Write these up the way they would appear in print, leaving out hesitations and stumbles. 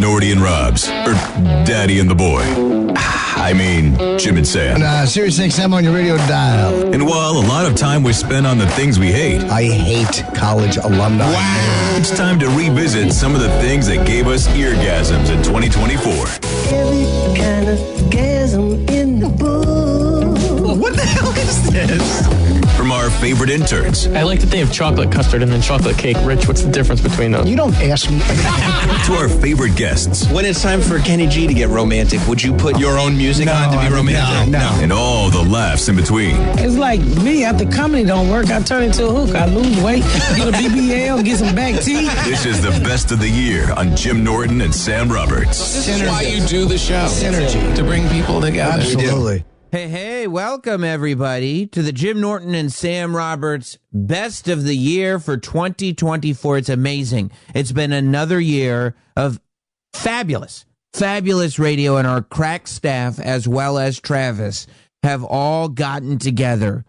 Norty and Robs, or Daddy and the Boy. I mean, Jim and Sam. Sirius XM on your radio dial. And while a lot of time was spent on the things we hate, I hate college alumni. wow, it's time to revisit some of the things that gave us eargasms in 2024. Every kind of gasm in the book. What the hell is this? From our favorite interns I like that they have chocolate custard and then chocolate cake. Rich, what's the difference between those? You don't ask me. to our favorite guests When it's time for Kenny G to get romantic, would you put your own music on to be romantic? No. and all the laughs in between. It's like me, after comedy don't work, I turn into a hook. I lose weight, get a BBL, get some back teeth. This is the best of the year on Jim Norton and Sam Roberts. This is why you do the show. Synergy. To bring people together. Absolutely. Hey, welcome everybody to the Jim Norton and Sam Roberts Best of the Year for 2024. It's amazing. It's been another year of fabulous radio, and our crack staff, as well as Travis, have all gotten together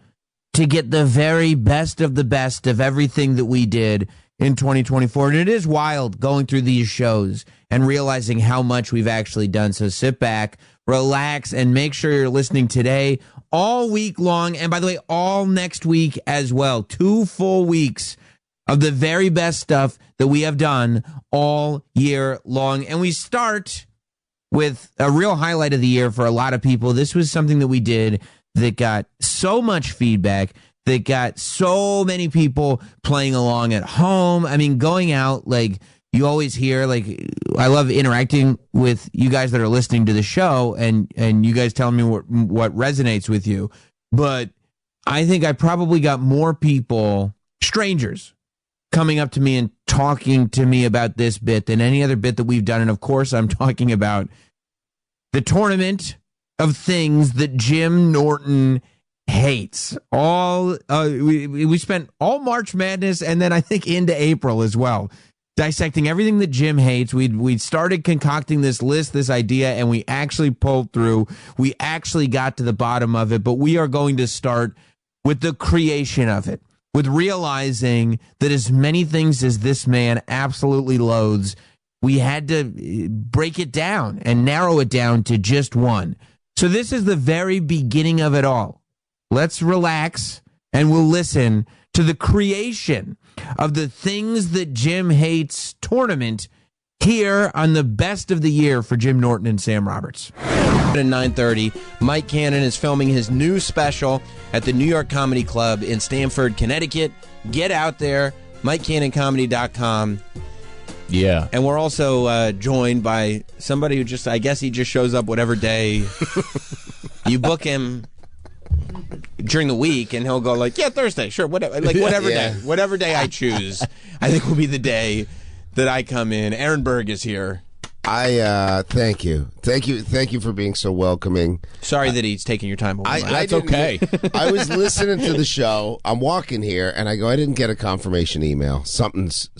to get the very best of the best of everything that we did in 2024. And it is wild going through these shows and realizing how much we've actually done. So sit back, relax, and make sure you're listening today, all week long. And by the way, all next week as well. 2 full weeks of the very best stuff that we have done all year long. And we start with a real highlight of the year for a lot of people. This was something that we did that got so much feedback, that got so many people playing along at home. I mean, going out, like, you always hear, like, I love interacting with you guys that are listening to the show and you guys telling me what resonates with you. But I think I probably got more people, strangers, coming up to me and talking to me about this bit than any other bit that we've done. And of course, I'm talking about the tournament of things that Jim Norton hates. We spent all March Madness and then I think into April as well, dissecting everything that Jim hates. We'd started concocting this list, this idea, and we actually pulled through. We actually got to the bottom of it, but we are going to start with the creation of it, with realizing that as many things as this man absolutely loathes, we had to break it down and narrow it down to just one. So this is the very beginning of it all. Let's relax and we'll listen to the creation of the Things That Jim Hates tournament here on the Best of the Year for Jim Norton and Sam Roberts. At 9:30, Mike Cannon is filming his new special at the New York Comedy Club in Stamford, Connecticut. Get out there, MikeCannonComedy.com. Yeah. And we're also joined by somebody who I guess he just shows up whatever day you book him during the week, and he'll go like, yeah, Thursday, sure, whatever, like whatever day I choose, I think will be the day that I come in. Aaron Berg is here. Thank you for being so welcoming. Sorry that he's taking your time away. That's okay. I was listening to the show. I'm walking here, and I go, I didn't get a confirmation email. Something's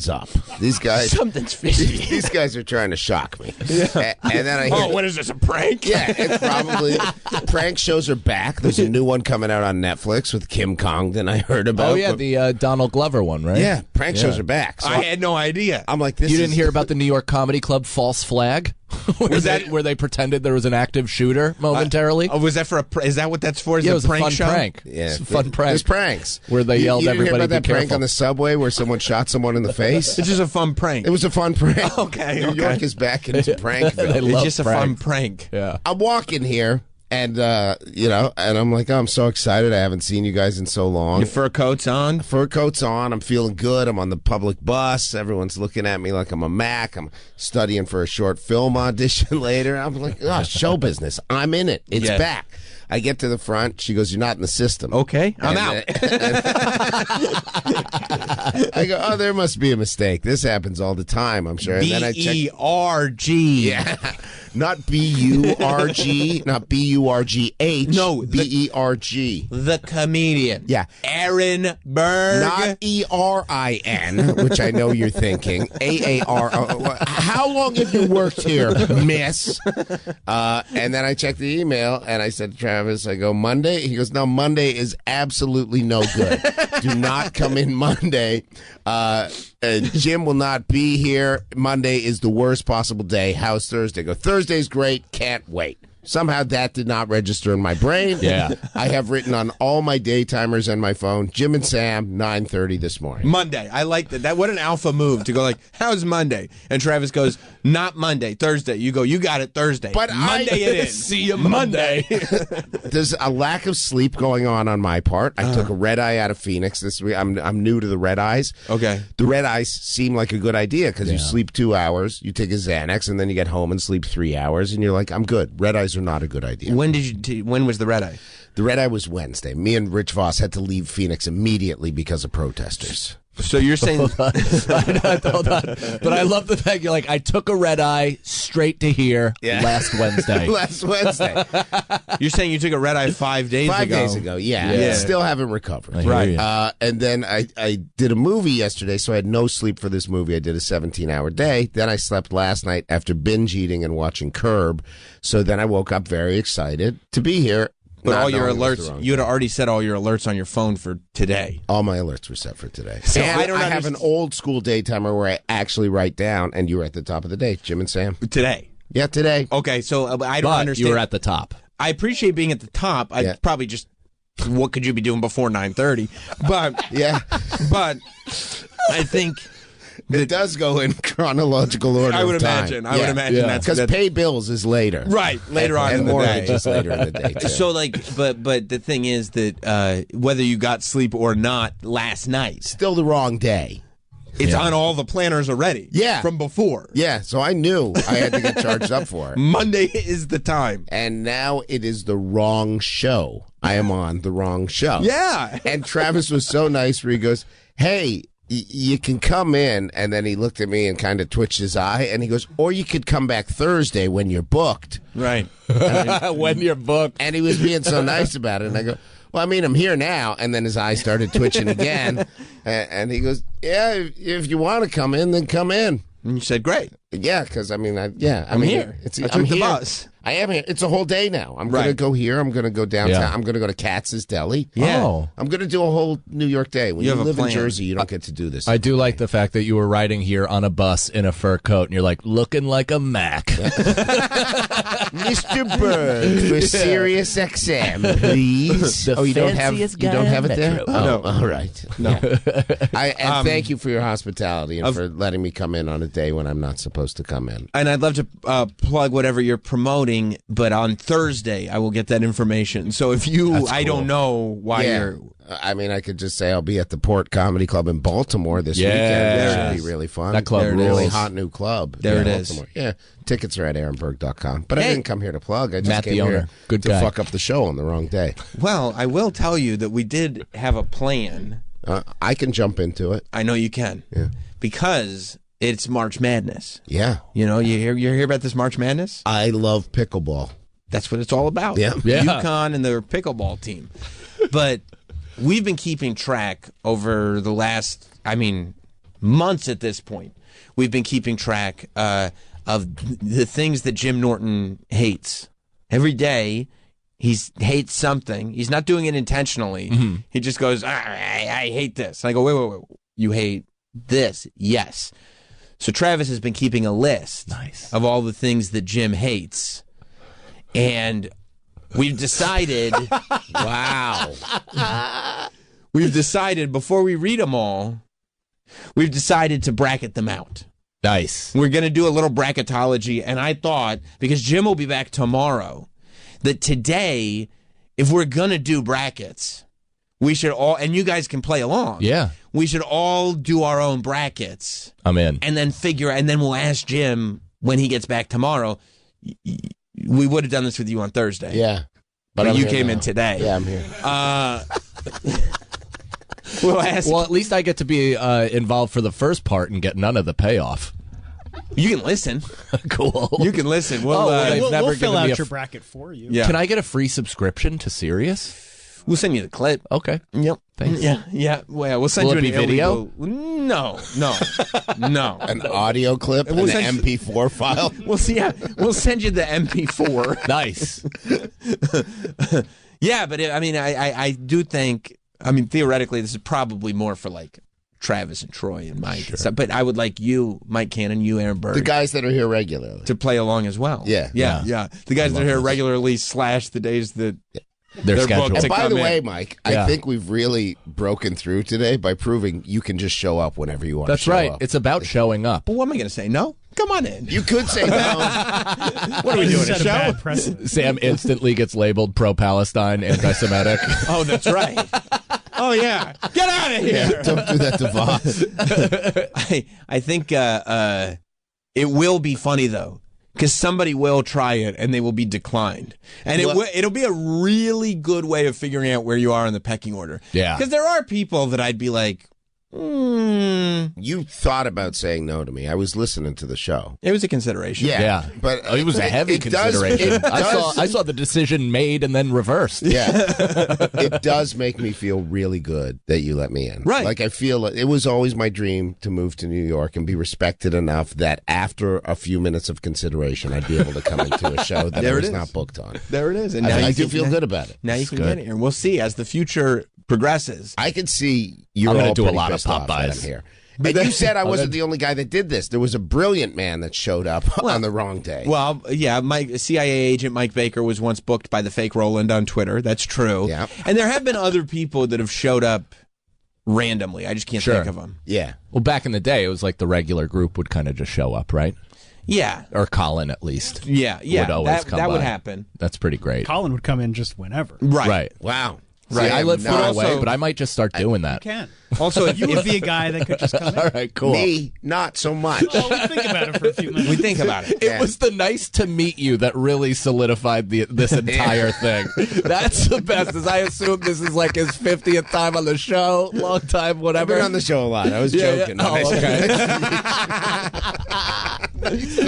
up. These guys, Something's fishy. These guys are trying to shock me. Yeah. And then I hear, what is this, a prank? yeah, it's probably prank shows are back. There's a new one coming out on Netflix with Kim Congdon. I heard about. Oh yeah, the Donald Glover one, right? Yeah, prank shows are back. So I had no idea. I'm like, this. You didn't hear about the New York Comedy Club false flag? Where they pretended there was an active shooter momentarily? Was that for is that what that's for? Is Yeah, it a was prank a fun show? prank. Yeah, It's a fun prank. There's pranks Where they yelled you didn't everybody hear about that be prank careful. on the subway where someone shot someone in the face? It's just a fun prank. It was a fun prank. Okay, New okay. York is back into Prankville. They It's love just a fun pranks. prank. Yeah. I'm walking here, and and I'm like, oh, I'm so excited. I haven't seen you guys in so long. Your fur coat's on. Fur coat's on. I'm feeling good. I'm on the public bus. Everyone's looking at me like I'm a Mac. I'm studying for a short film audition later. I'm like, oh, show business. I'm in it. It's Yeah. back. I get to the front. She goes, you're not in the system. Okay, I'm out. I go, oh, there must be a mistake. This happens all the time, I'm sure. And then I check. BERG. Yeah. Not B-U-R-G, not B-U-R-G-H. No, B-E-R-G. The comedian. Yeah. Aaron Berg. Not E-R-I-N, which I know you're thinking. A-A-R. How long have you worked here, miss? And then I checked the email, and I said to Travis, I go, Monday? He goes, no, Monday is absolutely no good. Do not come in Monday. Jim will not be here. Monday is the worst possible day. How's Thursday? I go, Thursday's great. Can't wait. Somehow that did not register in my brain. Yeah. I have written on all my day timers on my phone, Jim and Sam, 9:30 this morning. Monday. I like that. What an alpha move to go like, how's Monday? And Travis goes, not Monday, Thursday. You go, you got it, Thursday. But Monday it is. See you Monday. There's a lack of sleep going on my part. I took a red eye out of Phoenix this week. I'm new to the red eyes. Okay. The red eyes seem like a good idea because you sleep 2 hours, you take a Xanax, and then you get home and sleep 3 hours, and you're like, I'm good. Red eyes are not a good idea. When was the red eye? The red eye was Wednesday. Me and Rich Voss had to leave Phoenix immediately because of protesters. So you're saying... Hold on. But I love the fact you're like, I took a red eye straight to here last Wednesday. Last Wednesday. You're saying you took a red eye 5 days ago. 5 days ago, yeah. Still haven't recovered. Right. And then I did a movie yesterday, so I had no sleep for this movie. I did a 17-hour day. Then I slept last night after binge eating and watching Curb. So then I woke up very excited to be here. But all your alerts, you had already set all your alerts on your phone for today. All my alerts were set for today. So and I have an old school day timer where I actually write down, and you were at the top of the day, Jim and Sam. Today. Yeah, today. Okay, so I don't understand. You were at the top. I appreciate being at the top. I probably just, what could you be doing before 9:30? But yeah, but I think it does go in chronological order. I would of time. imagine. I would imagine that's because pay bills is later, right? Later on and in the mortgage day. is later in the day. Too. So but the thing is that whether you got sleep or not last night, still the wrong day. It's on all the planners already. Yeah. From before. Yeah, so I knew I had to get charged up for it. Monday is the time. And now it is the wrong show. I am on the wrong show. Yeah. And Travis was so nice where he goes, hey, you can come in. And then he looked at me and kind of twitched his eye. And he goes, or you could come back Thursday when you're booked. Right. When you're booked. And he was being so nice about it. And I go, well, I mean, I'm here now. And then his eyes started twitching again. And he goes, yeah, if you want to come in, then come in. And you said, great. Yeah, because, I mean, I'm here. I took the bus. I am here. It's a whole day now. I'm going to go here. I'm going to go downtown. Yeah. I'm going to go to Katz's Deli. Yeah. Oh. I'm going to do a whole New York day. When You you, have a live in plan. Jersey, you don't get to do this. I do like the fact that you were riding here on a bus in a fur coat, and you're like, looking like a Mac. Mr. Berg for Sirius XM, please. The you don't fanciest you don't guy have in it there? Metro. Oh, No. all right. No. And thank you for your hospitality and for letting me come in on a day when I'm not supposed to come in. And I'd love to plug whatever you're promoting, but on Thursday I will get that information. So if you, I don't know why you're. I mean, I could just say I'll be at the Port Comedy Club in Baltimore this Yes. weekend. That should be really fun. That club They're a really rules. hot new club. There it in is. Baltimore. Yeah, tickets are at aaronberg.com. But I Hey. didn't come here to plug. I just Matt, came the owner. here Good to guy. fuck up the show on the wrong day. Well, I will tell you that we did have a plan. I can jump into it. I know you can. Yeah. Because it's March Madness. Yeah. You know, you hear about this March Madness? I love pickleball. That's what it's all about. Yeah. Yeah. UConn and their pickleball team. But we've been keeping track over the last, months at this point. We've been keeping track of the things that Jim Norton hates. Every day, he hates something. He's not doing it intentionally. Mm-hmm. He just goes, I hate this. And I go, wait. You hate this? Yes. So Travis has been keeping a list of all the things that Jim hates. And we've decided, we've decided before we read them all, we've decided to bracket them out. Nice. We're going to do a little bracketology, and I thought, because Jim will be back tomorrow, that today, if we're going to do brackets, we should all, and you guys can play along. Yeah. We should all do our own brackets, I'm in. and then we'll ask Jim when he gets back tomorrow. We would have done this with you on Thursday. Yeah. But I'm you here came now. in today. Yeah, I'm here. We'll ask. Well, at least I get to be involved for the first part and get none of the payoff. You can listen. Cool. You can listen. We'll, they've never we'll fill given me out a your bracket for you. Yeah. Can I get a free subscription to Sirius? We'll send you the clip. Okay. Yep. Thanks. Yeah. Well, we'll send Will you it an be video? illegal- No. An audio clip, an We'll send you- MP4 file. We'll see. Yeah, we'll send you the MP4. Nice. Yeah, but I do think. I mean, theoretically, this is probably more for like Travis and Troy and Mike. And stuff, but I would like you, Mike Cannon, you, Aaron Burr, The guys that are here regularly. to play along as well. Yeah. The guys that are here regularly / the days that Their They're schedule. booked to And by come the way, in. Mike, Yeah. I think we've really broken through today by proving you can just show up whenever you want That's to show right. up. It's about showing up. Well, what am I going to say? No? Come on in. You could say no. What are we doing? A Set a show? bad precedent. Sam instantly gets labeled pro-Palestine, anti-Semitic. Oh, that's right. Oh, yeah. Get out of here. Yeah, don't do that to Voss. I think it will be funny, though, because somebody will try it and they will be declined. And it'll be a really good way of figuring out where you are in the pecking order. Yeah. Because there are people that I'd be like, You thought about saying no to me. I was listening to the show. it was a consideration. Yeah. But Oh, it was a heavy consideration. I saw the decision made and then reversed. Yeah. It does make me feel really good that you let me in. Right. Like I feel like it was always my dream to move to New York and be respected enough that after a few minutes of consideration, I'd be able to come into a show that There I it was is. not booked on. There it is. And I you do can- feel good about it. Now you can get here. And we'll see as the future progresses. I can see you're I'm gonna all do a pretty lot of pissed off that Popeyes. I'm here. But you said I wasn't the only guy that did this. There was a brilliant man that showed up on the wrong day. Well, yeah, CIA agent Mike Baker was once booked by the fake Roland on Twitter. That's true. Yeah. And there have been other people that have showed up randomly. I just can't Sure. think of them. Yeah. Well, back in the day, it was like the regular group would kind of just show up, right? Yeah. Or Colin, at least. Yeah. Would always that come would by. happen. That's pretty great. Colin would come in just whenever. Right. Wow. Right. I live far not- away, also- but I might just start doing that. You can. Also, if You would be a guy that could just come in. All right, cool. Me, not so much. Oh, we think about it for a few minutes. we think about it. It was the nice to meet you that really solidified this entire thing. That's the best. Is I assume this is like his 50th time on the show, long time, I've whatever. been on the show a lot. I was Yeah, joking. yeah. Oh, okay.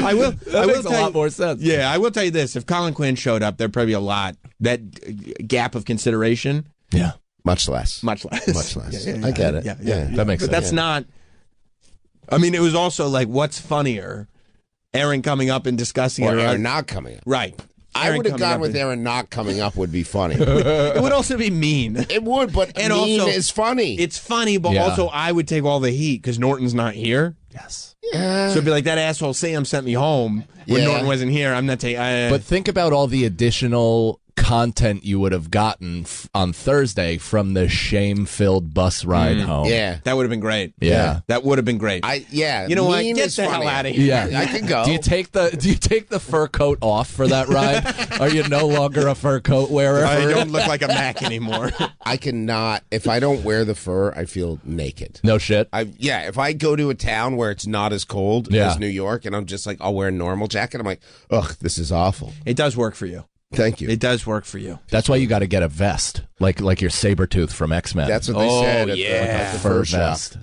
I will. That makes a lot more sense. Yeah, I will tell you this: if Colin Quinn showed up, there'd probably be a lot that gap of consideration. Yeah. Much less. Much less. Much less. Yeah, I get it. Yeah, That makes But sense. that's not. I mean, it was also like, what's funnier, Aaron coming up and discussing Or it, Aaron not coming up. right? I Aaron would have coming gone up with and- Aaron not coming up would be funny. It would also be mean. It would, but And mean also, is funny. It's funny, but Yeah. also I would take all the heat because Norton's not here. Yes. yeah. So it'd be like that asshole Sam sent me home when Yeah. Norton wasn't here. I'm not taking. But think about all the additional content you would have gotten on Thursday from the shame-filled bus ride home. yeah. that would have been great. Yeah. That would have been great. You know what? mean Get is the hell funnier. outta here. Yeah. I can go. Do you take the fur coat off for that ride? Are you no longer a fur coat wearer? I don't look like a Mac anymore. I cannot. If I don't wear the fur, I feel naked. No shit. If I go to a town where it's not as cold Yeah. as New York, and I'm just like, I'll wear a normal jacket. I'm like, ugh, this is awful. It does work for you. Thank you. It does work for you. That's why you got to get a vest, like your Sabretooth from X-Men. That's what they said at the Fur fur shop. vest.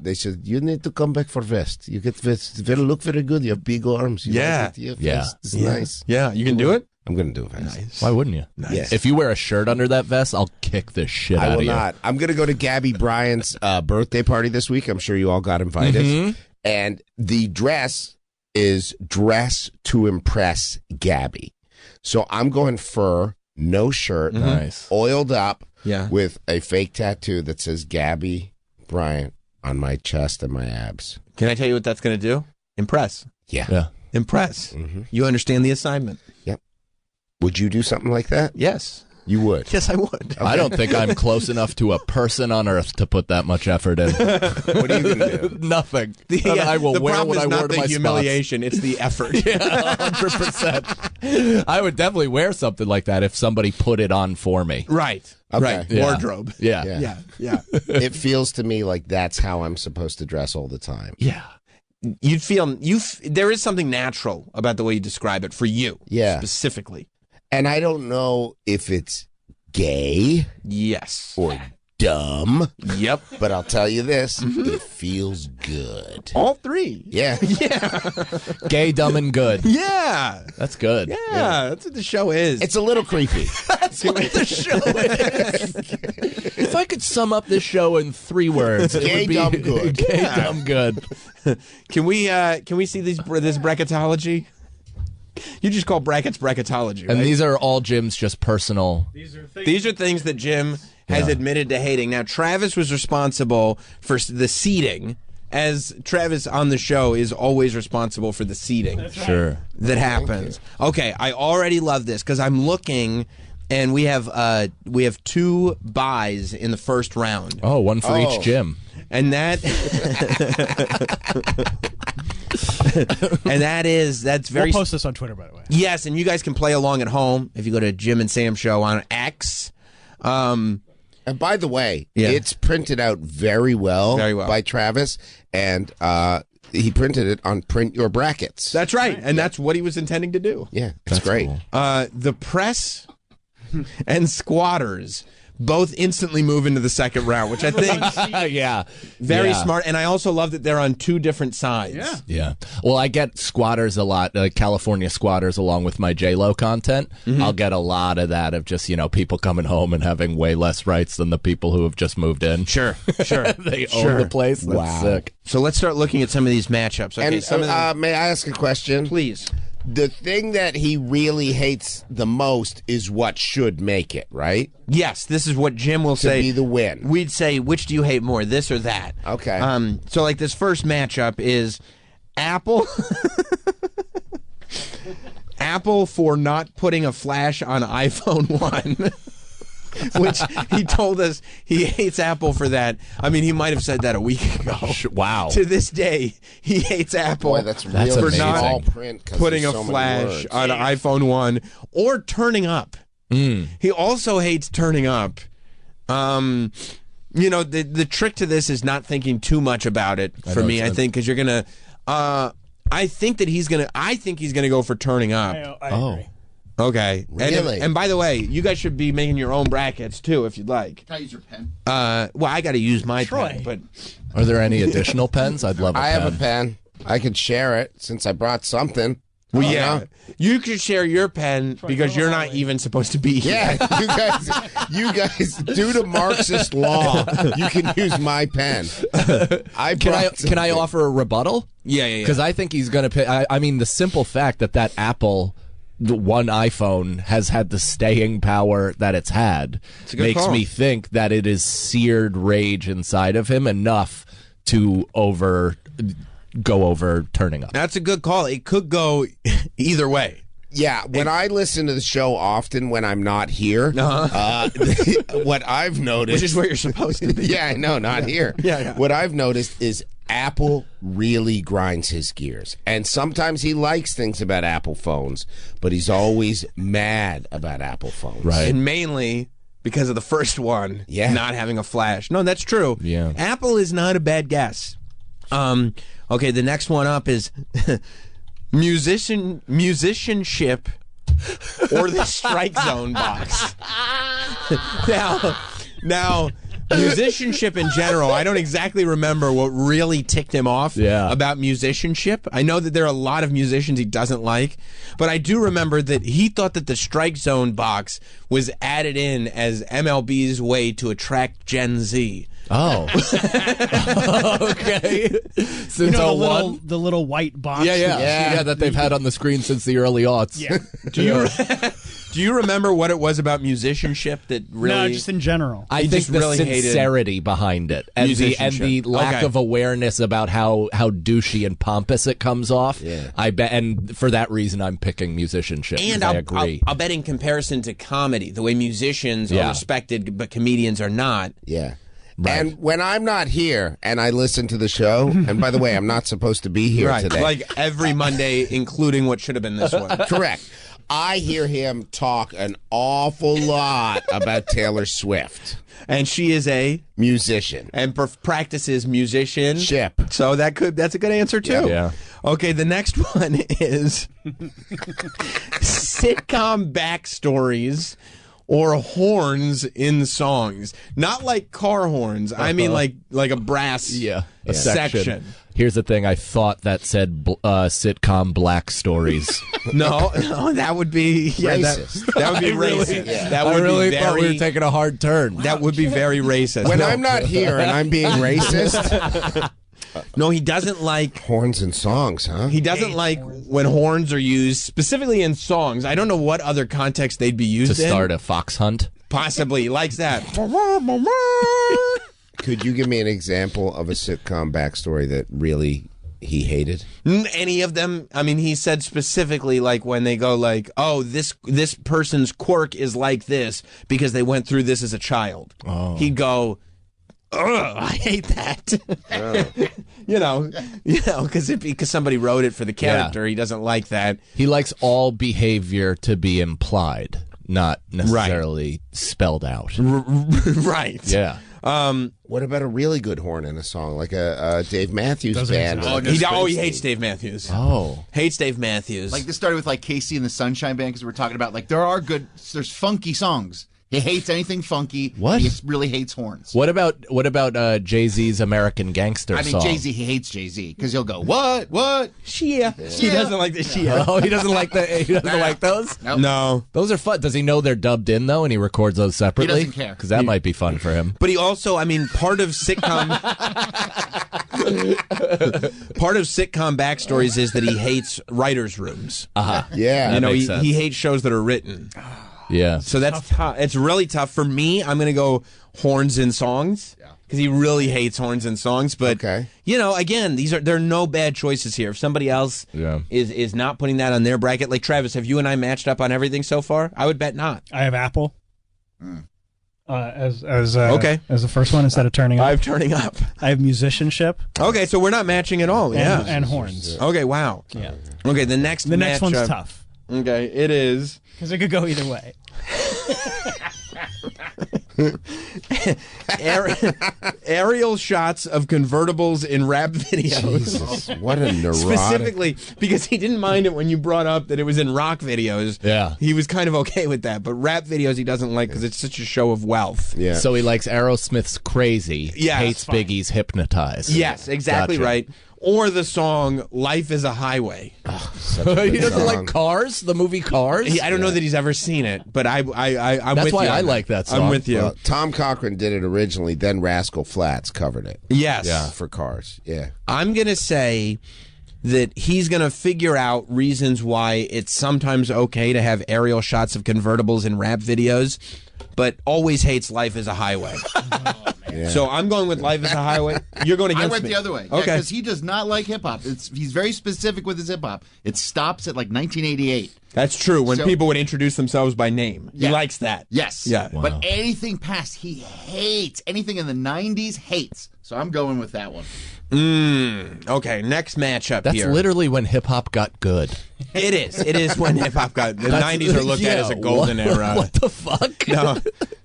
They said you need to come back for vest. You get vest. Look very good. You have big arms. You Yeah. like it. You have Yeah. vest. It's nice. Yeah, you can do it. I'm gonna do a vest. Why wouldn't you? Yes. If you wear a shirt under that vest, I'll kick the shit I out will of you. not. I'm going to go to Gabby Bryant's birthday party this week. I'm sure you all got invited. Mm-hmm. And the dress is dress to impress Gabby. So I'm going fur, no shirt, Nice. oiled up Yeah. with a fake tattoo that says Gabby Bryant on my chest and my abs. Can I tell you what that's going to do? Impress. Yeah. Yeah. Impress. You understand the assignment. Would you do something like that? Yes. You would. Yes, I would. I don't think I'm close enough to a person on earth to put that much effort in. What are you going to do? Nothing. I will the wear problem what is I not wore to the my humiliation; it's the effort. spots. Yeah, 100%. I would definitely wear something like that if somebody put it on for me. Right. Okay. Right. Yeah. Wardrobe. Yeah. Yeah. Yeah. Yeah. It feels to me like that's how I'm supposed to dress all the time. Yeah. You'd feel there is something natural about the way you describe it for you. Yeah. Specifically. And I don't know if it's gay Yes. or dumb. Yep. But I'll tell you this, it feels good. All three. Yeah. Gay, dumb, and good. Yeah. That's good. Yeah, that's what the show is. It's a little creepy. That's what the show is. If I could sum up this show in 3 words, it Gay, would be dumb, good. Gay, dumb, good. Can we see this bracketology? You just call brackets bracketology, right? And these are all Jim's just personal. These are things that Jim has admitted to hating. Now, Travis was responsible for the seating, as Travis on the show is always responsible for the seating. Sure. That happens. Okay, I already love this because I'm looking, and we have 2 buys in the first round. Oh, one for each Jim. And that's very. We'll post this on Twitter, by the way. Yes, and you guys can play along at home if you go to Jim and Sam Show on X. And by the way, it's printed out very well by Travis, and he printed it on Print Your Brackets. That's right, and that's what he was intending to do. Yeah, it's great. Cool. The press and squatters both instantly move into the second round, which I think very smart. And I also love that they're on 2 different sides. Yeah. Well, I get squatters a lot, California squatters, along with my J-Lo content. I'll get a lot of that of just, people coming home and having way less rights than the people who have just moved in. Sure. They own the place. That's sick. So let's start looking at some of these matchups. Okay, And may I ask a question? Please. The thing that he really hates the most is what should make it, right? Yes, this is what Jim will say. To be the win. We'd say, which do you hate more, this or that? Okay. So, like, this first matchup is Apple. Apple for not putting a flash on iPhone 1. Which he told us he hates Apple for that. I mean, he might have said that a week ago. Wow. To this day, he hates Apple Boy, that's really for not small print 'cause putting there's a so many flash words. on iPhone 1 or turning up. He also hates turning up. The trick to this is not thinking too much about it for me, I think, because you're going to... I think he's going to go for turning up. I agree. Okay. Really? And by the way, you guys should be making your own brackets, too, if you'd like. Can I use your pen? Well, I got to use my Troy. pen, but... Are there any additional pens? I'd love a I pen. have a pen. I could share it since I brought something. Well, yeah. You could share your pen because you're not even supposed to be here. Yeah, you guys, due to Marxist law, you can use my pen. Can I offer a rebuttal? Yeah. Because I think he's going to pick. I mean, the simple fact that Apple, the one iPhone, has had the staying power that it's had makes me think that it is seared rage inside of him enough to go over turning up. That's a good call. It could go either way. Yeah, when I listen to the show often when I'm not here, what I've noticed... Which is where you're supposed to be. Yeah, I know, not here. Yeah. What I've noticed is Apple really grinds his gears. And sometimes he likes things about Apple phones, but he's always mad about Apple phones. Right. And mainly because of the first one not having a flash. No, that's true. Yeah. Apple is not a bad guess. Okay, the next one up is musicianship or the strike zone box. Now, musicianship in general, I don't exactly remember what really ticked him off about musicianship. I know that there are a lot of musicians he doesn't like, but I do remember that he thought that the strike zone box was added in as MLB's way to attract Gen Z. Oh. Okay. Since the little white box. Yeah, that they've had on the screen since the early aughts. Yeah. Do you remember what it was about musicianship that really... No, just in general. I think the really sincerity behind it and the lack of awareness about how douchey and pompous it comes off. Yeah. I bet, and for that reason, I'm picking musicianship. And I agree. I'll bet in comparison to comedy, the way musicians are respected but comedians are not. Yeah. Right. And when I'm not here and I listen to the show, and by the way, I'm not supposed to be here today. Like every Monday, including what should have been this one. Correct. I hear him talk an awful lot about Taylor Swift. And she is a musician. And practices musicianship. Ship. So that's a good answer too. Yeah. Okay, the next one is sitcom backstories or horns in songs. Not like car horns. I mean like a brass a section. Here's the thing. I thought that said sitcom black stories. No, that would be racist. That would be racist. That would really be thought we very, were taking a hard turn. that would be very racist. When I'm not here and I'm being racist, No, he doesn't like horns and songs, huh? He doesn't like when horns are used specifically in songs. I don't know what other context they'd be used To start a fox hunt? Possibly. He likes that. Could you give me an example of a sitcom backstory that really he hated? Any of them? I mean, he said specifically like when they go like, oh, this person's quirk is like this because they went through this as a child. Oh. He'd go, ugh, I hate that. you know, because somebody wrote it for the character. He doesn't like that. He likes all behavior to be implied, not necessarily spelled out. Right. Yeah. What about a really good horn in a song, like a Dave Matthews Band? He hates Dave Matthews. Oh. Hates Dave Matthews. Like this started with like Casey and the Sunshine Band because we're talking about like there's funky songs. He hates anything funky. What? He really hates horns. What about Jay-Z's American Gangster I mean, song? Jay-Z, he hates Jay-Z because he'll go, what? Shia. He doesn't like the Shia. Oh, he doesn't like like those? Nope. No. Those are fun. Does he know they're dubbed in, though, and he records those separately? He doesn't care. Because that might be fun for him. But he also, I mean, part of sitcom backstories is that he hates writers' rooms. Yeah. You know, makes sense. he hates shows that are written. Yeah. So that's tough. It's really tough. For me, I'm going to go horns in songs. Because he really hates horns in songs. But, you know, again, there are no bad choices here. If somebody else is not putting that on their bracket, like Travis, have you and I matched up on everything so far? I would bet not. I have Apple. As okay. as the first one instead of turning up. I have turning up. I have musicianship. Okay, so we're not matching at all. And horns. Okay, wow. Yeah. Okay, the next one's tough. Okay, it is. Because it could go either way. Aerial shots of convertibles in rap videos. Jesus, what a neurotic. Specifically, because he didn't mind it when you brought up that it was in rock videos. Yeah. He was kind of okay with that. But rap videos he doesn't like because it's such a show of wealth. Yeah. So he likes Aerosmith's Crazy, hates Biggie's Hypnotize. Yes, exactly right. Or the song "Life Is a Highway." He doesn't like Cars, the movie Cars. I don't know that he's ever seen it, but I'm That's with why you. I like that song. I'm with you. Well, Tom Cochran did it originally, then Rascal Flatts covered it. Yes, for Cars. Yeah, I'm gonna say that he's gonna figure out reasons why it's sometimes okay to have aerial shots of convertibles in rap videos, but always hates "Life Is a Highway." So I'm going with "Life Is a Highway." You're going against me. I went the other way. Okay. Because he does not like hip hop. He's very specific with his hip hop. It stops at like 1988. That's true. When people would introduce themselves by name, he Yeah. likes that. Yes. Yeah. But anything past, he hates. Anything in the 90s, hates. So I'm going with that one. Okay, next matchup That's here. literally when hip hop got good. It is. It is when hip hop got the 90s are looked at as a golden era. What the fuck?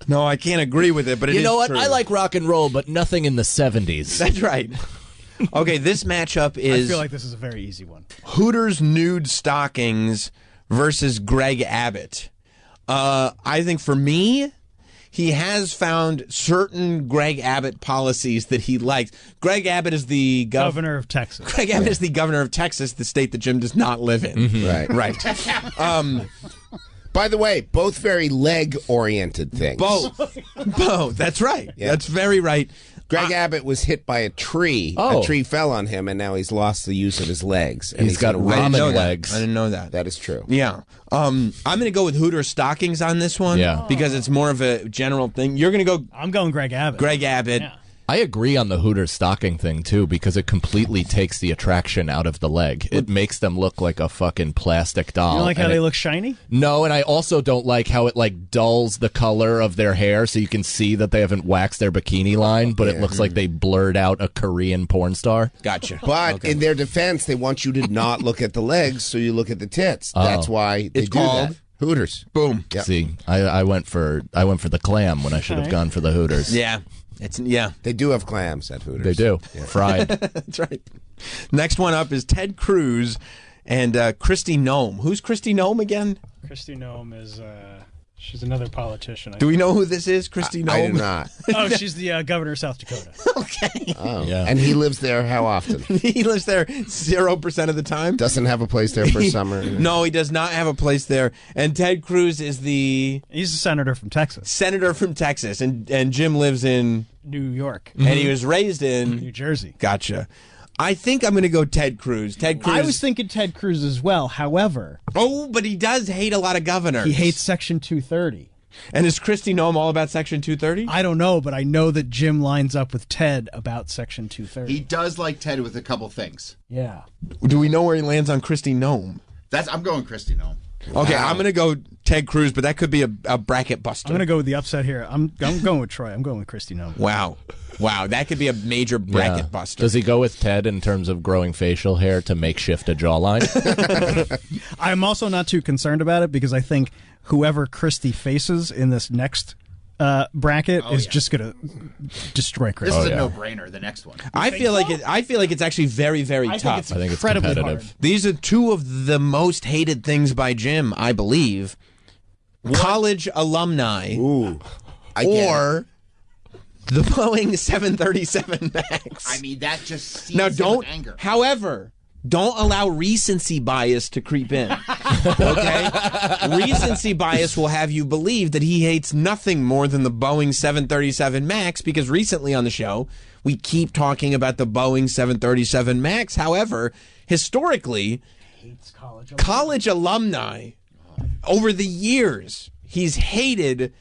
No, I can't agree with it. But you know what? True. I like rock and roll, but nothing in the 70s. That's right. Okay, this matchup is I feel like this is a very easy one. Hooters nude stockings versus Greg Abbott. I think for me, he has found certain Greg Abbott policies that he likes. Greg Abbott is the governor of Texas. Greg Abbott is the governor of Texas, the state that Jim does not live in. Right. Right. By the way, both very leg-oriented things. Both. That's right. Yeah. That's very right. Greg Abbott was hit by a tree. Oh. A tree fell on him, and now he's lost the use of his legs. And He's got ramen legs. I didn't know that. That is true. Yeah. I'm going to go with Hooters stockings on this one. Yeah. Because it's more of a general thing. You're going to go I'm going Greg Abbott. Greg Abbott. Yeah. I agree on the Hooters stocking thing, too, because it completely takes the attraction out of the leg. It makes them look like a fucking plastic doll. You don't like how and they look shiny? No, and I also don't like how it, like, dulls the color of their hair so you can see that they haven't waxed their bikini line, but it looks like they blurred out a Korean porn star. Gotcha. But in their defense, they want you to not look at the legs, so you look at the tits. That's why they It's do called that. Hooters. Boom. Yep. See, I went for the clam when I should have gone for the Hooters. Yeah. They do have clams at Hooters. They do. Yeah. Fried. That's right. Next one up is Ted Cruz and Christy Nome. Who's Christy Nome again? Christy Nome is She's another politician. Do we know who this is, Christy Nome? I do not. Oh, she's the governor of South Dakota. Okay. Oh, yeah. And he lives there how often? He lives there 0% of the time. Doesn't have a place there for summer? No, he does not have a place there. And Ted Cruz is He's a senator from Texas. Senator from Texas. And Jim lives in New York. And he was raised in New Jersey. Gotcha. I think I'm going to go Ted Cruz. Ted Cruz. I was thinking Ted Cruz as well. However, but he does hate a lot of governors. He hates Section 230. And is Christy Nome all about Section 230? I don't know, but I know that Jim lines up with Ted about Section 230. He does like Ted with a couple things. Yeah. Do we know where he lands on Christy Nome? I'm going Christy Nome. Okay, Wow. I'm going to go Ted Cruz, but that could be a bracket buster. I'm going to go with the upset here. I'm going with Troy. I'm going with Christy Nome. Wow, that could be a major bracket buster. Does he go with Ted in terms of growing facial hair to makeshift a jawline? I'm also not too concerned about it because I think whoever Christy faces in this next bracket is just going to destroy Christy. This is a no-brainer. The next one. I feel like it's actually very, very tough. I think it's competitive. Hard. These are two of the most hated things by Jim, I believe. College alumni, or the Boeing 737 Max. I mean, that just seems now don't. with anger. However, don't allow recency bias to creep in. Okay, recency bias will have you believe that he hates nothing more than the Boeing 737 Max because recently on the show we keep talking about the Boeing 737 Max. However, historically, college alumni over the years he's hated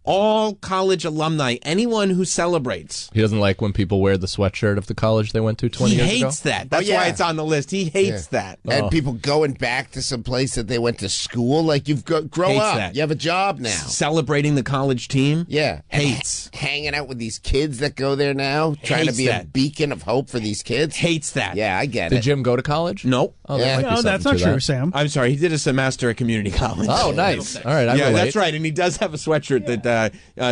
all college alumni, anyone who celebrates. He doesn't like when people wear the sweatshirt of the college they went to 20 years ago? He hates that. That's why it's on the list. He hates that. And people going back to some place that they went to school. Like, you've grow Hates up. that. You have a job now. Celebrating the college team. Yeah. Hates. Hanging out with these kids that go there now. Trying to Hates be that. a beacon of hope for these kids. Hates that. Yeah, I get Did it. Jim go to college? Nope. Oh, there might be No, that's something not to true, that. Sam. I'm sorry. He did a semester at community college. Oh, nice. All right, I yeah, relate. that's right. And he does have a sweatshirt that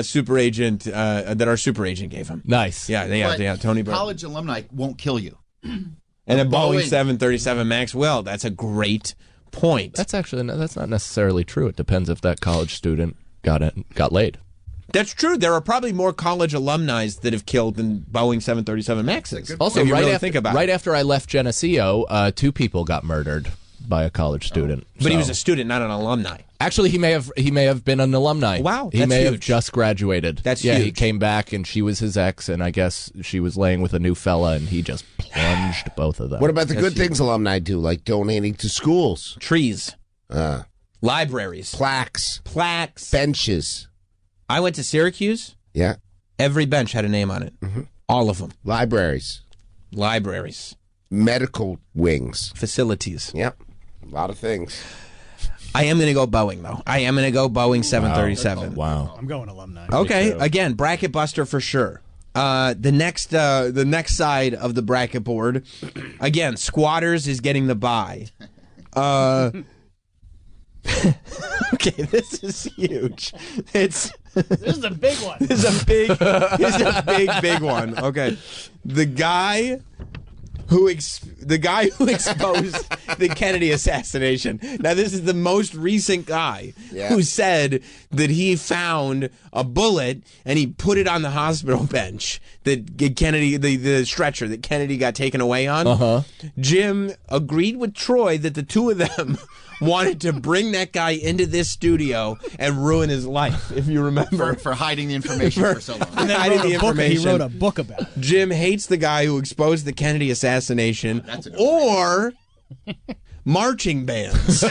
super agent that our super agent gave him. Nice. Yeah, Tony Burke. College alumni won't kill you. And a Boeing 737 Max will. That's a great point. That's not necessarily true. It depends if that college student got laid. That's true. There are probably more college alumni that have killed than Boeing 737 Maxes. Also, if you right really after, think about right it. after I left Geneseo, 2 people got murdered by a college student. But he So- was a student, not an alumni. Actually, he may have been an alumni. Wow, he that's may have huge. just graduated. That's He huge. came back and she was his ex, and I guess she was laying with a new fella, and he just plunged both of them. What about the good things alumni do, like donating to schools? Trees. Libraries. Plaques. Benches. I went to Syracuse. Yeah. Every bench had a name on it. All of them. Libraries. Medical wings. Facilities. Yep. A lot of things. I am going to go Boeing, though. I am going to go Boeing 737. Wow. I'm going alumni. Okay, again, bracket buster for sure. The next side of the bracket board, again, squatters is getting the bye. Okay, this is huge. This is a big one. This is a big one. Okay, the guy who exposed the Kennedy assassination. Now, this is the most recent guy who said that he found a bullet and he put it on the hospital bench that Kennedy, the stretcher that Kennedy got taken away on. Jim agreed with Troy that the two of them wanted to bring that guy into this studio and ruin his life, if you remember. For hiding the information for so long. And then Hiding the he information. wrote a book about it. Jim hates the guy who exposed the Kennedy assassination or marching bands.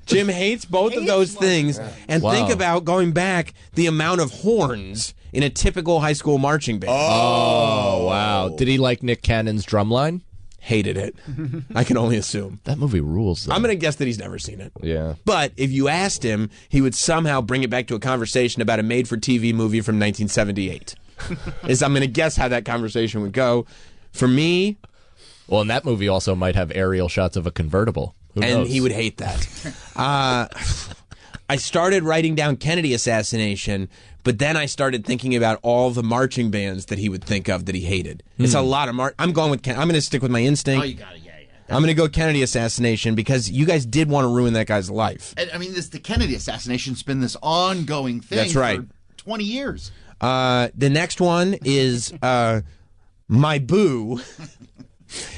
Jim hates both of those things. And think about going back the amount of horns in a typical high school marching band. Oh, wow. Did he like Nick Cannon's drumline? Hated it. I can only assume. That movie rules, though. I'm going to guess that he's never seen it. Yeah. But if you asked him, he would somehow bring it back to a conversation about a made-for-TV movie from 1978. I'm going to guess how that conversation would go. For me... Well, and that movie also might have aerial shots of a convertible. Who knows? He would hate that. I started writing down Kennedy assassination, but then I started thinking about all the marching bands that he would think of that he hated. It's a lot of I'm going to stick with my instinct. Oh, you got it. Yeah. I'm going to go Kennedy assassination because you guys did want to ruin that guy's life. I mean, the Kennedy assassination's been this ongoing thing. That's right. For 20 years. The next one is My Boo,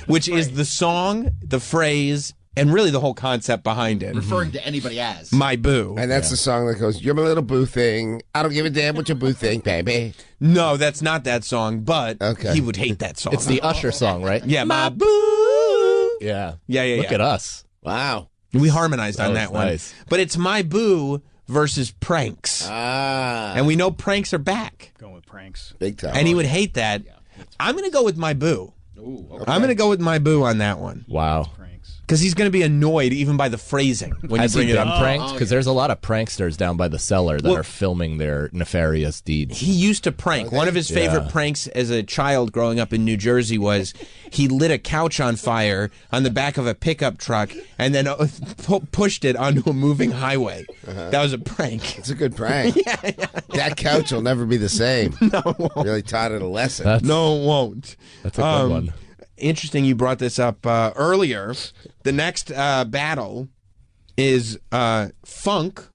which is the song, the phrase, and really the whole concept behind it. Referring to anybody as. My Boo. And that's the song that goes, "You're my little boo thing. I don't give a damn what your boo think, baby." No, that's not that song, but he would hate that song. It's the Usher song, right? Yeah, My Boo. Yeah. Yeah. Look at us. Wow. We harmonized on that one. Nice. But it's My Boo versus pranks. And we know pranks are back. Going with pranks. Big time. And he would hate that. I'm going to go with My Boo. Ooh, okay. I'm going to go with My Boo on that one. Wow. Because he's going to be annoyed even by the phrasing when Has you bring he it been up. pranked? Because there's a lot of pranksters down by the cellar that are filming their nefarious deeds. He used to prank. One of his favorite pranks as a child growing up in New Jersey was he lit a couch on fire on the back of a pickup truck and then pushed it onto a moving highway. That was a prank. It's a good prank. That couch will never be the same. No, it won't. Really taught it a lesson. No, it won't. That's a good one. Interesting you brought this up earlier. The next battle is funk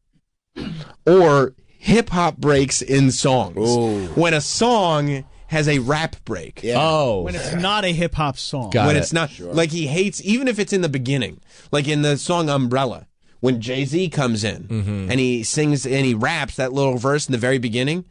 or hip-hop breaks in songs. Ooh. When a song has a rap break. Yeah. Oh. When it's not a hip hop song. When it's not. Like he hates, even if it's in the beginning. Like in the song Umbrella, when Jay-Z comes in and he sings and he raps that little verse in the very beginning,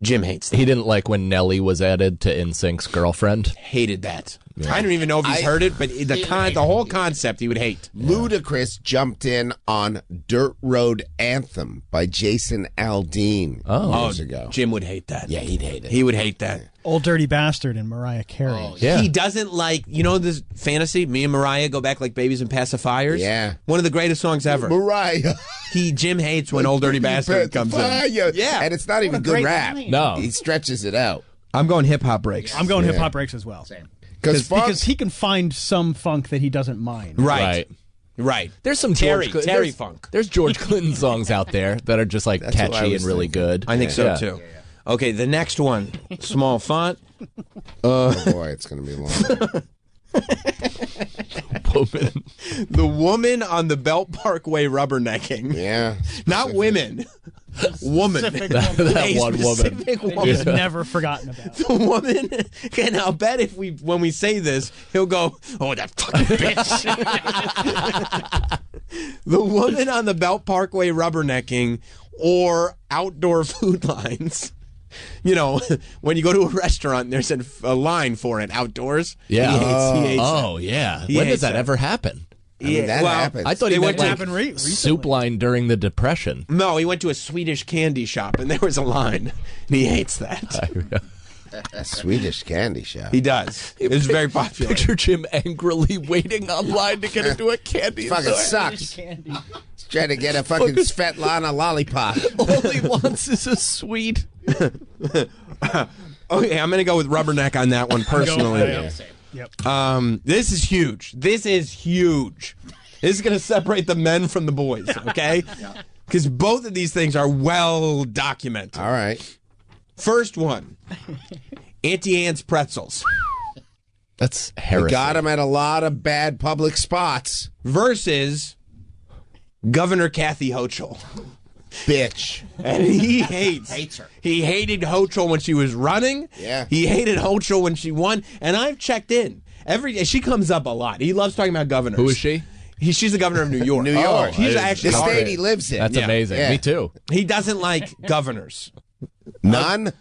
Jim hates that. He didn't like when Nelly was added to NSYNC's Girlfriend. Hated that. I don't even know if he's heard it, but the whole concept he would hate. Ludacris jumped in on Dirt Road Anthem by Jason Aldean years ago. Jim would hate that. Yeah, he'd hate it. He would hate that. Old Dirty Bastard and Mariah Carey. Yeah. He doesn't like, you know this fantasy? Me and Mariah go back like babies and pacifiers? Yeah. One of the greatest songs ever. Mariah. Jim hates when Old Dirty Bastard comes in. Yeah. And it's not even good rap. No. He stretches it out. I'm going hip-hop breaks. I'm going hip hop breaks as well. Same. Because he can find some funk that he doesn't mind. Right. There's some Terry Terry funk. There's George Clinton songs out there that are just like That's what I catchy was and really thinking. good. I think so, too. Okay, the next one. Small font. Oh, boy, it's going to be long. The woman on the Belt Parkway rubbernecking. Yeah. Not women. Woman. That one woman. Specific woman. He's never forgotten about. The woman, and I'll bet when we say this, he'll go, "Oh, that fucking bitch." The woman on the Belt Parkway rubbernecking or outdoor food lines. You know, when you go to a restaurant, there's a line for it outdoors. Yeah. He hates Oh, yeah. He when hates does that that. ever happen? I mean, that happens. I thought he went meant to like soup line during the Depression. No, he went to a Swedish candy shop, and there was a line. And he hates that. A Swedish candy shop. He does. It was very popular. Picture Jim angrily waiting online to get into a candy Fucking store. sucks. He's trying to get a fucking Svetlana lollipop. All he wants is a sweet. Okay, I'm going to go with Rubberneck on that one personally. Yep. This is huge. This is huge. This is going to separate the men from the boys, okay? Because both of these things are well documented. All right. First one, Auntie Anne's pretzels. That's We heresy. got him at a lot of bad public spots. Versus Governor Kathy Hochul. Bitch. And he hates her. He hated Hochul when she was running. Yeah. He hated Hochul when she won. And I've checked in. Every day. She comes up a lot. He loves talking about governors. Who is she? She's the governor of New York. New York. He's actually the state he lives in. That's amazing. Yeah. Me too. He doesn't like governors. None?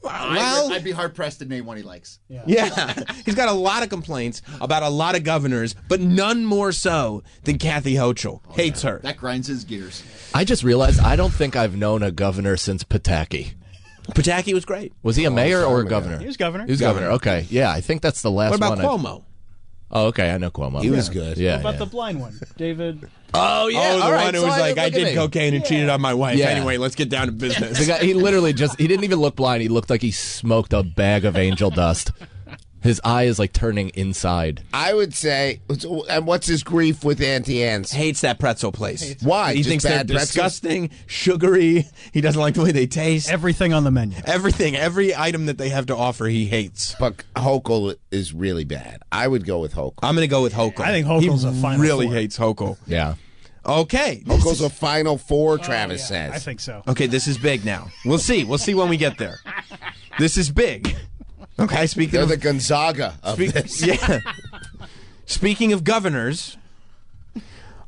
Well, I'd be hard pressed to name one he likes. yeah. He's got a lot of complaints about a lot of governors, but none more so than Kathy Hochul. Hates her. That grinds his gears. I just realized I don't think I've known a governor since Pataki. Pataki was great. Was he a mayor or a governor? He was governor. He was governor. Okay. Yeah, I think that's the last What about one. Cuomo? Oh, okay. I know Cuomo. He was good. Yeah. What about yeah. the blind one? David. Oh, yeah. Oh, the All right, one who so was like, I look at did me. cocaine and cheated on my wife. Yeah. Anyway, let's get down to business. The guy, he literally just, he didn't even look blind. He looked like he smoked a bag of angel dust. His eye is like turning inside. I would say, and what's his grief with Auntie Anne's? Hates that pretzel place. Why? He Just thinks they're bad pretzels? disgusting, sugary. He doesn't like the way they taste. Everything on the menu. Everything, every item that they have to offer, he hates. But Hochul is really bad. I would go with Hochul. I'm going to go with Hochul. I think Hochul's he a Final really Four. hates Hochul. Yeah. Okay. Hochul's a Final Four, Travis says. I think so. Okay, this is big now. We'll see. We'll see when we get there. This is big. Okay, speaking They're of the Gonzaga of this. yeah. Speaking of governors,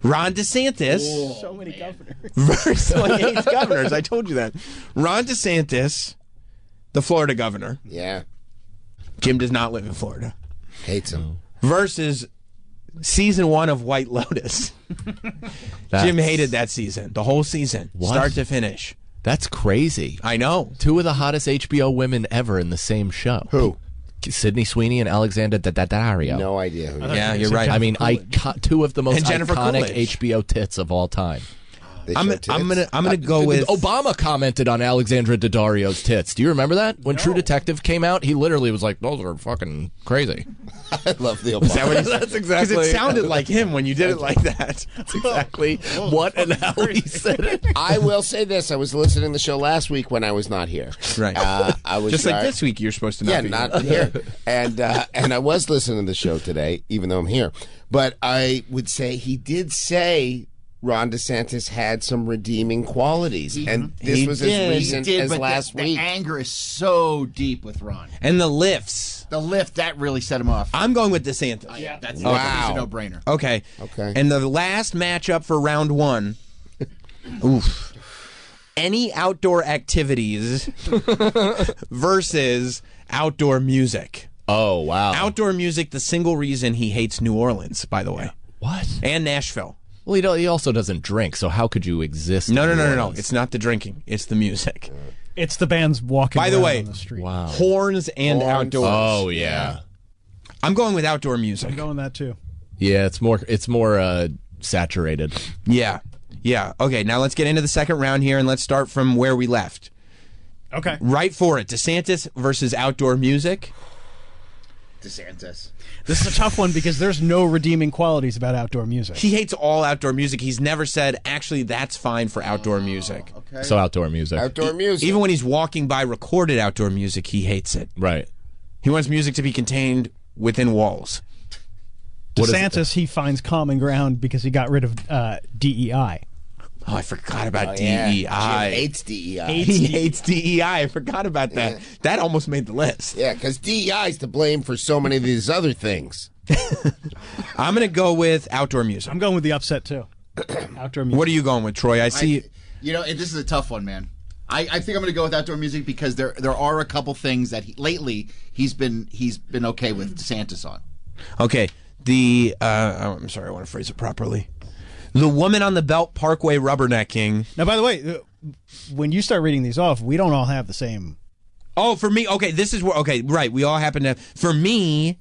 Ron DeSantis. So many governors. So he hates governors. I told you that. Ron DeSantis, the Florida governor. Yeah. Jim does not live in Florida. Hates him. Versus season 1 of White Lotus. Jim hated that season. The whole season. What? Start to finish. That's crazy. I know. 2 of the hottest HBO women ever in the same show. Who? Sydney Sweeney and Alexander Daddario. No idea who. Yeah, you're right. I mean, 2 of the most And Jennifer iconic Coolidge. HBO tits of all time. I'm gonna go with Obama commented on Alexandra Daddario's tits. Do you remember that when True Detective came out? He literally was like, "Those are fucking crazy." I love the Obama. Is that what he said? That's exactly. Because it sounded like him when you did it like that. That's exactly what and how he said it. I will say this: I was listening to the show last week when I was not here. Right. I was Just like this week, you're supposed to not Yeah, be not here. And I was listening to the show today, even though I'm here. But I would say he did say Ron DeSantis had some redeeming qualities, and this was as recent as last week. The anger is so deep with Ron. And the lifts. The lift, that really set him off. I'm going with DeSantis. Yeah, that's Wow. a no-brainer. Okay. Okay. And the last matchup for round 1. Oof. Any outdoor activities versus outdoor music. Oh, wow. Outdoor music, the single reason he hates New Orleans, by the way. What? And Nashville. Well, he also doesn't drink, so how could you exist? No. in New Orleans? It's not the drinking. It's the music. It's the bands walking By the around way, on the street. Wow. Horns and outdoors. Oh, yeah. I'm going with outdoor music. I'm going that too. Yeah, it's more saturated. Yeah. Okay, now let's get into the second round here, and let's start from where we left. Okay. Right for it. DeSantis versus outdoor music. DeSantis. This is a tough one because there's no redeeming qualities about outdoor music. He hates all outdoor music. He's never said, actually, that's fine for outdoor music. Okay. So outdoor music. Outdoor music. Even when he's walking by recorded outdoor music, he hates it. Right. He wants music to be contained within walls. DeSantis, he finds common ground because he got rid of DEI. Oh, I forgot about Yeah. DEI. Jim hates DEI. He hates DEI. I forgot about that. Yeah. That almost made the list. Yeah, because DEI is to blame for so many of these other things. I'm going to go with outdoor music. I'm going with the upset too. Outdoor music. What are you going with, Troy? I see. This is a tough one, man. I think I'm going to go with outdoor music because there are a couple things that lately he's been okay with DeSantis on. Okay. I'm sorry, I want to phrase it properly. The woman on the Belt Parkway rubbernecking. Now, by the way, when you start reading these off, we don't all have the same. Oh, for me, okay, this is where, okay, right, we all happen to, for me,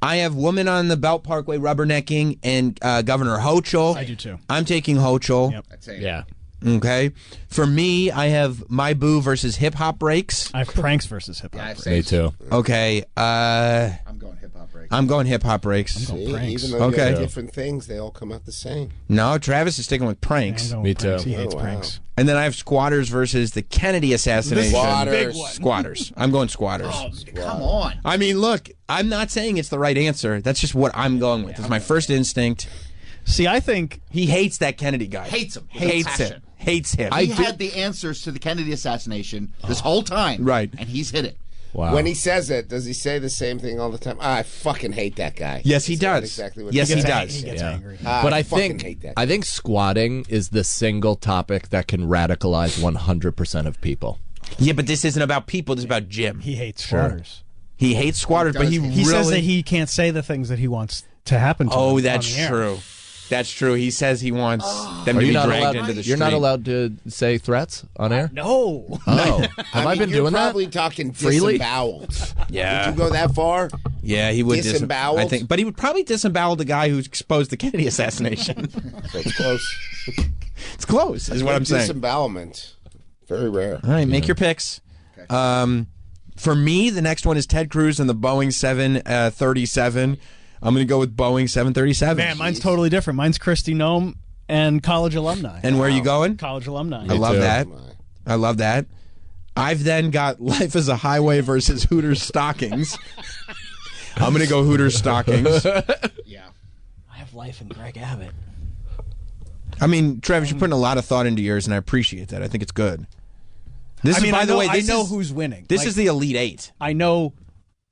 I have woman on the Belt Parkway rubbernecking and Governor Hochul. I do too. I'm taking Hochul. Yep. I'd say Yeah. Okay. For me, I have My Boo versus Hip Hop Breaks. I have pranks versus hip hop. Yeah, I'd breaks. say Me too. Okay. I'm going hip hop break. I'm going Hip Hop Breaks. See, pranks. even though you Okay. have different things, they all come out the same. No, Travis is sticking with I'm pranks. going Me with pranks. too. He hates Oh, wow. pranks. And then I have Squatters versus the Kennedy assassination. Squatters. Squatters. I'm going Squatters. Oh, come on. I mean, look, I'm not saying it's the right answer. That's just what I'm going with. It's my first instinct. See, I think He hates that Kennedy guy. Hates him. Hates Passion. him. Hates him. He had the answers to the Kennedy assassination this whole time. Right. And he's hit it. Wow. When he says it, does he say the same thing all the time? I fucking hate that guy. Yes, he Is that does. Exactly what Yes, he says? does. he gets Yeah. angry. But I fucking think hate that. I think squatting is the single topic that can radicalize 100% of people. Yeah, but this isn't about people. This is about Jim. He hates squatters. He hates squatters, but he He really... says that he can't say the things that he wants to happen to him. Oh, on that's the air. true. That's true. He says he wants them to Are be you not dragged allowed? into the street. You're not allowed to say threats on air. No. Oh, have I been you're doing that? probably talking Freely? disemboweled. Yeah. Would you go that far? Yeah, he would Disemboweled? I think, but he would probably disembowel the guy who exposed the Kennedy assassination. So it's close. It's close, is what I'm saying. Disembowelment. Very rare. All right, make your picks. For me, the next one is Ted Cruz and the Boeing 737. I'm going to go with Boeing 737. Man, mine's totally different. Mine's Christy Nome and college alumni. And where are you going? College alumni. I love that. I love that. I've then got Life as a Highway versus Hooters Stockings. I'm going to go Hooters Stockings. Yeah. I have Life and Greg Abbott. I mean, Travis, you're putting a lot of thought into yours, and I appreciate that. I think it's good. This is, by the way, I know who's winning. This is the Elite Eight. I know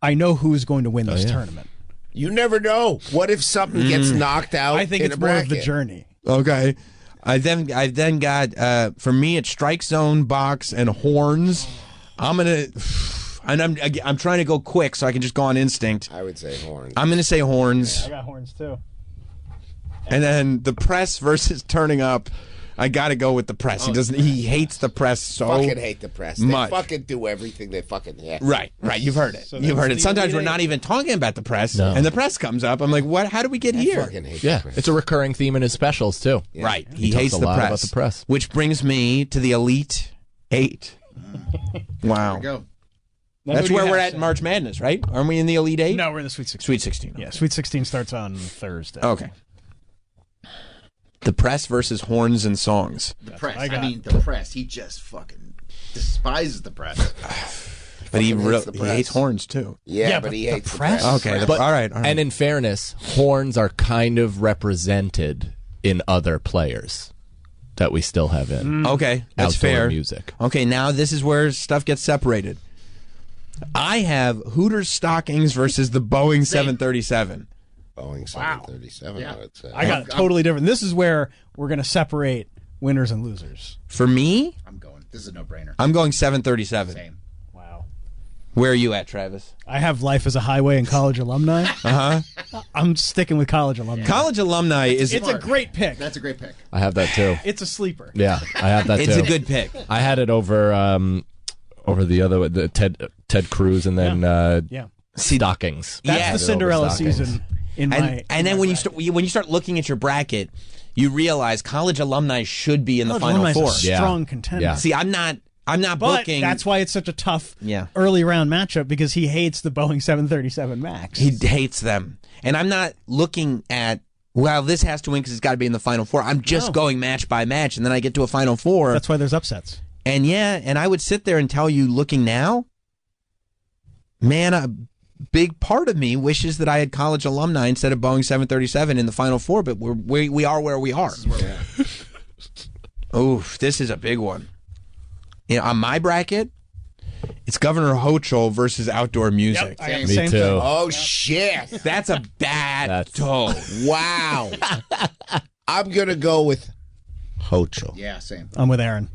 who's going to win this tournament. You never know. What if something gets knocked out? I think in it's a more of bracket? the journey. Okay. I then got for me it's Strike Zone, Box, and Horns. I'm trying to go quick so I can just go on instinct. I would say Horns. I'm gonna say Horns. I got Horns too. And then the Press versus Turning Up. I got to go with the Press. He hates the Press so fucking hate the Press. much. They fucking do everything they fucking hate. Right. You've heard it. You've heard it. Sometimes we're not even talking about the Press, and the Press comes up. I'm like, what? How do we get here? Fucking hate the Press. It's a recurring theme in his specials too. Yeah. Right. He hates talks a the lot press. about the Press. Which brings me to the Elite Eight. Wow. There we go. That's where we're at in March Madness, right? Aren't we in the Elite Eight? No, we're in the Sweet 16. Sweet 16. Yeah, Sweet 16 starts on Thursday. Okay. The Press versus Horns and Songs. The Press. I mean, the Press. He just fucking despises the Press. But he hates the Press. hates Horns too. Yeah, but he hates the Press. Okay, all right. And in fairness, horns are kind of represented in other players that we still have in. Okay, that's outdoor fair. music. Okay, now this is where stuff gets separated. I have Hooters Stockings versus the Boeing 737. Boeing 737, I would say. I got it totally different. This is where we're going to separate winners and losers. For me, I'm going. This is a no-brainer. I'm going 737. Same. Wow. Where are you at, Travis? I have Life as a Highway and college alumni. I'm sticking with college alumni. College alumni is It's a great pick. That's a great pick. I have that too. It's a sleeper. Yeah, I have that too. it's a good pick. I had it over the other the Ted Cruz and then Yeah. Stockings. That's Yeah. the Cinderella Stockings. season in my And then when you start looking at your bracket, you realize college alumni should be in the College Final alumni's Four. a strong contender. Yeah. See, I'm not But booking. that's why it's such a tough Yeah. early round matchup because he hates the Boeing 737 MAX. He hates them. And I'm not looking at, well, this has to win because it's got to be in the Final Four. I'm just going match by match, and then I get to a Final Four. That's why there's upsets. And I would sit there and tell you, looking now, man, a big part of me wishes that I had college alumni instead of Boeing 737 in the Final Four, but we are where we are. Oof, this is a big one. You know, on my bracket, it's Governor Hochul versus outdoor music. Yep, I got the Me same too. thing. Oh, shit. That's a bad toe. Wow. I'm going to go with Hochul. Yeah, same. I'm with Aaron.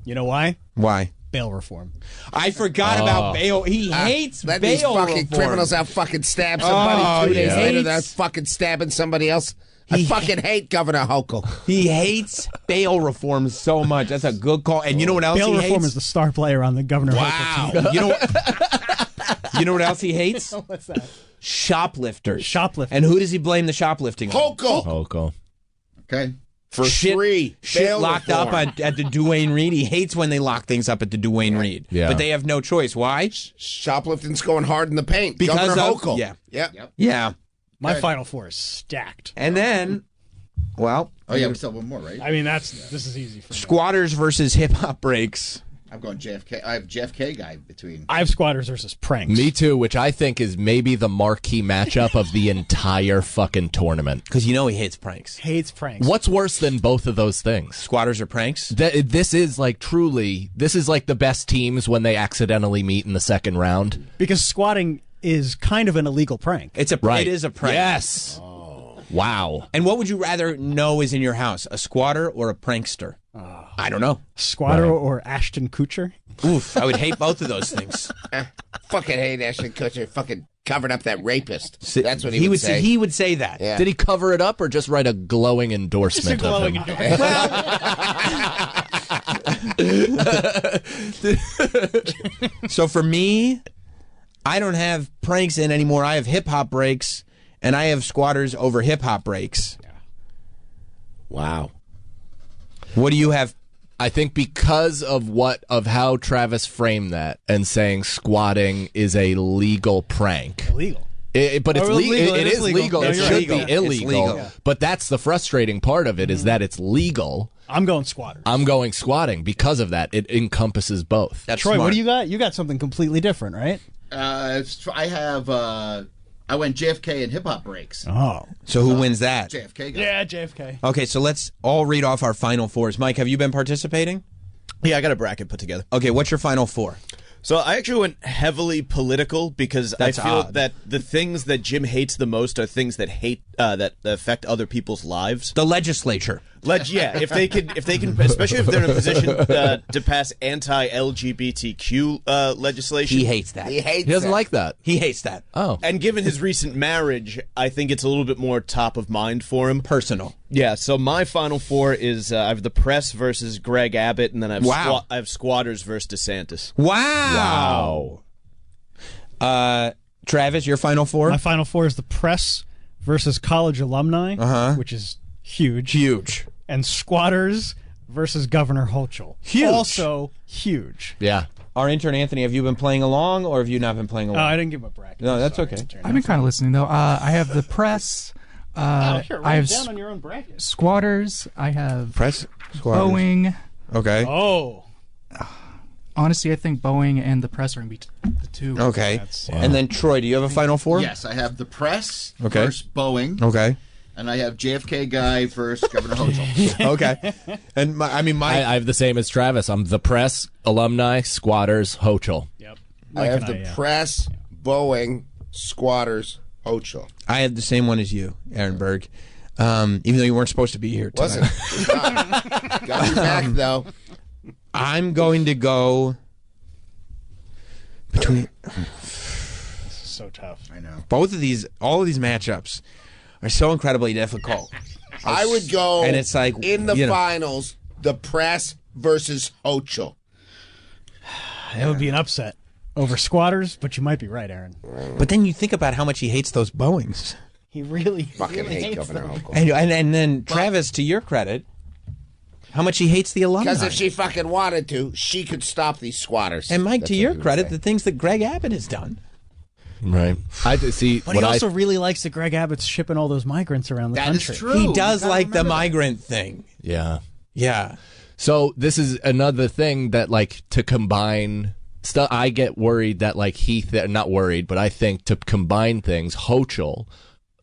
You know why? Why? Bail reform. I forgot about bail. He hates Let bail these fucking reform. criminals out fucking stab somebody 2 days yeah. later. Hates- They're fucking stabbing somebody else. I fucking hate Governor Hochul. He hates bail reform so much. That's a good call. And you know what else Bail he reform hates? is the star player on the Governor Hochul team. You know what else he hates? What's that? Shoplifters. Shoplifting. And who does he blame the shoplifting on? Hochul. Okay. For Shit bail locked reform. up at the Duane Reade. He hates when they lock things up at the Duane Reade. Yeah. But they have no choice. Why? Shoplifting's going hard in the paint. Because Governor of- Hochul. yeah. Yep. Yeah. My Final Four is stacked. And then, well, Oh, yeah, we still have one more, right? I mean, this is easy for me. squatters versus hip hop breaks. I'm going JFK. I have JFK guy between. I have squatters versus pranks. Me too, which I think is maybe the marquee matchup of the entire fucking tournament. Because you know he hates pranks. Hates pranks. What's worse than both of those things? Squatters or pranks? This is like the best teams when they accidentally meet in the second round. Because squatting is kind of an illegal prank. It is a prank. Yes. Wow. And what would you rather know is in your house, a squatter or a prankster? I don't know. Squatter or Ashton Kutcher? Oof, I would hate both of those things. Fucking hate Ashton Kutcher. Fucking covered up that rapist. See, That's what he would say. He would say that. Yeah. Did he cover it up or just write a glowing endorsement of him? So for me, I don't have pranks in anymore. I have hip hop breaks, and I have squatters over hip hop breaks. Wow. What do you have I think because of how Travis framed that and saying squatting is a legal prank. Illegal. But it's legal. It is legal. No, it you're should right. be illegal. It's legal. Yeah. But that's the frustrating part of it is that it's legal. I'm going squatter. I'm going squatting because of that. It encompasses both. That's Troy, smart. what do you got? You got something completely different, right? I have. I went JFK and hip hop breaks. Oh. So who wins that? JFK guy. Yeah, JFK. Okay, so let's all read off our final fours. Mike, have you been participating? Yeah, I got a bracket put together. Okay, what's your final four? So I actually went heavily political because That's I feel odd. that the things that Jim hates the most are things that that affect other people's lives. The legislature. Yeah, if they can, especially if they're in a position to pass anti-LGBTQ legislation. He hates that. He hates He doesn't that. like that. He hates that. Oh. And given his recent marriage, I think it's a little bit more top of mind for him. Personal. Yeah, so my final four is I have the press versus Greg Abbott, and then I have, I have squatters versus DeSantis. Wow. Travis, your final four? My final four is the press versus college alumni, which is huge. Huge. And squatters versus Governor Hochul. Huge. Also huge. Yeah. Our intern, Anthony, have you been playing along or have you not been playing along? I didn't give a bracket. No, that's Sorry, okay. intern. I've been kind of listening, though. I have the press. Here, I write have it down on your own bracket. squatters. I have Press, squatters. Boeing. Okay. Oh. Honestly, I think Boeing and the press are going to be the two. Okay. And then, Troy, do you have a final four? Yes, I have the press Okay. versus Boeing. Okay. And I have JFK guy versus Governor Hochul. Okay. And I have the same as Travis. I'm the press, alumni, squatters, Hochul. Yep. I have the press, Boeing, squatters, Hochul. I had the same one as you, Aaron Berg. Even though you weren't supposed to be here tonight. Wasn't. Got you back, though. I'm going to go between This is so tough. I know. all of these matchups are so incredibly difficult. I would go And it's like, in the you know. finals, the press versus Hochul. That would be an upset over squatters, but you might be right, Aaron. But then you think about how much he hates those Boeings. He really Fucking hate hates Governor them. Hochul. And then, Travis, to your credit, how much he hates the alumni. Because if she fucking wanted to, she could stop these squatters. And Mike, That's to what your he would credit, say. the things that Greg Abbott has done. Right. I see. But he also really likes that Greg Abbott's shipping all those migrants around the That is country. true. He does You gotta like the remember that. migrant thing. Yeah. Yeah. So this is another thing that, like, to combine stuff, I get worried that, like, not worried, but I think to combine things, Hochul,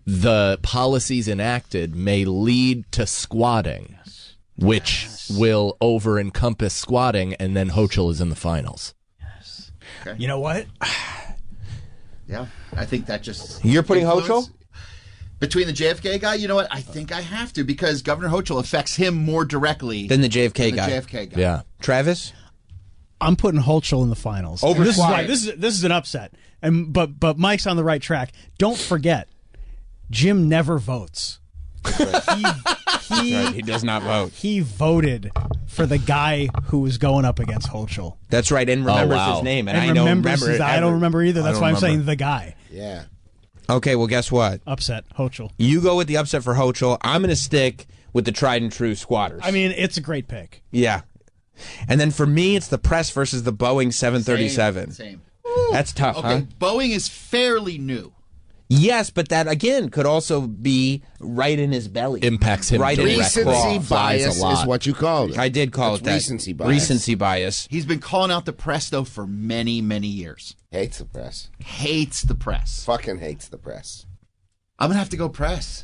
the policies enacted may lead to squatting, which will over-encompass squatting, and then Hochul is in the finals. Okay. You know what? Yeah, I think that just... You're putting influence- Hochul? Between the JFK guy, you know what? I think I have to because Governor Hochul affects him more directly Than the JFK than the guy. JFK guy. Yeah. Travis? I'm putting Hochul in the finals. Over And this is Squire. why this is an upset. And but Mike's on the right track. Don't forget, Jim never votes. He does not vote. He voted for the guy who was going up against Hochul. That's right, and remembers wow. his name, and, And I don't remembers remember his- it I don't ever. remember either. I That's don't why I'm remember. saying the guy. Yeah. Okay, well, guess what? Upset Hochul. You go with the upset for Hochul. I'm going to stick with the tried and true squatters. I mean, it's a great pick. Yeah. And then for me, it's the press versus the Boeing 737. Same. That's tough, Okay, huh? Boeing is fairly new. Yes, but that, again, could also be right in his belly. Impacts him right in his Recency craw. bias is what you called it. I did call That's it that. recency bias. Recency bias. He's been calling out the press, though, for many, many years. Hates the press. Hates the press. Fucking hates the press. I'm going to have to go press.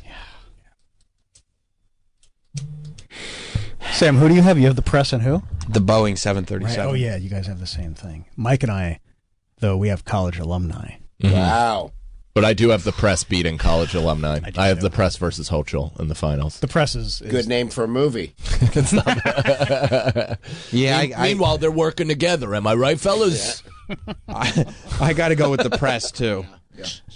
Sam, who do you have? You have the press and who? The Boeing Right. 737. Oh, yeah, you guys have the same thing. Mike and I, though, we have college alumni. Wow. But I do have the press beating college alumni. do I have too. the press versus Hochul in the finals. The press is Good name for a movie. Yeah, Meanwhile, they're working together. Am I right, fellas? I got to go with the press, too.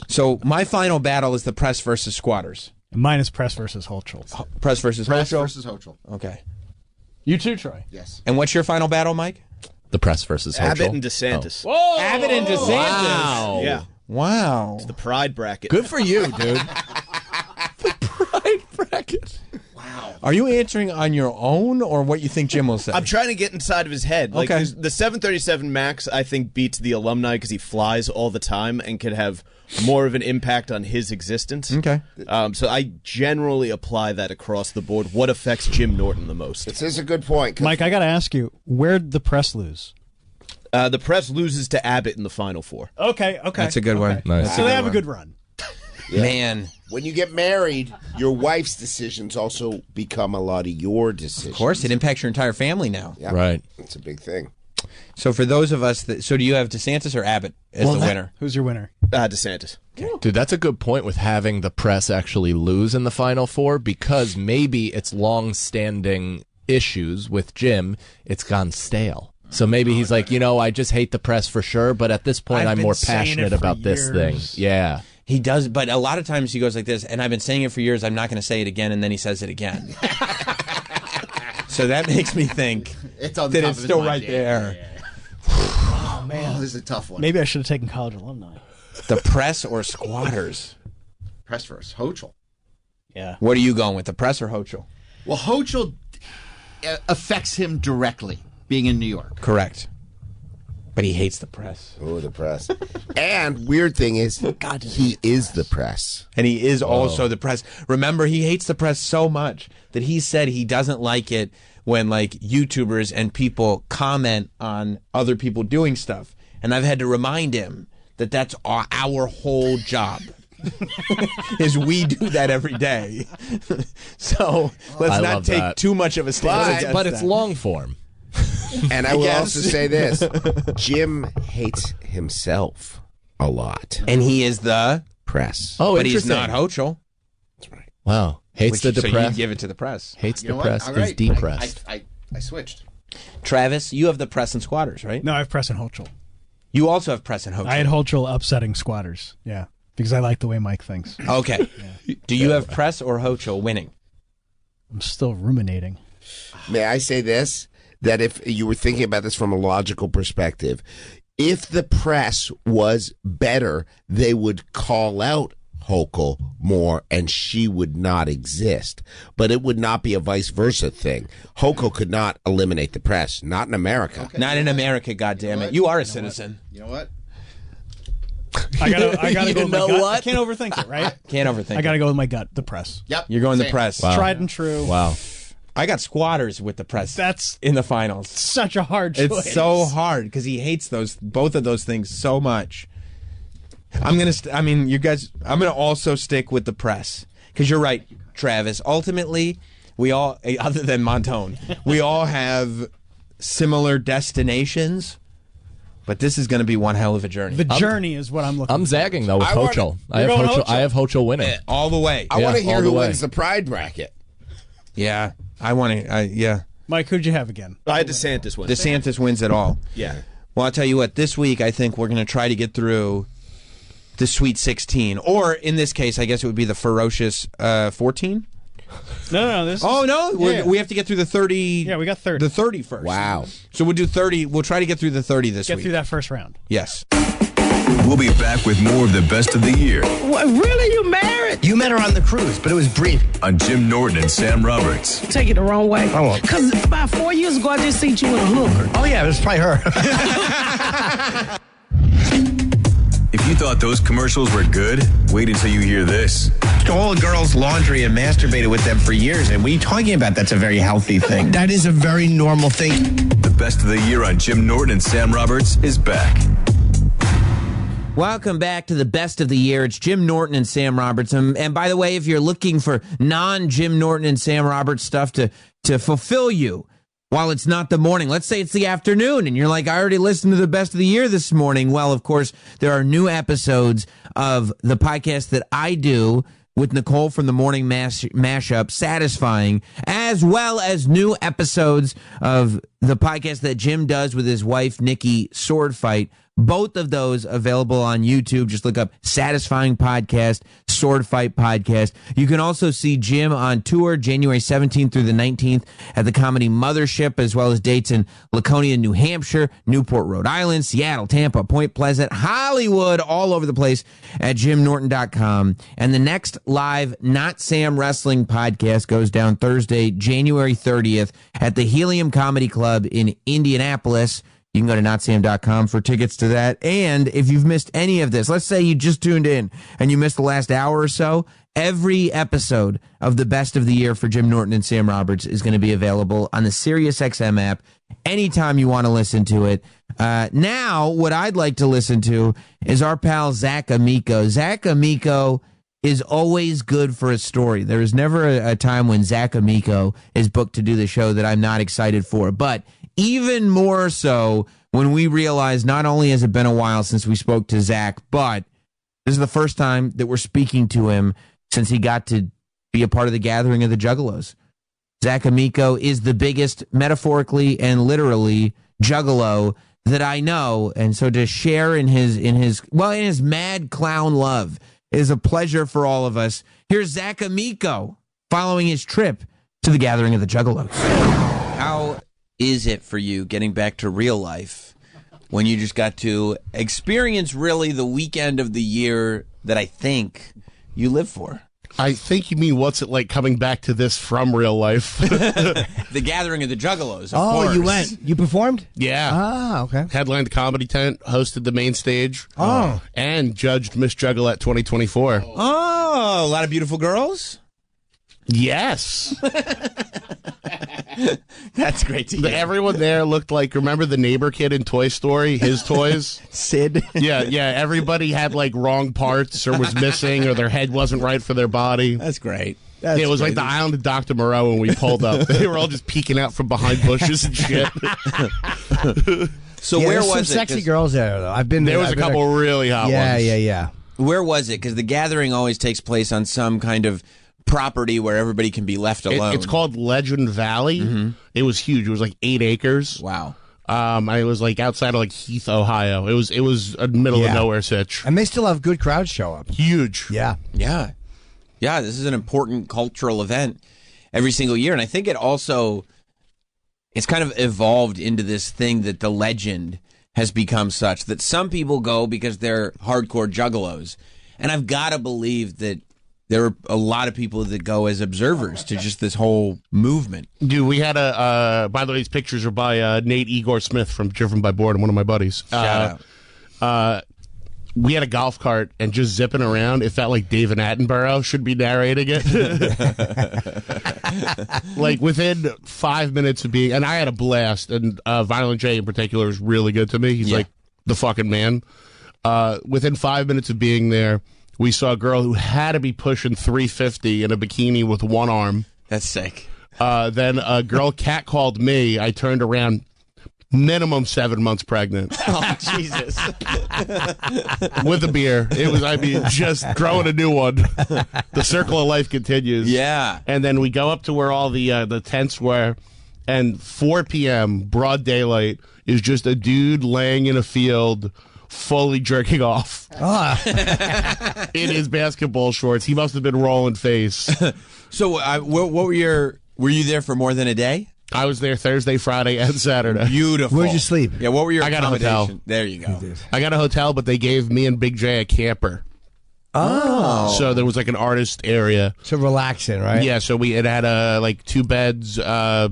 So my final battle is the press versus squatters. Mine is press versus Hochul. Press versus Press Hochul? versus Hochul. Okay. You too, Troy. Yes. And what's your final battle, Mike? The press versus Hochul. Abbott and DeSantis. Whoa! Abbott and DeSantis. Wow. Yeah, Wow. the pride bracket. Good for you, dude. The pride bracket. Wow. Are you answering on your own or what you think Jim will say? I'm trying to get inside of his head. Like, Okay. the 737 MAX, I think, beats the alumni because he flies all the time and could have more of an impact on his existence. Okay. So I generally apply that across the board. What affects Jim Norton the most? This is a good point. Mike, I got to ask you, where'd the press lose? The press loses to Abbott in the Final Four. Okay. That's a good one. Nice. So they have a good run. Man. When you get married, your wife's decisions also become a lot of your decisions. Of course, it impacts your entire family now. Yeah. Right. It's a big thing. So for those of us that, so do you have DeSantis or Abbott as the winner? Who's your winner? DeSantis. Dude, that's a good point with having the press actually lose in the Final Four because maybe it's long-standing issues with Jim, it's gone stale. So maybe he's like, I just hate the press for sure, but at this point I'm more passionate about this thing. Yeah. He does, but a lot of times he goes like this, and I've been saying it for years, I'm not going to say it again, and then he says it again. So that makes me think It's on that top it's of his still mind. right Yeah, there. yeah, yeah. Oh, man. This is a tough one. Maybe I should have taken college alumni. The press or squatters? Press first. Hochul. Yeah. What are you going with, the press or Hochul? Well, Hochul affects him directly, being in New York. Correct. But he hates the press. Oh, the press. And weird thing is, he is the press. And he is also the press. Remember, he hates the press so much that he said he doesn't like it when, like, YouTubers and people comment on other people doing stuff. And I've had to remind him that that's our whole job. Is we do that every day. So let's not take too much of a stance. But it's long form. And I will also say this. Jim hates himself a lot. And he is the press. Oh, but he's interesting. not Hochul. That's right. Wow. Hates the So depressed. you give it to the press. Hates You the know what? press. All Is right. depressed. I switched. Travis, you have the press and squatters, right? No, I have press and Hochul. You also have press and Hochul. I had Hochul upsetting squatters. Yeah. Because I like the way Mike thinks. Okay. Do you have press or Hochul winning? I'm still ruminating. May I say this? That if you were thinking about this from a logical perspective, if the press was better, they would call out Hochul more and she would not exist. But it would not be a vice versa thing. Hochul could not eliminate the press. Not in America. Okay. Not in America, goddammit. You are a citizen. You know what? I gotta You go with my know gut. what? I can't overthink it, right? Can't overthink I gotta it. go with my gut, the press. Yep. You're going Same. the press. Wow. Tried and true. Wow. I got squatters with the press. That's in the finals. such a hard choice. It's so hard because he hates both of those things so much. I'm gonna also stick with the press because you're right, Travis. Ultimately, we all, other than Montone, we all have similar destinations. But this is going to be one hell of a journey. The journey is what I'm looking I'm for. zagging though with I wanna- Hochul. I You're have going Hochul. Hochul? I have Hochul winning. All the way. I want to hear all who the way. wins the pride bracket. Yeah, I want to. Yeah, Mike, who'd you have again? I had DeSantis win. DeSantis wins it all. Yeah. Well, I'll tell you what. This week, I think we're going to try to get through the Sweet 16, or in this case, I guess it would be the ferocious 14. No. This. Oh no, Yeah. we have to get through the 30. Yeah, we got 30. The 30 first. Wow. So we'll do 30. We'll try to get through the 30 this Get week. through that first round. Yes. We'll be back with more of the best of the year What, really? You married? You met her on the cruise, but it was brief. on Jim Norton and Sam Roberts. Take it the wrong way. I won't. Because about 4 years ago, I just seen you with a hooker. Oh, yeah, it was probably her. If you thought those commercials were good, wait until you hear this. Stole a girl's laundry and masturbated with them for years. And what are you talking about? That's a very healthy thing. That is a very normal thing. The best of the year on Jim Norton and Sam Roberts is back. Welcome back to the best of the year. It's Jim Norton and Sam Roberts. And by the way, if you're looking for non-Jim Norton and Sam Roberts stuff to fulfill you while it's not the morning, let's say it's the afternoon, and you're like, I already listened to the best of the year this morning. Well, of course, there are new episodes of the podcast that I do with Nicole from the Morning Mashup, Satisfying, as well as new episodes of the podcast that Jim does with his wife, Nikki, Sword Fight, Both of those available on YouTube. Just look up Satisfying Podcast, Sword Fight Podcast. You can also see Jim on tour January 17th through the 19th at the Comedy Mothership, as well as dates in Laconia, New Hampshire, Newport, Rhode Island, Seattle, Tampa, Point Pleasant, Hollywood, all over the place at JimNorton.com. And the next live Not Sam Wrestling podcast goes down Thursday, January 30th at the Helium Comedy Club in Indianapolis. You can go to notsam.com for tickets to that. And if you've missed any of this, let's say you just tuned in and you missed the last hour or so, every episode of the Best of the Year for Jim Norton and Sam Roberts is going to be available on the SiriusXM app anytime you want to listen to it. Now, what I'd like to listen to is our pal Zach Amico. Zach Amico is always good for a story. There is never a time when Zach Amico is booked to do the show that I'm not excited for. But even more so when we realize not only has it been a while since we spoke to Zach, but this is the first time that we're speaking to him since he got to be a part of the gathering of the Juggalos. Zach Amico is the biggest, metaphorically and literally, Juggalo that I know. And so to share in his mad clown love is a pleasure for all of us. Here's Zach Amico following his trip to the gathering of the Juggalos. How is it for you getting back to real life when you just got to experience really the weekend of the year that I think you live for? I think you mean what's it like coming back to this from real life? The gathering of the Juggalos, of course. You went. You performed? Yeah. Ah, okay. Headlined the comedy tent, hosted the main stage. Oh. And judged Miss Juggalette 2024. Oh, a lot of beautiful girls? Yes. That's great to hear. Everyone there looked like, remember the neighbor kid in Toy Story? His toys? Sid? Yeah. Everybody had like wrong parts or was missing or their head wasn't right for their body. That's great. It was like the island of Dr. Moreau when we pulled up. They were all just peeking out from behind bushes and shit. So where was some it? Sexy girls there, though. I've been there. Was a couple really hot ones. Yeah. Where was it? Because the gathering always takes place on some kind of property where everybody can be left alone. It's called Legend Valley. Mm-hmm. It was huge. It was like 8 acres. Wow. It was like outside of like Heath, Ohio. It was a middle of nowhere sitch. And they still have good crowds show up. Huge. Yeah. This is an important cultural event every single year, and I think it's kind of evolved into this thing that the legend has become such that some people go because they're hardcore juggalos, and I've got to believe that there are a lot of people that go as observers to just this whole movement. Dude, we had by the way, these pictures are by Nate Igor Smith from Driven by Boredom, one of my buddies. Shout out. We had a golf cart and just zipping around. It felt like David Attenborough should be narrating it. Like within 5 minutes of being, and I had a blast, and Violent J in particular was really good to me. He's like the fucking man. Within 5 minutes of being there, we saw a girl who had to be pushing 350 in a bikini with one arm. That's sick. Then a girl catcalled me. I turned around, minimum 7 months pregnant. Oh, Jesus. With a beer. It was, just growing a new one. The circle of life continues. Yeah. And then we go up to where all the tents were, and 4 p.m., broad daylight, is just a dude laying in a field fully jerking off in his basketball shorts. He must have been rolling face. So what were you there for more than a day? I was there Thursday, Friday, and Saturday. Beautiful. Where'd you sleep? Yeah, what were your I got a hotel. There you go. I got a hotel, but they gave me and Big J a camper. Oh. So there was like an artist area. So relaxing, right? Yeah, so it had like 2 beds,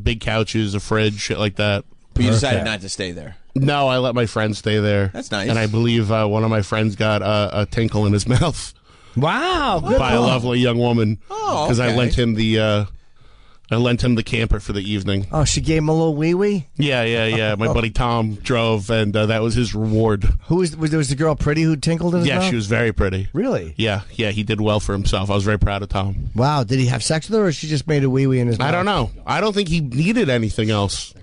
big couches, a fridge, shit like that. But you decided not to stay there. No, I let my friends stay there. That's nice. And I believe one of my friends got a tinkle in his mouth. Wow. Good by a lovely young woman. Oh, because I lent him the camper for the evening. Oh, she gave him a little wee-wee? Yeah. My buddy Tom drove, and that was his reward. Was the girl pretty who tinkled in his mouth? Yeah, she was very pretty. Really? Yeah, he did well for himself. I was very proud of Tom. Wow. Did he have sex with her, or she just made a wee-wee in his mouth? I don't know. I don't think he needed anything else.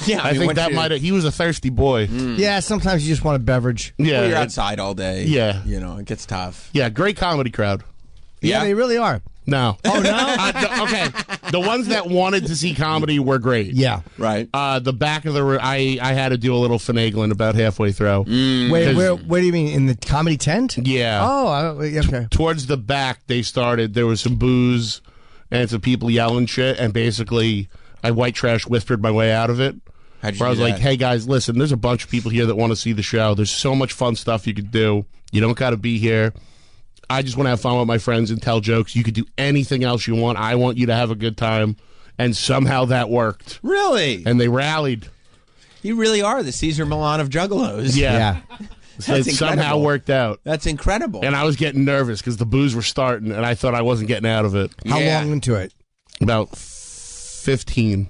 Yeah, I think that might have. He was a thirsty boy. Yeah, sometimes you just want a beverage. Yeah, well, you're outside all day. Yeah, it gets tough. Yeah, great comedy crowd. Yeah, they really are. No. Oh, no? Okay. The ones that wanted to see comedy were great. Yeah. Right. The back of the room, I had to do a little finagling about halfway through. Wait, where do you mean? In the comedy tent? Yeah. Oh, okay. Towards the back, there was some booze and some people yelling shit, and basically I white trash whispered my way out of it. How'd you where I was do like, that? hey guys, listen, there's a bunch of people here that want to see the show. There's so much fun stuff you could do. You don't got to be here. I just want to have fun with my friends and tell jokes. You could do anything else you want. I want you to have a good time. And somehow that worked. Really? And they rallied. You really are the Caesar Milan of juggalos. Yeah. It somehow worked out. That's incredible. And I was getting nervous because the booze were starting, and I thought I wasn't getting out of it. How long into it? About 15.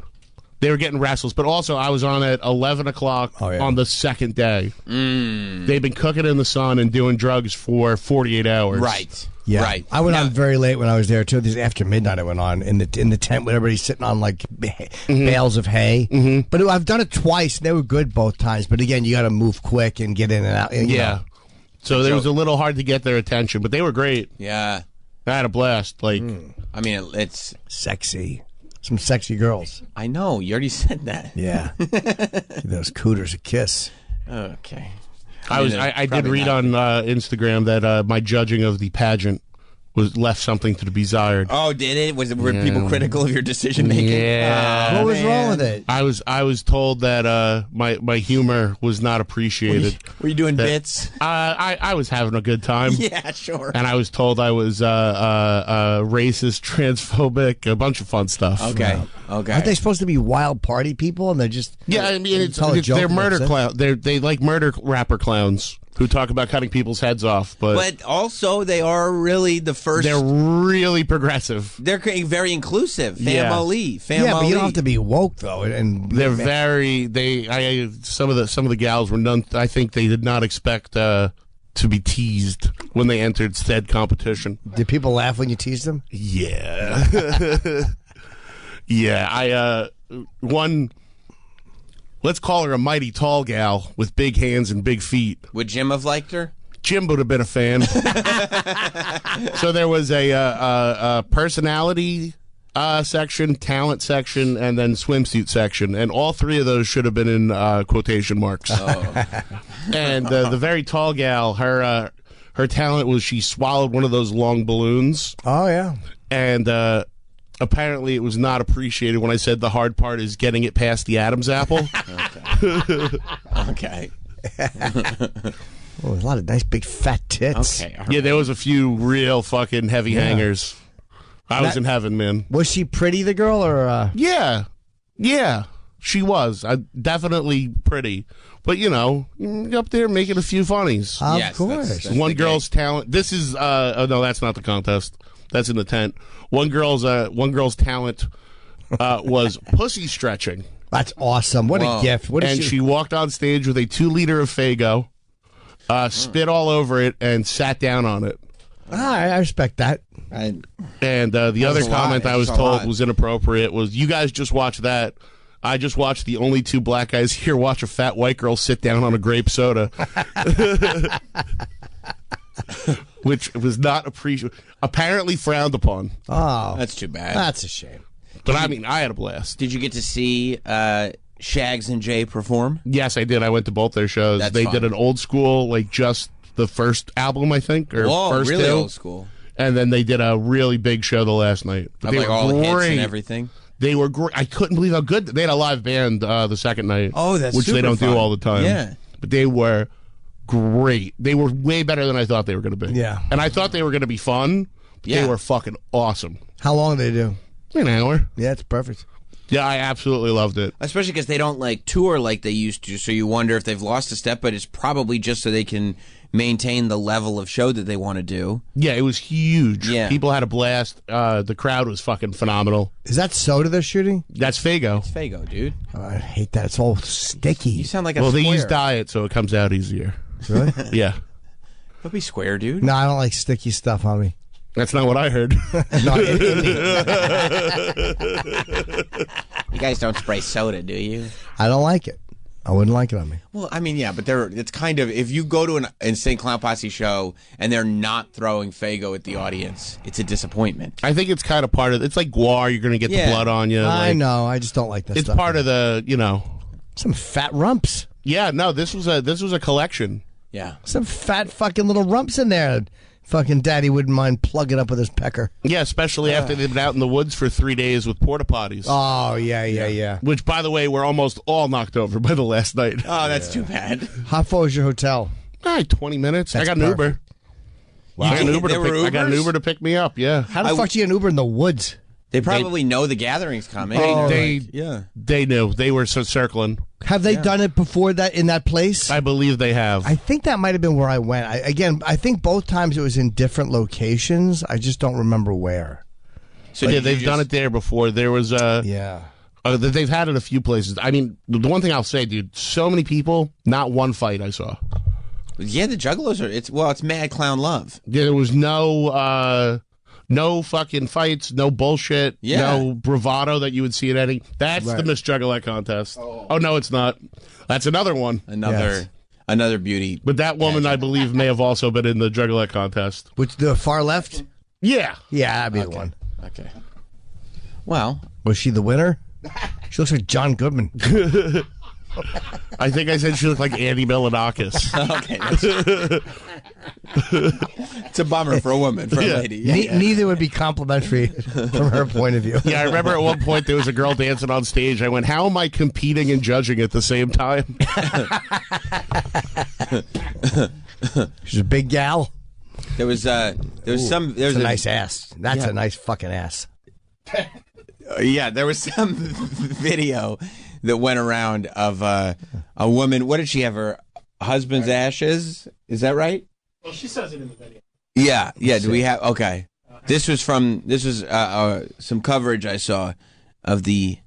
They were getting restless, but also I was on at 11 o'clock on the second day. They've been cooking in the sun and doing drugs for 48 hours. Right. Yeah. Right. I went on very late when I was there too. This after midnight I went on in the tent with everybody sitting on like bales of hay. But I've done it twice. And they were good both times. But again, you got to move quick and get in and out. You know. So it was a little hard to get their attention, but they were great. Yeah. I had a blast. Like, I mean, it's sexy. Some sexy girls. I know. You already said that. Yeah. Give those cooters a kiss. Okay. I did read on Instagram that my judging of the pageant was left something to be desired. Oh, did it? Were people critical of your decision making? Yeah. What was wrong with it? I was told that my humor was not appreciated. Were you doing bits? I was having a good time. Yeah, sure. And I was told I was racist, transphobic, a bunch of fun stuff. Okay. Okay. Aren't they supposed to be wild party people? And they're just I mean, they're murder clowns. They like murder rapper clowns who talk about cutting people's heads off. But also, they are really the first. They're really progressive. They're very inclusive. Family. Yeah, but you don't have to be woke though. And they're very. Some of the gals were none. I think they did not expect to be teased when they entered said competition. Did people laugh when you teased them? Yeah. Yeah, one. Let's call her a mighty tall gal with big hands and big feet. Would Jim have liked her? Jim would have been a fan. So there was a personality section, talent section, and then swimsuit section, and all three of those should have been in quotation marks. Oh. And the very tall gal, her talent was she swallowed one of those long balloons. Oh yeah, and apparently it was not appreciated when I said the hard part is getting it past the Adam's apple. Okay. Oh, a lot of nice big fat tits. Okay. Yeah, there was a few real fucking heavy hangers. I was in heaven, man. Was she pretty, the girl, or? Yeah, she was. Definitely pretty. But, up there making a few funnies. Of course. That's one girl's talent. This is, no, that's not the contest. That's in the tent. One girl's talent was pussy stretching. That's awesome. What a gift. She walked on stage with a 2-liter of Faygo, spit all over it, and sat down on it. I respect that. And the other comment I was told was inappropriate was, you guys just watch that. I just watched the only two black guys here watch a fat white girl sit down on a grape soda. Which was not apparently frowned upon. Oh. That's too bad. That's a shame. But I mean, I had a blast. Did you get to see Shags and Jay perform? Yes, I did. I went to both their shows. That's they fun. did an old school, like just the first album, I think, or first really two. old school. And then they did a really big show the last night. Of They like were all hits great. and everything. They were great. I couldn't believe how good they had a live band the second night. Oh, that's which they super don't fun. do all the time. Yeah, but they were great. They were way better than I thought they were going to be. Yeah, and I thought they were going to be fun. But they were fucking awesome. How long did they do? An hour. Yeah, it's perfect. Yeah, I absolutely loved it. Especially because they don't like tour like they used to, so you wonder if they've lost a step. But it's probably just so they can maintain the level of show that they want to do. Yeah, it was huge. Yeah. People had a blast. The crowd was fucking phenomenal. Is that soda they're shooting? That's Faygo. It's Faygo, dude. Oh, I hate that. It's all sticky. You sound like a Well, they square. use diet, so it comes out easier. Really? Yeah. Don't be square, dude. No, I don't like sticky stuff on me. That's not what I heard. You guys don't spray soda, do you? I don't like it. I wouldn't like it on me. Well, I mean, yeah, but it's kind of, if you go to an Insane Clown Posse show and they're not throwing Faygo at the audience, it's a disappointment. I think it's kind of part of it's like guar. You're going to get the blood on you. I know. I just don't like this. It's part of the some fat rumps. Yeah, no, this was a collection. Yeah, some fat fucking little rumps in there. Fucking daddy wouldn't mind plugging up with his pecker. Yeah, especially after they've been out in the woods for 3 days with porta potties. Oh, yeah. Which, by the way, were almost all knocked over by the last night. Oh, that's too bad. How far was your hotel? 20 minutes. I got an Uber. Wow. I got an Uber to pick me up, yeah. How the fuck do you get an Uber in the woods? They probably know the gathering's coming. They knew. They were circling. Have they done it before that in that place? I believe they have. I think that might have been where I went. I think both times it was in different locations. I just don't remember where. So yeah, they've done it there before. There was they've had it a few places. I mean, the one thing I'll say, dude, so many people, not one fight I saw. Yeah, the Juggalos it's mad clown love. There was no fucking fights, no bullshit, no bravado that you would see at any. That's the Miss Juggalette contest. Oh, no, it's not. That's another one. Another beauty. But that woman, I believe, may have also been in the Juggalette contest. Which, the far left? Yeah. Yeah, that'd be the one. Okay. Well. Was she the winner? She looks like John Goodman. I think I said she looked like Andy Milonakis. Okay. It's a bummer for a woman, for a lady. Yeah. Neither would be complimentary from her point of view. Yeah, I remember at one point there was a girl dancing on stage. I went, how am I competing and judging at the same time? She's a big gal. There was a nice ass. That's a nice fucking ass. Yeah, there was some video that went around of a woman. What did she have? Her husband's ashes? Is that right? Well, she says it in the video. Yeah. Do we have? Okay. This was some coverage I saw of the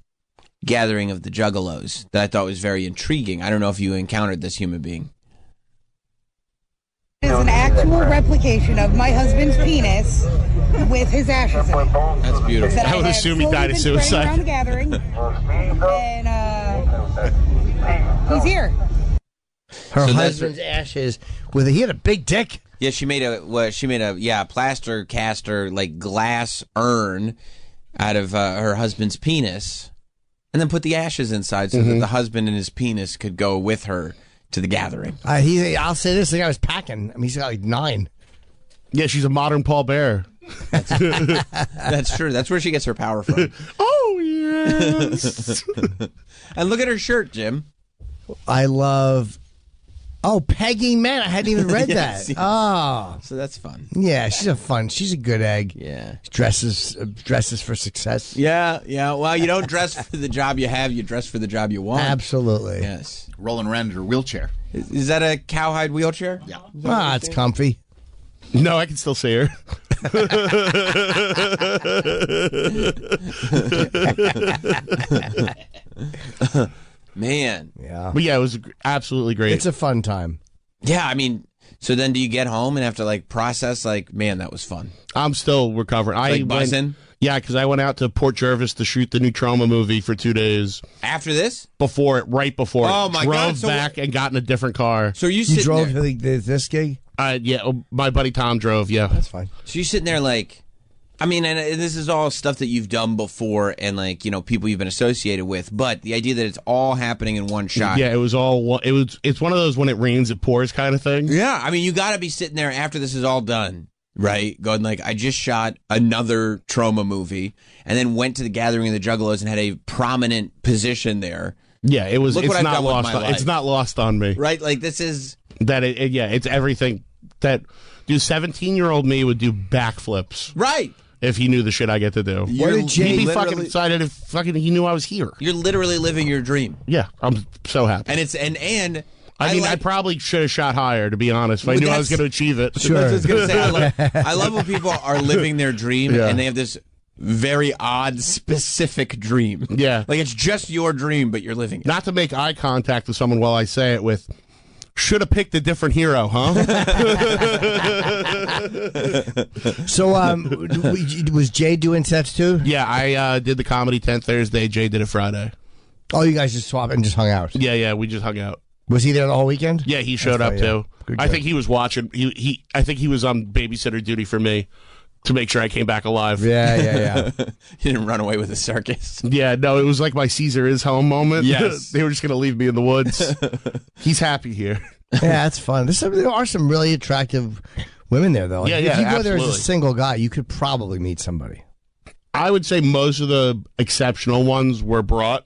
gathering of the Juggalos that I thought was very intriguing. I don't know if you encountered this human being. It is an actual replication of my husband's penis with his ashes in it. That's beautiful. I would assume he died of suicide. Around the gathering, and he's here. Her husband's ashes he had a big dick. Yeah, she made a plaster caster like glass urn out of her husband's penis, and then put the ashes inside so that the husband and his penis could go with her to the gathering. I'll say this: the guy was packing. I mean, he's got like 9. Yeah, she's a modern Paul Bear. That's true. That's where she gets her power from. Oh yes. And look at her shirt, Jim. I love. Oh, Peggy Man! I hadn't even read Yes, that. yeah. Oh, so that's fun. Yeah, she's a good egg. Yeah, dresses for success. Yeah. Well, you don't dress for the job you have; you dress for the job you want. Absolutely. Yes. Rolling around in her wheelchair. Is that a cowhide wheelchair? Yeah. It's comfy. No, I can still see her. Man. Yeah. But yeah, it was absolutely great. It's a fun time. Yeah, I mean, so then do you get home and have to process man, that was fun? I'm still recovering. Buzzing? Yeah, because I went out to Port Jervis to shoot the new Trauma movie for 2 days. After this? Right before. Oh my God! Drove back and got in a different car. So you drove to this gig? Yeah, my buddy Tom drove. Yeah, that's fine. So you sitting there I mean, and this is all stuff that you've done before, and people you've been associated with. But the idea that it's all happening in one shot. Yeah, it was all. It's one of those when it rains it pours kind of thing. Yeah, I mean, you got to be sitting there after this is all done, right? Going I just shot another Trauma movie, and then went to the gathering of the Juggalos and had a prominent position there. Yeah, it was. Look It's what I've not done with lost. my life. It's not lost on me. Right? This is that. It's everything that. Dude, 17-year-old me would do backflips. Right. If he knew the shit I get to do. He'd be fucking excited if he knew I was here. You're literally living your dream. Yeah, I'm so happy. And it's and I probably should have shot higher, to be honest, if I knew I was going to achieve it. Sure. That's what I was going to say. I love when people are living their dream and they have this very odd, specific dream. Yeah. It's just your dream, but you're living it. Not to make eye contact with someone while I say it with, should have picked a different hero, huh? So, was Jay doing sets too? Yeah, I did the comedy 10th Thursday. Jay did it Friday. Oh, you guys just swapped and just hung out. Yeah, we just hung out. Was he there the whole weekend? Yeah, he showed up too. Good, I think he was watching. I think he was on babysitter duty for me to make sure I came back alive. Yeah. You didn't run away with the circus. Yeah, no, it was like my Caesar is home moment. Yes. They were just going to leave me in the woods. He's happy here. Yeah, that's fun. There are some really attractive women there, though. Yeah, if you go there as a absolutely. single guy, you could probably meet somebody. I would say most of the exceptional ones were brought.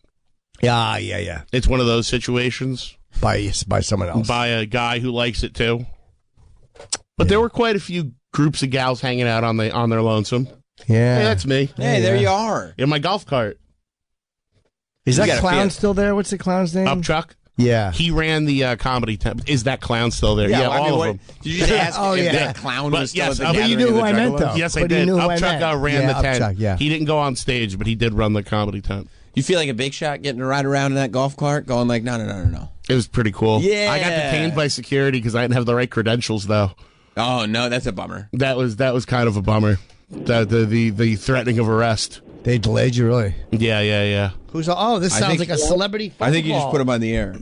Yeah. It's one of those situations. By someone else. By a guy who likes it too. But there were quite a few groups of gals hanging out on their lonesome. Yeah. Hey, that's me. Hey, there you are. In my golf cart. Is that clown still there? What's the clown's name? Upchuck? Yeah. He ran the comedy temp. Is that clown still there? Yeah, all of them. Did you just ask if that clown was still at the But you gathering knew of who the I meant, Juggalos? though. Yes, I But you did. knew who I Upchuck meant. ran the tent. Upchuck, yeah. He didn't go on stage, but he did run the comedy tent. You feel like a big shot getting to ride around in that golf cart, going like, no. It was pretty cool. Yeah. I got detained by security because I didn't have the right credentials, though. Oh no, that's a bummer. That was kind of a bummer. The threatening of arrest. They delayed you, really? Yeah. Who's? Oh, this sounds like a celebrity. I think you just phone put him call. on the air.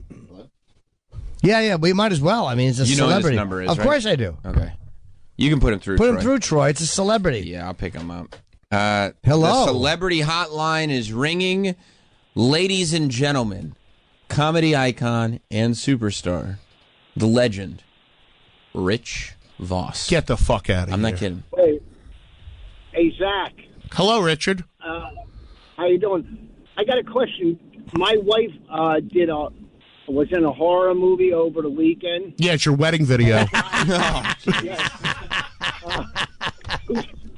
Yeah. We might as well. I mean, it's a You know what his celebrity. number is, Of right? course I do. Okay. You can put him through. Put Troy. him through, Troy. It's a celebrity. Yeah, I'll pick him up. Hello. The celebrity hotline is ringing. Ladies and gentlemen, comedy icon and superstar, the legend, Rich Voss. Get the fuck out of here. I'm not kidding. Hey, Zach. Hello, Richard. How you doing? I got a question. My wife was in a horror movie over the weekend. Yeah, it's your wedding video.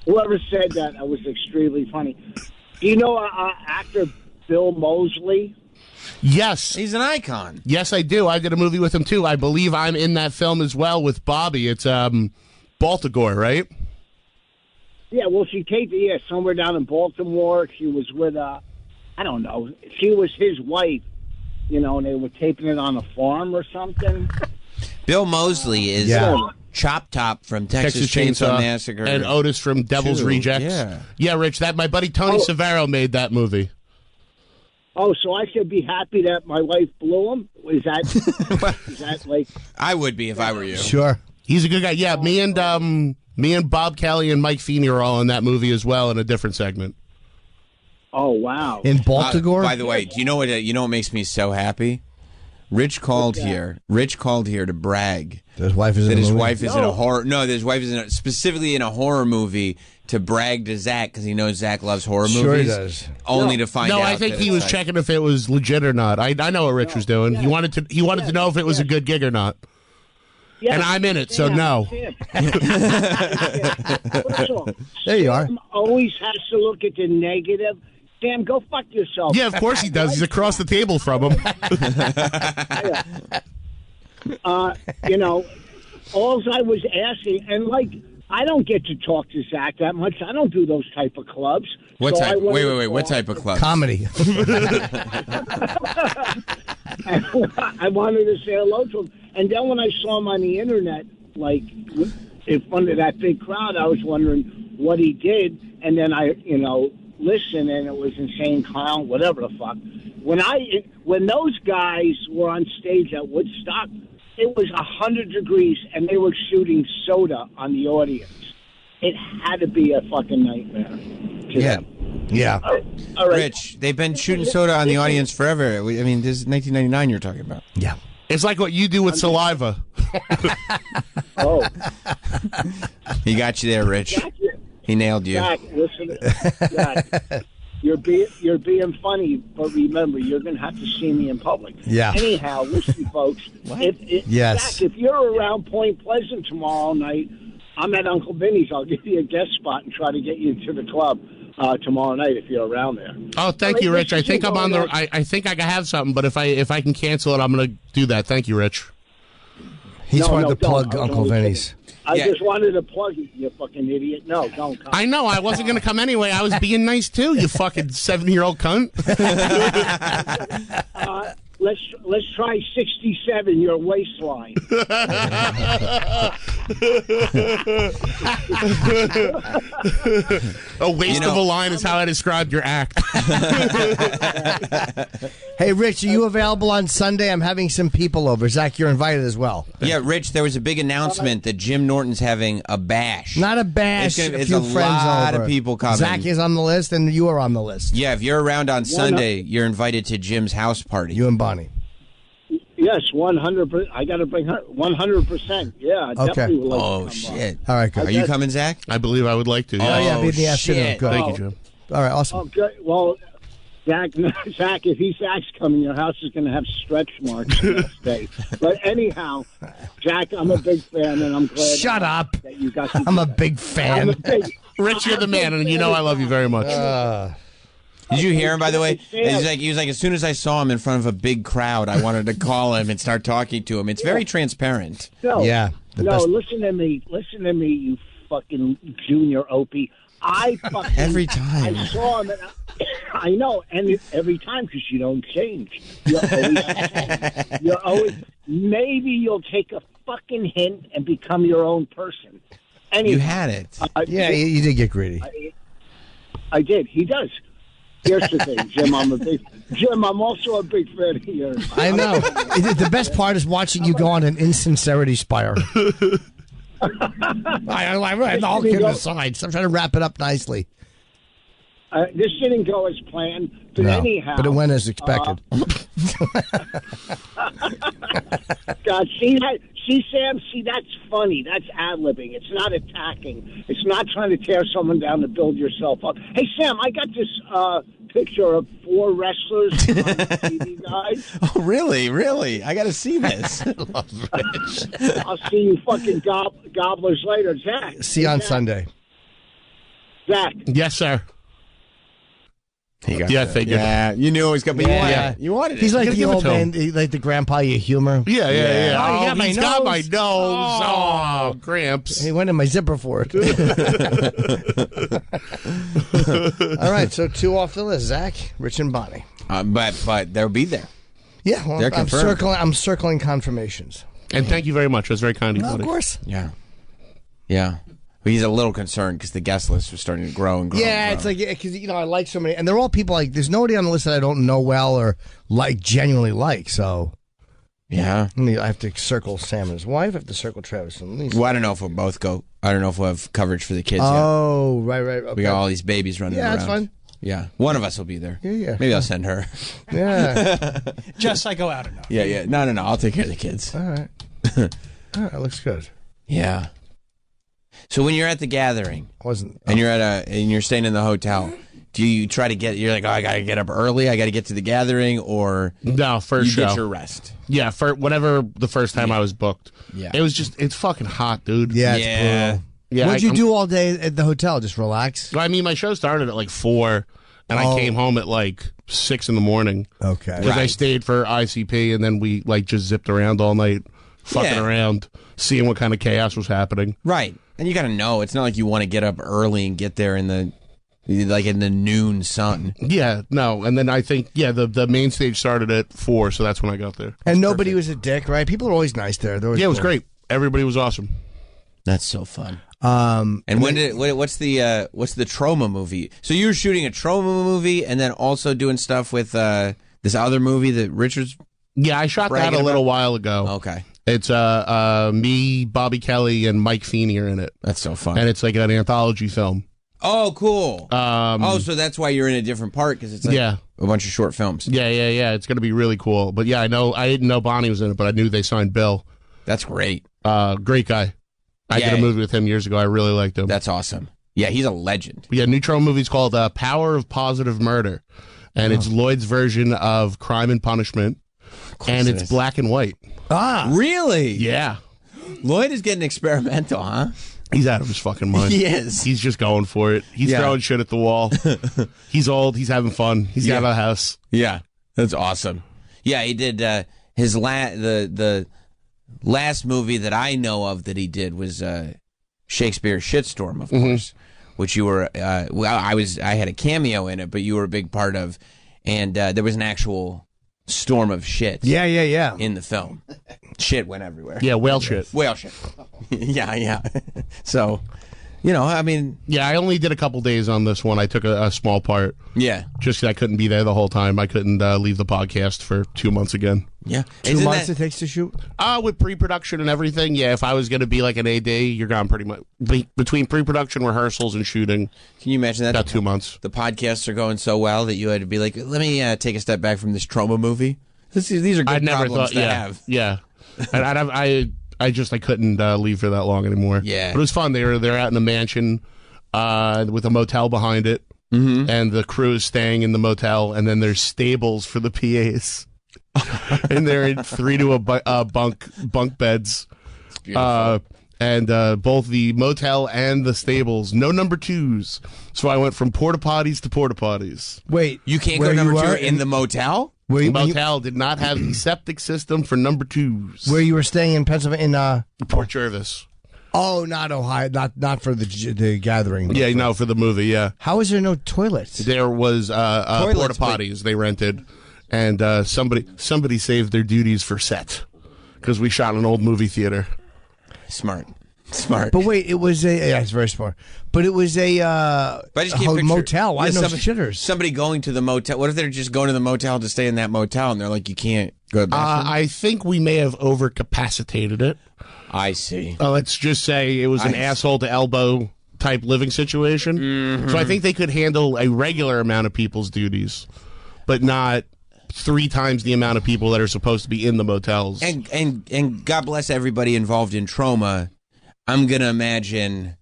Whoever said that was extremely funny. Do you know actor Bill Moseley? Yes. He's an icon. Yes, I do. I did a movie with him, too. I believe I'm in that film as well with Bobby. It's Baltimore, right? Yeah, well, she taped it, somewhere down in Baltimore. She was with, I don't know, she was his wife, and they were taping it on a farm or something. Bill Moseley is Chop Top from Texas Chainsaw Massacre. And Otis from Devil's 2. Rejects. Yeah, Rich, my buddy Tony Severo made that movie. Oh, so I should be happy that my wife blew him? Is that like... I would be if I were you. Sure. He's a good guy. Yeah, me and Bob Kelly and Mike Feeney are all in that movie as well in a different segment. Oh, wow. In Baltimore? By the way, do you know what makes me so happy? Rich called here to brag that his wife is in a horror. No, that his wife is specifically in a horror movie to brag to Zach because he knows Zach loves horror movies. Sure he does. Only to find out. No, I think he was checking if it was legit or not. I know what Rich was doing. He wanted to know if it was a good gig or not. Yes, and I'm in it, so no. There you are. Sam always has to look at the negative. Sam, go fuck yourself. Yeah, of course he does. He's across the table from him. All I was asking, and I don't get to talk to Zach that much. I don't do those type of clubs. What So type? I wanted Wait. to What talk- type of club? Comedy. I wanted to say hello to him. And then when I saw him on the internet, in front of that big crowd, I was wondering what he did. And then I, listened, and it was Insane Clown, whatever the fuck. When those guys were on stage at Woodstock, it was 100 degrees, and they were shooting soda on the audience. It had to be a fucking nightmare. Yeah. All right. Rich, they've been shooting soda on the audience forever. I mean, this is 1999 you're talking about. Yeah. It's like what you do with saliva. Oh. He got you there, Rich. He nailed you. Zach, listen, Zach, you're being funny, but remember, you're going to have to see me in public. Yeah. Anyhow, listen, folks. Yes. Zach, if you're around Point Pleasant tomorrow night, I'm at Uncle Vinny's. I'll give you a guest spot and try to get you to the club tomorrow night if you're around there. Oh, thank you, Rich. I think I'm on the. I think I can have something, but if I can cancel it, I'm going to do that. Thank you, Rich. He just wanted to don't. plug I was Uncle only Vinny's. I just wanted to plug you, you fucking idiot. No, don't come. I know. I wasn't going to come anyway. I was being nice, too, you fucking 70-year-old cunt. let's try 67, your waistline. A waste of a line is how I described your act. Hey, Rich, are you available on Sunday? I'm having some people over. Zach, you're invited as well. Yeah, Rich, there was a big announcement that Jim Norton's having a bash. Not a bash. It's a a lot over. of people coming. Zach is on the list, and you are on the list. Yeah, if you're around on Sunday, you're invited to Jim's house party. You and Bonnie. Yes, 100%. I got to bring her 100%. Yeah, Okay. definitely would like Oh, to come shit. All right, good. Are you coming, Zach? I believe I would like to. Oh, yeah, be in the afternoon. shit. Good. Thank you, Jim. All right, awesome. Oh, good. Well, Zach, if Zach's coming, your house is going to have stretch marks the next day. But anyhow, Jack, I'm a big fan, and I'm glad. Shut up. That you got to I'm a big fan. Rich, you're the man, and you know I love you very much. Did you hear him, by the way? He was like, as soon as I saw him in front of a big crowd, I wanted to call him and start talking to him. It's very transparent. No, Yeah. listen to me, you fucking junior Opie. I fucking Every time. I saw him, and I know, and every time because you don't change. You're always the same. You're always. Maybe you'll take a fucking hint and become your own person. Anyhow, You had it. Yeah, you did get greedy. I did. He does. Here's the thing, Jim. I'm also a big fan of yours. I know. The best part is watching you go on an insincerity spiral. All kidding aside, so I'm trying to wrap it up nicely. This didn't go as planned, but No, anyhow. but it went as expected. God, see, Sam, that's funny. That's ad-libbing. It's not attacking. It's not trying to tear someone down to build yourself up. Hey, Sam, I got this picture of 4 wrestlers on TV, guys. Oh, really? Really? I got to see this. I'll see you fucking gobblers later. Zach. See you on Zach. Sunday. Zach. Yes, sir. Yeah, I figured. Yeah, you knew it was going to be. Yeah. You wanted it. He's like Gotta the give it old to him. man, like the grandpa you humor. Yeah. Oh, you got my he's got my nose. nose. Oh, cramps. He went in my zipper for it. All right, so 2 off the list: Zach, Rich, and Bonnie. But they'll be there. Yeah, well, They're I'm confirmed. circling confirmations. And thank you very much. It was very kind of you, Of buddy. course. Yeah. Yeah. But he's a little concerned because the guest list was starting to grow and grow. Yeah, and grow. it's like because I like so many, and they're all people like. There's nobody on the list that I don't know well or like genuinely like. So yeah, I have to circle Sam and his wife. I have to circle Travis and Lisa. Well, I don't know if we'll both go. I don't know if we'll have coverage for the kids Oh, right. Okay. yet. We got all these babies running Yeah, around. that's fine. Yeah, one of us will be there. Yeah. Maybe I'll send her. Yeah. Just I go out enough. Yeah. No. I'll take care of the kids. All right. All right. Looks good. Yeah. So when you're at the gathering, and you're staying in the hotel, do you try to you're like, oh, I gotta get up early, I gotta get to the gathering, or no, first you show. get your rest? Yeah, for whatever the first time I was booked. Yeah. It's fucking hot, dude. Yeah, it's brutal. Yeah, What'd you do all day at the hotel? Just relax? I mean, my show started at like 4, and I came home at like 6 in the morning. Okay. Because I stayed for ICP, and then we like just zipped around all night, fucking around, seeing what kind of chaos was happening. Right. And you got to know, it's not like you want to get up early and get there in the noon sun. Yeah, no. And then I think, the main stage started at 4, so that's when I got there. And nobody was a dick, right? People are always nice there. Yeah, it was great. Everybody was awesome. That's so fun. And what's the Trauma movie? So you were shooting a Trauma movie and then also doing stuff with this other movie that Richard's. Yeah, I shot that a little while ago. Okay. It's me, Bobby Kelly, and Mike Feeney are in it. That's so fun. And it's like an anthology film. Oh, cool. So that's why you're in a different part, because it's like a bunch of short films. Yeah. It's going to be really cool. But yeah, I didn't know Bonnie was in it, but I knew they signed Bill. That's great. Great guy. I did a movie with him years ago. I really liked him. That's awesome. Yeah, he's a legend. Yeah, new Trauma movie's called Power of Positive Murder. And it's Lloyd's version of Crime and Punishment. And it's black and white. Ah. Really? Yeah. Lloyd is getting experimental, huh? He's out of his fucking mind. He is. He's just going for it. He's throwing shit at the wall. He's old. He's having fun. He's got a house. Yeah. That's awesome. Yeah, he did his the last movie that I know of that he did was Shakespeare's Shitstorm, of course, which you were I had a cameo in it, but you were a big part of, and there was an actual storm of shit. Yeah. In the film, shit went everywhere. Yeah, whale shit. Whale shit. yeah. So, I mean, yeah, I only did a couple days on this one. I took a small part. Yeah, just 'cause I couldn't be there the whole time. I couldn't leave the podcast for 2 months again. Yeah, 2 months it takes to shoot. With pre-production and everything. Yeah, if I was going to be like an AD, you're gone pretty much between pre-production, rehearsals, and shooting. Can you imagine that? About 2 months. The podcasts are going so well that you had to be like, let me take a step back from this trauma movie. These are good problems to have. Yeah, and I couldn't leave for that long anymore. Yeah, but it was fun. They're out in a mansion with a motel behind it, and the crew is staying in the motel, and then there's stables for the PAs, and they're in 3 to a bunk beds, and both the motel and the stables, no number 2s. So I went from porta potties to porta potties. Wait, you can't go number 2 in the motel? The motel did not have the septic system for number 2s. Where you were staying in Pennsylvania, in Port Jervis. Oh, not Ohio, not for the gathering. Yeah, no, for the movie. Yeah. How is there no toilets? There was porta potties they rented, and somebody saved their duties for set because we shot an old movie theater. Smart. But wait, it was it's very smart. But it was a motel. Why no shitters? Somebody going to the motel. What if they're just going to the motel to stay in that motel, and they're like, you can't go to the bathroom? I think we may have overcapacitated it. I see. Let's just say it was an asshole to elbow type living situation. Mm-hmm. So I think they could handle a regular amount of people's duties, but not 3 times the amount of people that are supposed to be in the motels. And God bless everybody involved in trauma. I'm going to imagine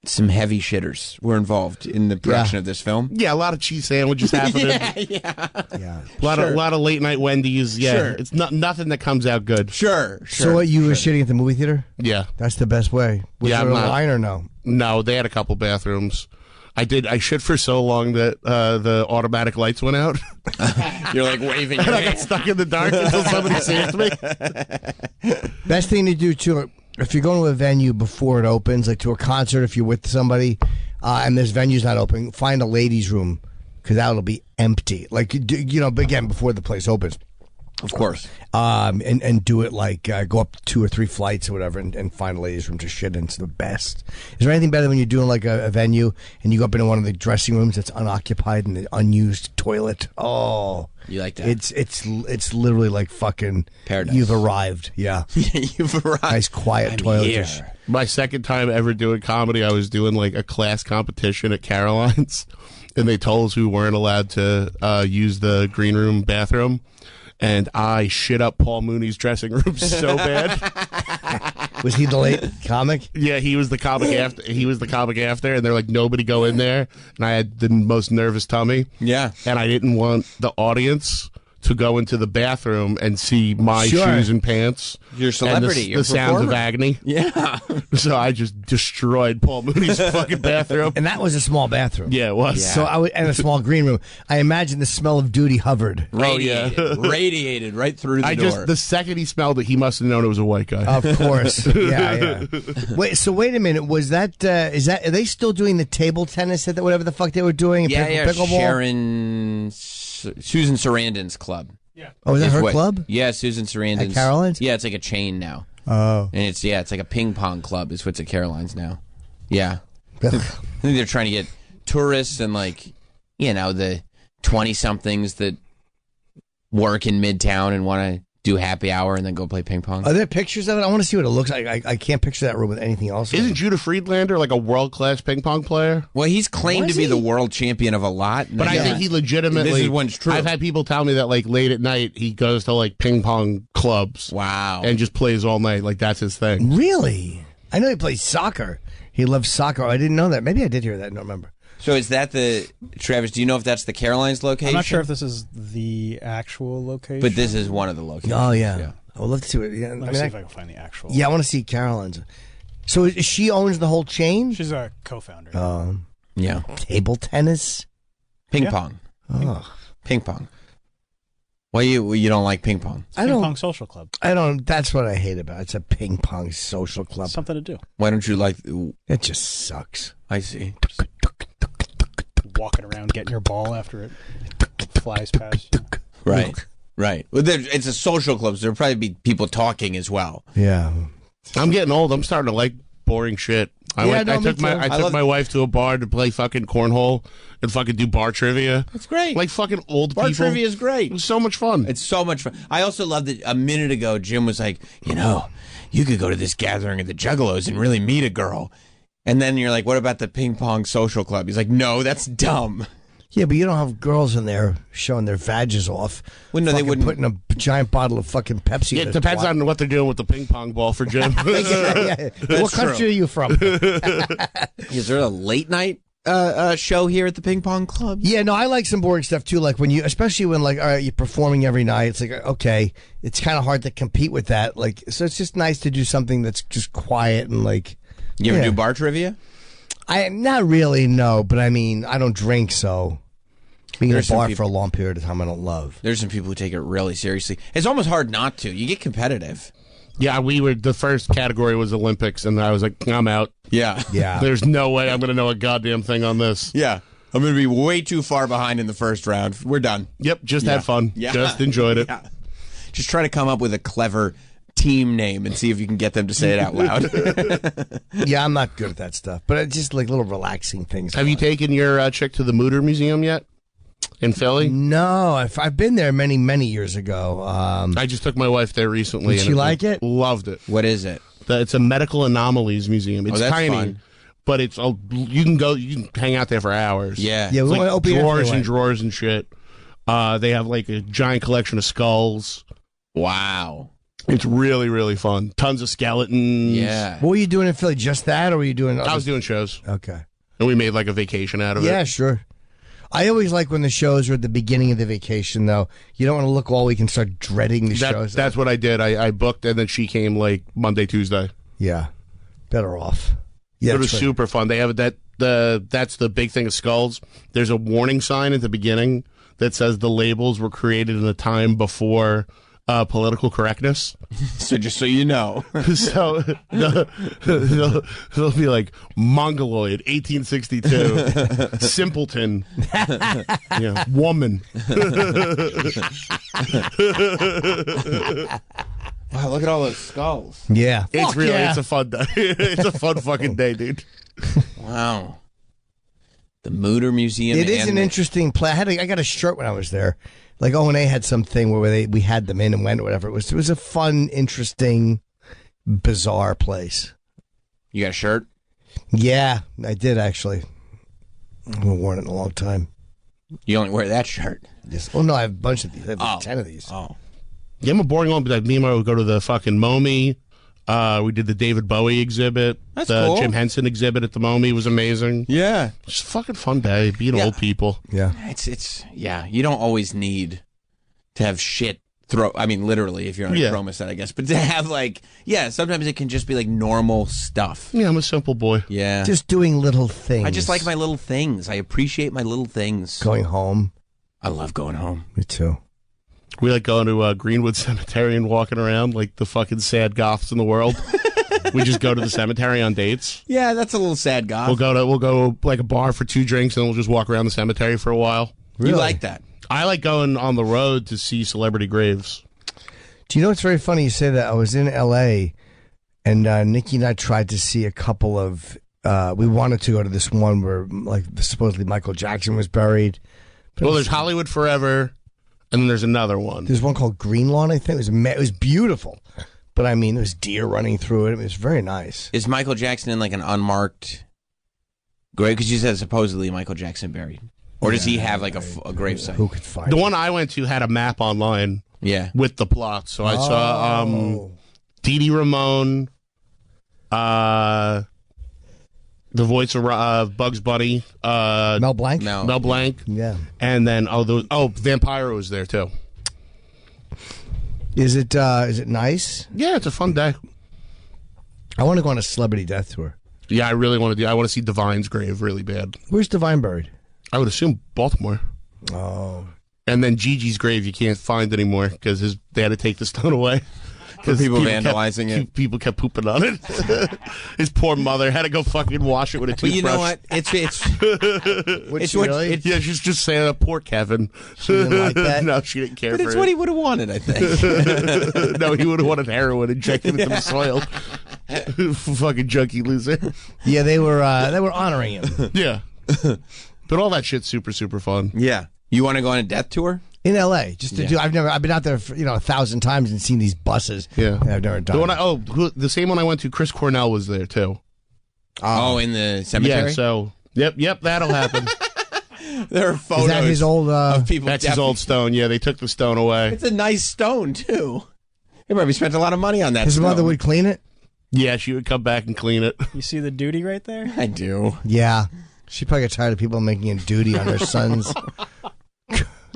some heavy shitters were involved in the production of this film. Yeah, a lot of cheese sandwiches happening. Yeah. A lot of late night Wendy's. Yeah, Sure. it's nothing that comes out good. Sure. So what, you were shitting at the movie theater? Yeah, that's the best way. Was there a line or no? No, they had a couple bathrooms. I shit for so long that the automatic lights went out. You're like waving. And I got stuck in the dark until somebody saved me. Best thing to do too, if you're going to a venue before it opens, like to a concert, if you're with somebody and this venue's not open, find a ladies' room because that'll be empty. Like but again, before the place opens. Of course. And do it like go up 2 or 3 flights or whatever and find a ladies' room to shit in. It's the best. Is there anything better when you're doing like a venue and you go up into one of the dressing rooms that's unoccupied and the unused toilet? Oh, you like that? It's literally like fucking paradise. You've arrived. Yeah, you've arrived. Nice quiet toilet. My second time ever doing comedy, I was doing like a class competition at Caroline's, and they told us we weren't allowed to use the green room bathroom. And I shit up Paul Mooney's dressing room so bad. Was he the late comic? Yeah, he was the comic after. And they're like, nobody go in there. And I had the most nervous tummy. Yeah. And I didn't want the audience to go into the bathroom and see my shoes and pants. Your celebrity. And the sounds of agony. Yeah. So I just destroyed Paul Mooney's fucking bathroom. And that was a small bathroom. Yeah, it was. Yeah. So and a small green room. I imagine the smell of duty hovered. Radiated right through the door. The second he smelled it, he must have known it was a white guy. Of course. Yeah. Wait a minute. Was that, are they still doing the table tennis, whatever the fuck they were doing? Pickleball? Susan Sarandon's club. Yeah. Oh, is that her club? Yeah, Susan Sarandon's. At Caroline's? Yeah, it's like a chain now. Oh. And it's like a ping pong club is what's at Caroline's now. Yeah. I think they're trying to get tourists and the 20-somethings that work in Midtown and want to do happy hour and then go play ping pong. Are there pictures of it? I want to see what it looks like. I can't picture that room with anything else. Isn't Judah Friedlander like a world-class ping pong player? Well, he's claimed to be the world champion of a lot. But I think he legitimately... This is one's true. I've had people tell me that late at night he goes to ping pong clubs. Wow. And just plays all night. That's his thing. Really? I know he plays soccer. He loves soccer. I didn't know that. Maybe I did hear that. I don't remember. So is that Travis, do you know if that's the Caroline's location? I'm not sure if this is the actual location. But this is one of the locations. Oh, yeah. I would love to see it. Yeah, Let me see if I can find the actual. Yeah, I want to see Caroline's. So she owns the whole chain? She's a co-founder. Yeah. Table tennis? Ping pong. Oh. Ping pong. Why you don't like ping pong? Ping pong social club. I don't. That's what I hate about it. It's a ping pong social club. Something to do. Why don't you like... It just sucks. I see. Walking around getting your ball after it flies past you. Right. Right. Well, it's a social club, so there'll probably be people talking as well. Yeah. I'm getting old. I'm starting to like boring shit. I took my wife to a bar to play fucking cornhole and fucking do bar trivia. That's great. Like fucking old bar people. Bar trivia is great. It was so much fun. It's so much fun. I also love that a minute ago, Jim was like, you could go to this gathering of the Juggalos and really meet a girl. And then you're like, what about the ping pong social club? He's like, no, that's dumb. Yeah, but you don't have girls in there showing their vages off. Well, no, they wouldn't. Putting a giant bottle of fucking Pepsi. Yeah, it depends on what they're doing with the ping pong ball for Jim. What country are you from? Is there a late night show here at the ping pong club? Yeah, no, I like some boring stuff too. Like especially when all right, you're performing every night. It's like, okay, it's kind of hard to compete with that. Like, so it's just nice to do something that's just quiet and like. You ever do bar trivia? Not really, no. But I mean, I don't drink, so being in a bar for a long period of time, I don't love. There's some people who take it really seriously. It's almost hard not to. You get competitive. Yeah, the first category was Olympics, and I was like, I'm out. Yeah. There's no way I'm going to know a goddamn thing on this. Yeah. I'm going to be way too far behind in the first round. We're done. Yep, just had fun. Yeah. Just enjoyed it. Yeah. Just try to come up with a clever team name and see if you can get them to say it out loud. Yeah, I'm not good at that stuff, but it's just like little relaxing things. Have you taken your chick to the Mooter Museum yet in Philly? No, I've been there many years ago. I just took my wife there recently. Did she like it? Loved it. What is it? It's a medical anomalies museum. It's that's tiny, fun. but you can hang out there for hours. Yeah, we want to open drawers and drawers and shit. They have like a giant collection of skulls. Wow. It's really, really fun. Tons of skeletons. Yeah. What were you doing in Philly? Just that, or were you doing? I was doing shows. Okay. And we made like a vacation out of it. Yeah, sure. I always like when the shows are at the beginning of the vacation, though. You don't want to look all week and start dreading the shows. That's what I did. I booked, and then she came like Monday, Tuesday. Yeah. Better off. Yeah, it was super fun. They have that's the big thing of skulls. There's a warning sign at the beginning that says the labels were created in a time before political correctness. So just so you know. So they'll be like Mongoloid 1862 simpleton woman. Wow, look at all those skulls. Yeah. It's a fun day. It's a fun fucking day, dude. Wow. The Mooter Museum. It is an interesting place. I got a shirt when I was there. Like O&A had something where we had them in and went or whatever. It was a fun, interesting, bizarre place. You got a shirt? Yeah, I did actually. I haven't worn it in a long time. You only wear that shirt? Yes. Oh no, I have a bunch of these. I have like 10 of these. Oh. Yeah, I'm a boring one, but like, me and I would go to the fucking MoMI. We did the David Bowie exhibit. That's the cool. Jim Henson exhibit at the MoMI was amazing. Yeah. Just a fucking fun day, being old people. Yeah. It's you don't always need to have shit literally if you're on a promo set, I guess. But to have sometimes it can just be like normal stuff. Yeah, I'm a simple boy. Yeah. Just doing little things. I just like my little things. I appreciate my little things. Going home. I love going home. Me too. We like going to Greenwood Cemetery and walking around like the fucking sad goths in the world. We just go to the cemetery on dates. Yeah, that's a little sad goth. We'll go like a bar for 2 drinks and we'll just walk around the cemetery for a while. Really? You like that? I like going on the road to see celebrity graves. Do you know what's very funny you say that? I was in L.A. and Nikki and I tried to see a couple of. We wanted to go to this one where like supposedly Michael Jackson was buried. Well, there's Hollywood Forever. And then there's another one. There's one called Green Lawn, I think. It was beautiful. But, I mean, there was deer running through it. It was very nice. Is Michael Jackson in, like, an unmarked grave? Because you said supposedly Michael Jackson buried. Or does he have, like, a gravesite? Who could find The it? one I went to had a map online with the plot. So I saw Dee Dee Ramone, the voice of Bugs Bunny. Mel Blanc? Mel Blanc. Yeah. And then, Vampiro was there, too. Is it nice? Yeah, it's a fun day. I want to go on a celebrity death tour. Yeah, I really want to I want to see Divine's grave really bad. Where's Divine buried? I would assume Baltimore. Oh. And then Gigi's grave you can't find anymore because they had to take the stone away. For people vandalizing it. People kept pooping on it. His poor mother had to go fucking wash it with a toothbrush. But you know what? It's really? Yeah, she's just saying, poor Kevin. She didn't like that? No, she didn't care But for it's it. what he would have wanted, I think. No, he would have wanted heroin injected into the soil. Fucking junkie loser. Yeah, they were honoring him. Yeah. But all that shit's super, super fun. Yeah. You want to go on a death tour? In L.A. just to do. I've been out there for, 1,000 times and seen these buses. Yeah, and I've never done. The same one I went to. Chris Cornell was there too. Oh, in the cemetery. Yeah. So yep, that'll happen. There are photos. Is that his old? Of people. That's his old stone. Yeah, they took the stone away. It's a nice stone too. They probably spent a lot of money on that. His stone. mother would clean it. Yeah, she would come back and clean it. You see the duty right there? I do. Yeah, she probably got tired of people making a duty on their sons.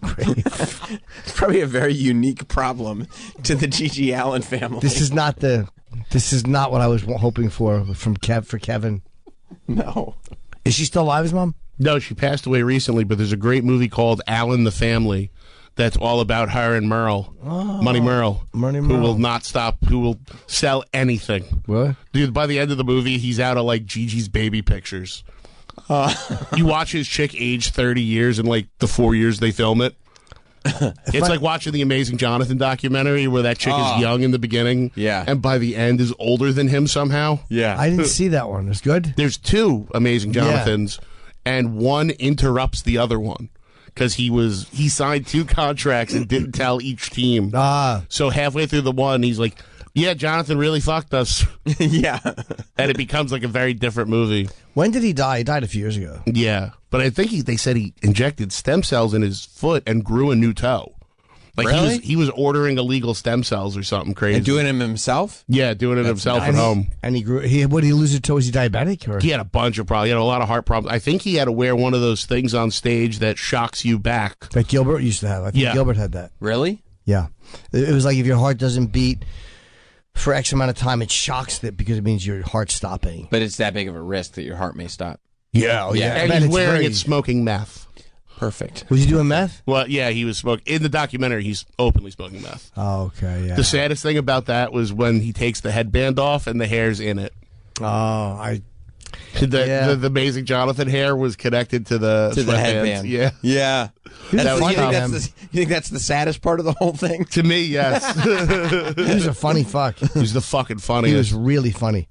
It's probably a very unique problem to the G.G. Allen family. This is not what I was hoping for Kevin. No. Is she still alive, his mom? No, she passed away recently, but there's a great movie called Allen the Family that's all about her and Merle. Money Merle. Who will not stop, who will sell anything. What? Dude, by the end of the movie, he's out of like Gigi's baby pictures. You watch his chick age 30 years in like the 4 years they film it. It's like watching the Amazing Jonathan documentary where that chick is young in the beginning, and by the end is older than him somehow. Yeah, I didn't see that one. It's good. There's two Amazing Jonathans, and one interrupts the other one because he signed 2 contracts and didn't tell each team. So halfway through the one, he's like, "Yeah, Jonathan really fucked us." Yeah, and it becomes like a very different movie. When did he die? He died a few years ago. Yeah, but I think they said he injected stem cells in his foot and grew a new toe. Like really? he was ordering illegal stem cells or something crazy. And doing them himself? Yeah, doing it himself at home. And he grew. What did he lose his toe? Was he diabetic? Or? He had a bunch of problems. He had a lot of heart problems. I think he had to wear one of those things on stage that shocks you back. That Gilbert used to have. I think Gilbert had that. Really? Yeah. It was like if your heart doesn't beat for X amount of time, it shocks it because it means your heart's stopping. But it's that big of a risk that your heart may stop. Yeah, And he's wearing it smoking meth. Perfect. Was he doing meth? Well, yeah, he was smoking. In the documentary, he's openly smoking meth. Oh, okay, yeah. The saddest thing about that was when he takes the headband off and the hair's in it. Oh, The Amazing Jonathan hair was connected to the headband. Yeah. Yeah. You think that's the saddest part of the whole thing? To me, yes. He was a funny fuck. He was the fucking funniest. He was really funny.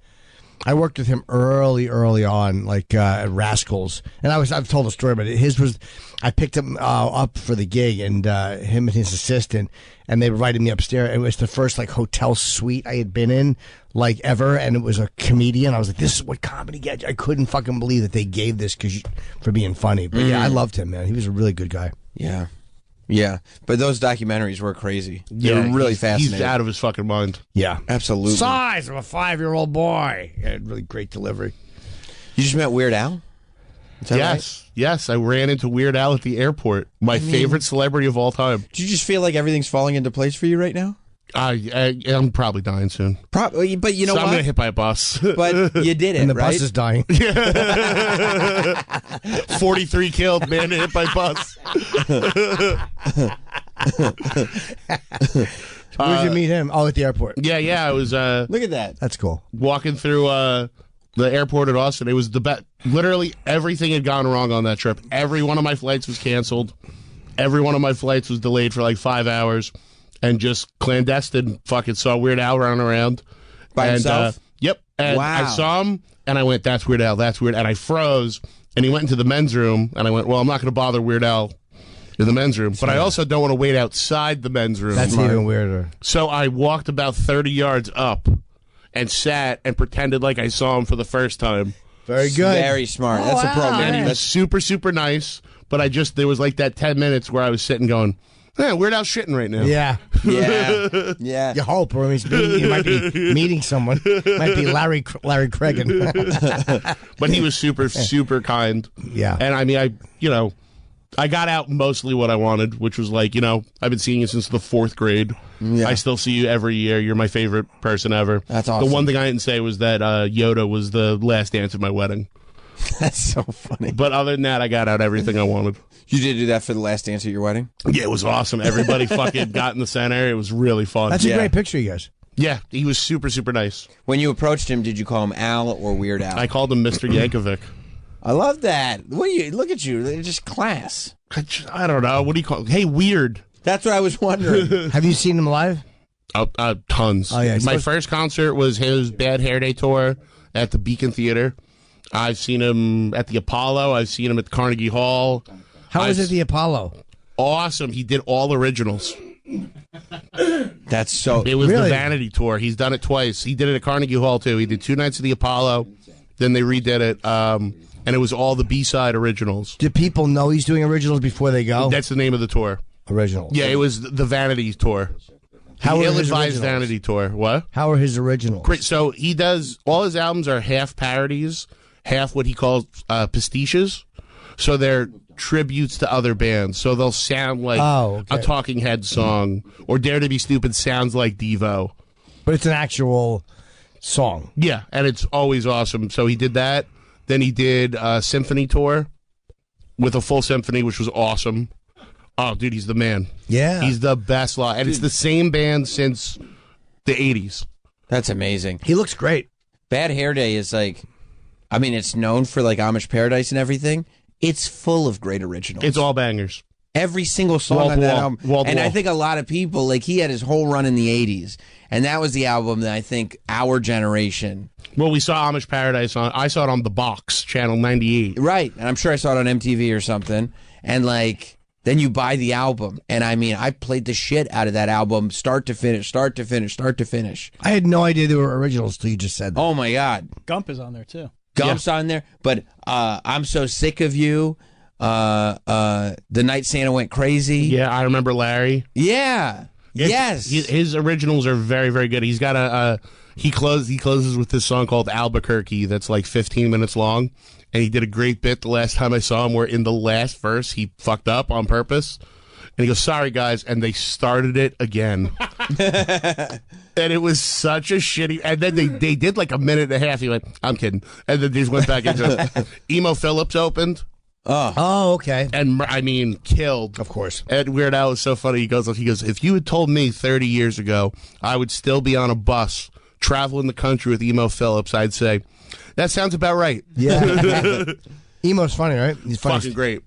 I worked with him early on, like at Rascals, and I've told a story about it. His was, I picked him up for the gig, and him and his assistant, and they invited me upstairs. It was the first like hotel suite I had been in, like ever, and it was a comedian. I was like, "This is what comedy gets." I couldn't fucking believe that they gave this for being funny. But yeah, I loved him, man. He was a really good guy. Yeah. Yeah, but those documentaries were crazy. Yeah, They're really fascinating. He's out of his fucking mind. Yeah, absolutely. Size of a 5-year-old boy. He had really great delivery. You just met Weird Al? Is that Yes, yes. I ran into Weird Al at the airport. My favorite celebrity of all time. Do you just feel like everything's falling into place for you right now? I'm probly dying soon. Probably, but you know so what? I'm gonna hit by a bus. But you did it, And the right? bus is dying. 43 killed, man, hit by bus. Where did you meet him? Oh, at the airport. Yeah. I was. Look at that. That's cool. Walking through the airport at Austin. It was the best. Literally everything had gone wrong on that trip. Every one of my flights was canceled. Every one of my flights was delayed for like 5 hours. And just clandestine fucking saw Weird Al running around. By himself? Yep. And Wow. I saw him, and I went, "That's Weird Al, that's Weird." And I froze, and he went into the men's room, and I went, "Well, I'm not going to bother Weird Al in the men's room, but I also don't want to wait outside the men's room." That's even weirder. So I walked about 30 yards up and sat and pretended like I saw him for the first time. Very good. Very smart. That's a program. And he was super, super nice, but there was like that 10 minutes where I was sitting going, "Yeah, Weird Al's shitting right now." Yeah. Yeah. Yeah. You hope, or he might be meeting someone. Might be Larry Cregan. But he was super, super kind. Yeah. And I mean, I got out mostly what I wanted, which was like, I've been seeing you since the 4th grade. Yeah. I still see you every year. You're my favorite person ever. That's awesome. The one thing I didn't say was that Yoda was the last dance at my wedding. That's so funny. But other than that, I got out everything I wanted. You did do that for the last dance at your wedding? Yeah, it was awesome. Everybody fucking got in the center. It was really fun. That's a great picture, you guys. Yeah, he was super, super nice. When you approached him, did you call him Al or Weird Al? I called him Mr. Yankovic. I love that. What do you look at you? They're just class. I don't know. What do you call? Hey, Weird. That's what I was wondering. Have you seen him live? Tons. Oh yeah. My first concert was his Bad Hair Day tour at the Beacon Theater. I've seen him at the Apollo. I've seen him at Carnegie Hall. How was it the Apollo? Awesome. He did all originals. That's so. It was Really? the Vanity tour. He's done it twice. He did it at Carnegie Hall too. He did 2 nights at the Apollo. Then they redid it, and it was all the B-side originals. Do people know he's doing originals before they go? That's the name of the tour. Originals. Yeah, it was the Vanity tour. How The are his ill-advised originals? Vanity tour. What? How are his originals? Great. So he does all his albums are half parodies, half what he calls pastiches. So they're tributes to other bands. So they'll sound like a Talking Heads song, or Dare to Be Stupid sounds like Devo. But it's an actual song. Yeah, and it's always awesome. So he did that. Then he did a symphony tour with a full symphony, which was awesome. Oh, dude, he's the man. Yeah. He's the best. And it's the same band since the 80s. That's amazing. He looks great. Bad Hair Day is like, I mean, it's known for like Amish Paradise and everything. It's full of great originals. It's all bangers. Every single song on that album. And I think a lot of people, like, he had his whole run in the 80s. And that was the album that I think our generation. Well, we saw Amish Paradise I saw it on The Box, Channel 98. Right. And I'm sure I saw it on MTV or something. And, like, then you buy the album. And, I mean, I played the shit out of that album start to finish, start to finish, start to finish. I had no idea they were originals till you just said that. Oh, my God. Gump is on there, too. Gump's on there. But I'm So Sick of You. The Night Santa Went Crazy. Yeah, I remember Larry. Yeah. Yes. His originals are very, very good. He's got he closes with this song called Albuquerque that's like 15 minutes long. And he did a great bit the last time I saw him where in the last verse he fucked up on purpose. And he goes, sorry, guys. And they started it again. And it was such a shitty... And then they did like a minute and a half. He went, I'm kidding. And then they just went back into it. Emo Phillips opened. Oh, okay. And I mean, killed. Of course. And Weird Al was so funny. He goes, if you had told me 30 years ago I would still be on a bus traveling the country with Emo Phillips, I'd say, that sounds about right. Yeah. Emo's funny, right? He's funny. Fucking great.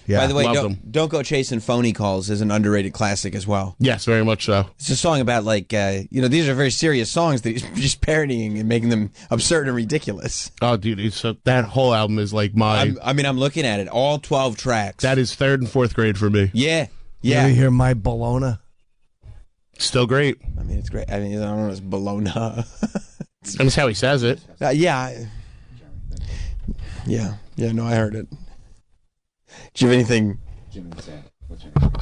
Yeah. By the way, Loved him. Don't Go Chasing Phony Calls is an underrated classic as well. Yes, very much so. It's a song about, like, these are very serious songs that he's just parodying and making them absurd and ridiculous. Oh, dude, that whole album is like my... I'm looking at it. All 12 tracks. That is 3rd and 4th grade for me. Yeah. You ever hear My Bologna? Still great. I mean, it's great. I mean, I don't know, it's Bologna. That's how he says it. Yeah, no, I heard it. Do you have anything? This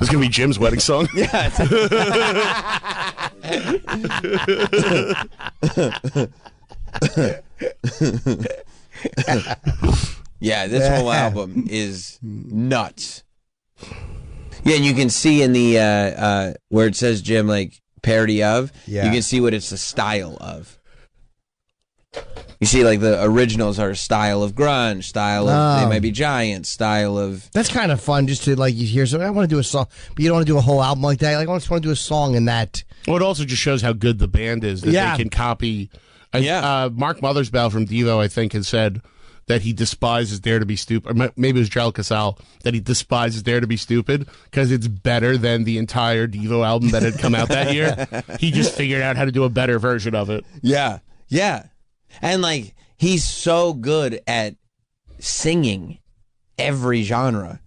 is going to be Jim's wedding song? Yeah. Yeah, this whole album is nuts. Yeah, and you can see in the where it says Jim, like, parody of, you can see what it's a style of. You see, like, the originals are style of grunge, style of They Might Be Giants, style of... That's kind of fun, just to, like, you hear something. I want to do a song, but you don't want to do a whole album like that. Like, I just want to do a song in that. Well, it also just shows how good the band is, that they can copy. Mark Mothersbaugh from Devo, I think, has said that he despises Dare to Be Stupid. Or maybe it was Gerald Casale, that he despises Dare to Be Stupid because it's better than the entire Devo album that had come out that year. He just figured out how to do a better version of it. Yeah, yeah. And, like, he's so good at singing every genre.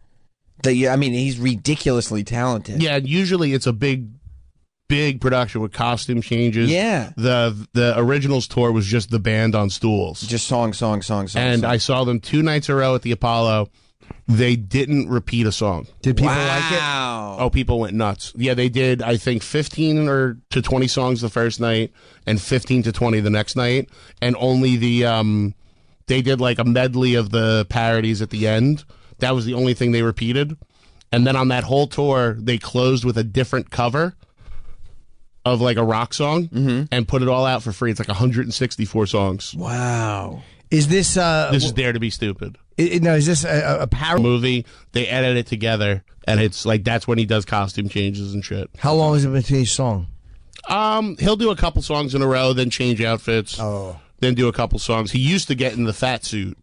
I mean, he's ridiculously talented. Yeah, and usually it's a big production with costume changes. Yeah. The Originals tour was just the band on stools. Just song. And I saw them 2 nights in a row at the Apollo. They didn't repeat a song. Did people like it? Oh, people went nuts. Yeah, they did, I think, 15 to 20 songs the first night and 15 to 20 the next night. And only they did like a medley of the parodies at the end. That was the only thing they repeated. And then on that whole tour, they closed with a different cover of like a rock song and put it all out for free. It's like 164 songs. Wow. Is this... this is Dare to Be Stupid. No, is this a parody movie? They edit it together, and it's like that's when he does costume changes and shit. How long is it between each song? He'll do a couple songs in a row, then change outfits. Oh. Then do a couple songs. He used to get in the Fat suit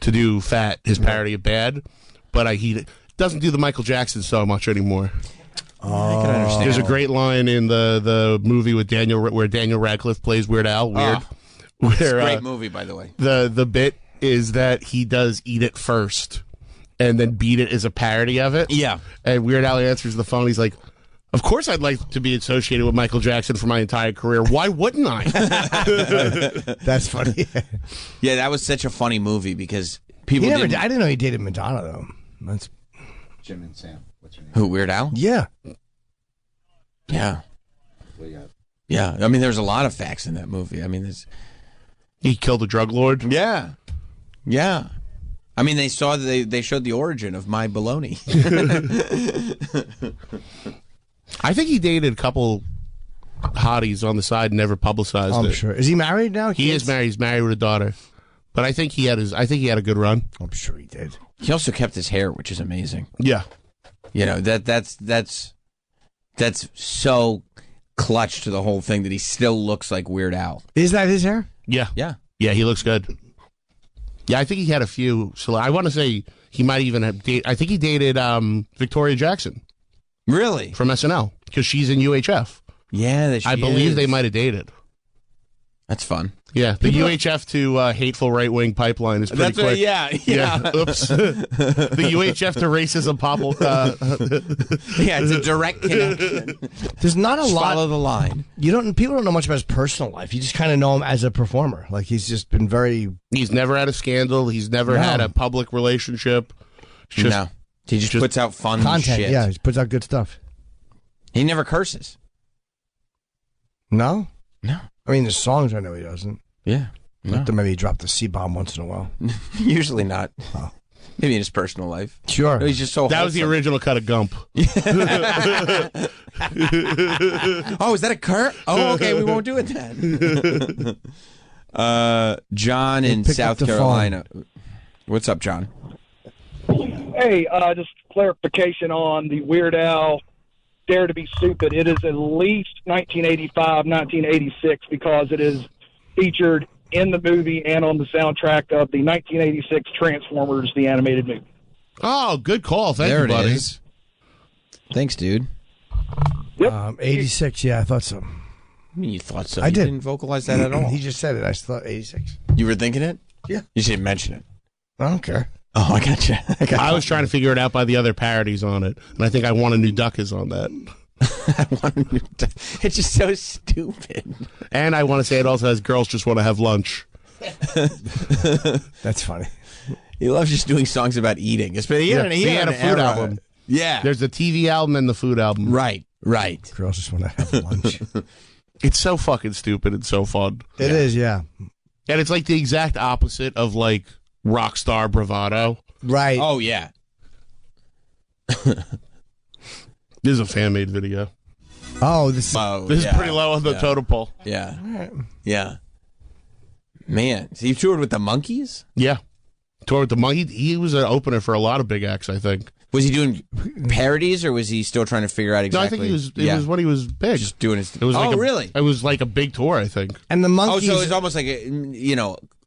to do Fat, his parody of Bad, but he doesn't do the Michael Jackson so much anymore. I can understand. There's a great line in the movie with where Daniel Radcliffe plays Weird Al. Weird. It's a great movie, by the way. The bit is that he does Eat It First, and then Beat It is a parody of it. Yeah. And Weird Al answers the phone. He's like, "Of course I'd like to be associated with Michael Jackson for my entire career. Why wouldn't I?" That's funny. Yeah, that was such a funny movie because people I didn't know he dated Madonna, though. That's Jim and Sam. What's your name? Who, Weird Al? Yeah. Yeah. What do you got? Yeah. I mean, there's a lot of facts in that movie. I mean, he killed a drug lord. Yeah. Yeah. I mean, they showed the origin of My Baloney. I think he dated a couple hotties on the side and never publicized it. I'm sure. Is he married now? He is married. He's married with a daughter. But I think he had a good run. I'm sure he did. He also kept his hair, which is amazing. Yeah. You know, that's so clutch to the whole thing that he still looks like Weird Al. Is that his hair? Yeah. Yeah. Yeah, he looks good. Yeah, I think he had a few. So I want to say he might even have I think he dated Victoria Jackson. Really? From SNL, because she's in UHF. Yeah, I believe they might have dated. That's fun. Yeah, the UHF to hateful right-wing pipeline is pretty quick. Yeah. Oops. The UHF to racism yeah, it's a direct connection. There's not a lot. Follow the line. People don't know much about his personal life. You just kind of know him as a performer. Like he's just been very. He's never had a scandal. He's never had a public relationship. No, he just puts out fun content. shit. Yeah, he puts out good stuff. He never curses. No. No. I mean, the songs I know he doesn't. Yeah. No. Maybe he dropped the C-bomb once in a while. Usually not. Oh. Maybe in his personal life. Sure. No, he's just so That was the original cut of Gump. Oh, is that a cur? Oh, okay, we won't do it then. John in South Carolina. What's up, John? Hey, just clarification on the Weird Al Dare to Be Stupid. It is at least 1985, 1986 because it is featured in the movie and on the soundtrack of the 1986 Transformers, the animated movie. Oh, good call. Thank you, buddy. Is. Thanks, dude. Yep. 86, yeah, I thought so. I mean, you thought so. I You did. didn't vocalize that at all. He just said it. I thought 86. You were thinking it? Yeah. You didn't mention it. I don't care. Oh, I got you. I was trying to figure it out by the other parodies on it, and I think I Want a New Duck is on that. It's just so stupid. And I want to say it also has Girls Just Want to Have Lunch. That's funny. He loves just doing songs about eating. He had a food album. Yeah. There's the TV album and the food album. Right. Girls Just Want to Have Lunch. It's so fucking stupid and so fun. It is, yeah. And it's like the exact opposite of like rock star bravado. Right. Oh, yeah. This is a fan-made video. Oh, this is pretty low on the totem pole. Yeah. Yeah. Man, so you toured with the Monkees? Yeah. Toured with the Monkees. He was an opener for a lot of big acts, I think. Was he doing parodies, or was he still trying to figure out exactly? No, I think it was when he was big. Just doing his... It was really? It was like a big tour, I think. And the Monkees... Oh, so it's almost like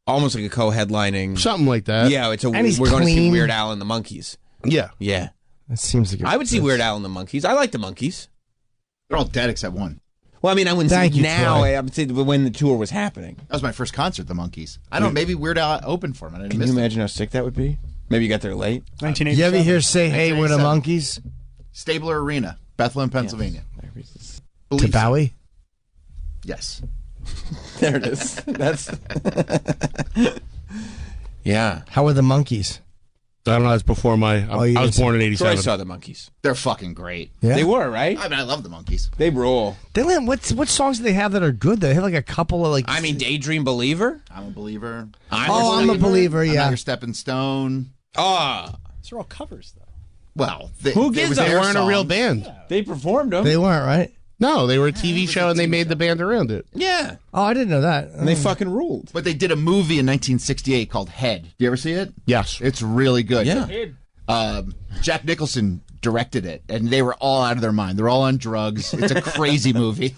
almost like a co-headlining... Something like that. Yeah, we're going to see Weird Al and the Monkees. Yeah. Yeah. That seems like I would see Weird Al and the Monkees. I like the Monkees. They're all dead except one. Well, I mean, I wouldn't say you, now. Troy. I would say when the tour was happening. That was my first concert, the Monkees. I don't know, maybe Weird Al opened for them. Can you imagine how sick that would be? Maybe you got there late. 1987. You ever hear Say Hey, We're the Monkees? Stabler Arena, Bethlehem, Pennsylvania. To Bowie? Yes. There it is. That's... Yeah. How were the Monkees? I don't know. That's before I was born in '87. Troy saw the Monkees. They're fucking great. Yeah? They were, right? I mean, I love the Monkees. They rule. What songs do they have that are good? They have like a couple of like... I mean, Daydream Believer? I'm a believer. I'm a believer, I'm yeah. not your stepping stone. These are all covers, though. Well, who gives They a weren't a real band. Yeah. They performed them. They weren't, right? No, they were a TV show and they made the band around it. Yeah. Oh, I didn't know that. And they fucking ruled. But they did a movie in 1968 called Head. Do you ever see it? Yes. It's really good. Yeah. Jack Nicholson directed it, and they were all out of their mind. They're all on drugs. It's a crazy movie.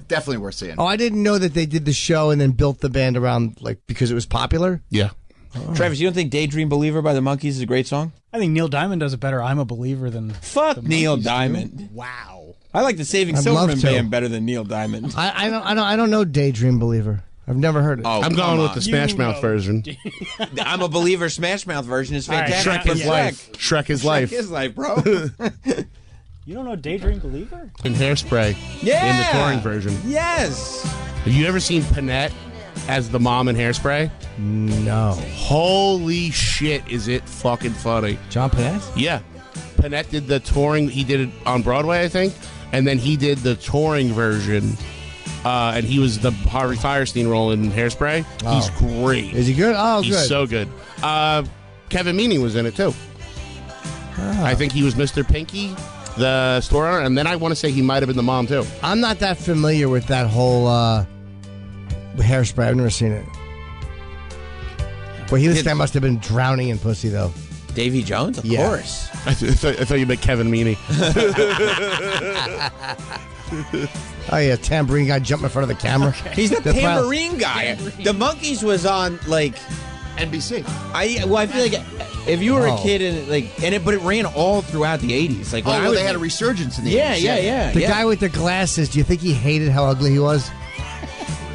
Definitely worth seeing. Oh, I didn't know that they did the show and then built the band around because it was popular. Yeah. Travis, you don't think "Daydream Believer" by the Monkees is a great song? I think Neil Diamond does a better "I'm a Believer" than Fuck Neil Diamond. Wow. I like the Saving I'd Silverman love to. band better than Neil Diamond. I don't know "Daydream Believer." I've never heard it. Oh, I'm going with the Smash You Mouth know. version. I'm a Believer. Smash Mouth version is fantastic. Shrek is life. Shrek is life. Shrek is life, bro. You don't know "Daydream Believer"? In Hairspray. Yeah. In the touring version. Yes. Have you ever seen Panette as the mom in Hairspray? No. Holy shit, is it fucking funny. John Panette? Yeah. Panette did the touring. He did it on Broadway, I think. And then he did the touring version. And he was the Harvey Firestein role in Hairspray. Oh. He's great. Is he good? Oh, He's good. so good. Kevin Meaney was in it, too. I think he was Mr. Pinky, the store owner. And then I want to say he might have been the mom, too. I'm not that familiar with that whole Hairspray. I've never seen it. Well, this guy must have been drowning in pussy, though. Davy Jones, of course. I thought you meant Kevin Meaney. Oh, yeah, tambourine guy jumping in front of the camera. He's the That's wild. tambourine guy. The Monkees was on like NBC. I feel like if you were a Oh. kid and but it ran all throughout the 80s. Like when I was, they had a resurgence in the Yeah, 80s. yeah. The guy with the glasses, do you think he hated how ugly he was?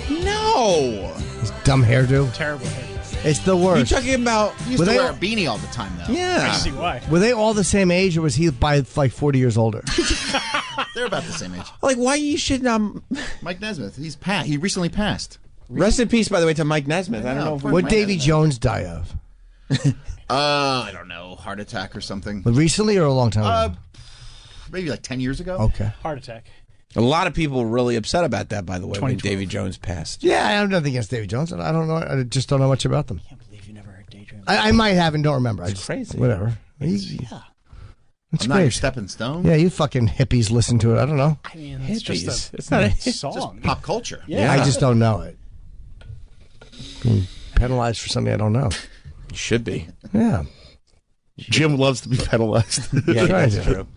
No. His dumb hairdo? Terrible hair. It's the worst. You're talking about He used Were to they wear all- a beanie all the time, though. I yeah. see why. Were they all the same age, or was he by like 40 years older? They're about the same age. Like why you should Mike Nesmith, he recently passed. Rest in peace, by the way, to Mike Nesmith. I don't know if What Davy Jones die of? I don't know, heart attack or something. Recently or a long time ago? Maybe like 10 years ago. Okay. Heart attack. a lot of people were really upset about that. By the way, when 2012. Davy Jones passed. Yeah, I have nothing against Davy Jones. I don't know. I just don't know much about them. I can't believe you never heard Daydream. I might have and don't remember. It's crazy. Whatever. Yeah. It's I'm not your great. stepping stone. Yeah, you fucking hippies listen to it. I don't know. I mean, it's just Hippies. a It's not a song. Just pop culture. Yeah. I just don't know it. Being penalized for something I don't know. You should be. Yeah. Jim loves to be penalized. Yeah, Try that's to. true.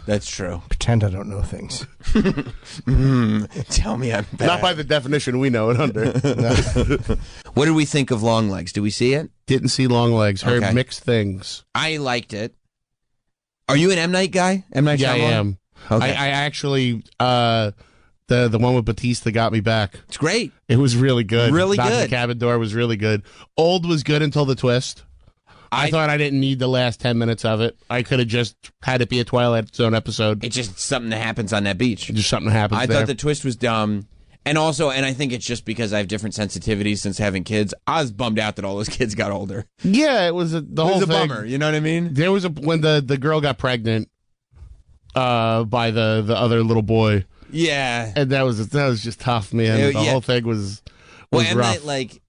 That's true. Pretend I don't know things. Tell me I'm bad. Not by the definition we know it under. What did we think of Long Legs? Did we see it? Didn't see Long Legs. Heard Okay. mixed things. I liked it. Are you an M. Night guy? M. Night Yeah, I Shyamalan? am. Okay. I actually the one with Batista got me back. It's great. It was really good. Really Knock on good. The Cabin Door was really good. Old was good until the twist. I thought I didn't need the last 10 minutes of it. I could have just had it be a Twilight Zone episode. It's just something that happens on that beach. Just something that happens I there. thought the twist was dumb. And I think it's just because I have different sensitivities since having kids. I was bummed out that all those kids got older. Yeah, it was the It whole was a thing. bummer. You know what I mean? There was when the girl got pregnant by the other little boy. Yeah. And that was just tough, man. The Yeah. whole thing was Well, M. rough. Night,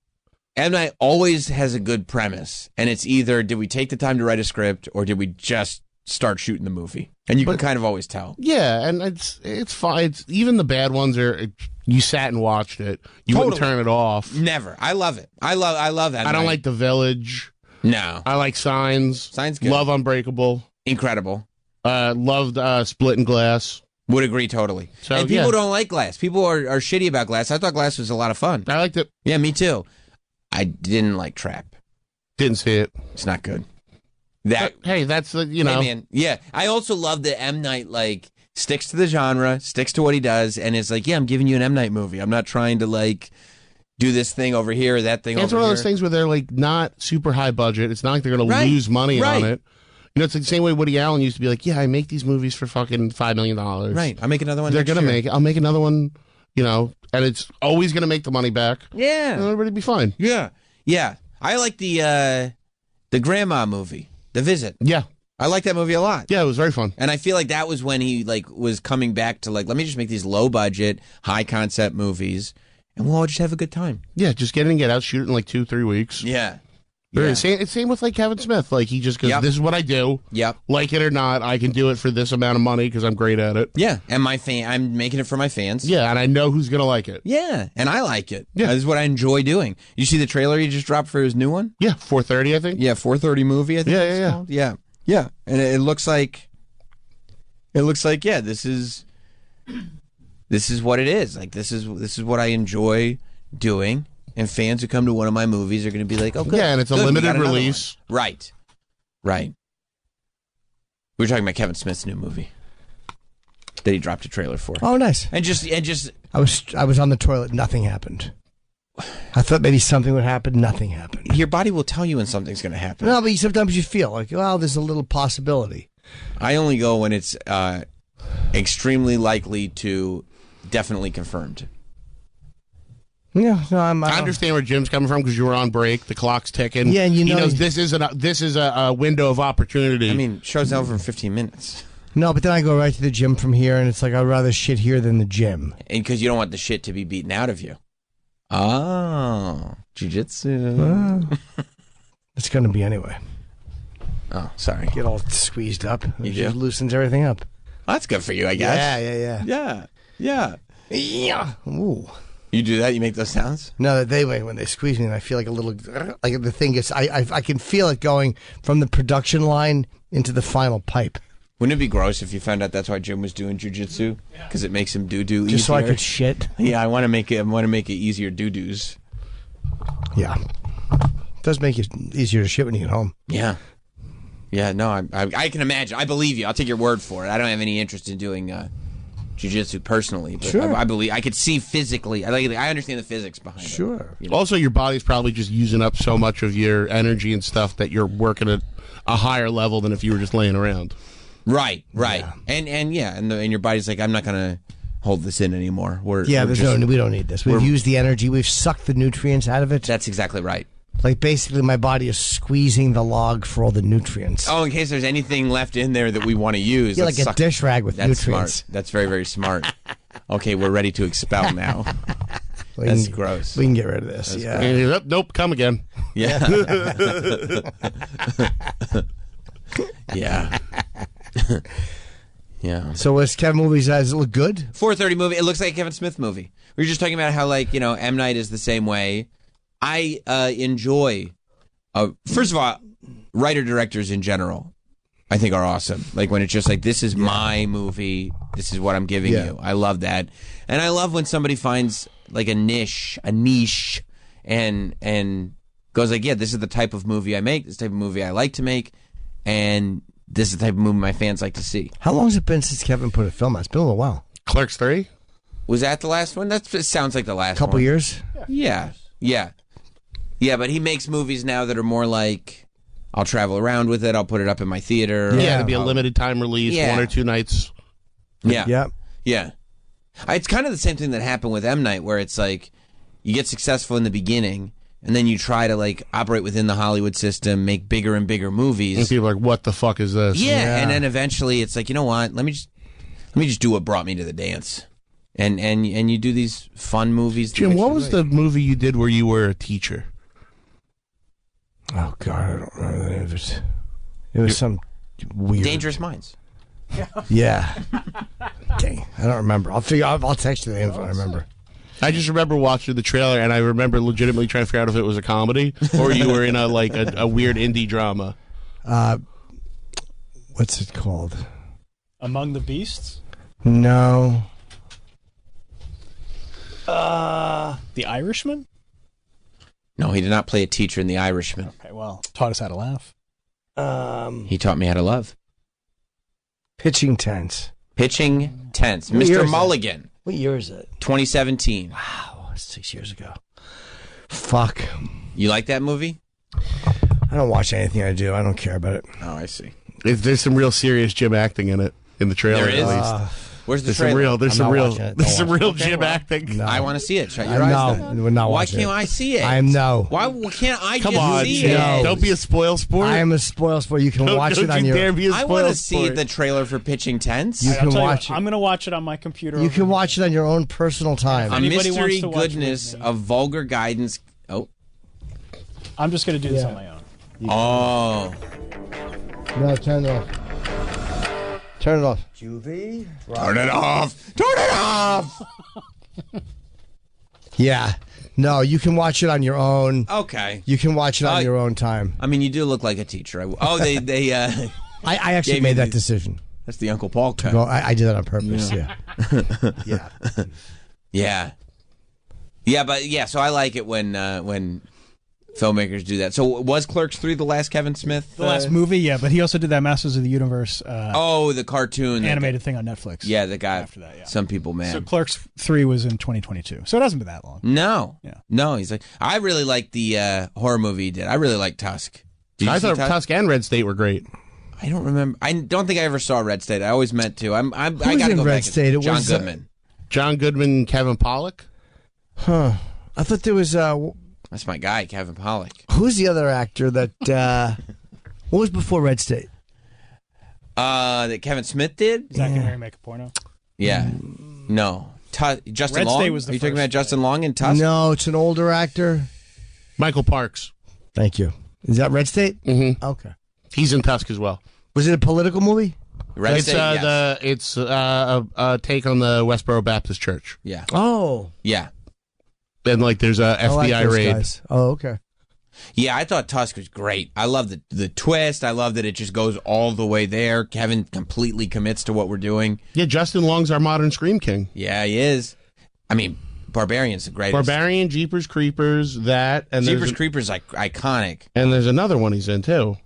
M. Night always has a good premise. And it's either did we take the time to write a script or did we just start shooting the movie? And you can kind of always tell. Yeah, and it's fine. Even the bad ones are. You sat and watched it. You wouldn't Totally. turn it off. Never. I love it. I love that. I don't like The Village. No. I like Signs. Signs good. Love Unbreakable. Incredible. Loved Split and Glass. Would agree totally. So, and people yeah. don't like Glass. People are shitty about Glass. I thought Glass was a lot of fun. I liked it. Yeah, me too. I didn't like Trap. Didn't see it. It's not good. That But, hey, that's the you know. Hey, man. Yeah. I also love that M. Night sticks to the genre, sticks to what he does, and is like, yeah, I'm giving you an M. Night movie. I'm not trying to do this thing over here, that thing It's over one of here. those things where they're not super high budget. It's not like they're going Right. to lose money Right. on it. You know, it's like the same way Woody Allen used to be like, yeah, I make these movies for fucking $5 million. Right. I'll make another one. They're next going to year. make it. I'll make another one, and it's always going to make the money back. Yeah. And everybody be fine. Yeah. Yeah. I like the grandma movie, The Visit. Yeah. I like that movie a lot. Yeah, it was very fun. And I feel like that was when he was coming back to let me just make these low budget, high concept movies and we'll all just have a good time. Yeah, just get in and get out, shoot it in 2-3 weeks. Yeah. It's same with Kevin Smith. He just goes, Yep. this is what I do. Yep. Like it or not, I can do it for this amount of money because I'm great at it. Yeah. And I'm making it for my fans. Yeah, and I know who's going to like it. Yeah. And I like it. Yeah. This is what I enjoy doing. You see the trailer he just dropped for his new one? Yeah, 4:30, I think. Yeah, 4:30 movie, I think. Yeah, it's yeah. called. Yeah. Yeah. And it looks like this is this is what it is. Like this is what I enjoy doing. And fans who come to one of my movies are going to be like, "Oh, good." Yeah, and it's a limited release. Right. We were talking about Kevin Smith's new movie that he dropped a trailer for. Oh, nice. And just I was on the toilet. Nothing happened. I thought maybe something would happen. Nothing happened. Your body will tell you when something's going to happen. No, but sometimes you feel like, well, there's a little possibility. I only go when it's extremely likely to definitely confirmed. Yeah, no, I understand where Jim's coming from because you were on break. The clock's ticking. Yeah, and he knows this is a window of opportunity. I mean, show's over in 15 minutes. No, but then I go right to the gym from here, and it's like I'd rather shit here than the gym. And because you don't want the shit to be beaten out of you. Oh, jiu-jitsu. It's going to be anyway. Oh, sorry. Get all squeezed up. You It do? just loosens everything up. Well, that's good for you, I guess. Yeah. Ooh. You do that? You make those sounds? No, when they squeeze me, I feel like a little, like the thing gets, I can feel it going from the production line into the final pipe. Wouldn't it be gross if you found out that's why Jim was doing jiu-jitsu? Because it makes him do easier. Just so I could shit. Yeah, I want to make it easier do-dos. Yeah. It does make it easier to shit when you get home. Yeah. Yeah, no, I can imagine. I believe you. I'll take your word for it. I don't have any interest in doing jiu-jitsu personally, but Sure. I believe I could see physically. I understand the physics behind it. Sure. You know? Also, your body's probably just using up so much of your energy and stuff that you're working at a higher level than if you were just laying around. Right. And your body's like, I'm not gonna hold this in anymore. We don't need this. We've used the energy. We've sucked the nutrients out of it. That's exactly right. Like basically, my body is squeezing the log for all the nutrients. Oh, in case there's anything left in there that we want to use. Yeah, let's like a suck- dish rag with That's nutrients. Smart. That's very, very smart. Okay, we're ready to expel now. That's gross. We can get rid of this. That's Yeah. gross. Nope, come again. Yeah. Yeah. Yeah. So was Kevin movies? Does it look good? 4:30 movie. It looks like a Kevin Smith movie. We were just talking about how, M. Night is the same way. I enjoy. First of all, writer-directors in general, I think, are awesome. Like when it's just like, this is my movie. This is what I'm giving you. I love that, and I love when somebody finds like a niche, and goes like, yeah, this is the type of movie I make. This is the type of movie I like to make, and this is the type of movie my fans like to see. How long has it been since Kevin put a film out? It's been a little while. Clerks 3? Was that the last one? It sounds like the last one. Couple years? Yeah. Yeah, but he makes movies now that are more like, I'll travel around with it, I'll put it up in my theater. Yeah, it'll be a limited time release, 1 or 2 nights. Yeah. It's kind of the same thing that happened with M. Night, where it's like, you get successful in the beginning, and then you try to operate within the Hollywood system, make bigger and bigger movies. And people are like, what the fuck is this? Yeah, and then eventually it's like, you know what? Let me just do what brought me to the dance. And you do these fun movies. Jim, what was the movie you did where you were a teacher? Oh God, I don't remember the name of it. It was some weird. Dangerous Minds. Yeah. Dang, I don't remember. I'll text you the info. I remember. I just remember watching the trailer, and I remember legitimately trying to figure out if it was a comedy or you were in a weird indie drama. What's it called? Among the Beasts? No. The Irishman? No, he did not play a teacher in The Irishman. Okay, well, taught us how to laugh. He taught me how to love. Pitching Tents. Pitching Tents. What year Mr. is Mulligan. That? What year is it? 2017. Wow, 6 years ago. Fuck. You like that movie? I don't watch anything I do. I don't care about it. Oh, I see. There's some real serious Jim acting in it, in the trailer There is? at least. Where's the There's trailer? There's some real Jim acting. I want to see it. Shut your eyes. No, we're not Why watching can't it. I see it? Why can't I Come just on, see Jim. it? Don't be a spoil sport. I am a spoil sport. You can watch it on your. I want to see the trailer for Pitching Tents. You can watch it. I'm going to watch it on my computer. You can watch it on your own personal time. A anybody mystery wants to watch goodness of vulgar guidance. Oh. I'm just going to do this on my own. Oh. No, turn it off. Turn it off. Juvie? Turn it off! Turn it off! Yeah. No, you can watch it on your own. Okay. You can watch it on your own time. I mean, you do look like a teacher. I actually I actually made that decision. That's the Uncle Paul cut. Well, I did that on purpose. Yeah. Yeah. Yeah. Yeah, but yeah, so I like it when filmmakers do that. So was Clerks 3 the last Kevin Smith? The last movie, yeah, but he also did that Masters of the Universe the cartoon. animated thing on Netflix. Yeah, the guy after that, yeah. Some people mad. So Clerks 3 was in 2022. So it hasn't been that long. No. Yeah. No, he's like, I really like the horror movie he did. I really like Tusk. Did you I see thought Tusk and Red State were great. I don't remember. I don't think I ever saw Red State. I always meant to. I Who got was to in go Red back. State? It John was, Goodman. John Goodman, Kevin Pollak. Huh. I thought there was... That's my guy, Kevin Pollak. who's the other actor that... what was before Red State? That Kevin Smith did? Zach and Mary Make a Porno? Yeah. No. Justin Red Long? State was the Are you talking first, about Justin Long in Tusk? No, it's an older actor. Michael Parks. Thank you. Is that Red State? Mm-hmm. Okay. He's in Tusk as well. Was it a political movie? Red It's State, yes. it's a take on the Westboro Baptist Church. Yeah. Oh. Yeah. And like there's a I like FBI those raid. guys. Oh, okay. Yeah, I thought Tusk was great. I love the twist. I love that it just goes all the way there. Kevin completely commits to what we're doing. Yeah, Justin Long's our modern Scream King. Yeah, he is. I mean, Barbarian's the greatest. Barbarian, Jeepers Creepers, that, and Jeepers Creepers like iconic. And there's another one he's in too.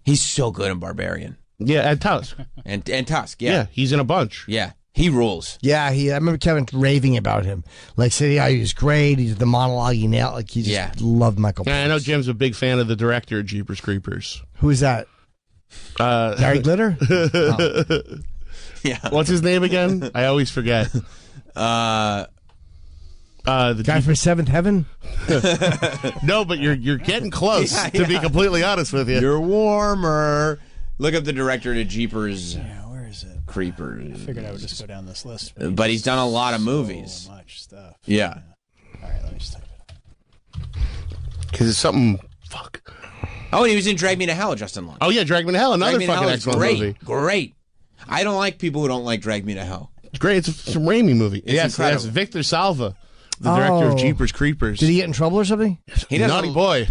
He's so good in Barbarian. Yeah, at Tusk. And Tusk, yeah. Yeah, he's in a bunch. Yeah. He rules. Yeah, I remember Kevin raving about him. Like, said, yeah, he's great. He's the monologue he nailed. Like, he just loved Michael Yeah, I know Jim's a big fan of the director of Jeepers Creepers. Who is that? Gary Glitter? Oh. Yeah. What's his name again? I always forget. The guy from Seventh Heaven? No, but you're getting close, to be completely honest with you. You're warmer. Look up the director to Jeepers. Yeah, where is it? Creepers. I figured I would just go down this list. But he's done a lot of movies. So much stuff. Yeah. All right, let me just type it up. Because it's something. Fuck. Oh, and he was in Drag Me to Hell, Justin Long. Oh, yeah, Drag Me to Hell, another Drag Me to fucking Hell is excellent great. movie. Great. I don't like people who don't like Drag Me to Hell. It's great. It's a Raimi movie. It's Yes, incredible. that's Victor Salva, the director of Jeepers Creepers. Did he get in trouble or something? He doesn't- naughty boy.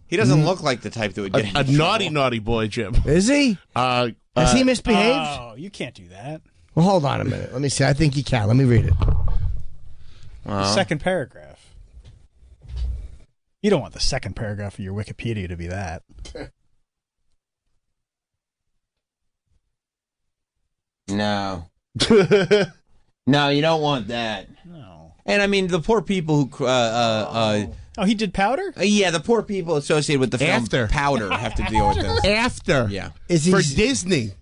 He doesn't look like the type that would get A naughty boy, Jim. Is he? Has he misbehaved? Oh, you can't do that. Well, hold on a minute. Let me see. I think he can. Let me read it. The second paragraph. You don't want the second paragraph of your Wikipedia to be that. No. No, you don't want that. No. And I mean, the poor people who... Oh, he did Powder? Yeah, the poor people associated with the film After. Powder have to deal with this. After. Yeah. Is he For Disney.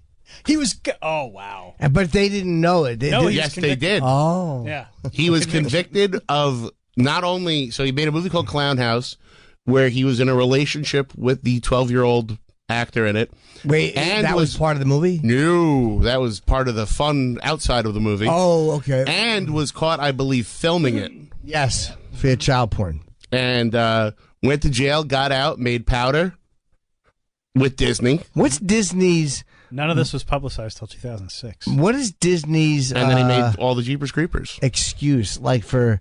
He was... Oh, wow. But they didn't know it. No, he was Yes, they convicted. did. Oh. Yeah. He was convicted of not only... So he made a movie called Clown House where he was in a relationship with the 12-year-old actor in it. Wait, and that was part of the movie? No, that was part of the fun outside of the movie. Oh, okay. And was caught, I believe, filming it. Yes, for child porn. And went to jail, got out, made Powder with Disney. What's Disney's... None of this was publicized till 2006. What is Disney's... And then he made all the Jeepers Creepers. Excuse, like, for...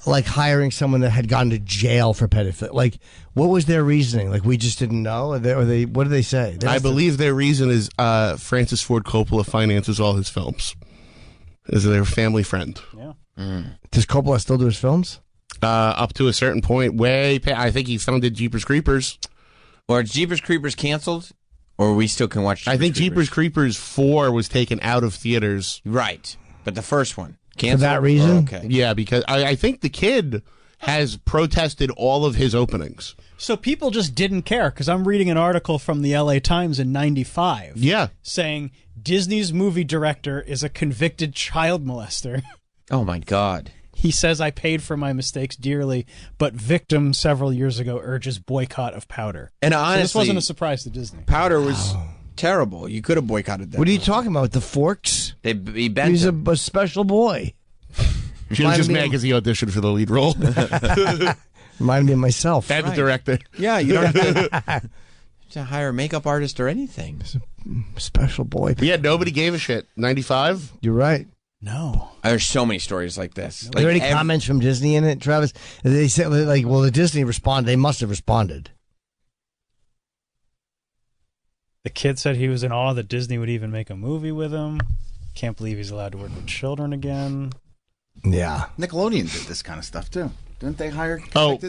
Like hiring someone that had gone to jail for pedophilia. Like, what was their reasoning? Like, we just didn't know? Or they what did they say? I believe their reason is Francis Ford Coppola finances all his films. Is their family friend. Yeah. Does Coppola still do his films? Up to a certain point, I think he funded Jeepers Creepers. Or is Jeepers Creepers canceled? Or we still can watch Jeepers I think Creepers? Jeepers Creepers 4 was taken out of theaters. Right. But the first one. For that reason? Oh, okay. Yeah, because I think the kid has protested all of his openings. So people just didn't care, because I'm reading an article from the LA Times in 95. Yeah. Saying Disney's movie director is a convicted child molester. Oh, my God. He says, I paid for my mistakes dearly, but victim several years ago urges boycott of Powder. And So honestly, this wasn't a surprise to Disney. Powder was terrible. You could have boycotted that. What are you talking about? The forks? He bent He's him. a special boy. She was just mad because he auditioned for the lead role. Reminded me of myself. And the director. Yeah, you don't have to hire a makeup artist or anything. Special boy. Yeah, nobody gave a shit. 95? You're right. No. There's so many stories like this. Are there any comments from Disney in it, Travis? They said, like, well, the Disney responded. They must have responded. The kid said he was in awe that Disney would even make a movie with him. Can't believe he's allowed to work with children again. Yeah. Nickelodeon did this kind of stuff, too. Didn't they hire...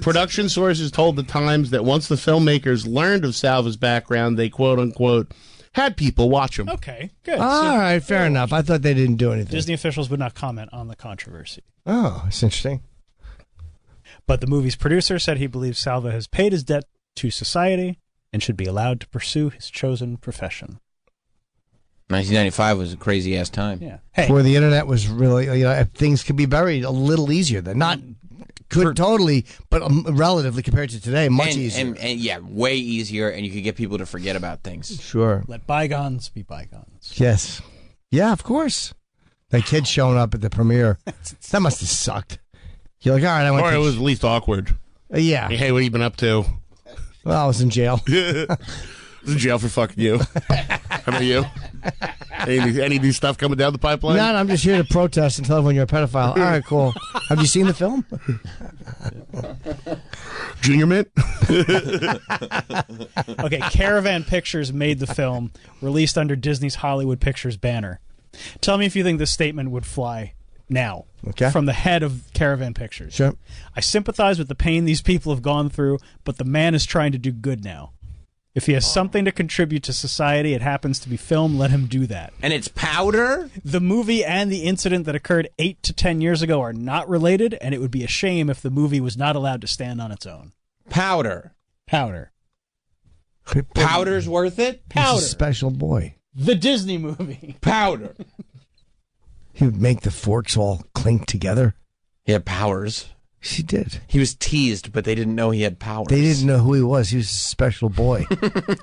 Production sources told the Times that once the filmmakers learned of Salva's background, they quote-unquote had people watch him. Okay, good. All right, fair enough. I thought they didn't do anything. Disney officials would not comment on the controversy. Oh, that's interesting. But the movie's producer said he believes Salva has paid his debt to society and should be allowed to pursue his chosen profession. 1995 was a crazy-ass time. Yeah. Where the internet was really, things could be buried a little easier. They're not good totally, but relatively compared to today, much easier. And yeah, way easier, and you could get people to forget about things. Sure. Let bygones be bygones. Yes. Yeah, of course. That kid showing up at the premiere, that must have sucked. You're like, all right, I went Or to... it was at least awkward. Yeah. Hey, what have you been up to? Well, I was in jail. I was in jail for fucking you. How about you? Any new stuff coming down the pipeline? No, I'm just here to protest and tell everyone you're a pedophile. All right, cool. Have you seen the film? Junior Mint? Okay, Caravan Pictures made the film, released under Disney's Hollywood Pictures banner. Tell me if you think this statement would fly now. Okay. From the head of Caravan Pictures. Sure. I sympathize with the pain these people have gone through, but the man is trying to do good now. If he has something to contribute to society, it happens to be film, let him do that. And it's powder? The movie and the incident that occurred 8 to 10 years ago are not related, and it would be a shame if the movie was not allowed to stand on its own. Powder. Powder. Powder's worth it? He's Powder. a special boy. The Disney movie. Powder. He would make the forks all clink together. He had powers. She did. He was teased, but they didn't know he had powers. They didn't know who he was. He was a special boy.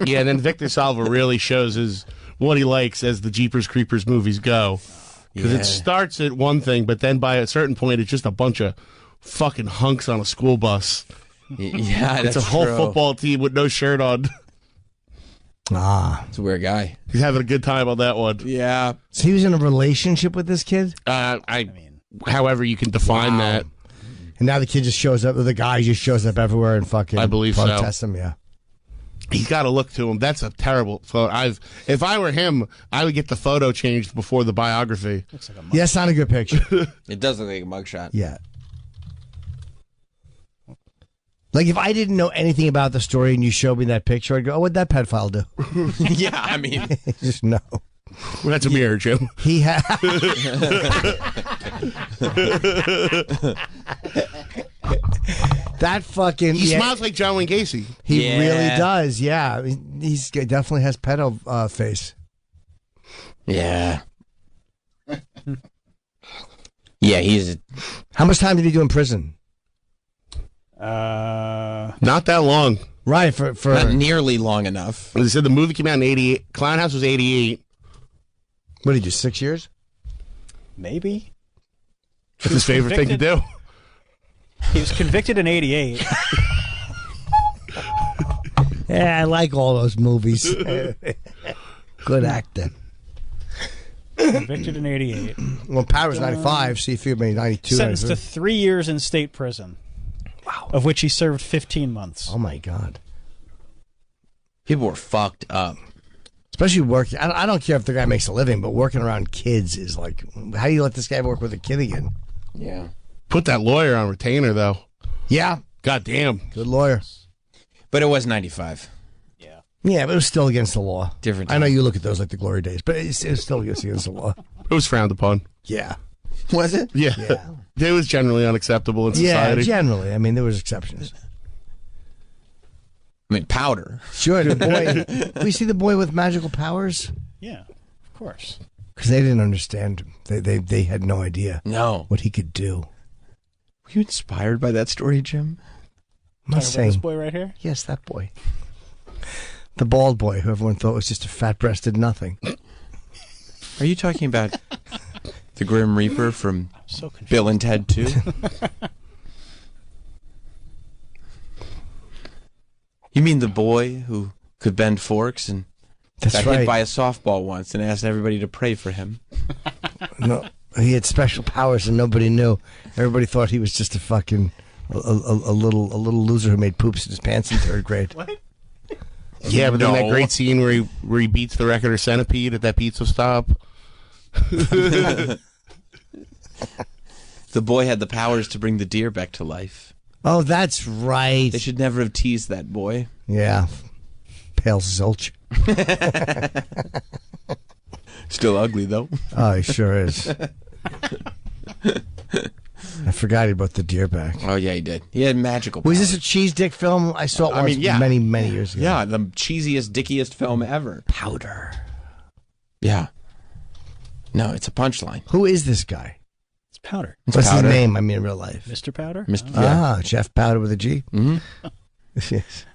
Yeah, and then Victor Salva really shows what he likes as the Jeepers Creepers movies go. Because it starts at one thing, but then by a certain point, it's just a bunch of fucking hunks on a school bus. Yeah, it's a whole football team with no shirt on. Ah. It's a weird guy. He's having a good time on that one. Yeah. So he was in a relationship with this kid? However you can define that. And now the kid just shows up, the guy just shows up everywhere and fucking I believe protests so. him, yeah. He's got to look to him. That's a terrible photo. If I were him, I would get the photo changed before the biography. Looks like a Yeah, it's not a good picture. It does look like a mugshot. Yeah. Like, if I didn't know anything about the story and you showed me that picture, I'd go, oh, what'd that pedophile do? Yeah, I mean. Just no. Well, that's a mirror, Jim. He had. That fucking. He smiles like John Wayne Gacy. He really does, yeah. He's definitely has pedo face. Yeah. Yeah, he's. How much time did he do in prison? Not that long. Right, for not nearly long enough. They said the movie came out in 88. Clown House was 88. What did he do, 6 years? Maybe. That's his favorite thing to do. He was convicted in 88. Yeah, I like all those movies. Good acting. Convicted in 88. Well, Power's 95, see if you're 92. Sentenced to 3 years in state prison. Wow. Of which he served 15 months. Oh, my God. People were fucked up. Especially working. I don't care if the guy makes a living, but working around kids is like, how do you let this guy work with a kid again? Yeah. Put that lawyer on retainer, though. Yeah. God damn. Good lawyer. But it was 95. Yeah, but it was still against the law. Different I know you look at those like the glory days, but it was still against the law. It was frowned upon. Yeah. Was it? Yeah. It was generally unacceptable in society. Yeah, generally. I mean, there was exceptions. I mean, powder. Sure, the boy. We see the boy with magical powers? Yeah, of course. Because they didn't understand him. They had no idea what he could do. Were you inspired by that story, Jim? I'm not saying. This boy right here? Yes, that boy. The bald boy who everyone thought was just a fat-breasted nothing. Are you talking about the Grim Reaper from Bill and Ted 2? You mean the boy who could bend forks and got hit by a softball once and asked everybody to pray for him? No, he had special powers and nobody knew. Everybody thought he was just a fucking a little loser who made poops in his pants in third grade. What? Yeah, but then that great scene where he beats the record of Centipede at that pizza stop. The boy had the powers to bring the deer back to life. Oh, that's right. They should never have teased that boy. Yeah. Pale Zilch. Still ugly, though. Oh, he sure is. I forgot about the deer back. Oh, yeah, he did. He had magical powers. Was this a cheese dick film? I saw it many, many years ago. Yeah, the cheesiest, dickiest film ever. Powder. Yeah. No, it's a punchline. Who is this guy? It's Powder. What's his name? I mean, in real life. Mr. Powder? Jeff Powder with a G? Mm-hmm. Yes.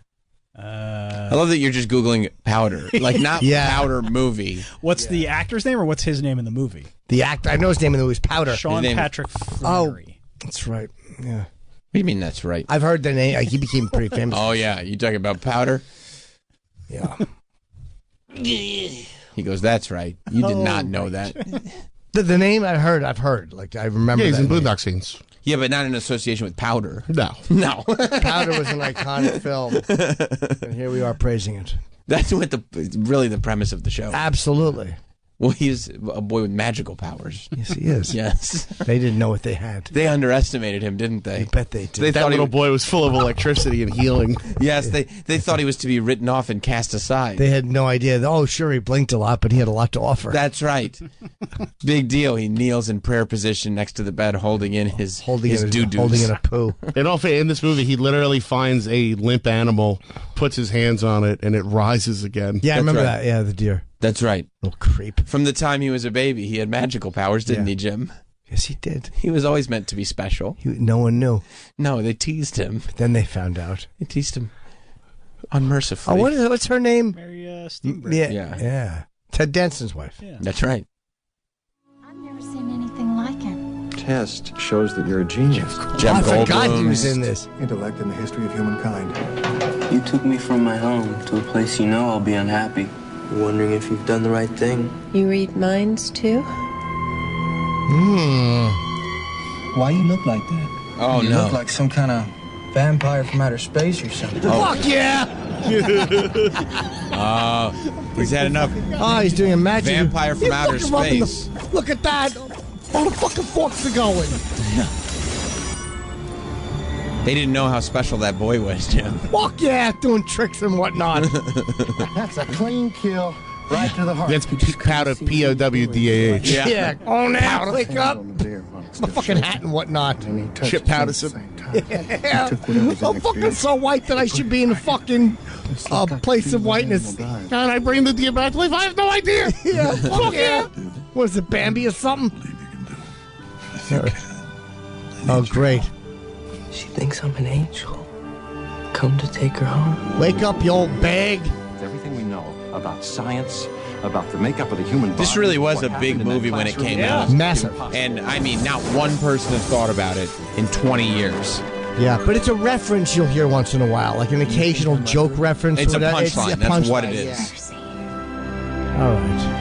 I love that you're just Googling Powder. Like, not Powder movie. What's the actor's name or what's his name in the movie? The actor. I know his name in the movie is Powder. Sean Patrick Flannery. Oh, that's right. Yeah. What do you mean that's right? I've heard the name. He became pretty famous. Oh, yeah. You talking about Powder? Yeah. He goes, that's right. You did not know that. The name I've heard. Like, I remember he's that in name. Boondock Scenes. Yeah, but not in association with Powder. No. No. Powder was an iconic film. And here we are praising it. That's what really the premise of the show. Absolutely. Well, he's a boy with magical powers. Yes, he is. Yes. They didn't know what they had. They underestimated him, didn't they? I bet they did. They That thought little boy was full of electricity and healing. Yes, they thought he was to be written off and cast aside. They had no idea. Oh, sure, he blinked a lot, but he had a lot to offer. That's right. Big deal. He kneels in prayer position next to the bed, holding in his doo-doos. Holding in a poo. In this movie, he literally finds a limp animal, puts his hands on it, and it rises again. Yeah, I remember that. Yeah, the deer. That's right. Little creep. From the time he was a baby, he had magical powers, didn't he, Jim? Yes, he did. He was always meant to be special. No one knew. No, they teased him. But then they found out. They teased him unmercifully. Oh, what's her name? Mary Steenburgen. Yeah. Ted Danson's wife. Yeah. That's right. I've never seen anything like him. Test shows that you're a genius. I forgot he was in this. Intellect in the history of humankind. You took me from my home to a place you know I'll be unhappy. You're wondering if you've done the right thing. You read minds, too? Why you look like that? Oh, you no. look like some kind of vampire from outer space or something. Fuck yeah! He's had enough. Oh, he's doing a magic. Vampire from outer space. Look at that. All the fucking forks are going. They didn't know how special that boy was, Jim. Fuck yeah, doing tricks and whatnot. That's a clean kill right to the heart. That's Powder, P-O-W-D-A-H. Yeah. Oh, now, wake up. My fucking hat and whatnot. Chip Powder. Yeah. I'm fucking so white that I should be in a fucking place of whiteness. And I bring the deer back to life. I have no idea. Yeah, fuck yeah. What is it, Bambi or something? Oh, great. She thinks I'm an angel. Come to take her home. Wake up, you old bag. Everything we know about science, about the makeup of the human body. This really was a big movie when it came out. Massive. And, I mean, not one person has thought about it in 20 years. Yeah, but it's a reference you'll hear once in a while, like an occasional joke reference. It's a whatever. punchline. That's what it is. Yeah. All right.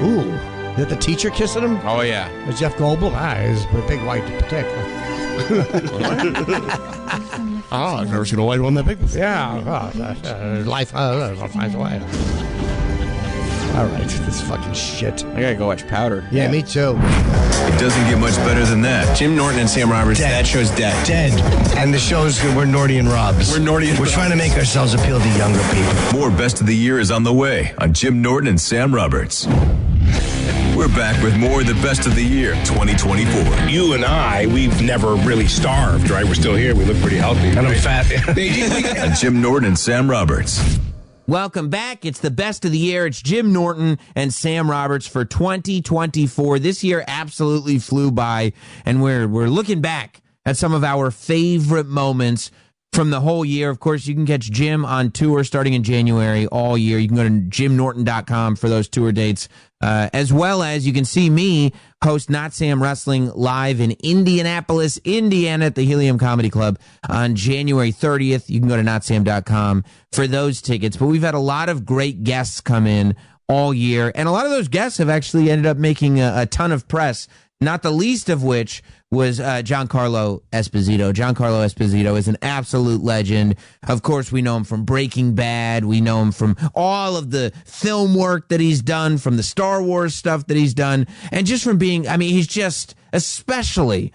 Ooh. Is that the teacher kissing him? Oh, yeah. Is Jeff Goldblum? He's a big white dick. I've never seen a white one that big before. Yeah. Life finds a way. All right, this fucking shit. I gotta go watch Powder. Yeah, me too. It doesn't get much better than that. Jim Norton and Sam Roberts, that show's dead. Dead. And the show's we're Norty and Robs. We're trying to make ourselves appeal to younger people. More Best of the Year is on the way on Jim Norton and Sam Roberts. We're back with more of the Best of the Year 2024. You and I, we've never really starved, right? We're still here. We look pretty healthy. And I'm fat. On Jim Norton and Sam Roberts. Welcome back. It's the Best of the Year. It's Jim Norton and Sam Roberts for 2024. This year absolutely flew by, and we're looking back at some of our favorite moments from the whole year. Of course, you can catch Jim on tour starting in January all year. You can go to jimnorton.com for those tour dates, as well as you can see me host Not Sam Wrestling live in Indianapolis, Indiana at the Helium Comedy Club on January 30th. You can go to notsam.com for those tickets. But we've had a lot of great guests come in all year, and a lot of those guests have actually ended up making a ton of press. not the least of which was Giancarlo Esposito. Giancarlo Esposito is an absolute legend. Of course, we know him from Breaking Bad. We know him from all of the film work that he's done, from the Star Wars stuff that he's done, and just from being, I mean, he's just, especially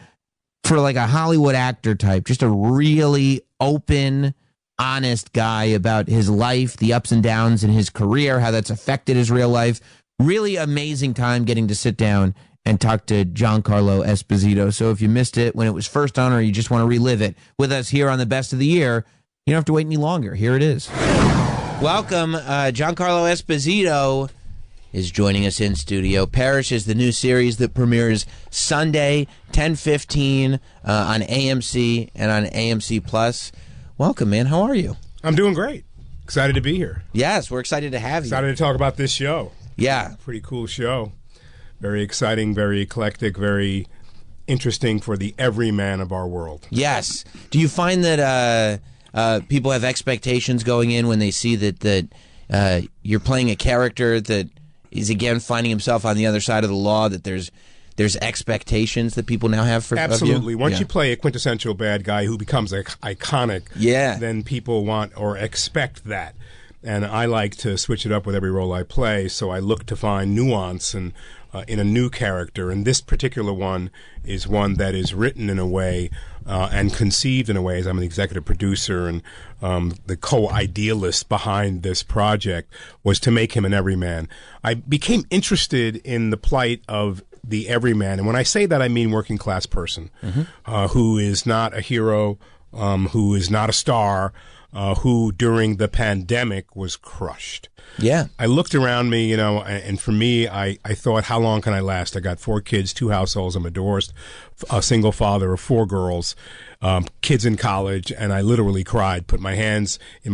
for like a Hollywood actor type, just a really open, honest guy about his life, the ups and downs in his career, how that's affected his real life. Really amazing time getting to sit down and talk to Giancarlo Esposito. So if you missed it when it was first on, or you just want to relive it with us here on the Best of the Year, you don't have to wait any longer. Here it is. Welcome, Giancarlo Esposito is joining us in studio. Parish is the new series that premieres Sunday, 10:15 on AMC and on AMC Plus. Welcome, man. How are you? I'm doing great. Excited to be here. Yes, we're excited to have you. Excited to talk about this show. Yeah. Pretty cool show. Very exciting, very eclectic, very interesting for the everyman of our world. Yes. Do you find that people have expectations going in when they see that you're playing a character that is, again, finding himself on the other side of the law, that there's expectations that people now have for Absolutely. of you? Once you play a quintessential bad guy who becomes iconic, then people want or expect that. And I like to switch it up with every role I play, so I look to find nuance and in a new character. And this particular one is one that is written in a way and conceived in a way, as I'm an executive producer and the co-idealist behind this project, was to make him an everyman. I became interested in the plight of the everyman, and when I say that, I mean working class person who is not a hero, who is not a star, who during the pandemic was crushed. Yeah. I looked around me, and for me, I thought, how long can I last? I got 4 kids, 2 households. I'm divorced, a single father of 4 girls, kids in college, and I literally cried, put my hands on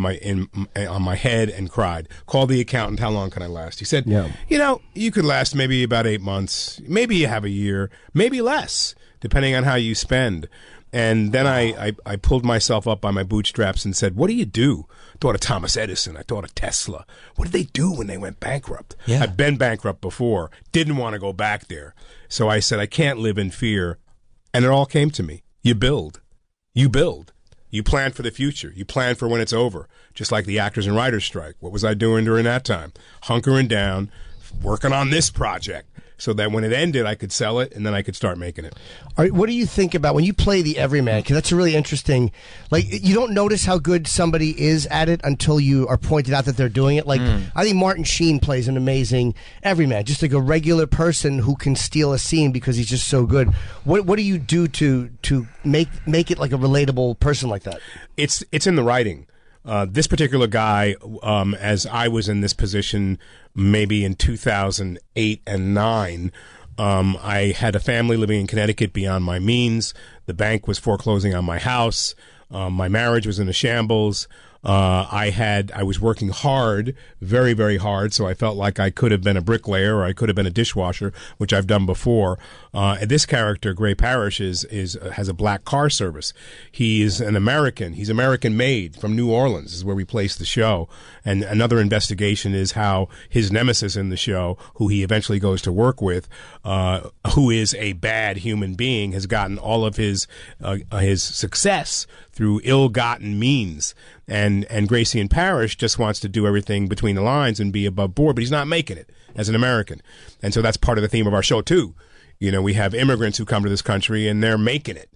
my head and cried. Called the accountant, how long can I last? He said, you could last maybe about 8 months, maybe you have a year, maybe less, depending on how you spend. And then I pulled myself up by my bootstraps and said, what do you do? I thought of Thomas Edison. I thought of Tesla. What did they do when they went bankrupt? Yeah. I've been bankrupt before. Didn't want to go back there. So I said, I can't live in fear. And it all came to me. You build. You build. You plan for the future. You plan for when it's over. Just like the actors and writers strike. What was I doing during that time? Hunkering down, working on this project, so that when it ended, I could sell it, and then I could start making it. All right, what do you think about when you play the everyman? Because that's a really interesting. Like, you don't notice how good somebody is at it until you are pointed out that they're doing it. Like, I think Martin Sheen plays an amazing everyman, just like a regular person who can steal a scene because he's just so good. What do you do to make it like a relatable person like that? It's in the writing. This particular guy, as I was in this position maybe in 2008 and 9, I had a family living in Connecticut beyond my means. The bank was foreclosing on my house. My marriage was in a shambles. I was working hard, very, very hard, so I felt like I could have been a bricklayer or I could have been a dishwasher, which I've done before. This character, Gray Parrish, has a black car service. He is an American. He's American-made from New Orleans, is where we place the show. And another investigation is how his nemesis in the show, who he eventually goes to work with, who is a bad human being, has gotten all of his success through ill-gotten means. And Gracie and Parrish just wants to do everything between the lines and be above board, but he's not making it as an American. And so that's part of the theme of our show, too. We have immigrants who come to this country, and they're making it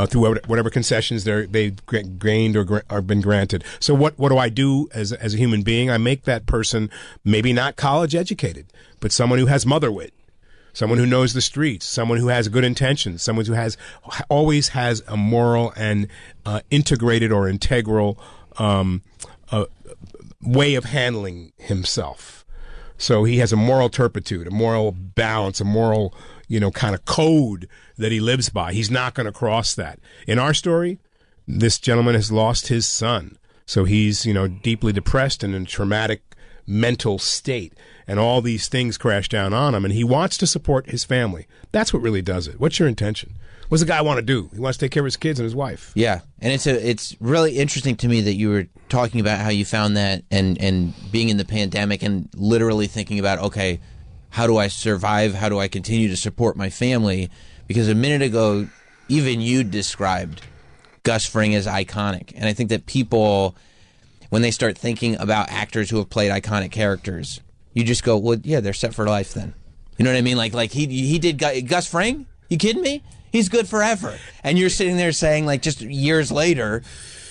through whatever concessions they've gained or been granted. So what do I do as a human being? I make that person maybe not college educated, but someone who has mother wit. Someone who knows the streets, someone who has good intentions, someone who always has a moral and integrated or integral way of handling himself. So he has a moral turpitude, a moral balance, a moral, kind of code that he lives by. He's not going to cross that. In our story, this gentleman has lost his son. So he's, deeply depressed and in a traumatic mental state. And all these things crash down on him, and he wants to support his family. That's what really does it. What's your intention? What's the guy want to do? He wants to take care of his kids and his wife. Yeah, and it's really interesting to me that you were talking about how you found that and being in the pandemic and literally thinking about, okay, how do I survive? How do I continue to support my family? Because a minute ago, even you described Gus Fring as iconic. And I think that people, when they start thinking about actors who have played iconic characters, you just go, well, yeah, they're set for life then. You know what I mean? Like he did Gus Fring? You kidding me? He's good forever. And you're sitting there saying, like, just years later,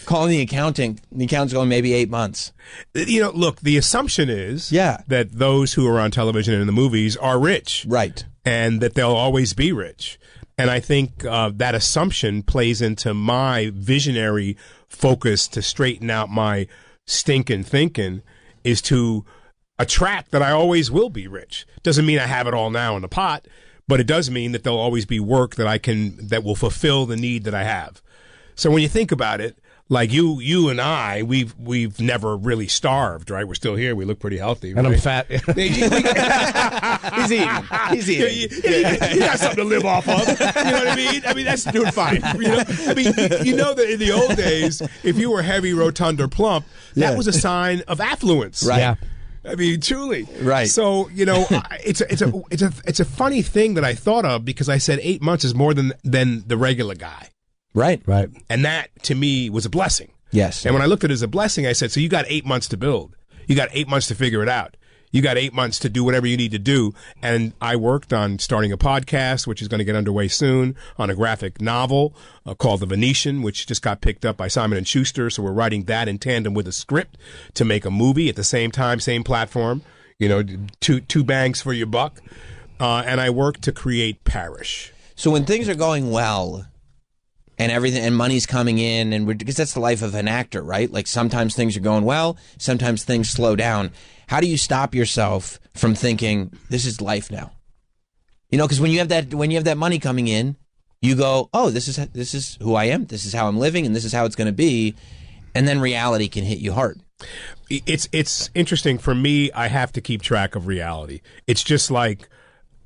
calling the accountant's going maybe 8 months. You know, look, the assumption is that those who are on television and in the movies are rich. Right. And that they'll always be rich. And I think that assumption plays into my visionary focus to straighten out my stinking thinking is to attract that I always will be rich. Doesn't mean I have it all now in the pot, but it does mean that there'll always be work that will fulfill the need that I have. So when you think about it, like you and I, we've never really starved, right? We're still here. We look pretty healthy, right? And I'm fat. He's eating. You got something to live off of. You know what I mean? I mean, that's doing fine. You know? I mean, you know that in the old days, if you were heavy, rotund, or plump, that was a sign of affluence. Right. Yeah. I mean, truly. Right. So, you know, it's a funny thing that I thought of because I said 8 months is more than the regular guy. Right. Right. And that, to me, was a blessing. Yes. And when I looked at it as a blessing, I said, so you got 8 months to build. You got 8 months to figure it out. You got 8 months to do whatever you need to do. And I worked on starting a podcast, which is going to get underway soon, on a graphic novel called The Venetian, which just got picked up by Simon & Schuster. So we're writing that in tandem with a script to make a movie at the same time, same platform. You know, two bangs for your buck. And I worked to create Parish. So when things are going well, and everything, and money's coming in, and because that's the life of an actor, right? Like sometimes things are going well, sometimes things slow down. How do you stop yourself from thinking this is life now? You know, because when you have that money coming in, you go, oh, this is who I am, this is how I'm living, and this is how it's going to be, and then reality can hit you hard. It's interesting for me. I have to keep track of reality. It's just like,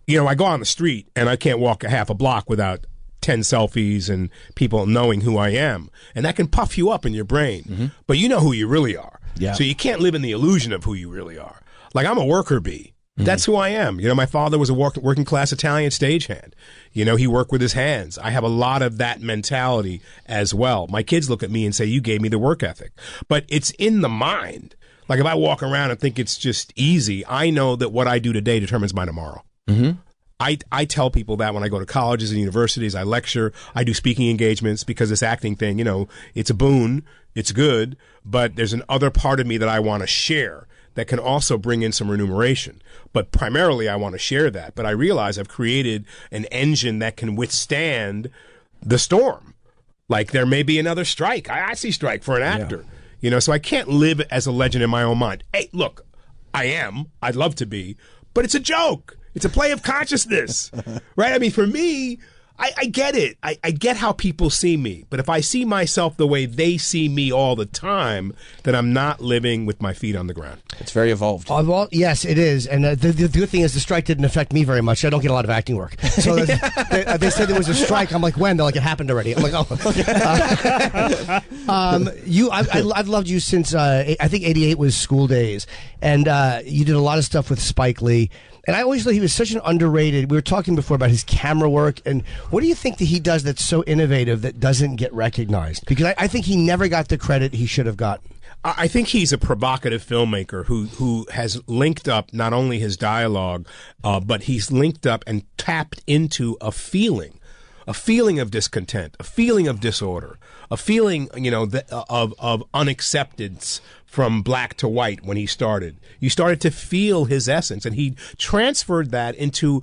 you know, I go on the street and I can't walk a half a block without 10 selfies and people knowing who I am. And that can puff you up in your brain. Mm-hmm. But you know who you really are. Yeah. So you can't live in the illusion of who you really are. Like, I'm a worker bee. Mm-hmm. That's who I am. You know, my father was a working class Italian stagehand. You know, he worked with his hands. I have a lot of that mentality as well. My kids look at me and say, you gave me the work ethic. But it's in the mind. Like, if I walk around and think it's just easy, I know that what I do today determines my tomorrow. Mm-hmm. I tell people that when I go to colleges and universities, I lecture, I do speaking engagements because this acting thing, you know, it's a boon, it's good, but there's an other part of me that I want to share that can also bring in some remuneration. But primarily I want to share that. But I realize I've created an engine that can withstand the storm. Like there may be another strike. I see strike for an actor. Yeah. You know, so I can't live as a legend in my own mind. Hey, look, I'd love to be, but it's a joke. It's a play of consciousness, right? I mean, for me, I get it. I get how people see me. But if I see myself the way they see me all the time, then I'm not living with my feet on the ground. It's very evolved. Well, yes, it is. And the good thing is the strike didn't affect me very much. I don't get a lot of acting work. So they said there was a strike. I'm like, when? They're like, it happened already. I'm like, oh. I've loved you since, I think 88 was School Days. And you did a lot of stuff with Spike Lee. And I always thought he was such an underrated. We were talking before about his camera work. And what do you think that he does that's so innovative that doesn't get recognized? Because I think he never got the credit he should have gotten. I think he's a provocative filmmaker who has linked up not only his dialogue, but he's linked up and tapped into a feeling of discontent, a feeling of disorder, a feeling, you know, of unacceptance from black to white when he started. You started to feel his essence, and he transferred that into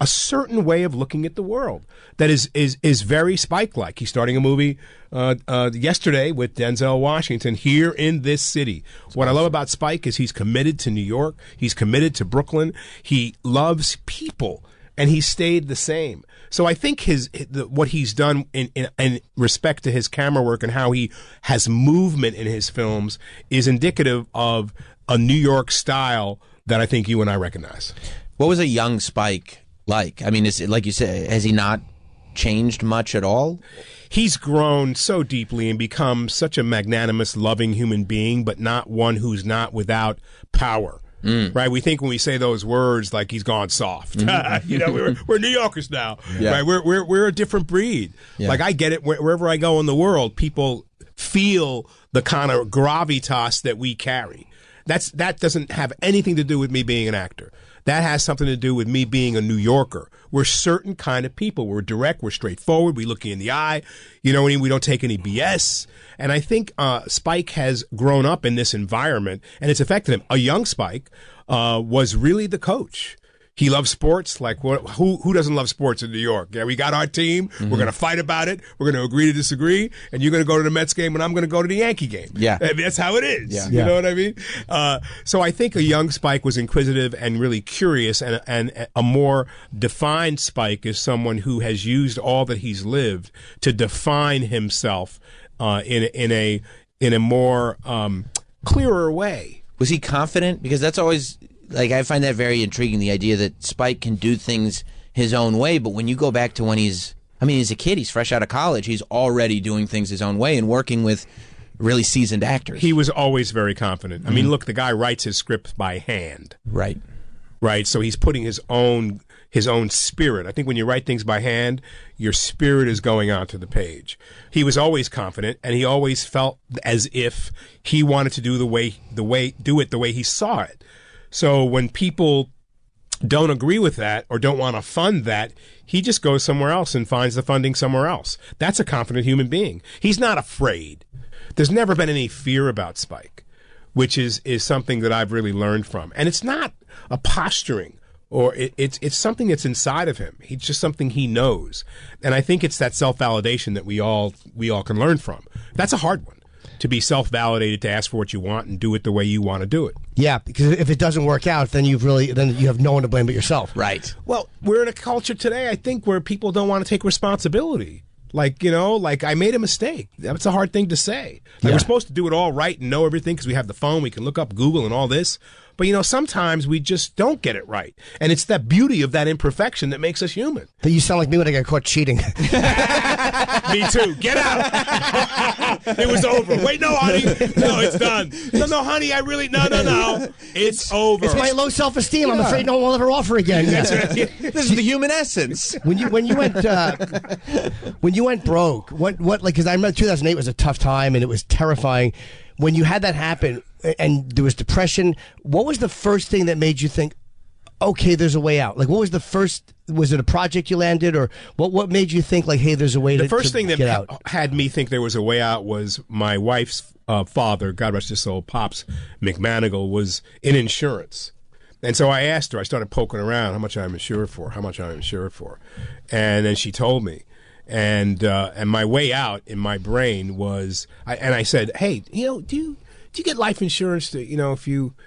a certain way of looking at the world that is very Spike-like. He's starting a movie yesterday with Denzel Washington here in this city. What I love about Spike is he's committed to New York. He's committed to Brooklyn. He loves people, and he stayed the same. So I think what he's done in respect to his camera work and how he has movement in his films is indicative of a New York style that I think you and I recognize. What was a young Spike like? I mean, is it, like you said, has he not changed much at all? He's grown so deeply and become such a magnanimous, loving human being, but not one who's not without power. right? We think when we say those words like he's gone soft. You know, we're New Yorkers now, right? We're a different breed. Like I get it wherever I go in the world, people feel the kind of gravitas that we carry. That doesn't have anything to do with me being an actor. That has something to do with me being a New Yorker. We're certain kind of people. We're direct. We're straightforward. We look you in the eye. You know what I mean? We don't take any BS. And I think Spike has grown up in this environment, and it's affected him. A young Spike was really the coach. He loves sports. Like, who doesn't love sports in New York? Yeah, we got our team. We're going to fight about it. We're going to agree to disagree. And you're going to go to the Mets game, and I'm going to go to the Yankee game. Yeah. I mean, that's how it is. Yeah. You know what I mean? So I think a young Spike was inquisitive and really curious, and a more defined Spike is someone who has used all that he's lived to define himself in a more clearer way. Was he confident? Because that's always... Like, I find that very intriguing, the idea that Spike can do things his own way, but when you go back to when he's a kid, he's fresh out of college, he's already doing things his own way and working with really seasoned actors. He was always very confident. I mean, look, the guy writes his scripts by hand. Right. So he's putting his own spirit. I think when you write things by hand, your spirit is going onto the page. He was always confident, and he always felt as if he wanted to do it the way he saw it. So when people don't agree with that or don't want to fund that, he just goes somewhere else and finds the funding somewhere else. That's a confident human being. He's not afraid. There's never been any fear about Spike, which is something that I've really learned from. And it's not a posturing, or it's something that's inside of him. It's just something he knows. And I think it's that self-validation that we all can learn from. That's a hard one. To be self-validated, to ask for what you want and do it the way you want to do it. Yeah, because if it doesn't work out, then you have no one to blame but yourself. Right. Well, we're in a culture today, I think, where people don't want to take responsibility. Like, you know, like I made a mistake. That's a hard thing to say. Like, we're supposed to do it all right and know everything because we have the phone, we can look up Google and all this. But, you know, sometimes we just don't get it right. And it's that beauty of that imperfection that makes us human. But you sound like me when I got caught cheating. Me too. Get out. It was over. Wait, no, honey. No, it's done. No, honey, I really... No. It's over. It's my low self-esteem. I'm afraid no one will ever offer again. That's right. This is the human essence. When you went broke, what like, because I remember 2008 was a tough time and it was terrifying. When you had that happen and there was depression, what was the first thing that made you think, okay, there's a way out? Like, what was the first? Was it a project you landed, or what made you think, like, hey, there's a way to get out? The first thing that had me think there was a way out was my wife's father, God rest his soul, Pops McManigal, was in insurance. And so I asked her, I started poking around, how much I'm insured for, and then she told me. And my way out in my brain was, I said, hey, you know, do you get life insurance to, you know,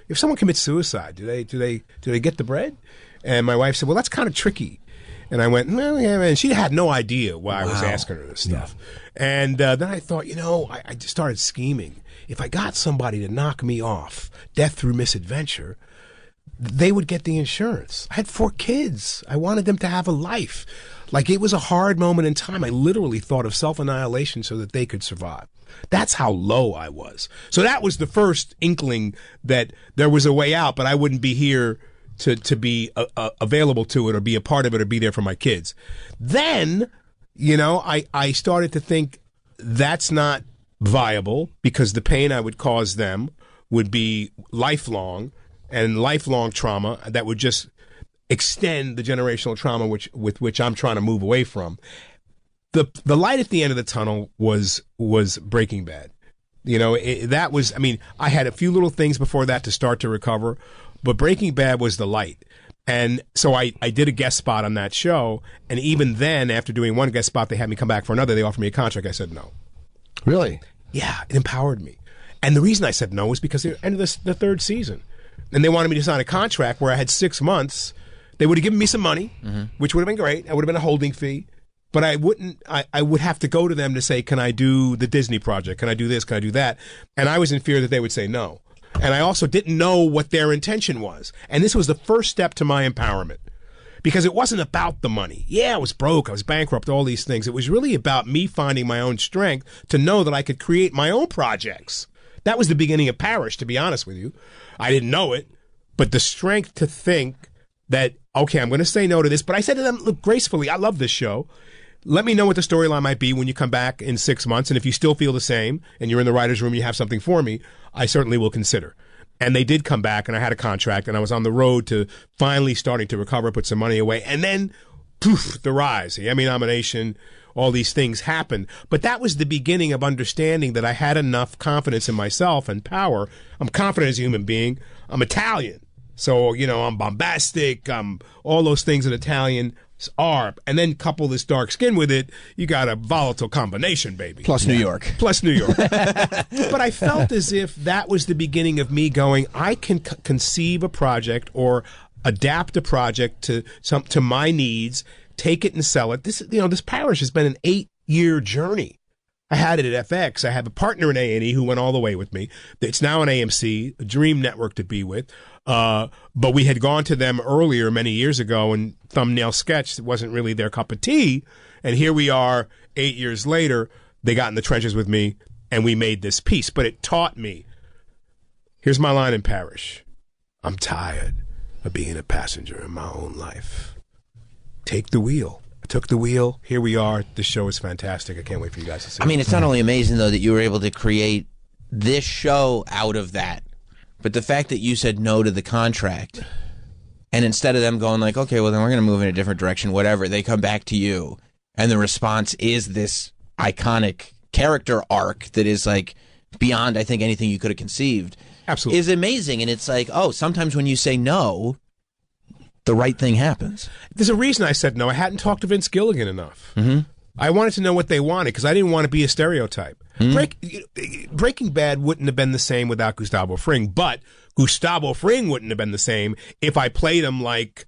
if someone commits suicide, do they get the bread? And my wife said, well, that's kind of tricky. And I went, well, yeah, man. She had no idea why I was asking her this stuff. Yeah. And then I thought, you know, I just started scheming. If I got somebody to knock me off, death through misadventure, they would get the insurance. I had 4 kids. I wanted them to have a life. Like, it was a hard moment in time. I literally thought of self-annihilation so that they could survive. That's how low I was. So that was the first inkling that there was a way out, but I wouldn't be here to be available to it or be a part of it or be there for my kids. Then, you know, I started to think that's not viable because the pain I would cause them would be lifelong, and lifelong trauma that would just extend the generational trauma with which I'm trying to move away from. The light at the end of the tunnel was Breaking Bad. You know, that was, I mean, I had a few little things before that to start to recover, but Breaking Bad was the light. And so I did a guest spot on that show, and even then, after doing one guest spot, they had me come back for another. They offered me a contract. I said no. Really? Yeah, it empowered me. And the reason I said no was because they ended the 3rd season. And they wanted me to sign a contract where I had 6 months. They would have given me some money, which would have been great. I would have been a holding fee. But I would have to go to them to say, can I do the Disney project? Can I do this? Can I do that? And I was in fear that they would say no. And I also didn't know what their intention was. And this was the first step to my empowerment. Because it wasn't about the money. Yeah, I was broke. I was bankrupt, all these things. It was really about me finding my own strength to know that I could create my own projects. That was the beginning of Parish, to be honest with you. I didn't know it. but the strength to think that, okay, I'm going to say no to this. But I said to them, look, gracefully, I love this show. Let me know what the storyline might be when you come back in 6 months. And if you still feel the same and you're in the writer's room, you have something for me, I certainly will consider. And they did come back, and I had a contract, and I was on the road to finally starting to recover, put some money away. And then, poof, the rise, the Emmy nomination, all these things happened. But that was the beginning of understanding that I had enough confidence in myself and power. I'm confident as a human being. I'm Italian. So, I'm bombastic. I'm all those things an Italian are. And then couple this dark skin with it, you got a volatile combination, baby. Plus New York. Plus New York. But I felt as if that was the beginning of me going, I can conceive a project or adapt a project to my needs, take it and sell it. This parish has been an 8-year journey. I had it at FX. I have a partner in A&E who went all the way with me. It's now on AMC, a dream network to be with. But we had gone to them earlier, many years ago, and Thumbnail Sketch wasn't really their cup of tea. And here we are 8 years later. They got in the trenches with me, and we made this piece. But it taught me, here's my line in Parish. I'm tired of being a passenger in my own life. Take the wheel. I took the wheel. Here we are. This show is fantastic. I can't wait for you guys to see it. I mean, it's not only amazing, though, that you were able to create this show out of that, but the fact that you said no to the contract, and instead of them going like, okay, well, then we're going to move in a different direction, whatever, they come back to you, and the response is this iconic character arc that is like beyond, I think, anything you could have conceived. Absolutely. Is amazing. And it's like, oh, sometimes when you say no, the right thing happens. There's a reason I said no. I hadn't talked to Vince Gilligan enough. Mm-hmm. I wanted to know what they wanted because I didn't want to be a stereotype. Mm-hmm. Breaking Bad wouldn't have been the same without Gustavo Fring, but Gustavo Fring wouldn't have been the same if I played him like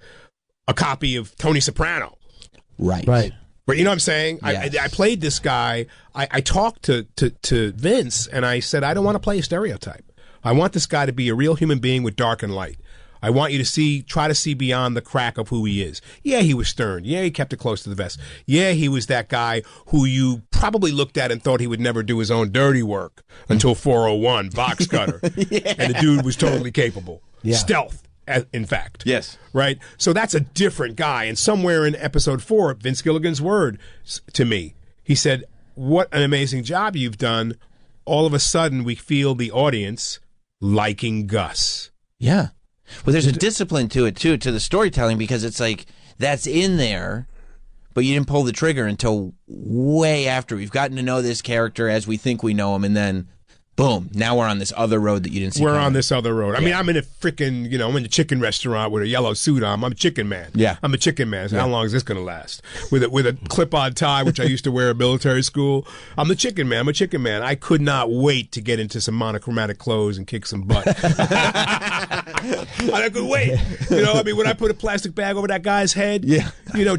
a copy of Tony Soprano. Right. But you know what I'm saying? Yes. I played this guy. I talked to Vince, and I said, I don't want to play a stereotype. I want this guy to be a real human being with dark and light. I want you to try to see beyond the crack of who he is. Yeah, he was stern. Yeah, he kept it close to the vest. Yeah, he was that guy who you probably looked at and thought he would never do his own dirty work until 401, box cutter. Yeah. And the dude was totally capable. Yeah. Stealth, in fact. Yes. Right? So that's a different guy. And somewhere in episode 4, Vince Gilligan's word to me, he said, what an amazing job you've done. All of a sudden, we feel the audience liking Gus. Yeah. Well, there's a discipline to it, too, to the storytelling, because it's like, that's in there, but you didn't pull the trigger until way after. We've gotten to know this character as we think we know him, and then, boom, now we're on this other road that you didn't see coming. We're on this other road. I mean, I'm in a freaking, I'm in a chicken restaurant with a yellow suit on. I'm a chicken man. Yeah. I'm a chicken man. So how long is this going to last? With a clip-on tie, which I used to wear at military school. I'm the chicken man. I'm a chicken man. I could not wait to get into some monochromatic clothes and kick some butt. I could wait. When I put a plastic bag over that guy's head,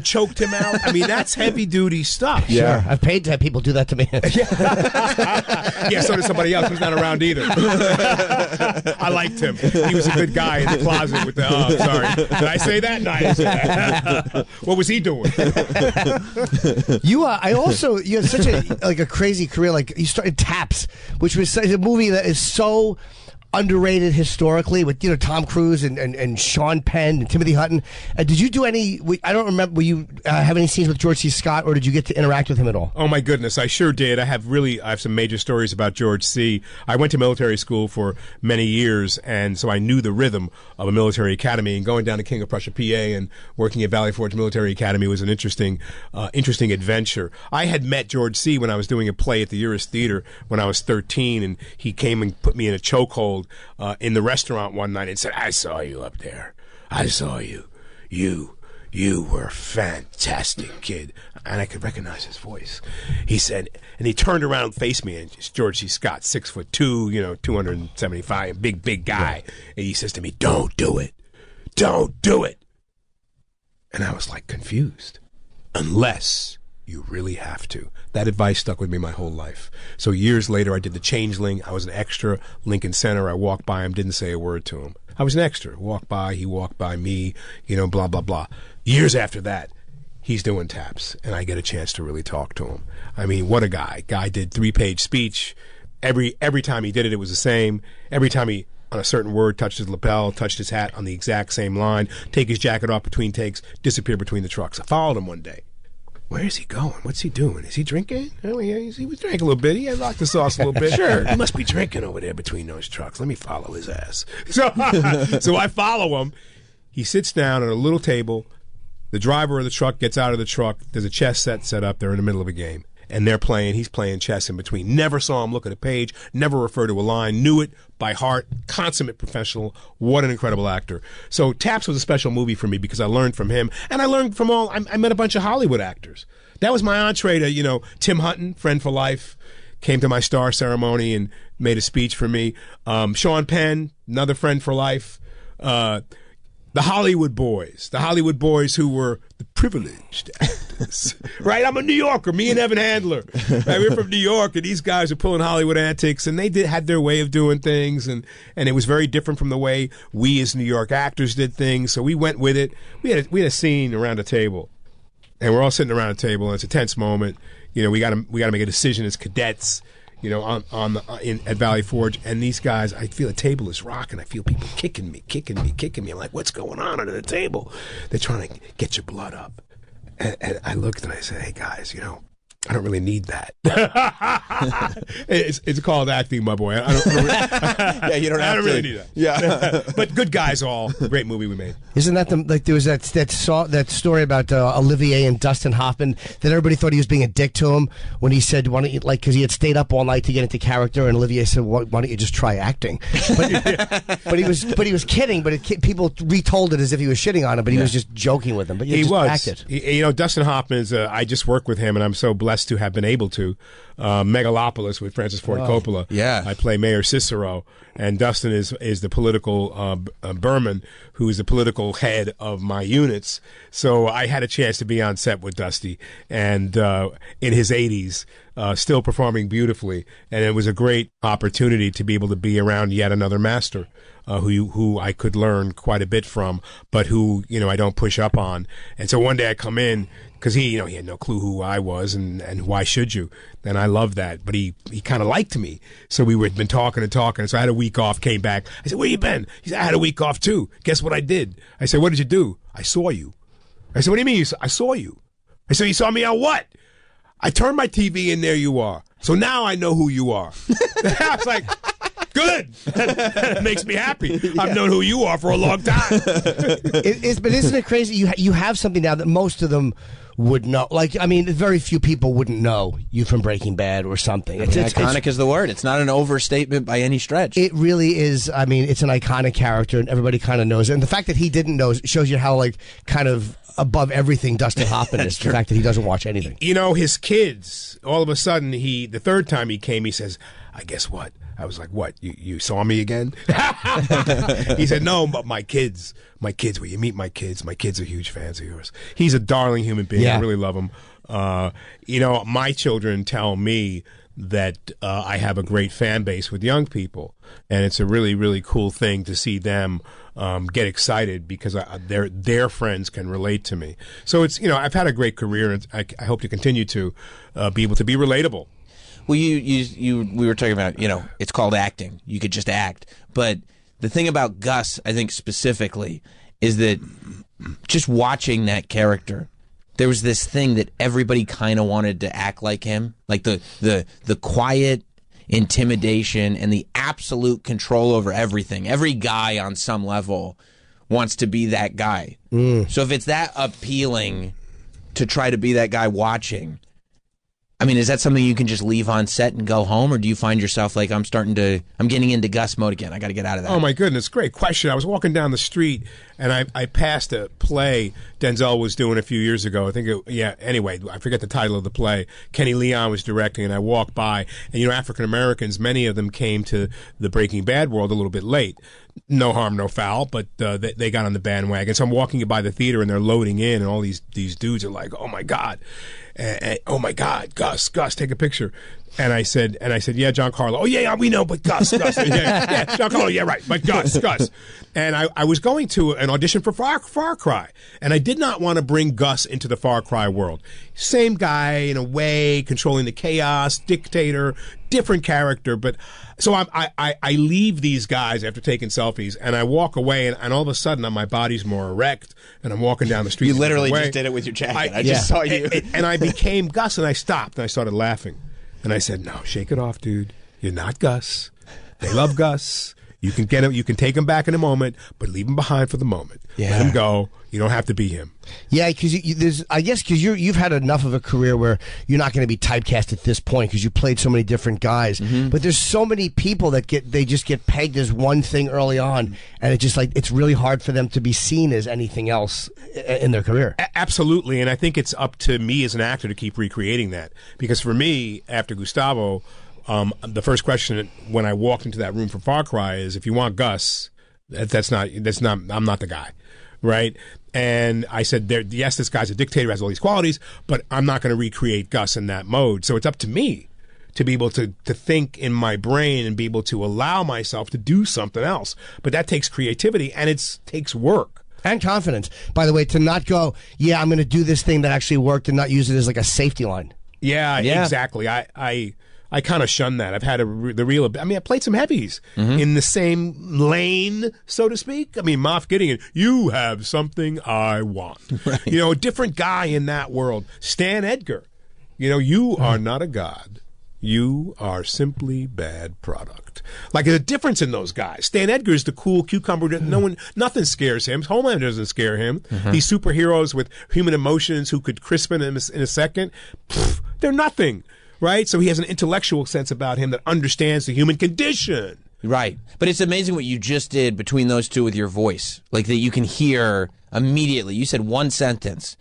choked him out. I mean, that's heavy-duty stuff. Yeah. I've paid to have people do that to me. Yeah, so did somebody else who's not around either. I liked him. He was a good guy in the closet with the, sorry. Did I say that? No, I didn't say that. What was he doing? You had such a crazy career. Like, you started Taps, which was a movie that is so underrated historically with Tom Cruise and Sean Penn and Timothy Hutton. Did you do any? I don't remember. Were you have any scenes with George C. Scott, or did you get to interact with him at all? Oh my goodness, I sure did. I have some major stories about George C. I went to military school for many years, and so I knew the rhythm of a military academy. And going down to King of Prussia, PA, and working at Valley Forge Military Academy was an interesting adventure. I had met George C. when I was doing a play at the Uris Theater when I was 13, and he came and put me in a chokehold in the restaurant one night and said, I saw you up there. I saw you. You were a fantastic kid. And I could recognize his voice. He said, and he turned around and faced me, and it's George C. Scott, 6'2", 275, big guy. Yeah. And he says to me, don't do it. Don't do it. And I was like confused. Unless you really have to. That advice stuck with me my whole life. So years later, I did The Changeling. I was an extra, Lincoln Center. I walked by him, didn't say a word to him. I was an extra. Walked by, he walked by me, blah, blah, blah. Years after that, he's doing Taps, and I get a chance to really talk to him. I mean, what a guy. Guy did 3-page speech. Every time he did it, it was the same. Every time he on a certain word, touched his lapel, touched his hat on the exact same line, take his jacket off between takes, disappear between the trucks. I followed him one day. Where is he going? What's he doing? Is he drinking? Oh, yeah, he was drinking a little bit. He had locked the sauce a little bit. Sure. He must be drinking over there between those trucks. Let me follow his ass. So I follow him. He sits down at a little table. The driver of the truck gets out of the truck. There's a chess set up. They're in the middle of a game. And they're playing. He's playing chess in between. Never saw him look at a page. Never refer to a line. Knew it by heart. Consummate professional. What an incredible actor. So Taps was a special movie for me because I learned from him, and I learned from I met a bunch of Hollywood actors. That was my entree to, Tim Hutton, friend for life, came to my star ceremony and made a speech for me. Sean Penn, another friend for life. The Hollywood boys who were the privileged actors, right? I'm a New Yorker, me and Evan Handler. Right? We're from New York, and these guys are pulling Hollywood antics, and they had their way of doing things, and it was very different from the way we as New York actors did things, so we went with it. We had a scene around a table, and we're all sitting around a table, and it's a tense moment. We got to make a decision as cadets. At Valley Forge, and these guys, I feel the table is rocking. I feel people kicking me. I'm like, what's going on under the table? They're trying to get your blood up. And I looked and I said, hey guys, I don't really need that. It's called acting, my boy. I don't you don't have to. really need that. Yeah. But good guys all. Great movie we made. Isn't that there was that story about Olivier and Dustin Hoffman that everybody thought he was being a dick to him when he said, why don't you, because he had stayed up all night to get into character, and Olivier said, why don't you just try acting? But he was kidding, but people retold it as if he was shitting on him, but he was just joking with him. But he just was. Acted. Dustin Hoffman is, I just worked with him, and I'm so blessed to have been able to. Megalopolis with Francis Ford Coppola. Yeah. I play Mayor Cicero, and Dustin is the political Berman, who is the political head of my units. So I had a chance to be on set with Dusty, and in his 80s, still performing beautifully, and it was a great opportunity to be able to be around yet another master. Who I could learn quite a bit from, but who I don't push up on. And so one day I come in because he had no clue who I was, and why should you? And I love that. But he kind of liked me, so we had been talking and talking. So I had a week off, came back. I said, "Where you been?" He said, "I had a week off too. Guess what I did?" I said, "What did you do?" "I saw you." I said, "What do you mean? I saw you?" I said, "You saw me on what?" "I turned my TV and there you are. So now I know who you are." I was like, good. That makes me happy. I've known who you are for a long time. But isn't it crazy? You have something now that most of them would know. Very few people wouldn't know you from Breaking Bad or something. Iconic is the word. It's not an overstatement by any stretch. It really is. It's an iconic character, and everybody kind of knows it. And the fact that he didn't know shows you how, kind of above everything Dustin Hoffman is. The fact that he doesn't watch anything. His kids, all of a sudden, the third time he came, he says, "I guess what?" I was like, "What? You saw me again?" He said, "No, but my kids, will you meet my kids? My kids are huge fans of yours." He's a darling human being. Yeah. I really love him. My children tell me that I have a great fan base with young people, and it's a really, really cool thing to see them get excited because their friends can relate to me. So it's I've had a great career, and I hope to continue to be able to be relatable. Well, we were talking about, it's called acting. You could just act. But the thing about Gus, I think specifically, is that just watching that character, there was this thing that everybody kind of wanted to act like him. Like the quiet intimidation and the absolute control over everything. Every guy on some level wants to be that guy. So if it's that appealing to try to be that guy watching, is that something you can just leave on set and go home, or do you find yourself like, I'm getting into Gus mode again, I got to get out of that? Oh my goodness, great question. I was walking down the street and I passed a play Denzel was doing a few years ago. Anyway, I forget the title of the play. Kenny Leon was directing, and I walked by, and African Americans, many of them came to the Breaking Bad world a little bit late. No harm, no foul, but they got on the bandwagon. So I'm walking by the theater, and they're loading in, and all these dudes are like, "Oh my God, oh my God, Gus, take a picture." And I said, yeah, Giancarlo. Oh, yeah, we know, but Gus. Yeah, Giancarlo, yeah, right, but Gus. And I was going to an audition for Far Cry, and I did not want to bring Gus into the Far Cry world. Same guy, in a way, controlling the chaos, dictator, different character. But so I leave these guys after taking selfies, and I walk away, and all of a sudden, my body's more erect, and I'm walking down the street. You literally just did it with your jacket. I just saw you. And I became Gus, and I stopped, and I started laughing. And I said, no, shake it off, dude. You're not Gus. They love Gus. You can get him. You can take him back in a moment, but leave him behind for the moment. Yeah. Let him go. You don't have to be him. Yeah, because I guess because you've had enough of a career where you're not going to be typecast at this point because you played so many different guys. Mm-hmm. But there's so many people that they just get pegged as one thing early on, and it's just like it's really hard for them to be seen as anything else in their career. Absolutely, and I think it's up to me as an actor to keep recreating that. Because for me, after Gustavo, the first question when I walked into that room for Far Cry is, if you want Gus, that's not. I'm not the guy, right? And I said, yes, this guy's a dictator, has all these qualities, but I'm not going to recreate Gus in that mode. So it's up to me to be able to think in my brain and be able to allow myself to do something else. But that takes creativity, and it takes work. And confidence. By the way, to not go, yeah, I'm going to do this thing that actually worked and not use it as like a safety line. Yeah. Exactly. I kind of shun that. I've had I played some heavies in the same lane, so to speak. I mean, Moff Gideon, you have something I want. Right. A different guy in that world. Stan Edgar, you are not a god. You are simply bad product. Like, there's a difference in those guys. Stan Edgar is the cool cucumber. Nothing scares him. Homelander doesn't scare him. These superheroes with human emotions who could crispen him in a second. They're nothing. Right? So he has an intellectual sense about him that understands the human condition. Right. But it's amazing what you just did between those two with your voice. Like, that you can hear immediately. You said one sentence,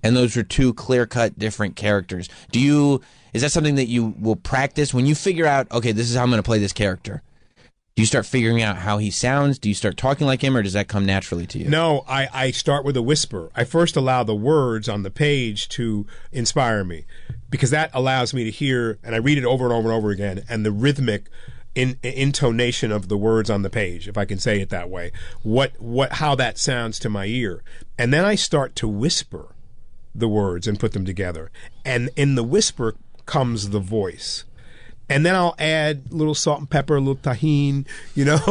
and those were two clear-cut different characters. Is that something that you will practice when you figure out, okay, this is how I'm going to play this character? Do you start figuring out how he sounds? Do you start talking like him, or does that come naturally to you? No, I start with a whisper. I first allow the words on the page to inspire me, because that allows me to hear, and I read it over and over and over again, and the rhythmic intonation of the words on the page, if I can say it that way, how that sounds to my ear. And then I start to whisper the words and put them together. And in the whisper comes the voice. And then I'll add a little salt and pepper, a little tahini,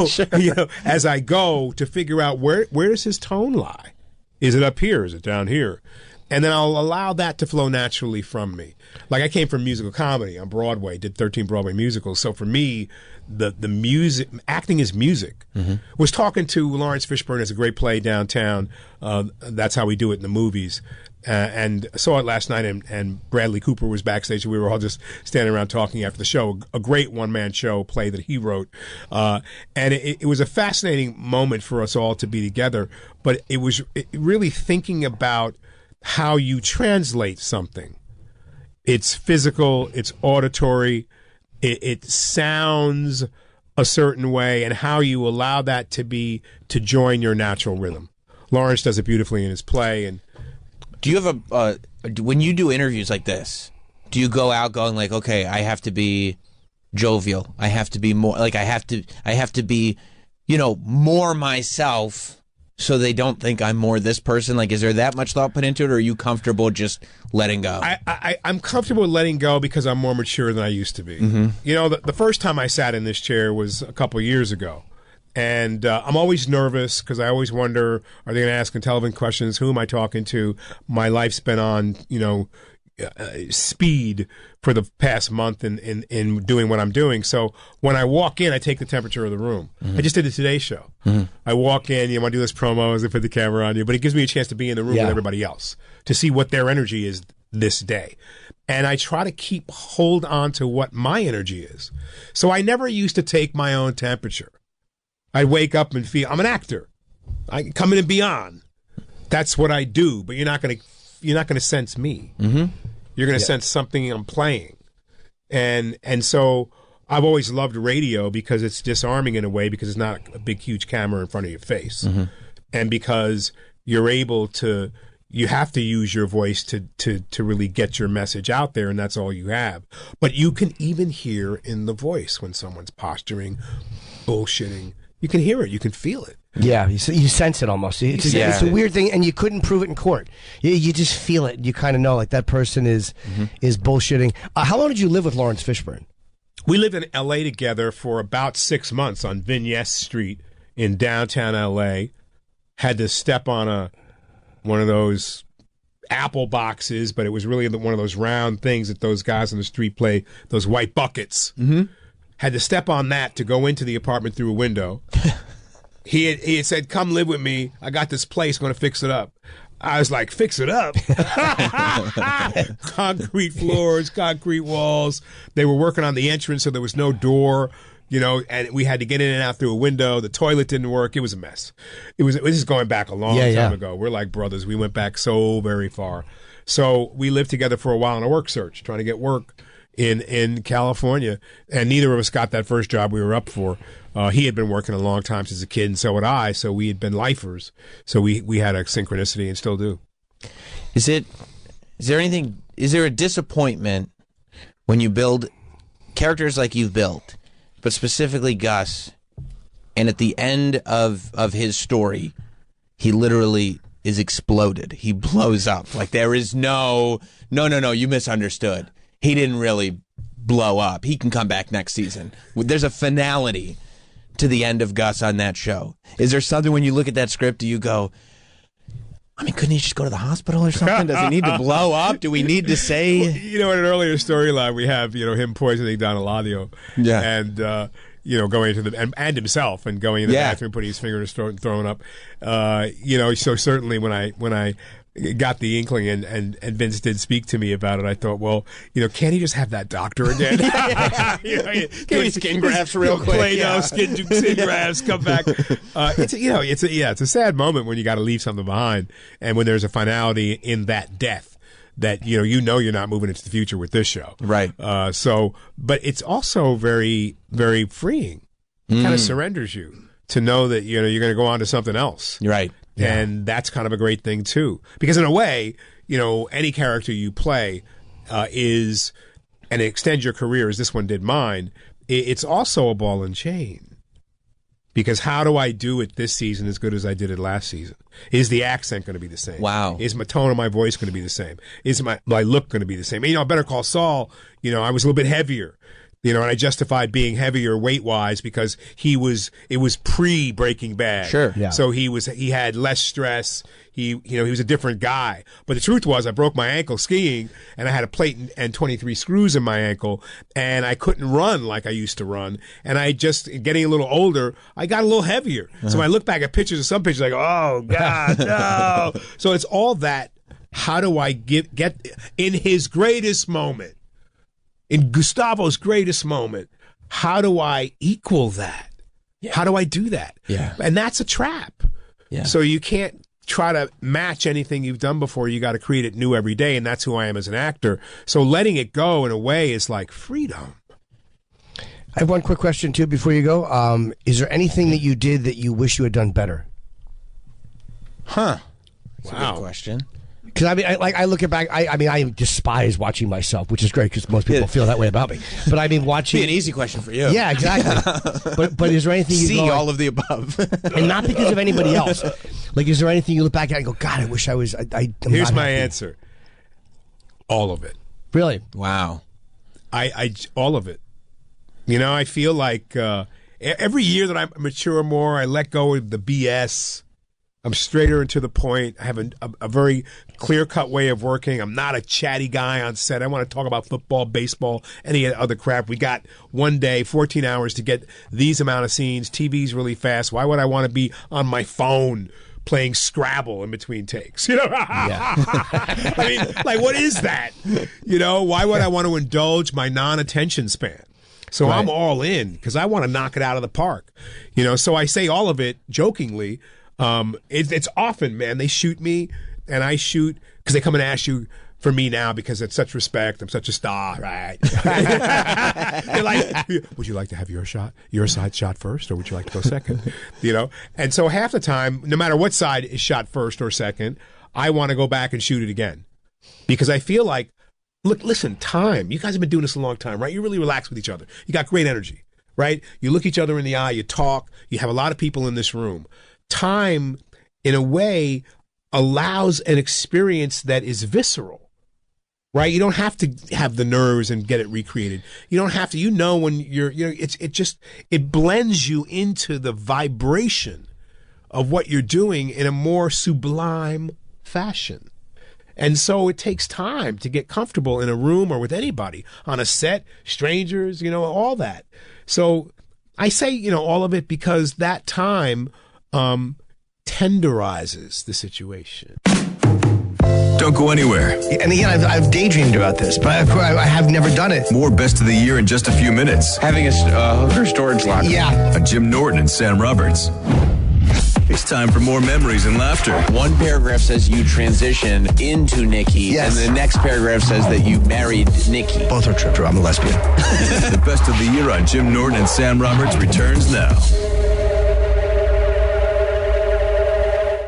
sure. As I go to figure out where does his tone lie? Is it up here? Is it down here? And then I'll allow that to flow naturally from me. Like, I came from musical comedy on Broadway, did 13 Broadway musicals. So for me, the music, acting is music. Was talking to Lawrence Fishburne as a great play downtown. That's how we do it in the movies. And saw it last night, and Bradley Cooper was backstage, and we were all just standing around talking after the show. A great one-man show play that he wrote. And it was a fascinating moment for us all to be together, but it was really thinking about how you translate something. It's physical, it's auditory, it sounds a certain way, and how you allow that to join your natural rhythm. Lawrence does it beautifully in his play. And do you have when you do interviews like this, do you go out going like, okay, I have to be jovial, I have to be more, like, I have to be, more myself, so they don't think I'm more this person? Like, is there that much thought put into it, or are you comfortable just letting go? I'm comfortable with letting go because I'm more mature than I used to be. The first time I sat in this chair was a couple of years ago. And I'm always nervous because I always wonder, are they going to ask intelligent questions? Who am I talking to? My life's been on, speed for the past month in doing what I'm doing. So when I walk in, I take the temperature of the room. I just did the Today Show. I walk in, want to do this promo, as they put the camera on you, but it gives me a chance to be in the room with everybody else, to see what their energy is this day. And I try to hold on to what my energy is. So I never used to take my own temperature. I wake up and feel I'm an actor. I come in and beyond. That's what I do. But you're not going to sense me. You're going to sense something I'm playing. And so I've always loved radio because it's disarming in a way, because it's not a big huge camera in front of your face, and because you're able to you have to use your voice to really get your message out there, and that's all you have. But you can even hear in the voice when someone's posturing, bullshitting. You can hear it. You can feel it. Yeah, you sense it almost. It's a weird thing, and you couldn't prove it in court. You just feel it. You kind of know, like, that person is bullshitting. How long did you live with Lawrence Fishburne? We lived in L.A. together for about 6 months on Vignes Street in downtown L.A. Had to step on one of those apple boxes, but it was really one of those round things that those guys on the street play, those white buckets. Mm-hmm. Had to step on that to go into the apartment through a window. He had said, "Come live with me. I got this place. Going to fix it up." I was like, "Fix it up?" Concrete floors, concrete walls. They were working on the entrance, so there was no door. And we had to get in and out through a window. The toilet didn't work. It was a mess. This is going back a long time ago. We're like brothers. We went back so very far. So we lived together for a while on a work search, trying to get work in California. And neither of us got that first job we were up for. He had been working a long time since a kid, and so had I. So we had been lifers. So we had a synchronicity and still do. Is there a disappointment when you build characters like you've built, but specifically Gus, and at the end of his story, he literally is exploded. He blows up. Like, there is no, you misunderstood. He didn't really blow up. He can come back next season. There's a finality to the end of Gus on that show. Is there something when you look at that script, do you go, I mean, couldn't he just go to the hospital or something? Does he need to blow up? Do we need to say? In an earlier storyline, we have, him poisoning Don Eladio. Yeah. And, going into and himself and going in the bathroom, putting his finger in his throat and throwing up. So certainly when I got the inkling and Vince did speak to me about it, I thought, well, can't he just have that doctor again? Give skin grafts real quick. Play-Doh, skin grafts, come back. It's a sad moment when you got to leave something behind, and when there's a finality in that death that you're not moving into the future with this show, right? But it's also very, very freeing. It kind of surrenders you to know that you're going to go on to something else, right? Yeah. And that's kind of a great thing too, because in a way, any character you play is, and it extends your career as this one did mine. It's also a ball and chain, because how do I do it this season as good as I did it last season? Is the accent going to be the same? Wow. Is my tone of my voice going to be the same? Is my look going to be the same? Better Call Saul, I was a little bit heavier. And I justified being heavier weight-wise because it was pre-Breaking Bad. Sure. Yeah. So he had less stress. He was a different guy. But the truth was, I broke my ankle skiing, and I had a plate and 23 screws in my ankle, and I couldn't run like I used to run. And getting a little older, I got a little heavier. Uh-huh. So when I look back at pictures of some pictures, I go, oh, God, no. So it's all that. How do I get in his greatest moment? In Gustavo's greatest moment, how do I equal that? Yeah. How do I do that? Yeah. And that's a trap. Yeah. So you can't try to match anything you've done before. You got to create it new every day, and that's who I am as an actor. So letting it go in a way is like freedom. I have one quick question, too, before you go. Is there anything that you did that you wish you had done better? That's a good question. Because I look at back. I despise watching myself, which is great because most people feel that way about me. But watching. Be an easy question for you. Yeah, exactly. but is there anything you see all of the above, and not because of anybody else? Like, is there anything you look back at and go, God, I wish I was. Here's my answer. All of it. Really? Wow. I all of it. I feel like every year that I mature more, I let go of the BS. I'm straighter and to the point. I have a very clear-cut way of working. I'm not a chatty guy on set. I want to talk about football, baseball, any other crap. We got one day, 14 hours to get these amount of scenes. TV's really fast. Why would I want to be on my phone playing Scrabble in between takes? What is that? Why would I want to indulge my non-attention span? So I'm all in because I want to knock it out of the park. So I say all of it jokingly. It's often, man, they shoot me and I shoot because they come and ask you for me now because it's such respect. I'm such a star, right? They're like, would you like to have your side shot first, or would you like to go second? And so half the time, no matter what side is shot first or second, I want to go back and shoot it again. Because I feel like, look, listen, time. You guys have been doing this a long time, right? You really relax with each other. You got great energy, right? You look each other in the eye, you talk, you have a lot of people in this room. Time, in a way, allows an experience that is visceral. Right, you don't have to have the nerves and get it recreated. You don't have to. You know when it blends you into the vibration of what you're doing in a more sublime fashion. And so it takes time to get comfortable in a room or with anybody, on a set, strangers, all that. So I say, all of it because that time tenderizes the situation. Don't go anywhere. And again, I've daydreamed about this, but I have never done it. More Best of the Year in just a few minutes. Having a hooker storage locker. Yeah. On Jim Norton and Sam Roberts. It's time for more memories and laughter. One paragraph says you transition into Nikki, yes. And the next paragraph says that you married Nikki. Both are true. I'm a lesbian. The Best of the Year on Jim Norton and Sam Roberts returns now.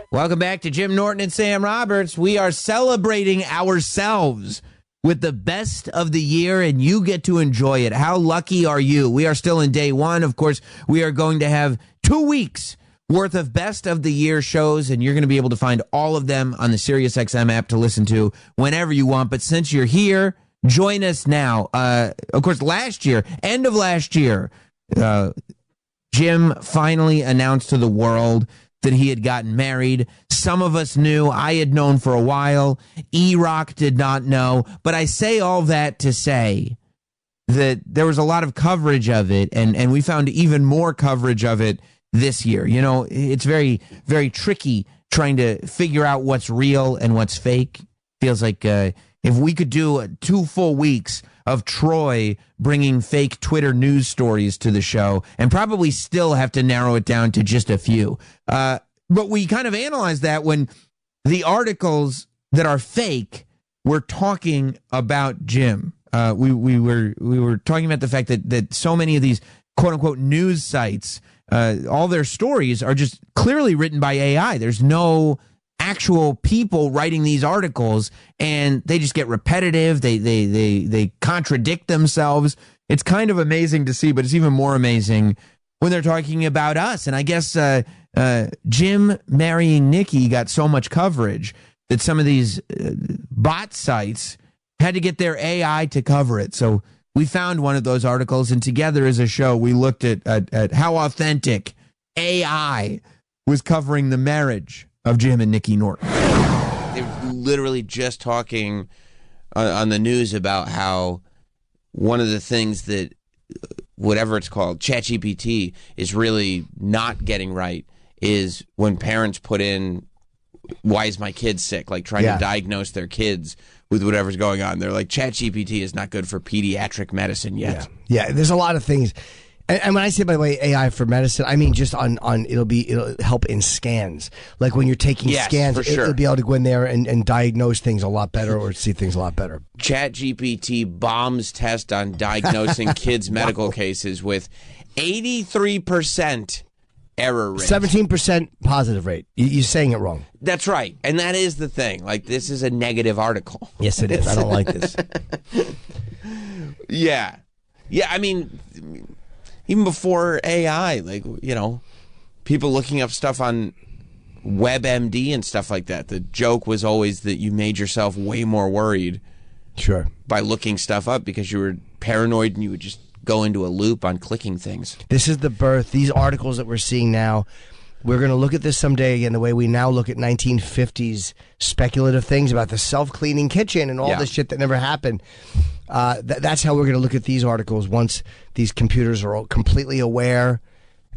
Welcome back to Jim Norton and Sam Roberts. We are celebrating ourselves with the best of the year, and you get to enjoy it. How lucky are you? We are still in day one. Of course, we are going to have 2 weeks worth of best of the year shows, and you're going to be able to find all of them on the SiriusXM app to listen to whenever you want. But since you're here, join us now. Of course, end of last year, Jim finally announced to the world that he had gotten married. Some of us knew. I had known for a while. E-Rock did not know. But I say all that to say that there was a lot of coverage of it, and we found even more coverage of it this year. It's very, very tricky trying to figure out what's real and what's fake. Feels like if we could do 2 full weeks of Troy bringing fake Twitter news stories to the show, and probably still have to narrow it down to just a few. But we kind of analyzed that when the articles that are fake were talking about Jim. We were talking about the fact that so many of these quote unquote news sites, all their stories are just clearly written by AI. There's no actual people writing these articles, and they just get repetitive. They contradict themselves. It's kind of amazing to see, but it's even more amazing when they're talking about us. And I guess Jim marrying Nikki got so much coverage that some of these bot sites had to get their AI to cover it. So we found one of those articles, and together as a show, we looked at how authentic AI was covering the marriage of Jim and Nikki Norton. They were literally just talking on the news about how one of the things that, whatever it's called, ChatGPT, is really not getting right is when parents put in, why is my kid sick? Like trying to diagnose their kids with whatever's going on. They're like, ChatGPT is not good for pediatric medicine yet. Yeah, there's a lot of things. And when I say, by the way, AI for medicine, I mean just on it'll help in scans. Like when you're taking scans, it'll be able to go in there and diagnose things a lot better or see things a lot better. ChatGPT bombs test on diagnosing kids' medical cases with 83% error rate. 17% positive rate. You're saying it wrong. That's right. And that is the thing. Like, this is a negative article. Yes, it is. I don't like this. Yeah. Yeah, I mean, even before AI, like, people looking up stuff on WebMD and stuff like that. The joke was always that you made yourself way more worried. Sure. By looking stuff up because you were paranoid and you would just go into a loop on clicking things. This is the birth. These articles that we're seeing now, we're going to look at this someday again the way we now look at 1950s speculative things about the self-cleaning kitchen and all this shit that never happened. That's how we're going to look at these articles once these computers are all completely aware.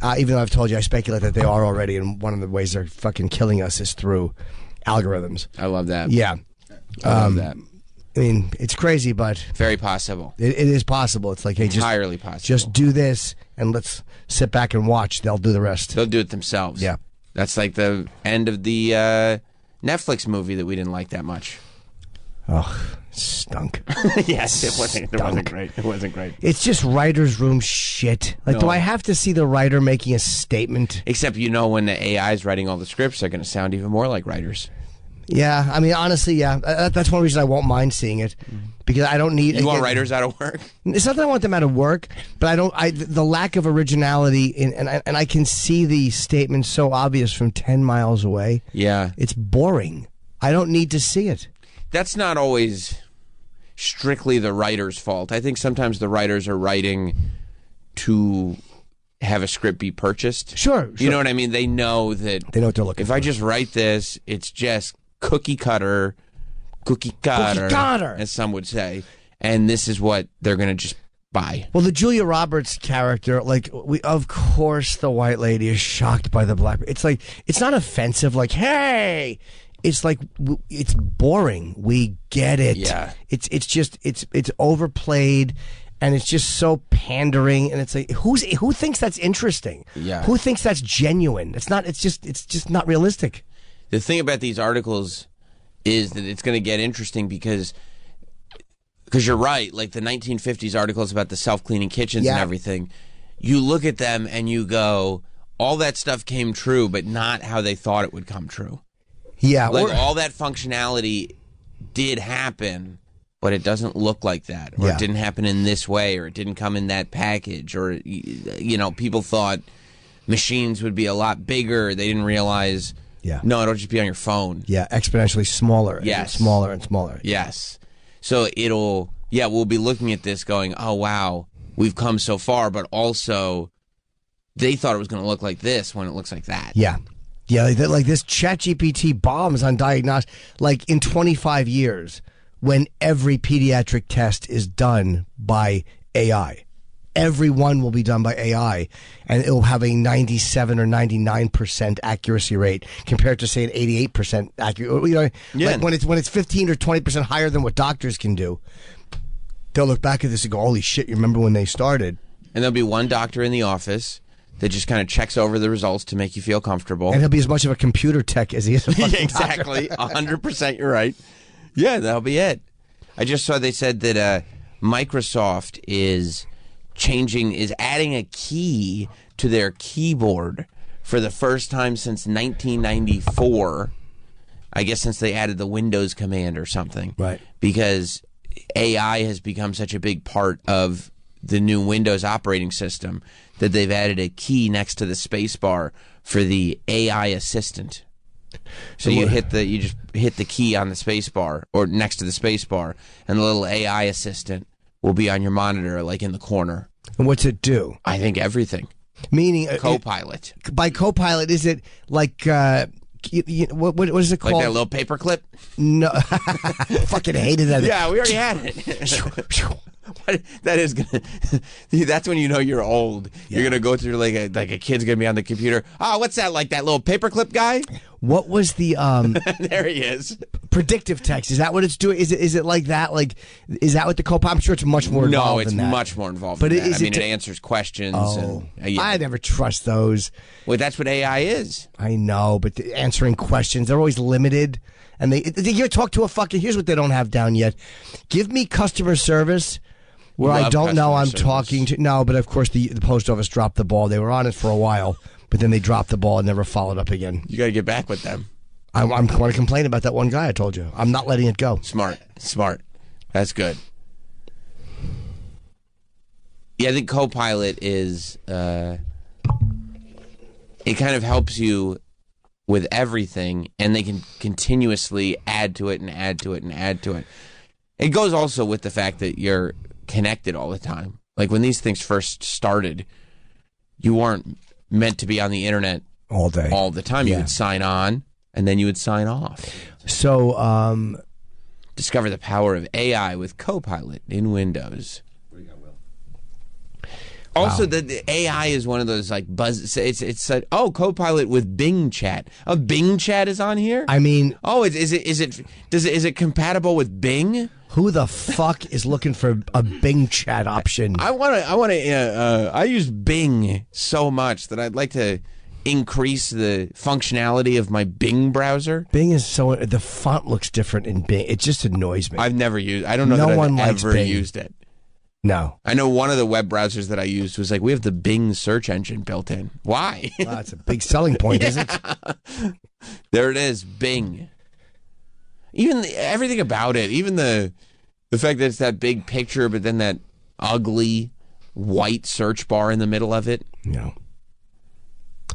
Even though I've told you, I speculate that they are already, and one of the ways they're fucking killing us is through algorithms. I love that. Yeah. I love that. I mean, it's crazy, but very possible. It is possible. It's like, hey, entirely possible. Just do this, and let's sit back and watch. They'll do the rest. They'll do it themselves. Yeah, that's like the end of the Netflix movie that we didn't like that much. Oh, stunk. Yes, it wasn't great. It wasn't great. It's just writer's room shit. Like, do I have to see the writer making a statement? Except when the AI is writing all the scripts, they're going to sound even more like writers. Yeah, I mean, honestly, yeah. That's one reason I won't mind seeing it, because I don't need. You want writers out of work? It's not that I want them out of work, but I don't. The lack of originality, and I can see the statement so obvious from 10 miles away. Yeah, it's boring. I don't need to see it. That's not always strictly the writer's fault. I think sometimes the writers are writing to have a script be purchased. Sure. You know what I mean? They know what they're looking for. If I just write this, it's just cookie cutter, as some would say, and this is what they're going to just buy. Well, the Julia Roberts character, of course the white lady is shocked by the black. It's like, it's not offensive, like, hey, it's like, it's boring. We get it. Yeah. It's just, it's overplayed. And it's just so pandering, and it's like, who thinks that's interesting? Yeah. Who thinks that's genuine? It's not. It's just not realistic. The thing about these articles is that it's going to get interesting because you're right. Like the 1950s articles about the self-cleaning kitchens and everything, you look at them and you go, all that stuff came true, but not how they thought it would come true. Yeah. Like all that functionality did happen, but it doesn't look like that, or it didn't happen in this way, or it didn't come in that package, or, people thought machines would be a lot bigger. They didn't realize, no, it'll just be on your phone. Yeah, exponentially smaller. Yes. And smaller and smaller. Yes. So we'll be looking at this going, oh, wow, we've come so far, but also they thought it was going to look like this when it looks like that. Yeah. Yeah, like this ChatGPT bombs on diagnostics, like in 25 years, when every pediatric test is done by AI. Everyone will be done by AI, and it will have a 97 or 99% accuracy rate compared to, say, an 88% accuracy. Like when it's 15 or 20% higher than what doctors can do, they'll look back at this and go, holy shit, you remember when they started? And there'll be one doctor in the office that just kind of checks over the results to make you feel comfortable. And he'll be as much of a computer tech as he is a fucking exactly. 100% you're right. Yeah, that'll be it. I just saw they said that Microsoft is adding a key to their keyboard for the first time since 1994. I guess since they added the Windows command or something. Right. Because AI has become such a big part of the new Windows operating system that they've added a key next to the space bar for the AI assistant. So you just hit the key on the space bar or next to the space bar, and the little AI assistant will be on your monitor, like in the corner. And what's it do? I think everything. Meaning Copilot. By Copilot, is it like what is it called? Like that little paperclip? No, fucking hated that. Yeah, we already had it. That is gonna. That's when you know you're old. Yeah. You're gonna go through like a kid's gonna be on the computer. Oh, what's that? Like that little paperclip guy? What was the There he is. Predictive text. Is that what it's doing? Is it like that? Like, is that what the Copilot? I'm sure it's much more involved. No, it's than that. much more involved. But than that. It answers questions. Oh, and, I never trust those. Well, that's what AI is. I know, but answering questions, they're always limited. And you talk to a fucking. Here's what they don't have down yet. Give me customer service. Where I don't know I'm talking to. No, but of course the post office dropped the ball. They were on it for a while, but then they dropped the ball and never followed up again. You got to get back with them. I'm going to complain about that one guy I told you. I'm not letting it go. Smart. That's good. Yeah, I think Copilot is, it kind of helps you with everything, and they can continuously add to it and add to it and add to it. It goes also with the fact that you're connected all the time. Like when these things first started, you weren't meant to be on the internet all day, all the time. You would sign on and then you would sign off. So, discover the power of AI with Copilot in Windows. Also, the AI is one of those like buzz. It's like, oh, Copilot with Bing Chat. Oh, Bing Chat is on here. I mean, oh, is it compatible with Bing? Who the fuck is looking for a Bing Chat option? I use Bing so much that I'd like to increase the functionality of my Bing browser. Bing is the font looks different in Bing. It just annoys me. I've never used. I don't know that I've ever used it. No. I know one of the web browsers that I used was like, we have the Bing search engine built in. Why? That's a big selling point, isn't it? There it is, Bing. Even everything about it, even the fact that it's that big picture, but then that ugly white search bar in the middle of it. No.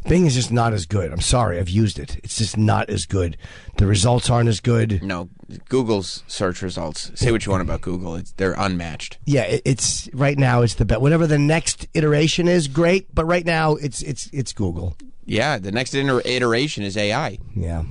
Bing is just not as good. I'm sorry, I've used it. It's just not as good. The results aren't as good. No, Google's search results. Say what you want about Google. They're unmatched. Yeah, it's right now. It's the best. Whatever the next iteration is, great. But right now, it's Google. Yeah, the next iteration is AI. Yeah,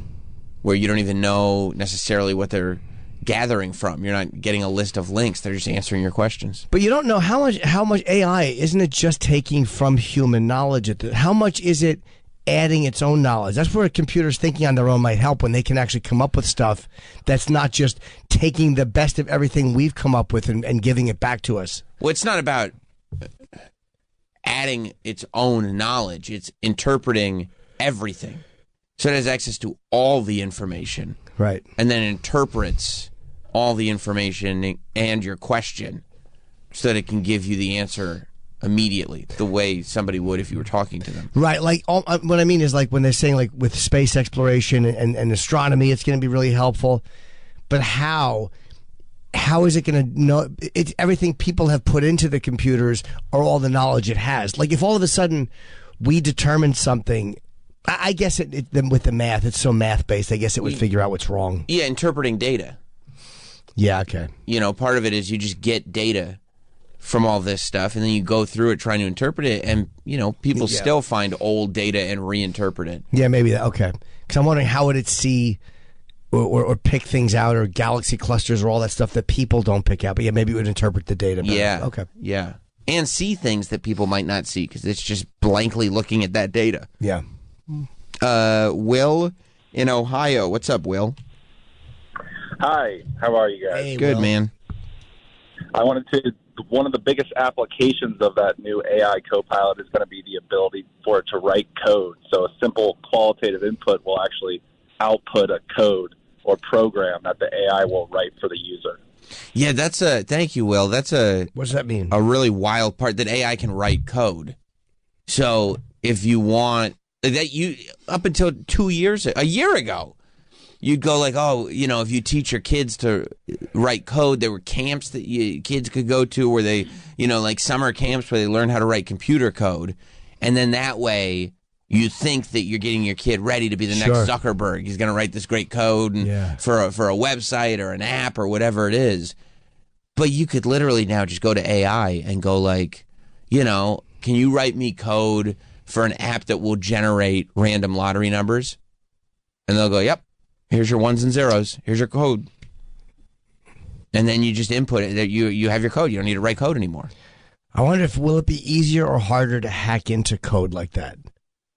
where you don't even know necessarily what they're gathering from. You're not getting a list of links. They're just answering your questions. But you don't know how much AI, isn't it just taking from human knowledge? How much is it adding its own knowledge? That's where a computer's thinking on their own might help, when they can actually come up with stuff that's not just taking the best of everything we've come up with and giving it back to us. Well, it's not about adding its own knowledge. It's interpreting everything. So it has access to all the information. Right. And then interprets all the information and your question so that it can give you the answer immediately, the way somebody would if you were talking to them. Right. Like, what I mean is, like, when they're saying, like, with space exploration and astronomy, it's going to be really helpful. But how is it going to know? It's everything people have put into the computers, or all the knowledge it has. Like, if all of a sudden we determine something, I guess with the math, it's so math-based, I guess it would figure out what's wrong. Yeah, interpreting data. Yeah, okay. You know, part of it is you just get data from all this stuff, and then you go through it trying to interpret it, and, you know, people still find old data and reinterpret it. Yeah, maybe that. Okay. Because I'm wondering, how would it see or pick things out, or galaxy clusters, or all that stuff that people don't pick out? But yeah, maybe it would interpret the data better. Yeah. Okay. Yeah. And see things that people might not see, because it's just blankly looking at that data. Yeah. Will in Ohio. What's up, Will? Hi, how are you guys? Hey, good, Will. man. I wanted to, one of the biggest applications of that new AI Copilot is going to be the ability for it to write code. So a simple qualitative input will actually output a code or program that the AI will write for the user. Yeah, thank you, Will. What does that mean? A really wild part, that AI can write code. So if you want, up until a year ago, you'd go like, oh, you know, if you teach your kids to write code, there were camps that kids could go to where they, you know, like summer camps where they learn how to write computer code. And then that way you think that you're getting your kid ready to be the next Zuckerberg. He's going to write this great code for a website or an app or whatever it is. But you could literally now just go to AI and go like, you know, can you write me code for an app that will generate random lottery numbers? And they'll go, yep. Here's your ones and zeros. Here's your code. And then you just input it. You have your code. You don't need to write code anymore. I wonder will it be easier or harder to hack into code like that?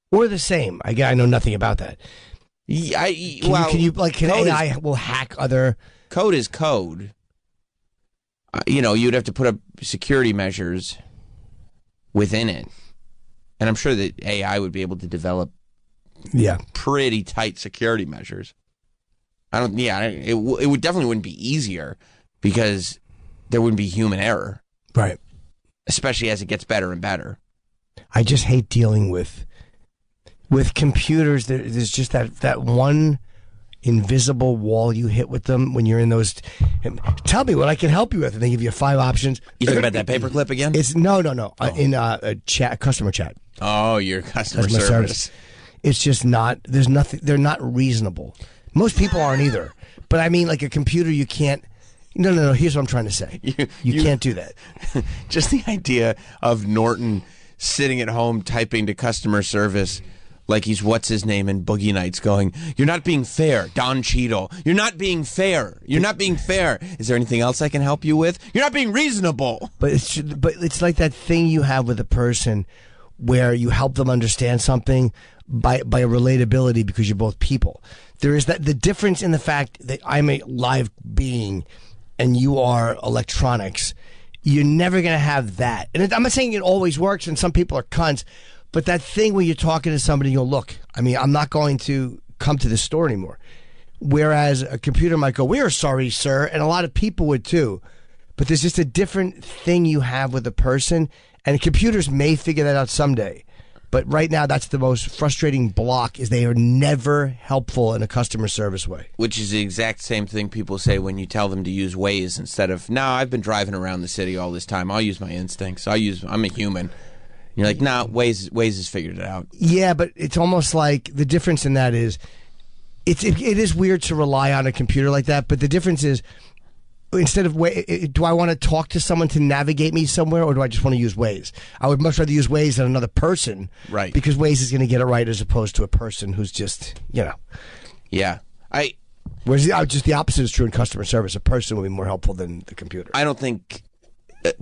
Or the same? I know nothing about that. Can AI will hack other... Code is code. You know, you'd have to put up security measures within it. And I'm sure that AI would be able to develop pretty tight security measures. It would definitely wouldn't be easier, because there wouldn't be human error. Right. Especially as it gets better and better. I just hate dealing with computers. There's just that one invisible wall you hit with them when you're in those. Tell me what I can help you with, and they give you 5 options. You talking about that paperclip again? It's no. In a chat, customer chat. Oh, your customer service. It's just not. There's nothing. They're not reasonable. Most people aren't either. But I mean, like a computer, you can't. No. Here's what I'm trying to say. You can't do that. Just the idea of Norton sitting at home typing to customer service like he's what's his name in Boogie Nights, going, "You're not being fair, Don Cheadle. You're not being fair. You're not being fair. Is there anything else I can help you with? You're not being reasonable." But it's like that thing you have with a person where you help them understand something by relatability, because you're both people. There is the difference in the fact that I'm a live being and you are electronics. You're never going to have that. And I'm not saying it always works, and some people are cunts, but that thing where you're talking to somebody and you go, look, I mean, I'm not going to come to this store anymore. Whereas a computer might go, "We are sorry, sir," and a lot of people would too. But there's just a different thing you have with a person, and computers may figure that out someday. But right now, that's the most frustrating block is they are never helpful in a customer service way. Which is the exact same thing people say when you tell them to use Waze instead of, no, I've been driving around the city all this time. I'll use my instincts. I'm a human. You're like, nah, Waze has figured it out. Yeah, but it's almost like the difference in that is it is weird to rely on a computer like that, but the difference is instead of do I want to talk to someone to navigate me somewhere, or do I just want to use Waze? I would much rather use Waze than another person, right? Because Waze is going to get it right as opposed to a person who's just, Yeah, whereas just the opposite is true in customer service. A person will be more helpful than the computer. I don't think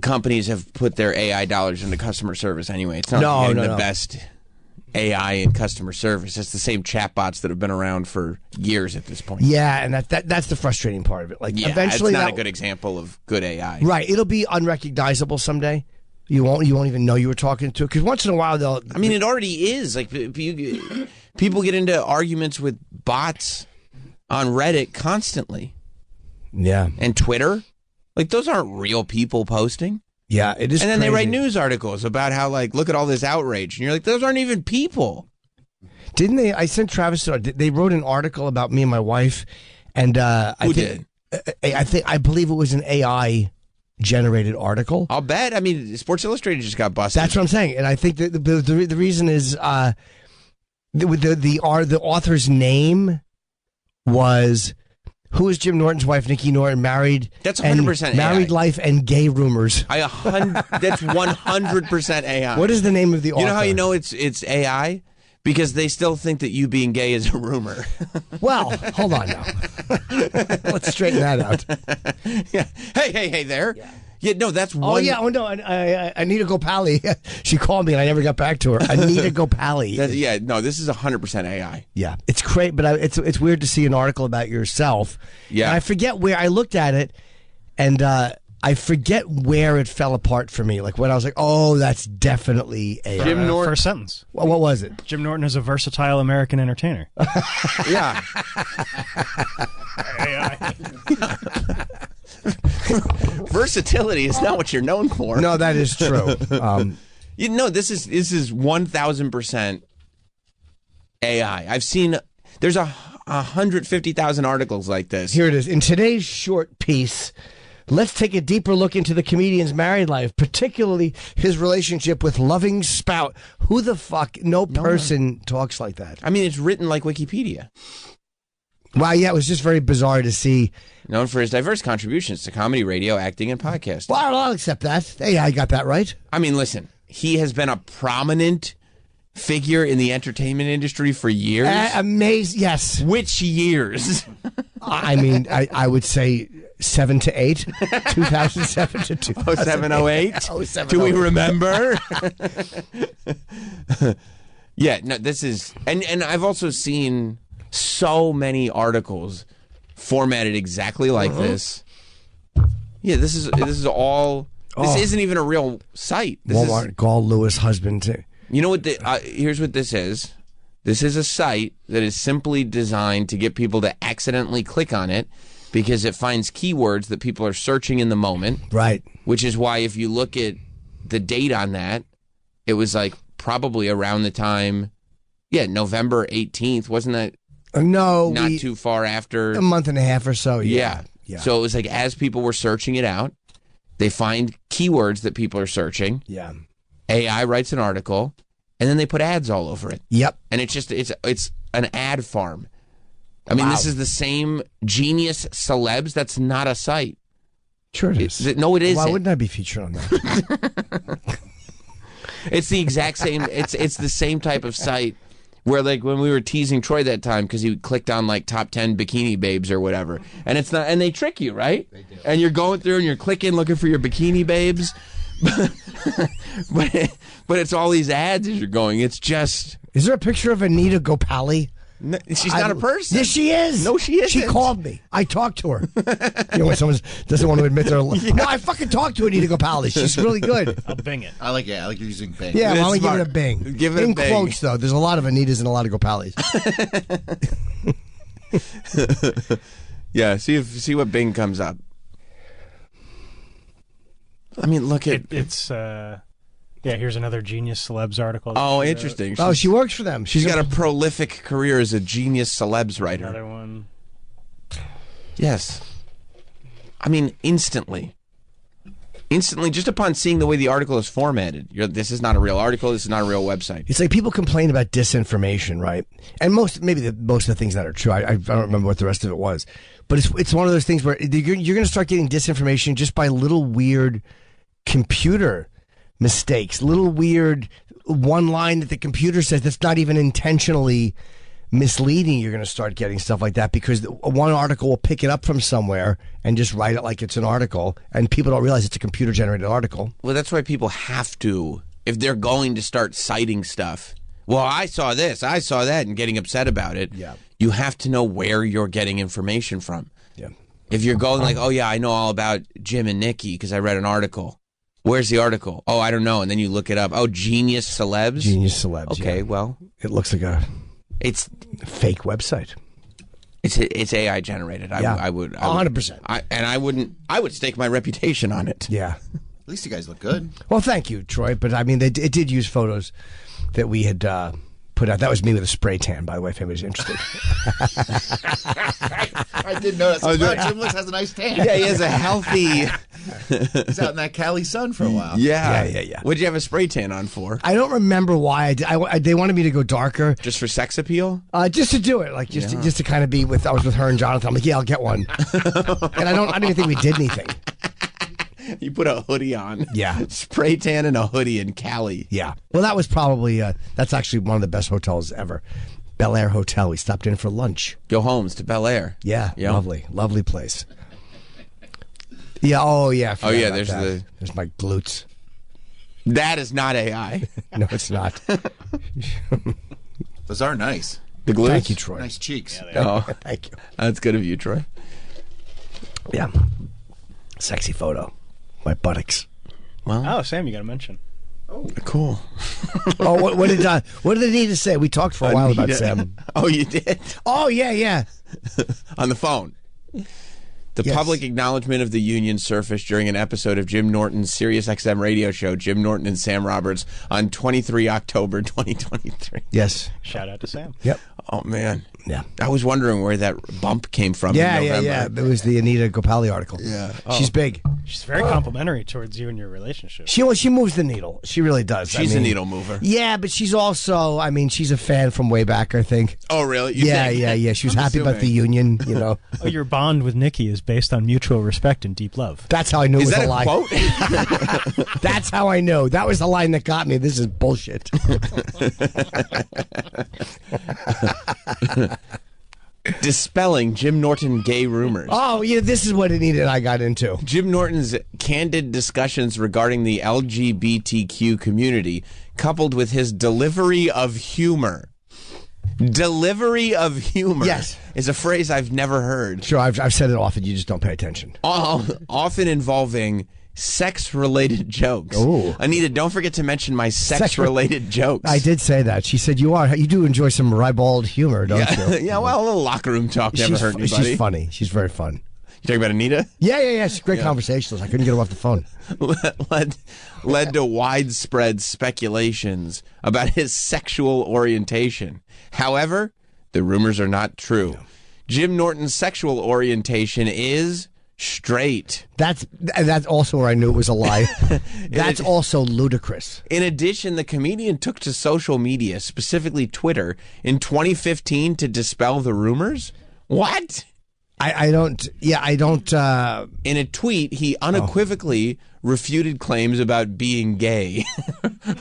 companies have put their AI dollars into customer service anyway. It's not the best AI in customer service. It's the same chatbots that have been around for years at this point. Yeah, and that's the frustrating part of it. Like, eventually, it's not a good example of good AI. Right, it'll be unrecognizable someday. You won't even know you were talking to it, because once in a while they'll. I mean, it already is. Like, people get into arguments with bots on Reddit constantly. Yeah, and Twitter. Like, those aren't real people posting. Yeah, it is. And then crazy. they write news articles about how, like, look at all this outrage. And you're like, those aren't even people. Didn't they? I sent Travis, they wrote an article about me and my wife. And Who did? I believe it was an AI generated article. I'll bet. I mean, Sports Illustrated just got busted. That's what I'm saying. And I think that the reason is the author's name was... Who is Jim Norton's wife, Nikki Norton, married? That's 100% AI. Married life and gay rumors. That's 100% AI. What is the name of the author? You know how you know it's AI? Because they still think that you being gay is a rumor. Well, hold on now. Let's straighten that out. Yeah. Hey there. Yeah, no, that's one. Oh, yeah. Oh, no. Anita Gopali. She called me and I never got back to her. Anita Gopali. Yeah, no, this is 100% AI. Yeah. It's great, but it's weird to see an article about yourself. Yeah. And I forget where I looked at it, and I forget where it fell apart for me. Like when I was like, oh, that's definitely AI. Jim Norton. First sentence. What was it? Jim Norton is a versatile American entertainer. Yeah. AI. Versatility is not what you're known for. No, that is true. This is 1,000% AI. I've seen there's 150,000 articles like this. Here it is. In today's short piece, let's take a deeper look into the comedian's married life, particularly his relationship with loving spouse. Who the fuck? No person talks like that. I mean, it's written like Wikipedia. Wow, yeah, it was just very bizarre to see. Known for his diverse contributions to comedy, radio, acting, and podcasting. Well, I'll accept that. Hey, I got that right. I mean, listen, he has been a prominent figure in the entertainment industry for years. Amazing, yes. Which years? I mean, I would say 7 to 8, 2007 to 2008. 07, 08? Do we remember? Yeah, no, this is... And I've also seen so many articles formatted exactly like this. Yeah, this is all... This isn't even a real site. This Walmart, Gall Lewis husband, too. You know what? Here's what this is. This is a site that is simply designed to get people to accidentally click on it because it finds keywords that people are searching in the moment. Right. Which is why if you look at the date on that, it was like probably around the time, November 18th. Wasn't that? No. Not too far after. A month and a half or so, yeah. So it was like as people were searching it out, they find keywords that people are searching. Yeah. AI writes an article, and then they put ads all over it. Yep. And it's an ad farm. I mean, This is the same Genius Celebs. That's not a site. Sure it is. No, it isn't. Why wouldn't I be featured on that? It's the exact same. It's the same type of site where, like, when we were teasing Troy that time because he clicked on like top 10 bikini babes or whatever, and it's not. And they trick you, right? They do. And you're going through and you're clicking, looking for your bikini babes. but it's all these ads as you're going. It's just. Is there a picture of Anita Gopali? No, she's not a person. Yes, she is. No, she isn't. She called me. I talked to her. You know when someone doesn't want to admit they're... Yeah. No, I fucking talked to Anita Gopali. She's really good. I'll Bing it. I like using Bing. Yeah, why don't we give it a Bing? Give it in a Bing. quotes, though. There's a lot of Anitas and a lot of Gopalis. Yeah, see what Bing comes up. I mean, look at it's. Yeah, here's another Genius Celebs article. Oh, interesting. Oh, she works for them. She's got a prolific career as a Genius Celebs writer. Another one. Yes. I mean, instantly, just upon seeing the way the article is formatted. This is not a real article. This is not a real website. It's like people complain about disinformation, right? And most of the things that are true. I don't remember what the rest of it was, but it's one of those things where you're going to start getting disinformation just by little weird computer mistakes, little weird one line that the computer says that's not even intentionally misleading. You're going to start getting stuff like that because one article will pick it up from somewhere and just write it like it's an article, and people don't realize it's a computer generated article. Well, that's why people have to, if they're going to start citing stuff. Well, I saw this, I saw that, and getting upset about it. Yeah. You have to know where you're getting information from. Yeah. If you're going like, oh yeah, I know all about Jim and Nikki because I read an article. Where's the article? Oh, I don't know. And then you look it up. Oh, Genius Celebs? Genius Celebs. Okay, yeah. well. It looks like it's fake website. It's AI generated. I would 100%. I would stake my reputation on it. Yeah. At least you guys look good. Well, thank you, Troy. But I mean, it did use photos that we had put out. That was me with a spray tan, by the way, if anybody's interested. I did notice. Wow, Jim has a nice tan. Yeah, he has a healthy. He's out in that Cali sun for a while. Yeah. What'd you have a spray tan on for? I don't remember why. They wanted me to go darker. Just for sex appeal? Just to do it, like just to kind of be with. I was with her and Jonathan. I'm like, yeah, I'll get one. And I don't even think we did anything. You put a hoodie on. Yeah. Spray tan and a hoodie in Cali. Yeah. Well, that was probably, that's actually one of the best hotels ever. Bel Air Hotel. We stopped in for lunch. Go homes to Bel Air. Yeah. Yep. Lovely place. Yeah. Oh, yeah. Oh, yeah. There's my glutes. That is not AI. No, it's not. Those are nice. The glutes? Thank you, Troy. Nice cheeks. Yeah, thank you. That's good of you, Troy. Yeah. Sexy photo. My buttocks. Well, oh, Sam, you got to mention. Oh, cool. Oh, what did Anita say? We talked for a while about Sam. Oh, you did? Oh, yeah. On the phone. The public acknowledgement of the union surfaced during an episode of Jim Norton's Sirius XM radio show, Jim Norton and Sam Roberts, on 23 October 2023. Yes. Shout out to Sam. Yep. Oh, man. Yeah. I was wondering where that bump came from in November. Yeah. It was the Anita Gopali article. Yeah. She's big. She's very complimentary towards you and your relationship. She moves the needle. She really does. She's a needle mover. Yeah, but she's also, she's a fan from way back, I think. Oh, really? Yeah. She was happy about the union, you know. Oh, your bond with Nikki is based on mutual respect and deep love. That's how I knew it was a lie. Quote? That's how I know. That was the line that got me. This is bullshit. Dispelling Jim Norton gay rumors. Oh, yeah, this is what Anita and I got into. Jim Norton's candid discussions regarding the LGBTQ community, coupled with his delivery of humor. Delivery of humor. Yes. Is a phrase I've never heard. Sure, I've said it often. You just don't pay attention. Often involving sex-related jokes. Ooh. Anita, don't forget to mention my sex-related jokes. I did say that. She said you do enjoy some ribald humor, don't you? Yeah, well, a little locker room talk never hurt anybody. She's funny. She's very fun. You talking about Anita? Yeah. She's a great conversationalist. I couldn't get her off the phone. led to widespread speculations about his sexual orientation. However, the rumors are not true. No. Jim Norton's sexual orientation is straight. That's also where I knew it was a lie. That's also ludicrous. In addition, the comedian took to social media, specifically Twitter, in 2015 to dispel the rumors. What? I don't. In a tweet, he unequivocally refuted claims about being gay,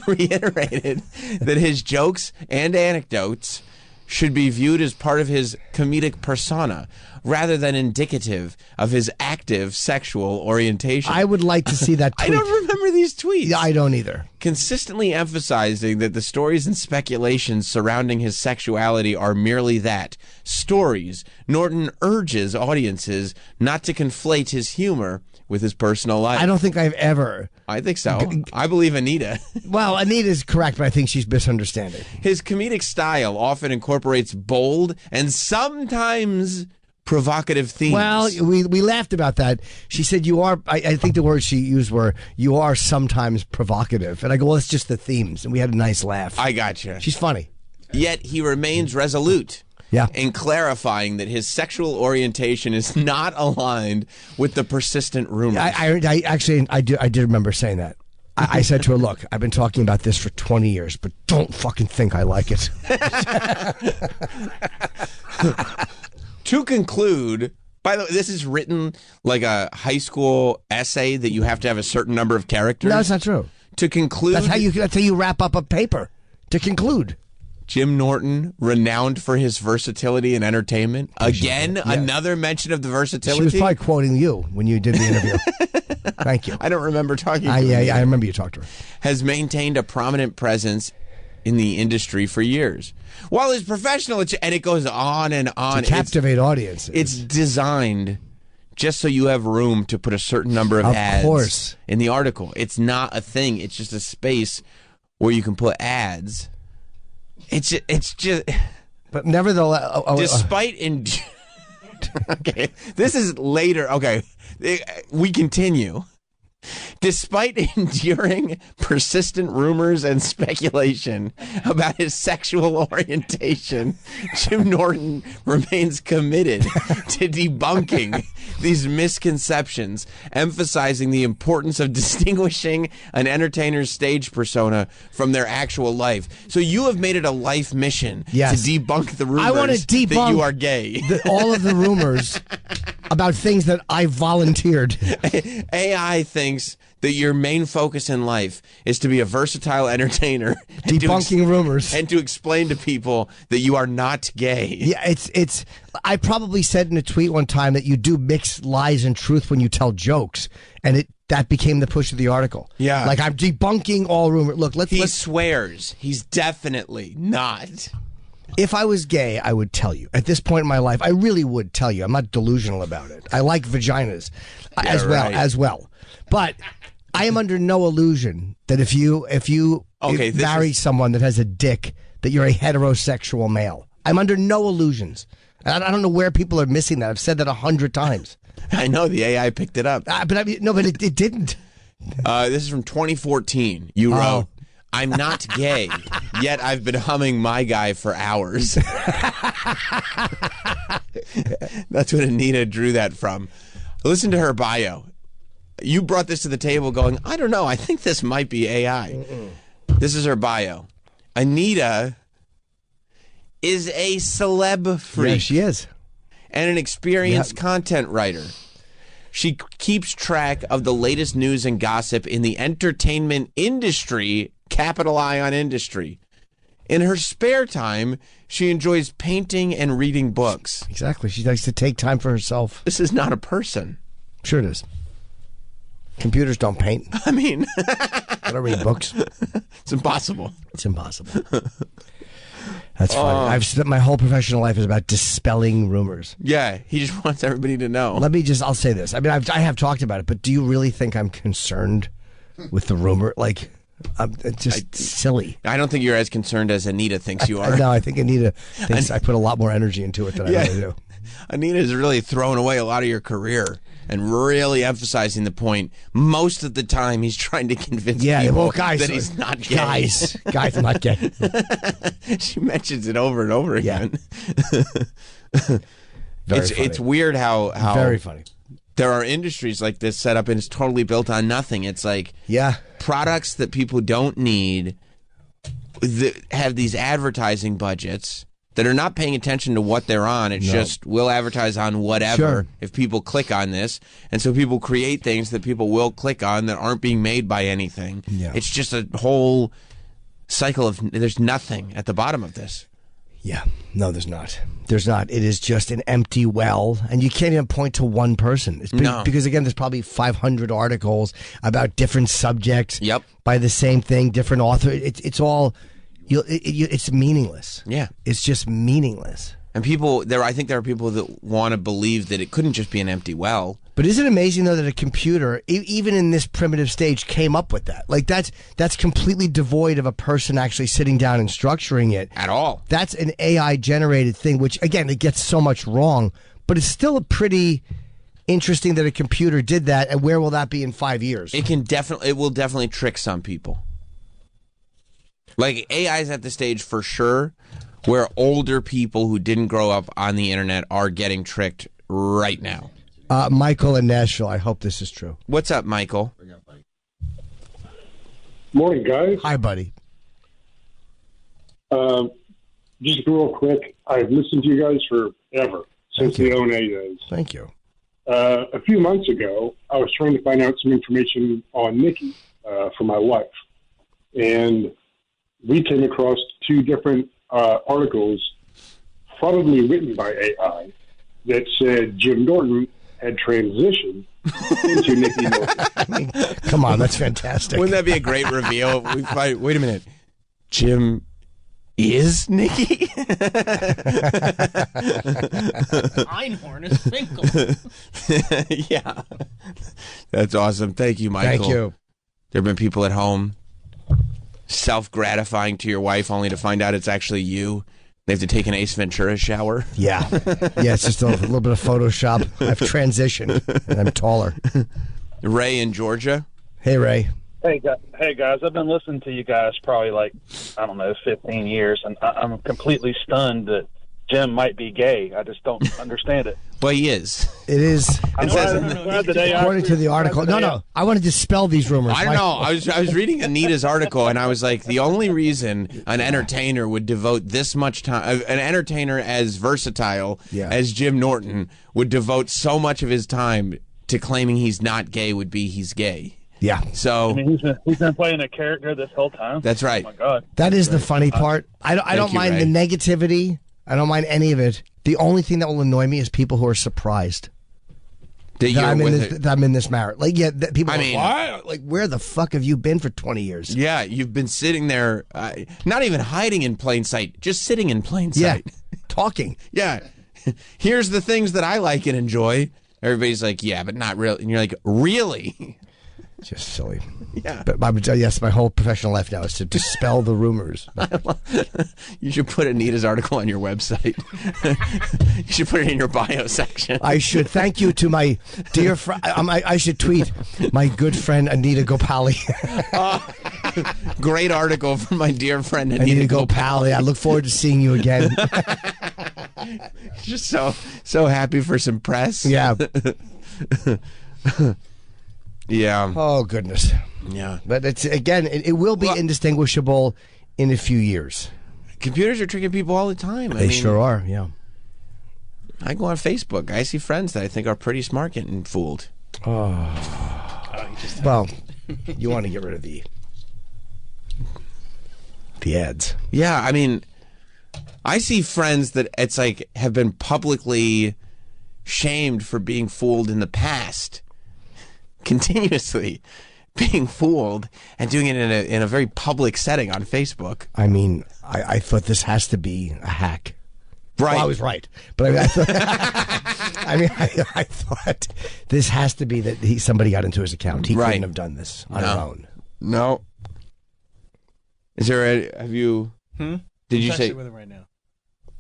reiterated that his jokes and anecdotes should be viewed as part of his comedic persona rather than indicative of his active sexual orientation. I would like to see that tweet. I don't remember these tweets. Yeah, I don't either. Consistently emphasizing that the stories and speculations surrounding his sexuality are merely that, stories, Norton urges audiences not to conflate his humor with his personal life. I don't think I've ever. I think so. I believe Anita. Well, Anita's correct, but I think she's misunderstanding. His comedic style often incorporates bold and sometimes provocative themes. Well, we laughed about that. She said, you are, I think the words she used were, you are sometimes provocative. And I go, well, it's just the themes. And we had a nice laugh. I gotcha. She's funny. Yet he remains resolute. Yeah. In clarifying that his sexual orientation is not aligned with the persistent rumors. I did remember saying that. I said to her, look, I've been talking about this for 20 years, but don't fucking think I like it. To conclude, by the way, this is written like a high school essay that you have to have a certain number of characters. No, that's not true. To conclude, that's how you wrap up a paper. To conclude, Jim Norton, renowned for his versatility and entertainment. Again, another mention of the versatility. She was probably quoting you when you did the interview. Thank you. I don't remember talking to her. Yeah, I remember you talked to her. Has maintained a prominent presence in the industry for years. While his professional, and it goes on and on. To captivate audiences. It's designed just so you have room to put a certain number of ads in the article. It's not a thing. It's just a space where you can put ads. It's just. But nevertheless, despite okay, this is later. Okay, we continue. Despite enduring persistent rumors and speculation about his sexual orientation, Jim Norton remains committed to debunking these misconceptions, emphasizing the importance of distinguishing an entertainer's stage persona from their actual life. So you have made it a life mission to debunk the rumors I want to debunk that you are gay. All of the rumors about things that I volunteered. AI thinks that your main focus in life is to be a versatile entertainer, debunking rumors, and to explain to people that you are not gay. Yeah, it's. I probably said in a tweet one time that you do mix lies and truth when you tell jokes, and that became the push of the article. Yeah, like I'm debunking all rumors. Look, He swears he's definitely not. If I was gay, I would tell you. At this point in my life, I really would tell you. I'm not delusional about it. I like vaginas as well. But I am under no illusion that if you marry someone that has a dick, that you're a heterosexual male. I'm under no illusions. I don't know where people are missing that. I've said that 100 times. I know the AI picked it up. But it didn't. This is from 2014. You wrote, I'm not gay, yet I've been humming my guy for hours. That's what Anita drew that from. Listen to her bio. You brought this to the table going, I don't know, I think this might be AI. This is her bio. Anita is a celeb freak. Yeah, she is. And an experienced content writer. She keeps track of the latest news and gossip in the entertainment industry, capital I on industry. In her spare time, she enjoys painting and reading books. Exactly. She likes to take time for herself. This is not a person. Sure it is. Computers don't paint. I mean, I don't read books. It's impossible. It's impossible. That's funny. I've spent my whole professional life is about dispelling rumors. Yeah, he just wants everybody to know. I'll say this. I mean, I have talked about it, but do you really think I'm concerned with the rumor? Like, it's just silly. I don't think you're as concerned as Anita thinks you are. No, I think Anita thinks I put a lot more energy into it than I really do. Anita is really throwing away a lot of your career and really emphasizing the point. Most of the time, he's trying to convince people that he's not gay. Guys, I'm not gay. She mentions it over and over again. It's weird how very funny. There are industries like this set up and it's totally built on nothing. It's like products that people don't need that have these advertising budgets that are not paying attention to what they're on. It's just, we'll advertise on whatever if people click on this. And so people create things that people will click on that aren't being made by anything. Yeah. It's just a whole cycle of, there's nothing at the bottom of this. Yeah. No, there's not. There's not. It is just an empty well. And you can't even point to one person. Because, again, there's probably 500 articles about different subjects by the same thing, different author. It's all... it's meaningless. Yeah. It's just meaningless. And I think there are people that want to believe that it couldn't just be an empty well. But isn't it amazing, though, that a computer, even in this primitive stage, came up with that? Like, that's completely devoid of a person actually sitting down and structuring it. At all. That's an AI-generated thing, which, again, it gets so much wrong. but it's still a pretty interesting that a computer did that, and where will that be in 5 years? It will definitely trick some people. Like, AI's at the stage for sure where older people who didn't grow up on the internet are getting tricked right now. Michael in Nashville, I hope this is true. What's up, Michael? Morning, guys. Hi, buddy. Just real quick, I've listened to you guys forever, since the 08 days. Thank you. A few months ago, I was trying to find out some information on Nikki for my wife. And we came across two different articles, probably written by AI, that said Jim Norton had transitioned into Nikki Norton. I mean, come on, that's fantastic. Wouldn't that be a great reveal? Wait a minute. Jim is Nikki? Einhorn is Finkel. Yeah. That's awesome. Thank you, Michael. Thank you. There have been people at home self-gratifying to your wife only to find out it's actually you. They have to take an Ace Ventura shower. Yeah. Yeah, it's just a little bit of Photoshop. I've transitioned, and I'm taller. Ray in Georgia. Hey, Ray. Hey guys, I've been listening to you guys probably 15 years, and I'm completely stunned that Jim might be gay. I just don't understand it. Well, he is. It is. According to the article. No. I want to dispel these rumors. I don't know. I was reading Anita's article, and I was like, the only reason an entertainer would devote this much time, an entertainer as versatile as Jim Norton would devote so much of his time to claiming he's not gay would be he's gay. Yeah. So he's been playing a character this whole time. That's right. Oh my God. That is the funny part. I don't mind the negativity. I don't mind any of it. The only thing that will annoy me is people who are surprised that I'm in this marriage. People are like, what? Like, where the fuck have you been for 20 years? Yeah, you've been sitting there, not even hiding in plain sight, just sitting in plain sight. Yeah, talking. Yeah. Here's the things that I like and enjoy. Everybody's like, yeah, but not really. And you're like, really? Just silly. Yeah. But yes, my whole professional life now is to dispel the rumors. You should put Anita's article on your website. You should put it in your bio section. I should. Thank you to my dear friend. I should tweet my good friend Anita Gopali. Great article from my dear friend Anita Gopali. I look forward to seeing you again. Just so happy for some press. Yeah. Yeah. Oh, goodness. Yeah. But it's again, it will be indistinguishable in a few years. Computers are tricking people all the time. They sure are, yeah. I go on Facebook. I see friends that I think are pretty smart getting fooled. Well, you want to get rid of the ads. Yeah, I mean, I see friends that it's like have been publicly shamed for being fooled in the past. Continuously being fooled and doing it in a very public setting on Facebook. I mean, I thought this has to be a hack. Right. Well, I was right. But I thought this has to be that somebody got into his account. He couldn't have done this on his own. No. Is there have you... Did you actually say... with him right now.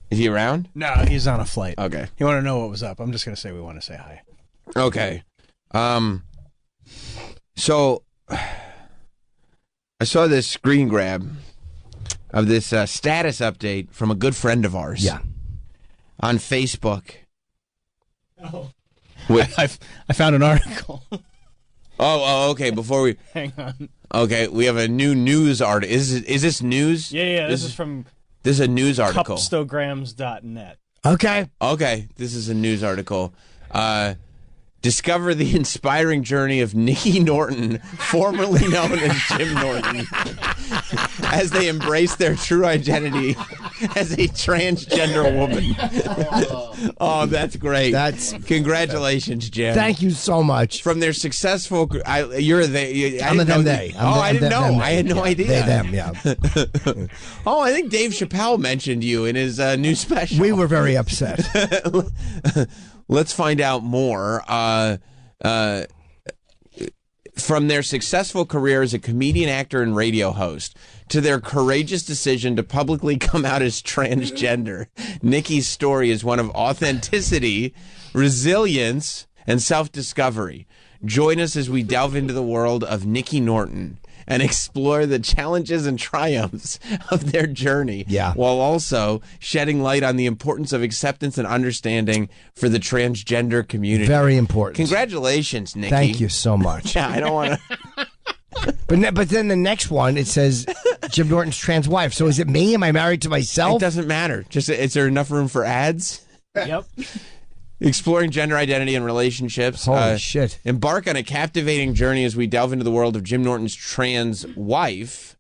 Is he around? No, he's on a flight. Okay. You want to know what was up? I'm just going to say we want to say hi. Okay. So, I saw this screen grab of this status update from a good friend of ours. Yeah. On Facebook. Oh. I found an article. Oh, okay. Before we... Hang on. Okay, we have a new news article. Is this news? Yeah, this is from... This is a news article. Cupstograms.net. Okay. Okay, this is a news article. Discover the inspiring journey of Nikki Norton, formerly known as Jim Norton, as they embrace their true identity as a transgender woman. Oh, that's great. Congratulations, Jim. Thank you so much. From their successful... you're they. I'm a them, they. I didn't know. I had no idea. They, them, yeah. Oh, I think Dave Chappelle mentioned you in his new special. We were very upset. Let's find out more. From their successful career as a comedian, actor, and radio host to their courageous decision to publicly come out as transgender, Nikki's story is one of authenticity, resilience, and self-discovery. Join us as we delve into the world of Nikki Norton and explore the challenges and triumphs of their journey, while also shedding light on the importance of acceptance and understanding for the transgender community. Very important. Congratulations, Nikki. Thank you so much. Yeah, I don't want to... But then the next one, it says Jim Norton's trans wife. So is it me? Am I married to myself? It doesn't matter. Just, is there enough room for ads? Yep. Exploring gender identity and relationships. Holy shit. Embark on a captivating journey as we delve into the world of Jim Norton's trans wife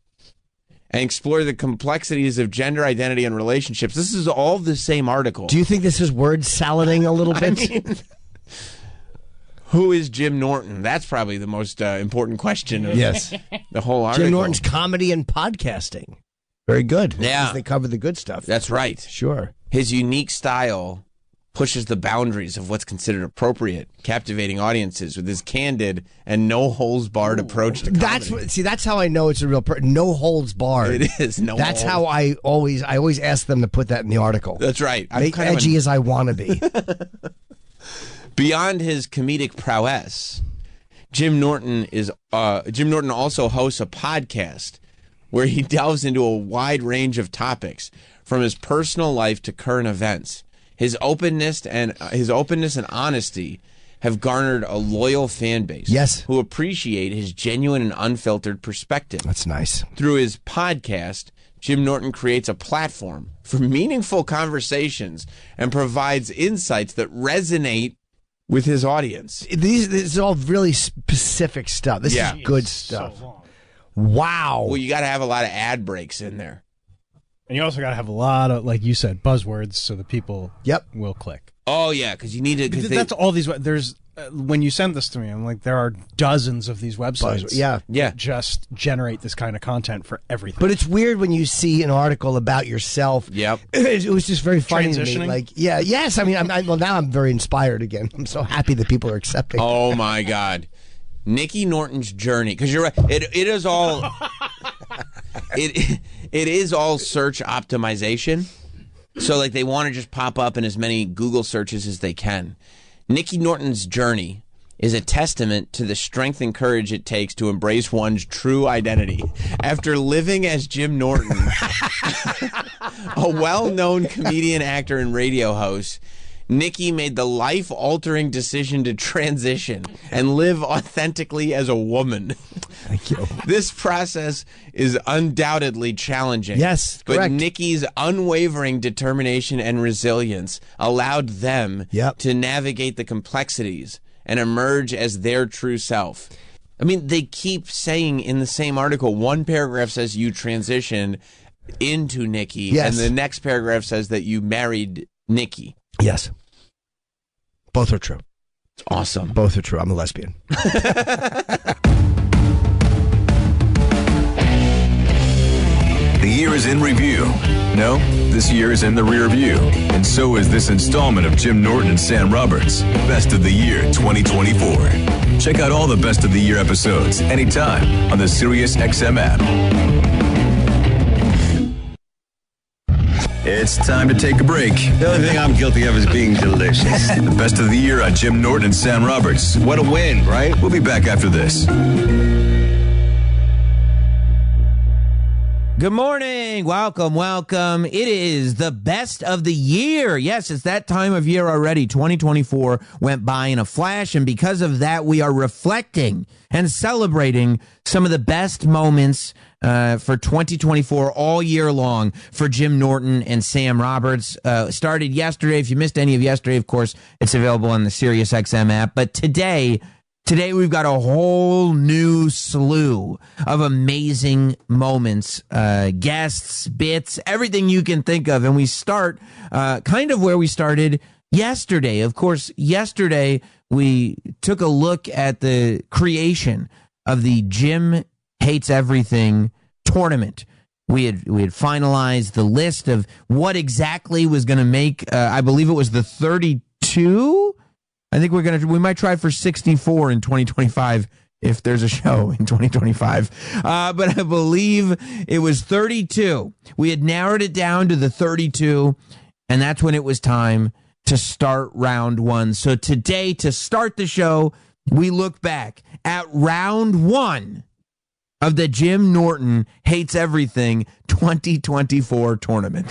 and explore the complexities of gender identity and relationships. This is all the same article. Do you think this is word salading a little bit? I mean, who is Jim Norton? That's probably the most important question of the whole article. Jim Norton's comedy and podcasting. Very good. Yeah. They cover the good stuff. That's right. Sure. His unique style pushes the boundaries of what's considered appropriate, captivating audiences with his candid and no-holds-barred approach to comedy. That's how I know it's a real no holds barred. It is no. That's how I always ask them to put that in the article. That's right. I'm Make kind of edgy as I want to be. Beyond his comedic prowess, Jim Norton also hosts a podcast where he delves into a wide range of topics, from his personal life to current events. His openness and honesty have garnered a loyal fan base. Yes. Who appreciate his genuine and unfiltered perspective. That's nice. Through his podcast, Jim Norton creates a platform for meaningful conversations and provides insights that resonate with his audience. This is all really specific stuff. This is good stuff. Wow. Well, you got to have a lot of ad breaks in there. And you also got to have a lot of, like you said, buzzwords so that people will click. Oh, yeah, because you need to... That's all these... There's when you send this to me, I'm like, there are dozens of these websites that just generate this kind of content for everything. But it's weird when you see an article about yourself. Yep. It was just very funny to me. Transitioning? Like, yes. I mean, well, now I'm very inspired again. I'm so happy that people are accepting. Oh, my God. Nikki Norton's journey, because you're right, it is all it is all search optimization. So like they want to just pop up in as many Google searches as they can. Nikki Norton's journey is a testament to the strength and courage it takes to embrace one's true identity. After living as Jim Norton, a well-known comedian, actor, and radio host, Nikki made the life-altering decision to transition and live authentically as a woman. Thank you. This process is undoubtedly challenging. Yes, but correct. Nikki's unwavering determination and resilience allowed them to navigate the complexities and emerge as their true self. I mean, they keep saying in the same article, one paragraph says you transitioned into Nikki, and the next paragraph says that you married Nikki. Yes. Both are true. It's awesome. Both are true. I'm a lesbian. The year is in review. No, this year is in the rear view. And so is this installment of Jim Norton and Sam Roberts' Best of the Year 2024. Check out all the Best of the Year episodes anytime on the SiriusXM app. It's time to take a break. The only thing I'm guilty of is being delicious. The Best of the Year on Jim Norton and Sam Roberts. What a win, right? We'll be back after this. Good morning. Welcome. It is the best of the year. Yes, it's that time of year already. 2024 went by in a flash, and because of that, we are reflecting and celebrating some of the best moments for 2024 all year long for Jim Norton and Sam Roberts. Started yesterday. If you missed any of yesterday, of course, it's available on the SiriusXM app. But today we've got a whole new slew of amazing moments, guests, bits, everything you can think of. And we start kind of where we started yesterday. Of course, yesterday we took a look at the creation of the Jim Hates Everything tournament. We had finalized the list of what exactly was going to make, I believe it was the 32. I think we might try for 64 in 2025 if there's a show in 2025. But I believe it was 32. We had narrowed it down to the 32, and that's when it was time to start round one. So today, to start the show, we look back at round one of the Jim Norton Hates Everything 2024 tournament.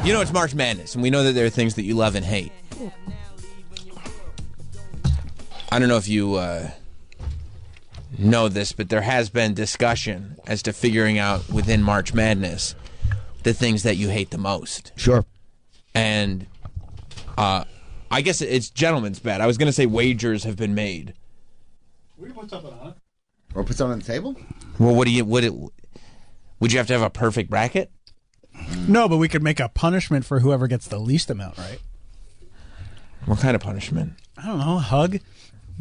You know, it's March Madness, and we know that there are things that you love and hate. I don't know if you know this, but there has been discussion as to figuring out within March Madness the things that you hate the most. Sure. And I guess it's gentleman's bet. I was going to say wagers have been made. We can put something on it. Or put something on the table? Well, would you have to have a perfect bracket? No, but we could make a punishment for whoever gets the least amount right. What kind of punishment? I don't know, a hug.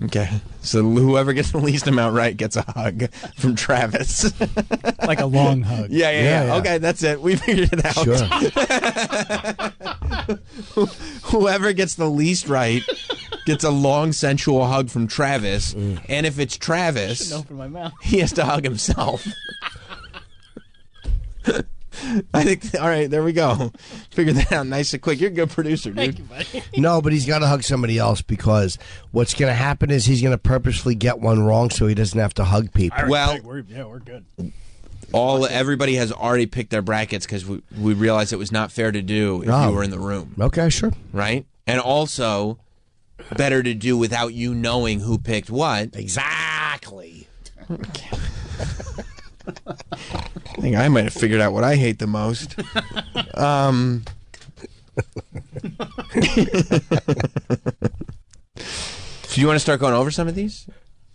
Okay, so whoever gets the least amount right gets a hug from Travis. Like a long hug. Yeah. Okay, that's it. We figured it out. Sure. Whoever gets the least right gets a long, sensual hug from Travis. And if it's Travis, Open my mouth. he has to hug himself. I think, all right, there we go. Figured that out nice and quick. You're a good producer, dude. Thank you, buddy. No, but he's got to hug somebody else because what's going to happen is he's going to purposefully get one wrong so he doesn't have to hug people. Well, we're good. Everybody has already picked their brackets because we realized it was not fair to do if you were in the room. Okay, sure. Right? And also, better to do without you knowing who picked what. Exactly. I think I might have figured out what I hate the most. So you want to start going over some of these?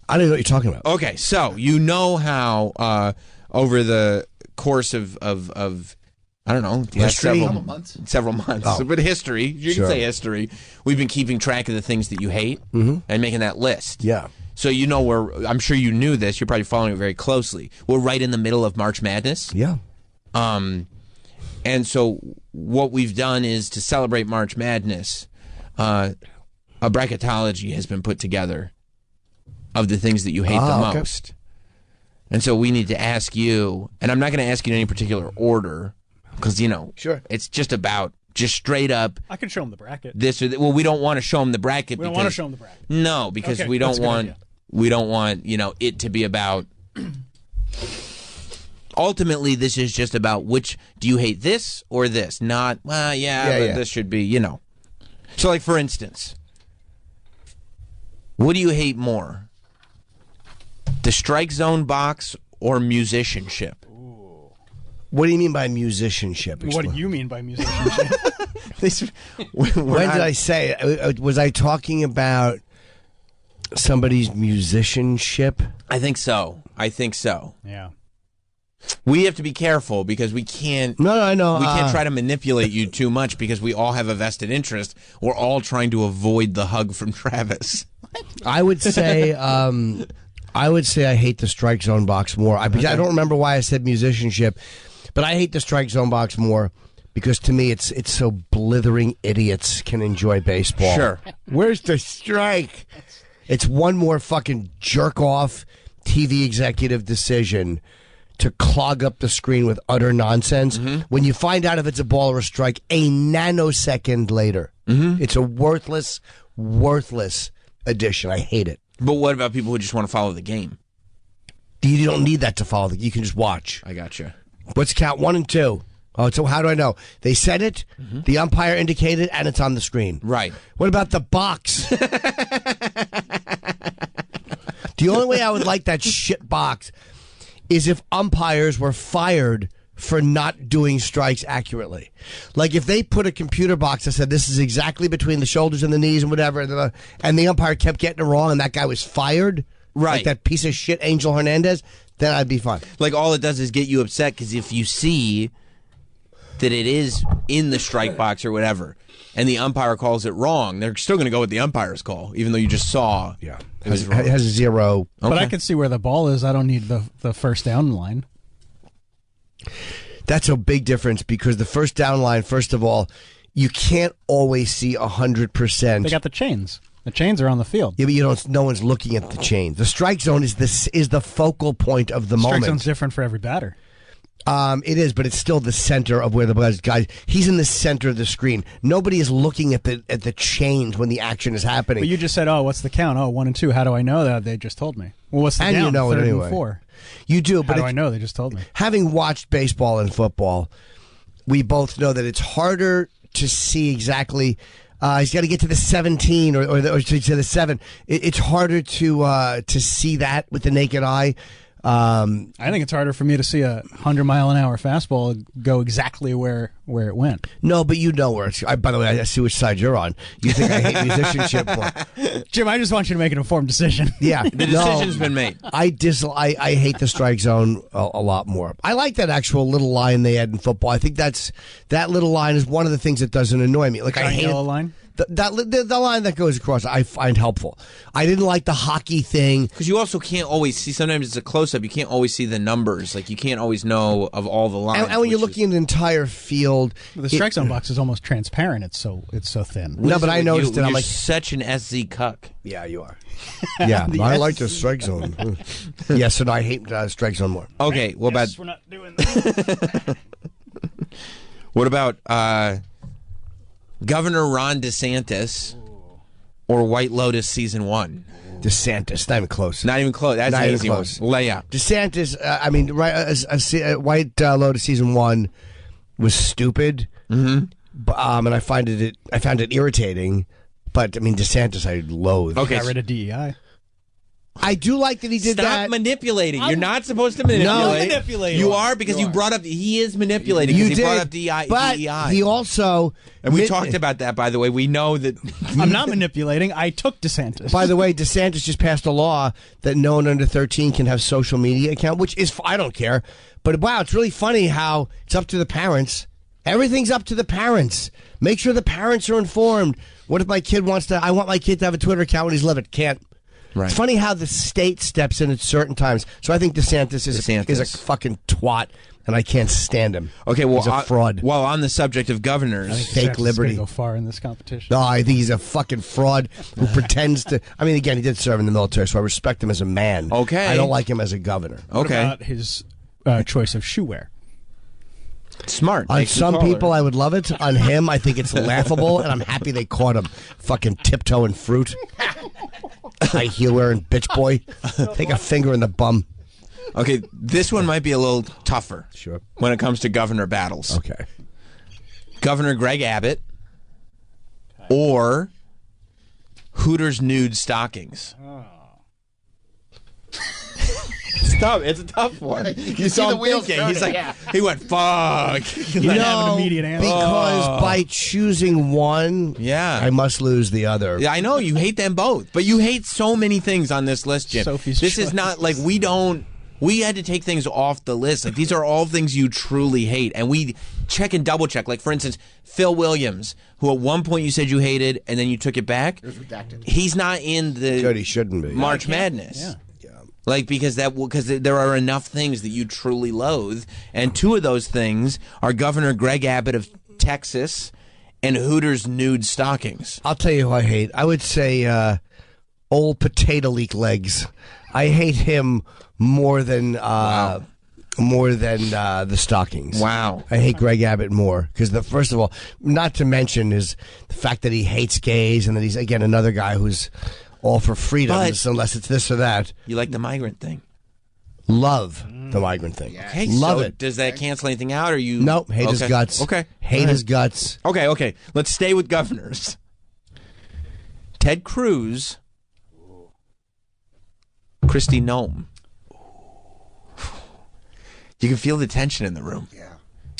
I don't know what you're talking about. Okay, so you know how over the course of I don't know, history? several months, Oh. but history, you Sure. can say history, we've been keeping track of the things that you hate and making that list. Yeah. So you know I'm sure you knew this, you're probably following it very closely. We're right in the middle of March Madness. Yeah. And so what we've done is to celebrate March Madness, a bracketology has been put together of the things that you hate the okay. most. And so we need to ask you, and I'm not going to ask you in any particular order, because, Sure. it's just about, just straight up. I can show them the bracket. This or well, we don't want to show them the bracket. We don't want to show them the bracket. No, because Okay, we that's don't a good want, idea. we don't want, it to be about. Ultimately, this is just about which, do you hate this or this? Not, but this should be, So, like, for instance, what do you hate more? The strike zone box or musicianship? What do you mean by musicianship? What do you mean by musicianship? When did I say it? Was I talking about somebody's musicianship? I think so. Yeah. We have to be careful because we can't. No, I know. We can't try to manipulate you too much because we all have a vested interest. We're all trying to avoid the hug from Travis. I would say. I hate the strike zone box more. I don't remember why I said musicianship, but I hate the strike zone box more because to me it's so blithering idiots can enjoy baseball. Sure. Where's the strike? It's one more fucking jerk off TV executive decision to clog up the screen with utter nonsense. When you find out if it's a ball or a strike a nanosecond later. It's a worthless addition. I hate it. But what about people who just want to follow the game? You don't need that to follow. You can just watch. I gotcha. What's count 1 and 2? Oh, so how do I know? They said it, the umpire indicated, and it's on the screen. Right. What about the box? The only way I would like that shit box is if umpires were fired for not doing strikes accurately. Like if they put a computer box that said this is exactly between the shoulders and the knees and whatever, and the umpire kept getting it wrong and that guy was fired, right? Like that piece of shit Angel Hernandez, then I'd be fine. Like all it does is get you upset because if you see that it is in the strike box or whatever, and the umpire calls it wrong, they're still going to go with the umpire's call, even though you just saw. Yeah, it was wrong. It has a 0. Okay. But I can see where the ball is. I don't need the first down line. That's a big difference because the first down line, first of all, you can't always see 100%. They got the chains. The chains are on the field. Yeah, but you don't. No one's looking at the chains. The strike zone is the focal point of the moment. Strike zone's different for every batter. It is, but it's still the center of where the guy. He's in the center of the screen. Nobody is looking at the chains when the action is happening. But you just said, "Oh, what's the count? Oh, 1 and 2. How do I know that? They just told me." Well, what's the and count? You know 3rd it anyway. and 4. You do, but how do I know? They just told me. Having watched baseball and football, we both know that it's harder to see exactly. He's got to get to the 17 or to the 7. It's harder to see that with the naked eye. I think it's harder for me to see a 100-mile-an-hour fastball go exactly where it went. No, but you know where it's. By the way, I see which side you're on. You think I hate musicianship more? Jim, I just want you to make an informed decision. Yeah, the decision's been made. I hate the strike zone a lot more. I like that actual little line they had in football. I think that little line is one of the things that doesn't annoy me. Like I hate yellow line. The line that goes across, I find helpful. I didn't like the hockey thing because you also can't always see. Sometimes it's a close up. You can't always see the numbers. Like you can't always know of all the lines. And when you're looking at an entire field, the strike zone box is almost transparent. It's so thin. No, but I noticed it. I'm like such an SZ cuck. Yeah, you are. Yeah, I like the strike zone. Yes, and I hate strike zone more. Okay, what about? We're not doing that. What about? Governor Ron DeSantis or White Lotus season 1? DeSantis, not even close. Not even close. That's not an even easy close. one. Lay out. DeSantis. White Lotus season 1 was stupid. Mm-hmm. And I found it irritating. But I mean, DeSantis, I loathe. Okay, got rid of DEI. I do like that he did Stop that. manipulating. You're not supposed to manipulate. No, manipulating. You are because you brought up. He is manipulating because he brought up DEI. But he also, and we talked about that. By the way, we know that I'm not manipulating. I took DeSantis. By the way, DeSantis just passed a law that no one under 13 can have social media account, which is I don't care. But wow, it's really funny how it's up to the parents. Everything's up to the parents. Make sure the parents are informed. What if my kid wants to? I want my kid to have a Twitter account when he's living. Can't. Right. It's funny how the state steps in at certain times. So I think DeSantis is a fucking twat, and I can't stand him. Okay, well, he's a fraud. Well, on the subject of governors, I think fake DeSantis liberty. is gonna go far in this competition. No, I think he's a fucking fraud who pretends to. I mean, again, he did serve in the military, so I respect him as a man. Okay, I don't like him as a governor. What about his choice of shoe wear? Smart. On some people, I would love it. On him, I think it's laughable, and I'm happy they caught him. Fucking tiptoeing fruit. High heel wearing bitch boy. Take a finger in the bum. Okay, this one might be a little tougher. Sure. When it comes to governor battles. Okay. Governor Greg Abbott or Hooters nude stockings. Stop! It's a tough one. You saw him thinking. He's like, he went, "Fuck." You know, an immediate answer. because by choosing one, yeah, I must lose the other. Yeah, I know you hate them both, but you hate so many things on this list, Jim. Sophie's this choice. is not like we had to take things off the list. Like these are all things you truly hate, and we check and double check. Like for instance, Phil Williams, who at one point you said you hated, and then you took it back. It was redacted. He's not in the Good, he shouldn't be. March Madness. Yeah. Like because there are enough things that you truly loathe, and two of those things are Governor Greg Abbott of Texas and Hooters nude stockings. I'll tell you who I hate. I would say old potato leak legs. I hate him more than the stockings. Wow. I hate Greg Abbott more because first of all, not to mention is the fact that he hates gays and that he's again another guy who's all for freedoms unless it's this or that. You like the migrant thing? Love the migrant thing. Okay, love so it. Does that cancel anything out, or you? Nope. Hate his Okay. guts. Okay. Hate his guts. Okay. Let's stay with governors. Ted Cruz, Kristi Noem. You can feel the tension in the room. Yeah.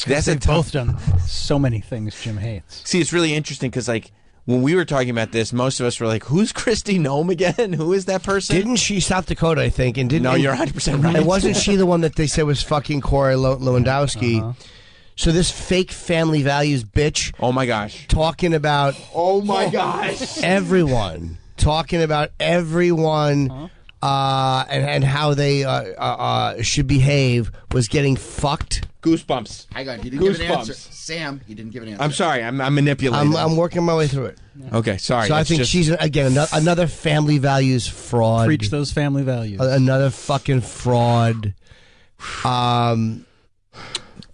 That's They've both done so many things Jim hates. See, it's really interesting because, like, when we were talking about this, most of us were like, "Who's Kristi Noem again? Who is that person?" Didn't she South Dakota? I think. And didn't? No, you're 100% right. And wasn't she the one that they said was fucking Corey Lewandowski? Uh-huh. So this fake family values bitch. Oh my gosh. Talking about. Oh my gosh. Everyone talking about everyone. and how they should behave was getting fucked. Goosebumps. Hang on, he didn't give an answer. Sam, he didn't give an answer. I'm sorry, I'm manipulating. I'm working my way through it. Okay, sorry. So I think she's again another family values fraud. Preach those family values. Another fucking fraud.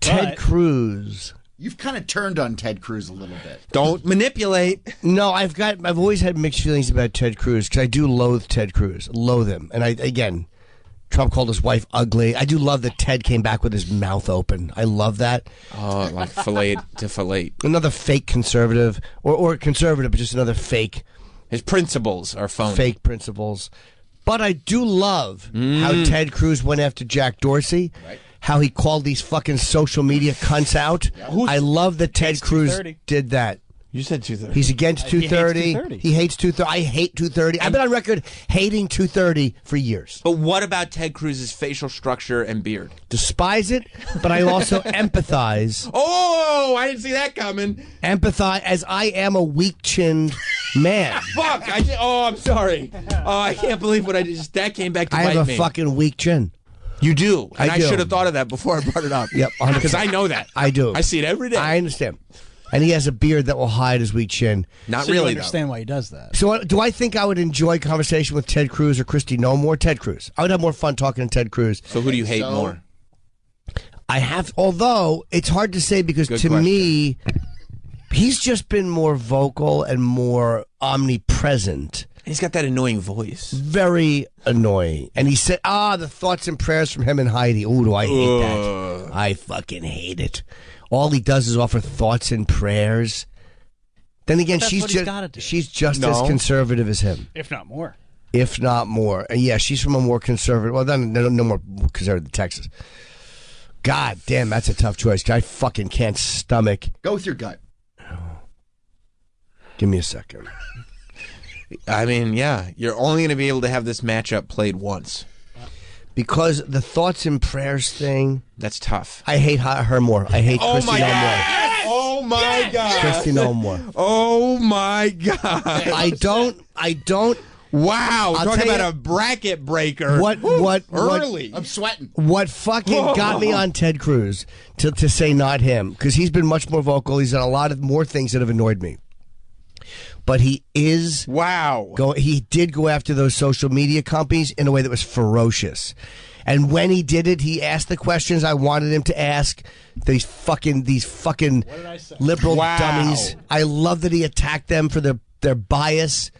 Ted Cruz. You've kind of turned on Ted Cruz a little bit. Don't manipulate. No, I've always had mixed feelings about Ted Cruz because I do loathe Ted Cruz, loathe him, and Trump called his wife ugly. I do love that Ted came back with his mouth open. I love that. Oh, like fillet to fillet. Another fake conservative, or conservative, but just another fake. His principles are phony. Fake principles. But I do love how Ted Cruz went after Jack Dorsey. Right. How he called these fucking social media cunts out. Yeah. I love that Ted Cruz did that. You said 230. He's against 230. He hates 230. I hate 230. I've been on record hating 230 for years. But what about Ted Cruz's facial structure and beard? Despise it, but I also empathize. Oh, I didn't see that coming. Empathize, as I am a weak-chinned man. Fuck! I'm sorry. Oh, I can't believe what I just. That came back to bite me. I have a fucking weak chin. You do. And I do. should have thought of that before I brought it up. Yep, 100%. Because I know that. I do. I see it every day. I understand. And he has a beard that will hide his weak chin. Not so really. You understand why he does that. So do I think I would enjoy conversation with Ted Cruz or Kristi Noem more? Ted Cruz. I would have more fun talking to Ted Cruz. So who do you hate more? Although it's hard to say because to me, he's just been more vocal and more omnipresent. He's got that annoying voice. Very annoying. And he said, the thoughts and prayers from him and Heidi. Ooh, do I hate that. I fucking hate it. All he does is offer thoughts and prayers. Then again, she's just as conservative as him. If not more. If not more. And yeah, she's from a more conservative, well, then no more conservative than Texas. God damn, that's a tough choice. I fucking can't stomach. Go with your gut. Give me a second. I mean, yeah, you're only going to be able to have this matchup played once. Because the thoughts and prayers thing. That's tough. I hate her more. I hate Kristi Noem more. Oh my God. Kristi Noem more. Oh my God. I don't. Wow. Talking about a bracket breaker. What early. I'm sweating. What fucking got me on Ted Cruz to say not him, because he's been much more vocal. He's done a lot of more things that have annoyed me. But he is he did go after those social media companies in a way that was ferocious. And when he did it, he asked the questions I wanted him to ask. These fucking liberal dummies. I love that he attacked them for their bias.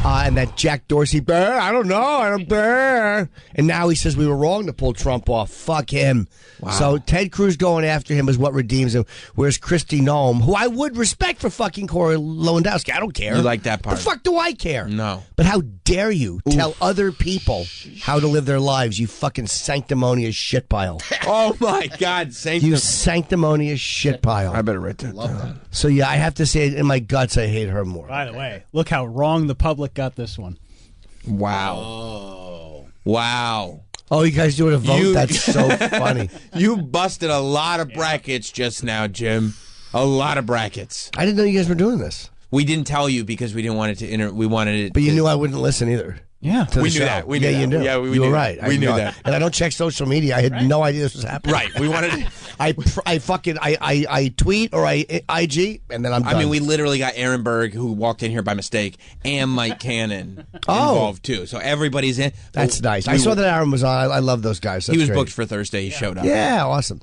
And that Jack Dorsey, I don't know, and now he says we were wrong to pull Trump off. Fuck him. Wow. So Ted Cruz going after him is what redeems him. Whereas Kristi Noem, who I would respect for fucking Corey Lewandowski, I don't care. You like that part? The fuck do I care? No. But how dare you tell other people how to live their lives? You fucking sanctimonious shitpile. Oh my God, you sanctimonious shitpile. I better write that down. So yeah, I have to say in my guts, I hate her more. By the way, look how wrong the public got this one. Wow. Wow. Oh, you guys doing a vote? That's so funny. You busted a lot of brackets just now, Jim. A lot of brackets. I didn't know you guys were doing this. We didn't tell you because we didn't want it to we wanted it. But you knew I wouldn't listen either. Yeah, we knew that. We knew that. You knew. Yeah, you were right. We knew that. And I don't check social media. I had no idea this was happening. Right. We wanted. I tweet or I IG and then I'm done. I mean, we literally got Aaron Berg, who walked in here by mistake, and Mike Cannon involved too. So everybody's in. That's nice. I saw that Aaron was on. I love those guys. That's he was great. booked for Thursday. He showed up. Yeah, awesome.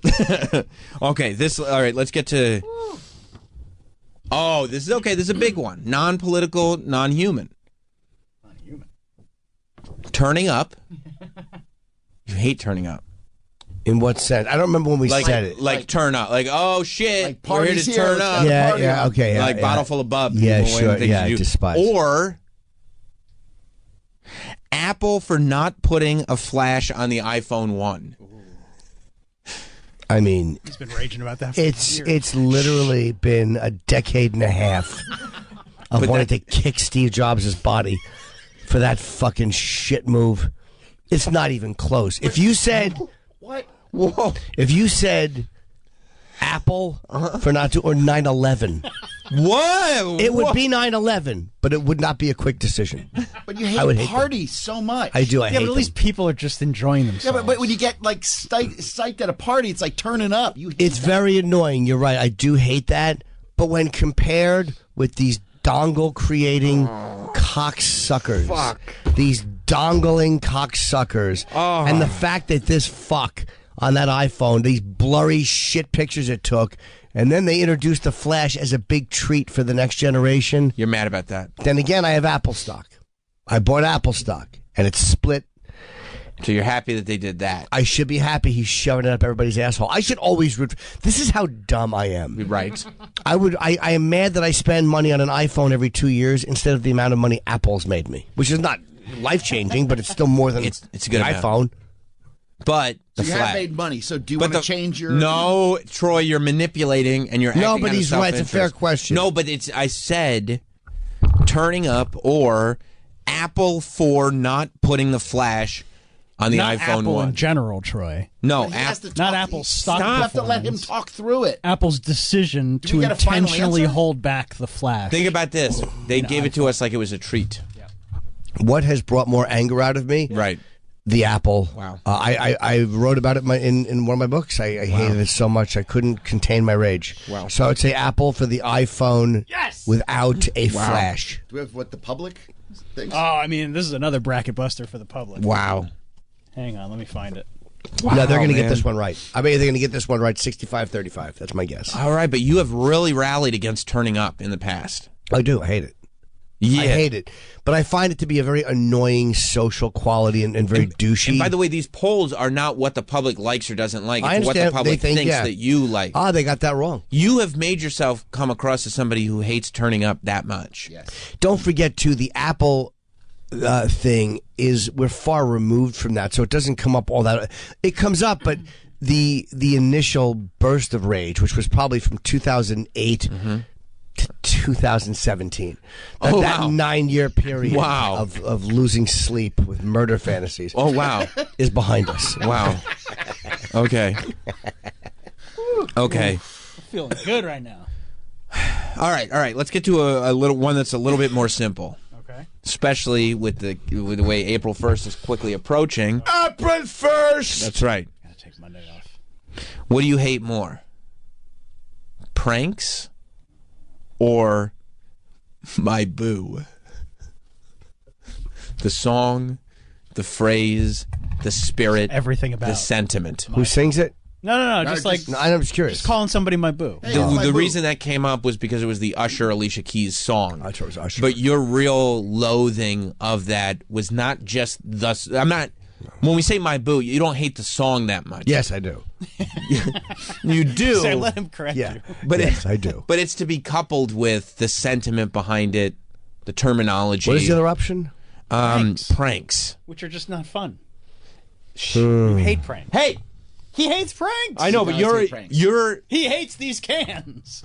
Okay. All right. Let's get to. Oh, this is okay. This is a big one. Non-political, non-human. Turning up. You hate turning up. In what sense? I don't remember when we said it. Like turn up. Like, oh shit, like we're here to turn up. Yeah, okay. Like bottle full of bub. Yeah, sure. Yeah, despise. Or Apple for not putting a flash on the iPhone 1. I mean, he's been raging about that for years. It's literally been a decade and a half of wanting to kick Steve Jobs' body for that fucking shit move. It's not even close. If you said what? Whoa. If you said Apple for not to, or 9/11 What? It would be 9/11, but it would not be a quick decision. But you I would hate hate parties so much. I do. I hate but at least people are just enjoying Yeah, themselves. but when you get like psyched at a party, it's like turning up. You hate It's that. very annoying. You're right. I do hate that. But when compared with these dongle-creating cocksuckers, these dongling cocksuckers, and the fact that this fuck on that iPhone, these blurry shit pictures it took, and then they introduced the Flash as a big treat for the next generation. You're mad about that. Then again, I have Apple stock. I bought Apple stock, and it's split. So you're happy that they did that. I should be happy he's shoving it up everybody's asshole. I should always root. This is how dumb I am. Right. I am mad that I spend money on an iPhone every 2 years instead of the amount of money Apple's made me, which is not life changing, but it's still more than it's a good the amount. iPhone. But So the you flag. have made money. So do you But want to change your? No, Troy, you're manipulating and you're No, acting but out of he's right. It's a fair self-interest. question. No, but it's. I said turning up or Apple for not putting the Flash on the not iPhone Apple 1. in general, Troy. No, He has to not talk- Apple's stock You have to let him performance. talk through it. Apple's decision Do to we get a final intentionally answer? hold back the Flash. Think about this. They gave it to us like it was a treat. What has brought more anger out of me? Right. The Apple. Wow. I wrote about it in one of my books. I hated it so much I couldn't contain my rage. Wow. So I would say Apple for the iPhone without a Flash. Do we have what the public thinks? Oh, I mean, this is another bracket buster for the public. Wow. Hang on, let me find it. No, they're going to get man. this one right. I bet they're going to get this one right 65-35. That's my guess. All right, but you have really rallied against turning up in the past. I do. I hate it. Yeah. I hate it. But I find it to be a very annoying social quality and very douchey. And by the way, these polls are not what the public likes or doesn't like. I It's what the understand. public They think, thinks yeah. that you like. Ah, they got that wrong. You have made yourself come across as somebody who hates turning up that much. Yes. Don't forget, too, the Apple thing is we're far removed from that, so it doesn't come up all that. It comes up, but the initial burst of rage, which was probably from 2008 to 2017, that, Oh, that wow. 9-year period Wow. of losing sleep with murder fantasies. Oh, wow. is behind us. Wow. Okay. Okay. Feeling good right now. All right. Let's get to a little one that's a little bit more simple. Okay. Especially with the way April 1st is quickly approaching. April 1st! That's right. Gotta take Monday off. What do you hate more? Pranks or My Boo? The song, the phrase, the spirit, Everything about the sentiment. Who sings it? No, just like I'm just curious. just calling somebody my boo. Hey, The, it's my the boo. reason that came up was because it was the Usher Alicia Keys song. I chose Usher. But your real loathing of that was not just I'm not. When we say My Boo, you don't hate the song that much. Yes, I do. You do. Say, let him correct Yeah, you. But yes, I do. But it's to be coupled with the sentiment behind it, the terminology. What is the other option? Pranks. Which are just not fun. Hmm. You hate pranks. Hey, He hates pranks. I know, but you're He hates these cans.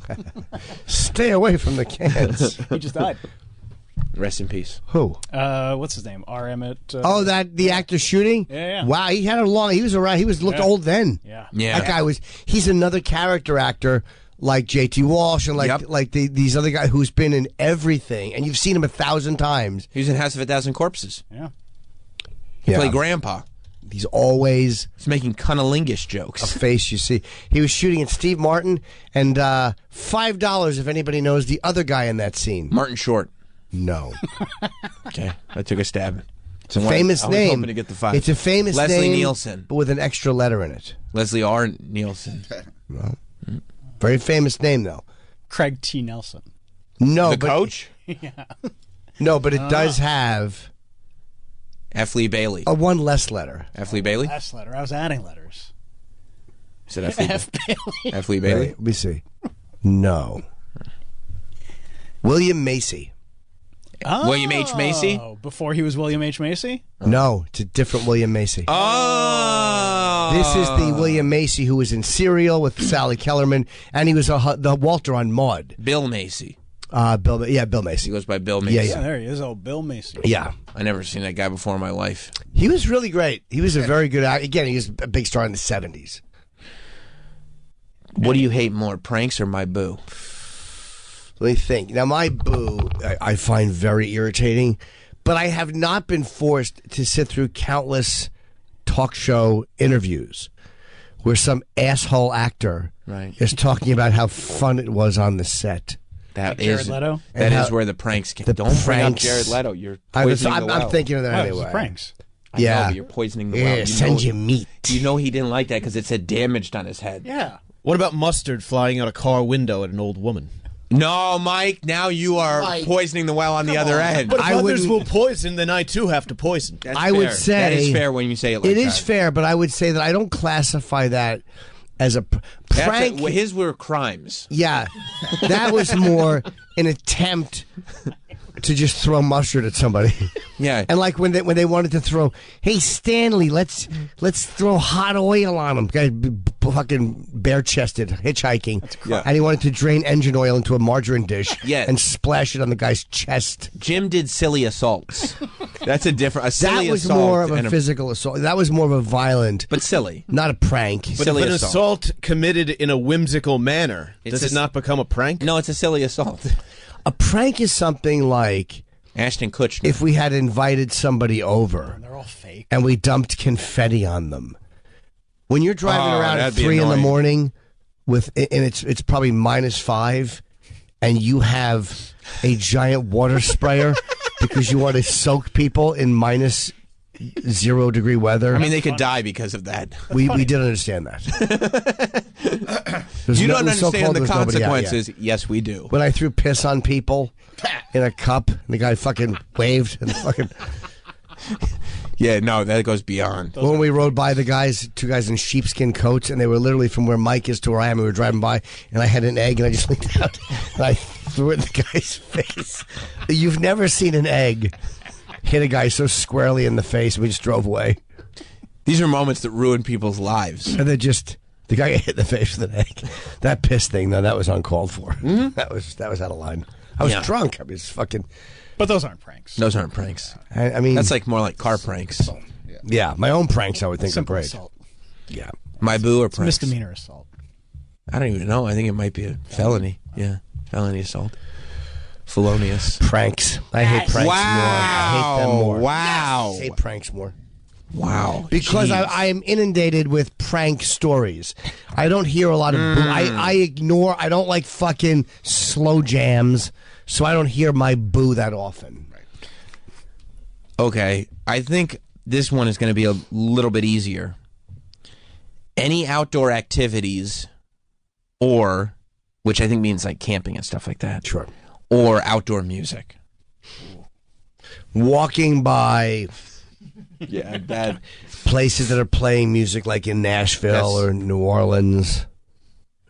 Stay away from the cans. He just died. rest in peace. Who? What's his name? R. Emmett. Oh, that the actor shooting. Yeah. Wow, he had a long. He was around. He was looked Yeah. old then. Yeah. Yeah. That guy was. He's another character actor like J.T. Walsh and like these other guys who's been in everything, and you've seen him 1,000 times. He was in House of a Thousand Corpses. Yeah. He played Grandpa. He's always He's making cunnilingus jokes. a face you see. He was shooting at Steve Martin, and $5 if anybody knows the other guy in that scene. Martin Short. No, Okay, I took a stab. it's a famous I was name. hoping to get the 5. It's a famous Leslie name, Nielsen. but with an extra letter in it. Leslie R. Nielsen. Very famous name though. Craig T. Nelson. No, The but, coach? No, but it does have F. Lee Bailey. a one less letter. F. Lee Bailey? Last letter. I was adding letters. Is it F. Lee, F. Bailey. F. Lee Bailey? Wait, let me see. No. William Macy. William H. Macy? Oh, before he was William H. Macy? No, it's a different William Macy. Oh! This is the William Macy who was in Serial with Sally Kellerman, and he was the Walter on Maude. Bill Macy. Bill He Macy. goes by Bill Macy. Yeah. There he is, old Bill Macy. Yeah. I never seen that guy before in my life. He was really great. He was a very good actor. Again, he was a big star in the 70s. What do you hate more, pranks or My Boo? Let me think. Now, my boo, I find very irritating, but I have not been forced to sit through countless talk show interviews where some asshole actor is talking about how fun it was on the set. That Jared is Leto? where the pranks came. Don't bring up Jared Leto. You're poisoning the well. I'm thinking of that anyway. Pranks. I know, but you're poisoning the well. Send you meat. You know he didn't like that because it said damaged on his head. Yeah. What about mustard flying out a car window at an old woman? No, Mike. Now you are poisoning the well on the other end. But if others will poison, then I too have to poison. That's I fair. would say that is fair when you say it like it that. It is fair, but I would say that I don't classify that as a prank. His were crimes. Yeah, that was more an attempt to just throw mustard at somebody. Yeah, and like when they wanted to throw, hey Stanley, let's throw hot oil on him. Guy fucking bare chested hitchhiking, and he wanted to drain engine oil into a margarine dish, and splash it on the guy's chest. Jim did silly assaults. That's a different. A silly that was assault more of and a physical assault. That was more of a violent, but silly, not a prank. But if an assault committed in a whimsical manner, does it not become a prank? No, it's a silly assault. A prank is something like Ashton Kutcher. If we had invited somebody over, they're all fake, and we dumped confetti on them. When you're driving around at 3 annoying. in the morning and it's probably -5, and you have a giant water sprayer because you want to soak people in -0-degree weather. I mean, they could die because of that. We did understand that. You don't understand the consequences. Yes, we do. When I threw piss on people in a cup, and the guy fucking waved and fucking. Yeah, no, that goes beyond. When we rode by the two guys in sheepskin coats, and they were literally from where Mike is to where I am, and we were driving by, and I had an egg, and I just leaned out, and I threw it in the guy's face. You've never seen an egg hit a guy so squarely in the face, and we just drove away. These are moments that ruin people's lives. And they just... The guy got hit in the face with an egg. That piss thing, though, that was uncalled for. Mm-hmm. That was out of line. I was drunk. I was fucking... But those aren't pranks. Those aren't pranks. I mean... That's like more like car pranks. Yeah, my own pranks I would think Simple are great. Assault. Yeah. My boo or pranks? Misdemeanor assault. I don't even know. I think it might be a felony. Yeah, felony assault. Felonious. Pranks. I hate pranks more. I hate them more. Wow. I hate pranks more. Wow. Because I am inundated with prank stories. I don't hear a lot of boo. I ignore. I don't like fucking slow jams, so I don't hear my boo that often. Okay. I think this one is going to be a little bit easier. Any outdoor activities or, which I think means like camping and stuff like that. Sure. Or outdoor music. Walking by... Yeah, bad places that are playing music, like in Nashville or New Orleans.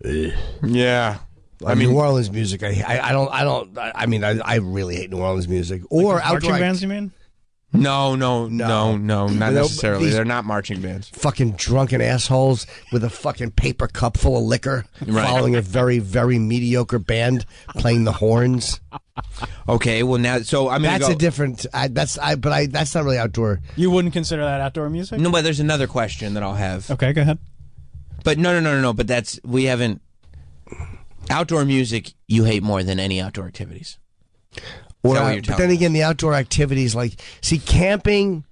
Ugh. Yeah, I mean New Orleans music. I really hate New Orleans music or like marching bands. You mean? No, not necessarily. They're not marching bands. Fucking drunken assholes with a fucking paper cup full of liquor, following a very, very mediocre band playing the horns. Okay, well now, so I'm gonna that's go. A different. That's not really outdoor. You wouldn't consider that outdoor music? No, but there's another question that I'll have. Okay, go ahead. But no. But we haven't. Outdoor music you hate more than any outdoor activities. But then again, the outdoor activities, like, camping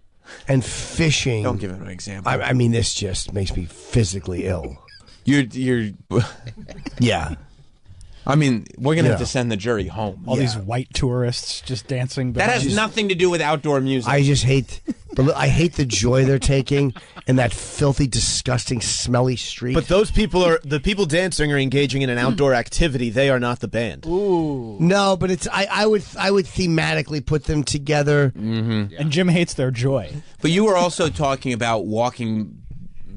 and fishing. Don't give him an example. I mean, this just makes me physically ill. You're. Yeah. I mean, we're going to have to send the jury home. All these white tourists just dancing. That has nothing to do with outdoor music. I just hate... I hate the joy they're taking in that filthy, disgusting, smelly street. But those people the people dancing are engaging in an outdoor activity. They are not the band. Ooh. No, but it's I would thematically put them together. Mm-hmm. And Jim hates their joy. But you were also talking about walking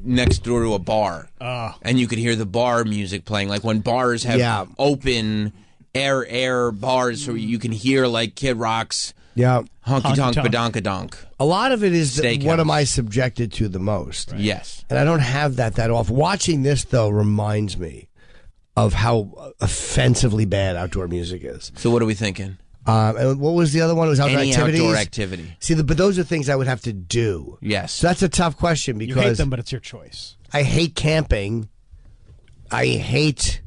next door to a bar, and you could hear the bar music playing. Like when bars have open air bars, so you can hear like Kid Rock's. Yeah, honky tonk, badonka donk. A lot of it is what am I subjected to the most? Right. Yes, and I don't have that often. Watching this though reminds me of how offensively bad outdoor music is. So what are we thinking? And what was the other one? It was outdoor activities. Outdoor activity. See, but those are things I would have to do. Yes, so that's a tough question because you hate them, but it's your choice. I hate camping. I hate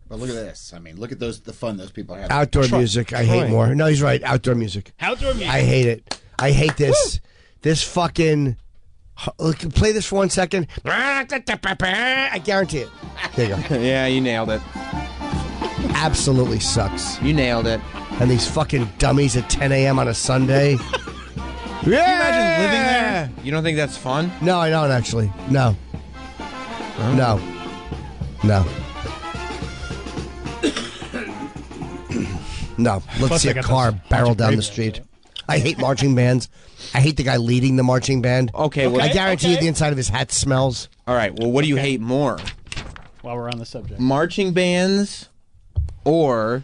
But look at this. I mean, look at the fun those people have. Outdoor music, I hate more. No, he's right. Outdoor music. Outdoor music. I hate it. I hate this. This fucking. Play this for 1 second. I guarantee it. There you go. Yeah, you nailed it. Absolutely sucks. You nailed it. And these fucking dummies at 10 a.m. on a Sunday. Can you imagine living there? You don't think that's fun? No, I don't actually. No. Oh. No. No. No. Let's Plus, see I a got car those barrel bunch of down the great street. I hate marching bands. I hate the guy leading the marching band. Okay, well, I guarantee you the inside of his hat smells. All right, well, what do you hate more? While we're on the subject. Marching bands or...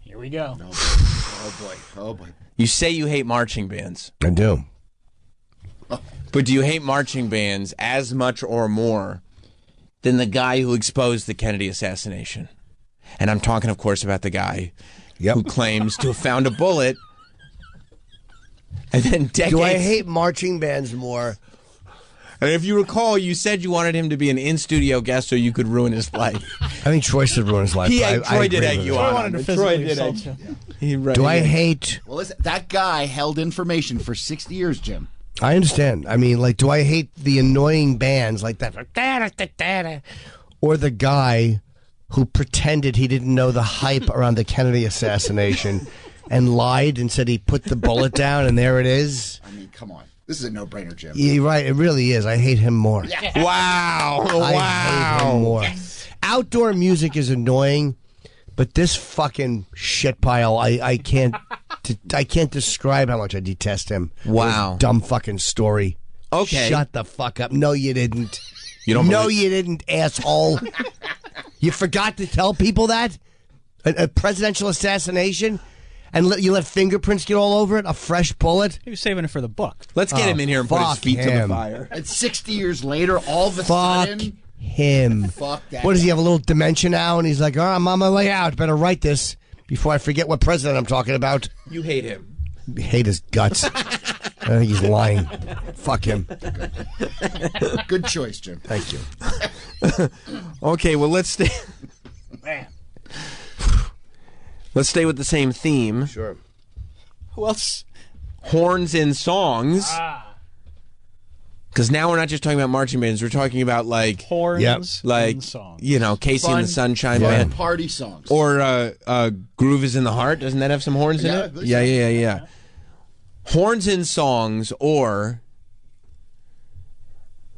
Here we go. Oh, boy. Oh, boy. You say you hate marching bands. I do. But do you hate marching bands as much or more than the guy who exposed the Kennedy assassination? And I'm talking, of course, about the guy who claims to have found a bullet. And then decades... Do I hate marching bands more? And if you recall, you said you wanted him to be an in-studio guest so you could ruin his life. I think Troy should ruin his life. Troy did egg you on. wanted to Troy physically did egg assault you. Do I hate... Well, listen, that guy held information for 60 years, Jim. I understand. I mean, like, do I hate the annoying bands like that? Or the guy who pretended he didn't know the hype around the Kennedy assassination and lied and said he put the bullet down and there it is? I mean, come on. This is a no-brainer, Jim. You're right. It really is. I hate him more. Yeah. Wow. I hate him more. Outdoor music is annoying, but this fucking shit pile, I can't describe how much I detest him. Wow. This dumb fucking story. Okay. Shut the fuck up. No, you didn't. You don't No, believe- you didn't, asshole. You forgot to tell people that? A presidential assassination? And you let fingerprints get all over it? A fresh bullet? He was saving it for the book. Let's get him in here and put his fuck feet to the him. fire. And 60 years later, all of a Fuck sudden... him. Fuck that What does he guy. have, a little dementia now? And he's like, all right, I'm on my way out. Better write this before I forget what president I'm talking about. You hate him. Hate his guts. I think he's lying. Fuck him. Good choice, Jim. Thank you. Okay, well, let's stay... Man. Let's stay with the same theme. Sure. Who else? Horns in songs. Ah. Because now we're not just talking about marching bands. We're talking about, like... Horns like, and songs. you know, Casey and the Sunshine Band. Party songs. Or Groove is in the Heart. Doesn't that have some horns in it? Yeah. Horns in songs or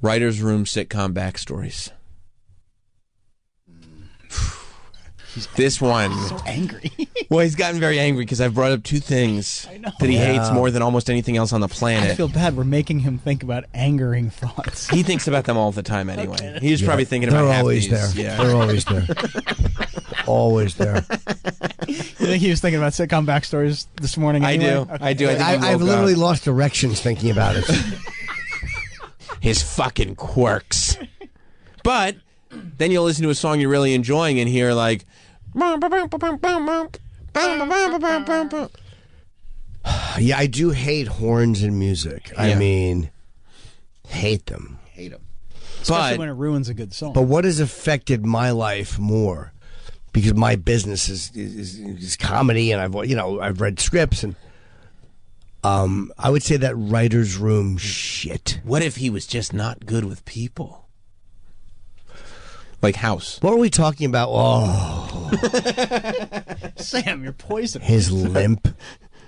writer's room sitcom backstories. This one. So angry. Well, he's gotten very angry because I've brought up two things that he hates more than almost anything else on the I planet. feel bad. We're making him think about angering thoughts. He thinks about them all the time anyway. Okay. He's probably thinking about They're half always these. there. Yeah. They're always there. Always there. You think he was thinking about sitcom backstories this morning? I Anyway? do. I do. I think he I've woke literally up. lost directions thinking about it. His fucking quirks. But then you'll listen to a song you're really enjoying and hear like... Yeah, I do hate horns in music. I Yeah. mean, hate them. Hate them. Especially when it ruins a good song. But what has affected my life more? Because my business is comedy, and I've read scripts, and I would say that writer's room shit. What if he was just not good with people? Like House. What were we talking about? Oh, Sam, you're poisonous. his limp.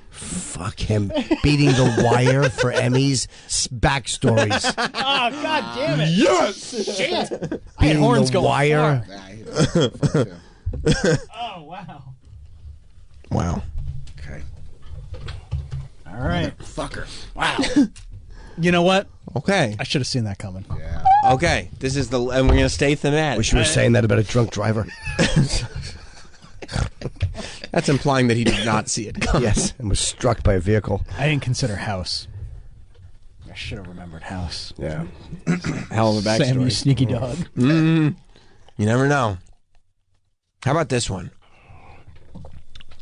Fuck him. Beating the wire for Emmys. Backstories. Oh, God damn it. Yes! Shit. I had Beating horns the going wire. far. Oh, wow. Wow. Okay. All right. Fucker. Wow. You know what? Okay. I should have seen that coming. Yeah. Okay. This is and we're going to stay thematic. Wish you were saying that about a drunk driver. That's implying that he did not see it coming. Yes, and was struck by a vehicle. I didn't consider House. I should have remembered House. Yeah. Hell of a backstory. Sam, you sneaky dog. You never know. How about this one?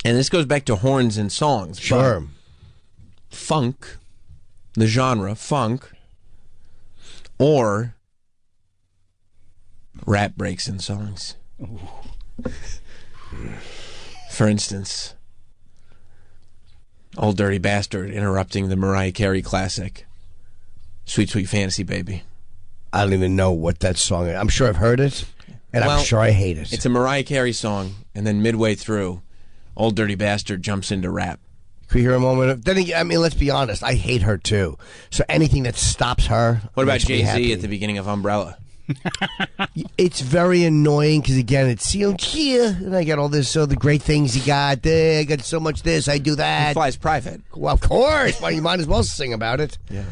And this goes back to horns and songs. Sure. Funk, the genre, funk, or rap breaks in songs. For instance, Old Dirty Bastard interrupting the Mariah Carey classic, Sweet Sweet Fantasy Baby. I don't even know what that song is. I'm sure I've heard it, and I'm sure I hate it. It's a Mariah Carey song, and then midway through, Old Dirty Bastard jumps into rap. Can we hear a moment of... Then again, I mean, let's be honest. I hate her, too. So anything that stops her... What about makes me Jay-Z happy. at the beginning of Umbrella? It's very annoying because, again, it's, here, and I got all this, the great things you got. I got so much this, I do that. He flies private. Well, of course. Well, you might as well sing about it. Yeah.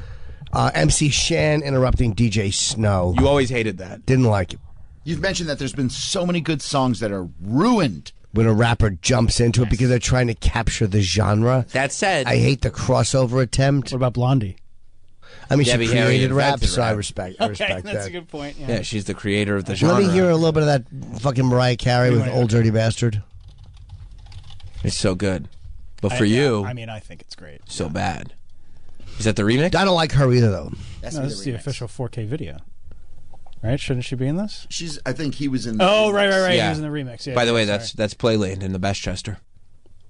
MC Shan interrupting DJ Snow. You always hated that. Didn't like it. You've mentioned that there's been so many good songs that are ruined when a rapper jumps into it because they're trying to capture the genre. That said, I hate the crossover attempt. What about Blondie? I mean, Debbie she Harry created rap, invented so I rap. respect Okay, that. that's a good point. Yeah, she's the creator of the genre. Let me hear a little bit of that fucking Mariah Carey with Old Dirty Bastard. It's so good. But for you... I mean, I think it's great. So bad. Is that the remix? I don't like her either, though. This is the official 4K video. Right? Shouldn't she be in this? I think he was in the Oh, remix. right. Yeah. He was in the remix. Yeah, By the way, sorry. that's Playland in the Bestchester.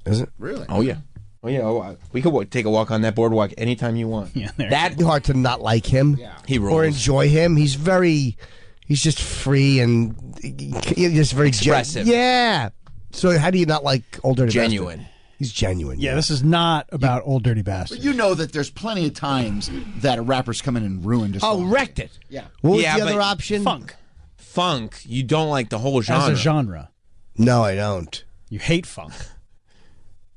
Is it? Really? Oh, yeah. Oh, yeah. We could take a walk on that boardwalk anytime you want. Yeah, That hard to not like him. Yeah. He rules. Or enjoy him. He's just free and just very expressive. Yeah. So how do you not like Old Dirty Bastard? Genuine. He's genuine. Yeah, this is not about Old Dirty Bastard. But you know that there's plenty of times that a rapper's come in and ruined a song. wrecked it. Yeah. What was Yeah, the other but option? Funk. You don't like the whole genre. As a genre. No, I don't. You hate funk.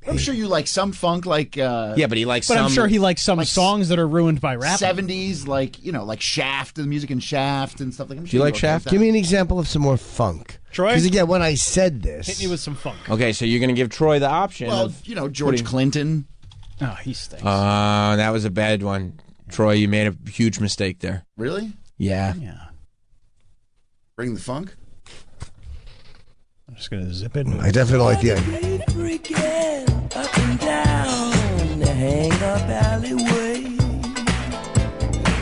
I'm sure you like some funk, like Yeah, but he likes But some... I'm sure he likes some songs that are ruined by rap. 70s, like Shaft, the music in Shaft and stuff like that. Do you like Shaft? Give me an example of some more funk. Troy? Because again, when I said this... Hit me with some funk. Okay, so you're going to give Troy the option Well, of... George Clinton. Oh, he stinks. That was a bad one. Troy, you made a huge mistake there. Really? Yeah. Bring the funk? I'm just going to zip it. I definitely like the idea. Up and down the hang-up alleyway.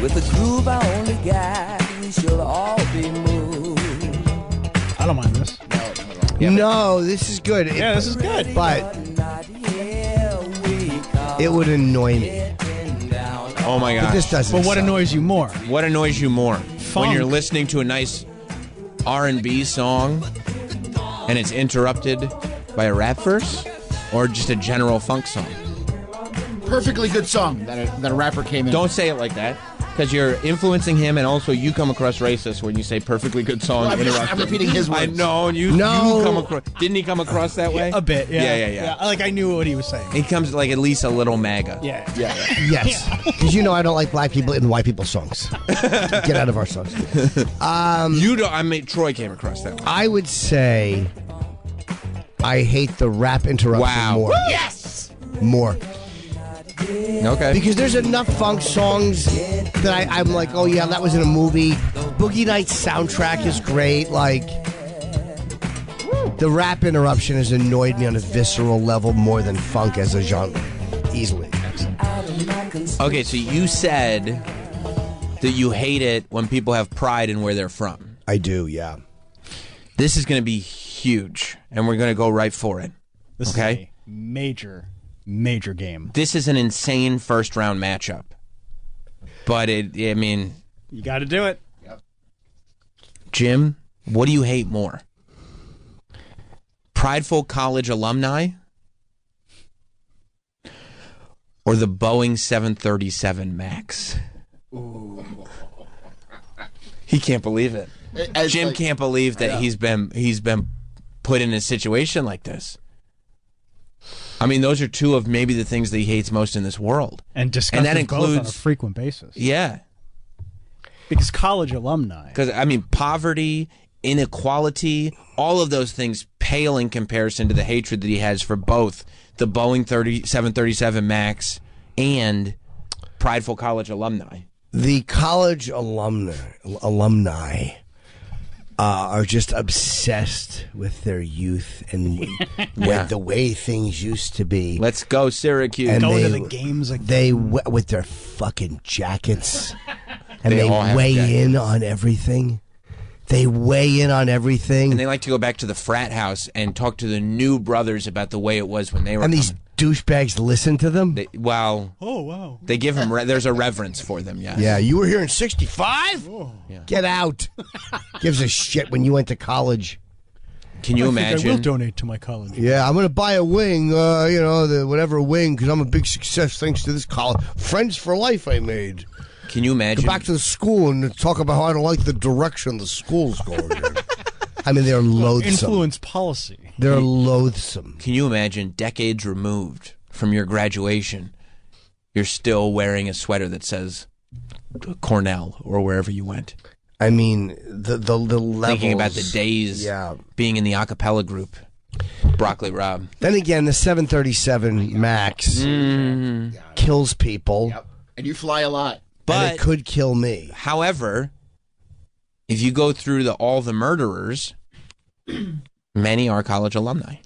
With a groove I only got, we shall all be moved. I don't mind this. No, this is good. Yeah, this is good. But it would annoy me. Oh, my gosh. But this doesn't But what suck. annoys you more? What annoys you more? Funk. When you're listening to a nice R&B song and it's interrupted by a rap verse? Or just a general funk song? Perfectly good song that a rapper came in. Don't say it like that, because you're influencing him, and also you come across racist when you say perfectly good song. Well, I'm repeating his words. I know, and you come across. Didn't he come across that way? A bit, yeah. Yeah. Like, I knew what he was saying. He comes like at least a little MAGA. Yeah. Yes. Because I don't like black people in white people's songs. Get out of our songs. You don't. I mean, Troy came across that one. I would say I hate the rap interruption more. Yes! More. Okay. Because there's enough funk songs that I'm like, oh yeah, that was in a movie. Boogie Nights soundtrack is great. Like, the rap interruption has annoyed me on a visceral level more than funk as a genre. Easily. Okay, so you said that you hate it when people have pride in where they're from. I do, yeah. This is going to be huge, and we're going to go right for it. This is a major game. This is an insane first-round matchup. But, You got to do it. Jim, what do you hate more? Prideful college alumni or the Boeing 737 MAX? Ooh. He can't believe it. Jim can't believe that he's been put in a situation like this. I mean, those are two of maybe the things that he hates most in this world. And discusses that includes both on a frequent basis. Yeah. Because college alumni. Because, I mean, poverty, inequality, all of those things pale in comparison to the hatred that he has for both the Boeing 737 MAX and prideful college alumni. The college alumni are just obsessed with their youth and with the way things used to be. Let's go, Syracuse. And Going to the games again. with their fucking jackets, and They they all have weigh jackets. in on everything. They weigh in on everything. And they like to go back to the frat house and talk to the new brothers about the way it was when they were And these douchebags listen to them? Oh, wow. They give them, there's a reverence for them, yes. Yeah, you were here in 65? Get out. Gives a shit when you went to college. Can you imagine? I will donate to my college. Yeah, I'm going to buy a wing, the whatever wing, because I'm a big success thanks to this college. Friends for life I made. Can you imagine? Go back to the school and talk about how I don't like the direction the school's going in. I mean, they're loathsome. Influence policy. They're loathsome. Can you imagine, decades removed from your graduation, you're still wearing a sweater that says Cornell or wherever you went? I mean, the levels. Thinking about the days being in the a cappella group. Broccoli Rob. Then again, the 737 MAX kills people. Yep. And you fly a lot. But and it could kill me. However, if you go through all the murderers, many are college alumni.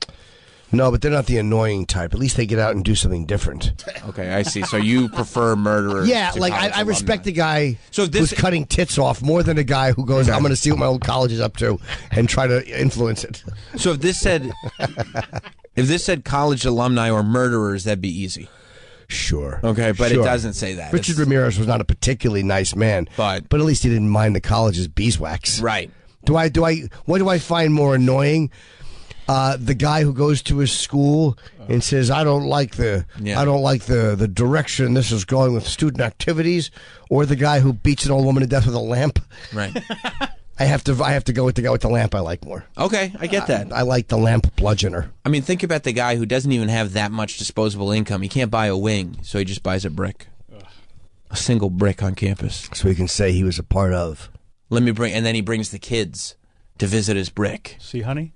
No, but they're not the annoying type. At least they get out and do something different. Okay, I see. So you prefer murderers? Yeah, to like college I respect the alumni. guy So who's cutting tits off more than a guy who goes, I'm going to see what my old college is up to and try to influence it. So if this said college alumni or murderers, that'd be easy. Sure. Okay, but Sure. it doesn't say that. Richard Ramirez was not a particularly nice man, but at least he didn't mind the college's beeswax. Right. What do I find more annoying? The guy who goes to his school and says, "I don't like the direction this is going with student activities," or the guy who beats an old woman to death with a lamp. Right. I have to go with the guy with the lamp. I like more. Okay, I get that. I like the lamp bludgeoner. I mean, think about the guy who doesn't even have that much disposable income. He can't buy a wing, so he just buys a brick. A single brick on campus. So he can say he was a part of. And then he brings the kids to visit his brick. See, honey?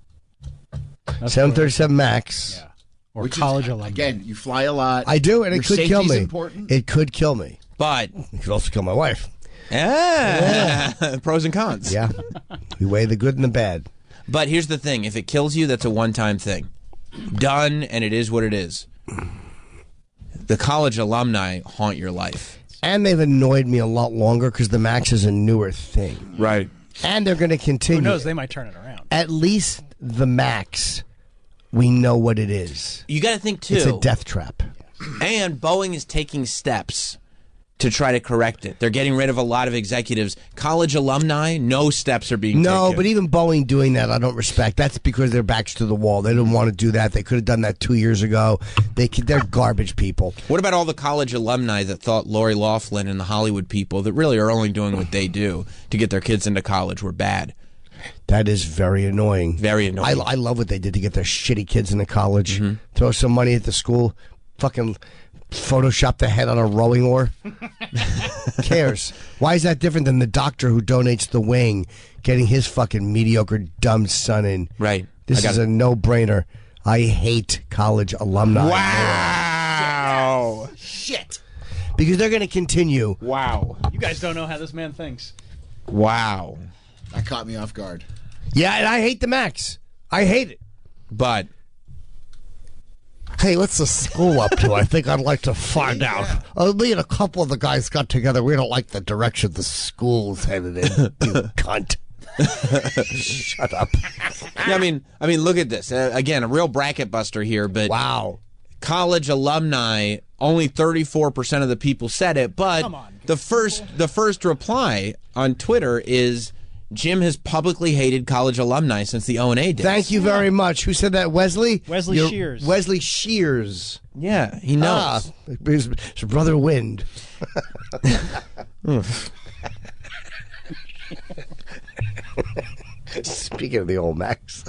737 MAX. Yeah. Or college alumni. Again, you fly a lot. I do, and it Your could kill safety's me. important. It could kill me. But it could also kill my wife. Yeah. Pros and cons. Yeah. We weigh the good and the bad. But here's the thing. If it kills you, that's a one-time thing. Done, and it is what it is. The college alumni haunt your life. And they've annoyed me a lot longer because the MAX is a newer thing. Right. And they're going to continue. Who knows? They might turn it around. At least the MAX, we know what it is. You got to think, too. It's a death trap. And Boeing is taking steps to try to correct it. They're getting rid of a lot of executives. College alumni, no steps are being taken. No, but even Boeing doing that, I don't respect. That's because their backs to the wall. They didn't want to do that. They could have done that 2 years ago. They're garbage people. What about all the college alumni that thought Lori Loughlin and the Hollywood people that really are only doing what they do to get their kids into college were bad? That is very annoying. Very annoying. I love what they did to get their shitty kids into college. Throw some money at the school. Fucking Photoshop the head on a rowing oar. Who cares? Why is that different than the doctor who donates the wing getting his fucking mediocre dumb son in? Right. This is a no-brainer. I hate college alumni. Wow. Shit. Because they're going to continue. Wow. You guys don't know how this man thinks. Wow. That caught me off guard. Yeah, and I hate the MAX. I hate it. But hey, what's the school up to? I think I'd like to find out. Me and a couple of the guys got together. We don't like the direction the school's headed in. You cunt. Shut up. Yeah, I mean, look at this. Again, a real bracket buster here, but wow. College alumni, only 34% of the people said it, but the first reply on Twitter is Jim has publicly hated college alumni since the O&A days. Thank you very much. Who said that? Wesley? Wesley Shears. Wesley Shears. Yeah, he knows. His brother Wind. Speaking of the old Max.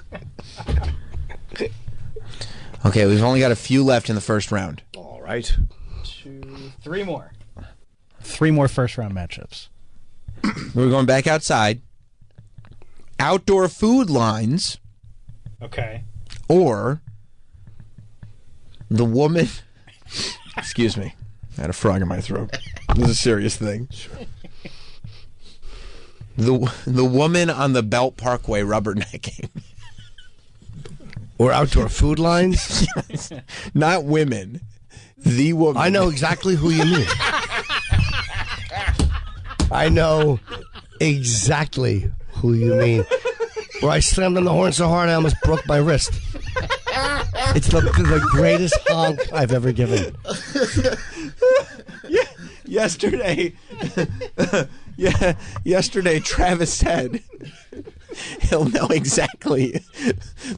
Okay, we've only got a few left in the first round. All right. 3 more. 3 more first-round matchups. We're going back outside. Outdoor food lines. Okay. Or the woman. Excuse me. I had a frog in my throat. This is a serious thing. The woman on the Belt Parkway rubbernecking. Or outdoor food lines? Yes. Not women. The woman. I know exactly who you mean. I know exactly who you mean. Where I slammed on the horn so hard I almost broke my wrist. It's the greatest honk I've ever given. Yesterday, yesterday Travis said he'll know exactly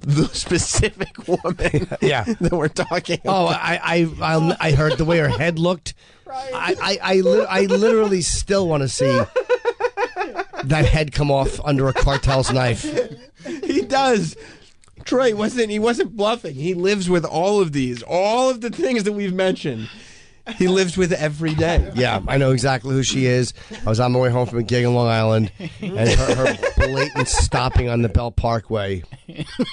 the specific woman that we're talking about. Oh, I heard the way her head looked. I literally still want to see that head come off under a cartel's knife. He does. Troy he wasn't bluffing. He lives with all of the things that we've mentioned. He lives with every day. Yeah, I know exactly who she is. I was on my way home from a gig in Long Island, and her blatant stopping on the Bell Parkway,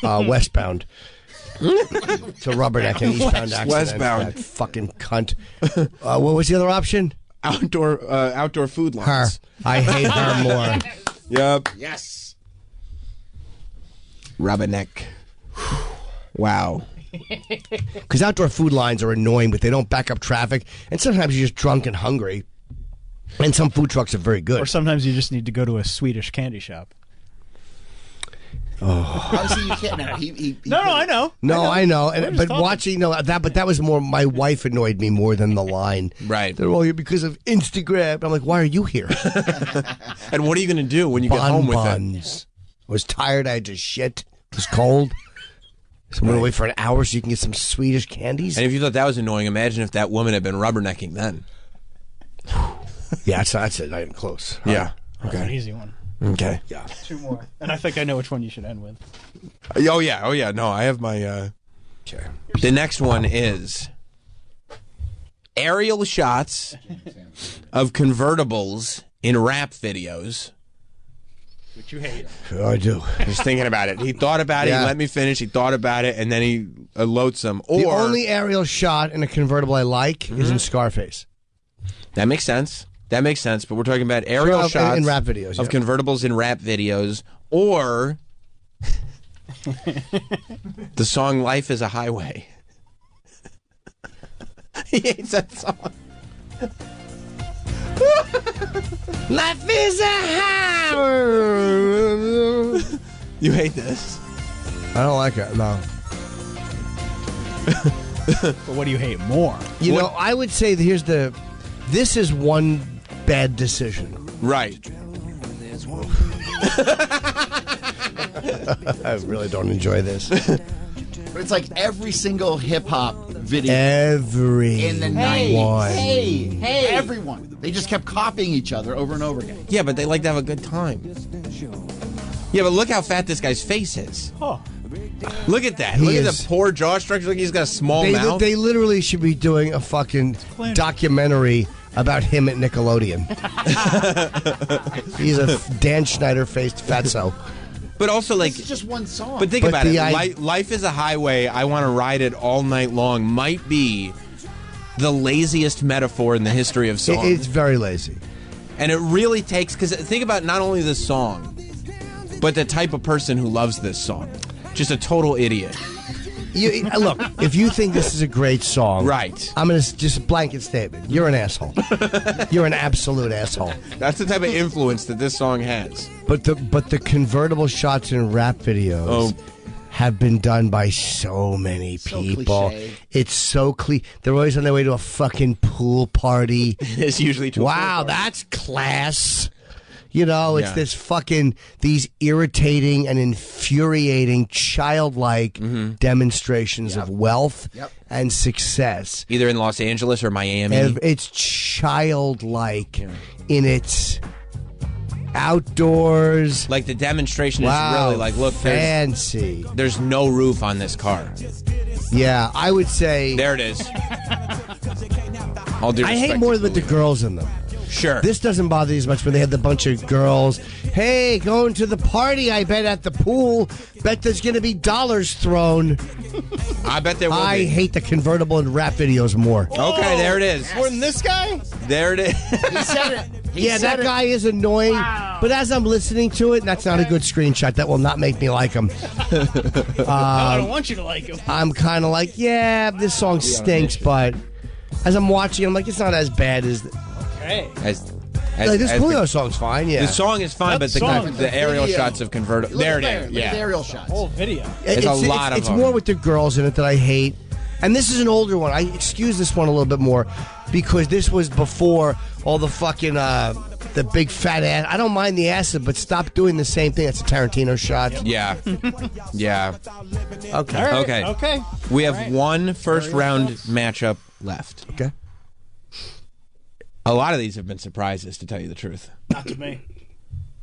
westbound, to Rubberneck and eastbound accident. Westbound. That fucking cunt. What was the other option? Outdoor food Her. lines. I hate her more. Yep. Yes. Rubberneck. Wow. Because outdoor food lines are annoying, but they don't back up traffic, and sometimes you're just drunk and hungry. And some food trucks are very good. Or sometimes you just need to go to a Swedish candy shop. Oh. Obviously, you can't now. No, I know. No, I know. We're And, just but talking. watching, that was more. My wife annoyed me more than the line. Right. They're all here because of Instagram. I'm like, why are you here? And what are you going to do when you get home with it? Bonbons. I was tired. I had to shit. It was cold. So I'm going to wait for an hour so you can get some Swedish candies. And if you thought that was annoying, imagine if that woman had been rubbernecking then. Yeah, that's it. Not even close. Yeah. That's an easy one. Okay. Yeah. 2 more. And I think I know which one you should end with. Oh yeah. No, I have my. Okay. The next one is aerial shots of convertibles in rap videos. Which you hate. I do. Just thinking about it. He thought about it. Yeah. He let me finish. He thought about it, and then he loads them. Or The only aerial shot in a convertible I like is in Scarface. that makes sense. That makes sense. But we're talking about aerial shots in rap videos of convertibles in rap videos, or the song "Life Is a Highway." He hates that song. Life is a highway. You hate this? I don't like it. No. But what do you hate more? You know, I would say this is one bad decision. Right. I really don't enjoy this. But it's like every single hip hop video Every in the Hey, 90s. hey, Everyone. They just kept copying each other over and over again. Yeah, but they like to have a good time. Yeah, but look how fat this guy's face is. Oh. Look at that. He Look at is- the poor jaw structure. Look, he's got a small mouth. They literally should be doing a fucking documentary about him at Nickelodeon. He's a Dan Schneider-faced fatso. But also, like, It's just one song. but think But about it. the Life is a highway. I want to ride it all night long. Might be the laziest metaphor in the history of songs. It's very lazy. And it really takes, because think about not only the song, but the type of person who loves this song. Just a total idiot. Look, if you think this is a great song, right? I'm going to just blanket statement. You're an asshole. You're an absolute asshole. That's the type of influence that this song has. But the convertible shots in rap videos have been done by so many people. cliche. It's so cliche. They're always on their way to a fucking pool party. It's usually to a wow, pool party. that's class. You know, it's Yeah. this fucking, these irritating and infuriating childlike demonstrations of wealth and success. Either in Los Angeles or Miami. It's childlike in its outdoors. Like the demonstration is Wow, really like, look, fancy. There's no roof on this car. Yeah, I would say. There it is. All due I respect hate more to with the girls in them. Sure. This doesn't bother you as much when they had the bunch of girls. Hey, going to the party, I bet, at the pool. Bet there's going to be dollars thrown. I bet there will I be. hate the convertible in rap videos more. Okay, there it is. More than this guy? There it is. He said it. Yeah, that guy is annoying. But as I'm listening to it, that's not a good screenshot. That will not make me like him. I don't want you to like him. I'm kind of like, yeah, this song stinks, but as I'm watching, I'm like, it's not as bad as. Hey. This Julio song's fine, yeah. The song is fine, but the aerial shots have converted. There it is. Look at the aerial shots. Whole video. There's a lot of It's them. more with the girls in it that I hate. And this is an older one. I excuse this one a little bit more because this was before all the fucking the big fat ass. I don't mind the acid, but stop doing the same thing. That's a Tarantino shot. Yeah. Yeah. Okay. All right, Okay. okay. We have one first round matchup left. Okay. A lot of these have been surprises, to tell you the truth. Not to me.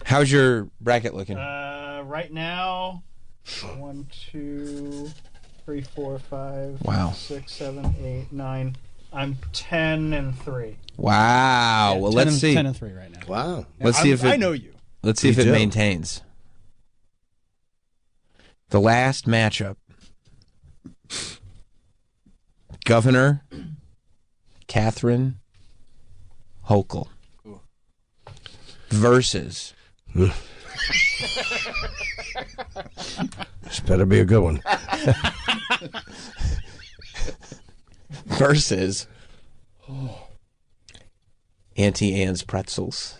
How's your bracket looking? Right now, 1, 2, 3, 4, 5, Wow. 6, 7, 8, 9. I'm 10-3. Wow. Yeah, Well, 10 let's and- see. 10-3 right now. Wow. Let's see if it. I know you. Let's see if it maintains. The last matchup: Governor Catherine Hochul versus. This better be a good one. Versus Auntie Anne's pretzels.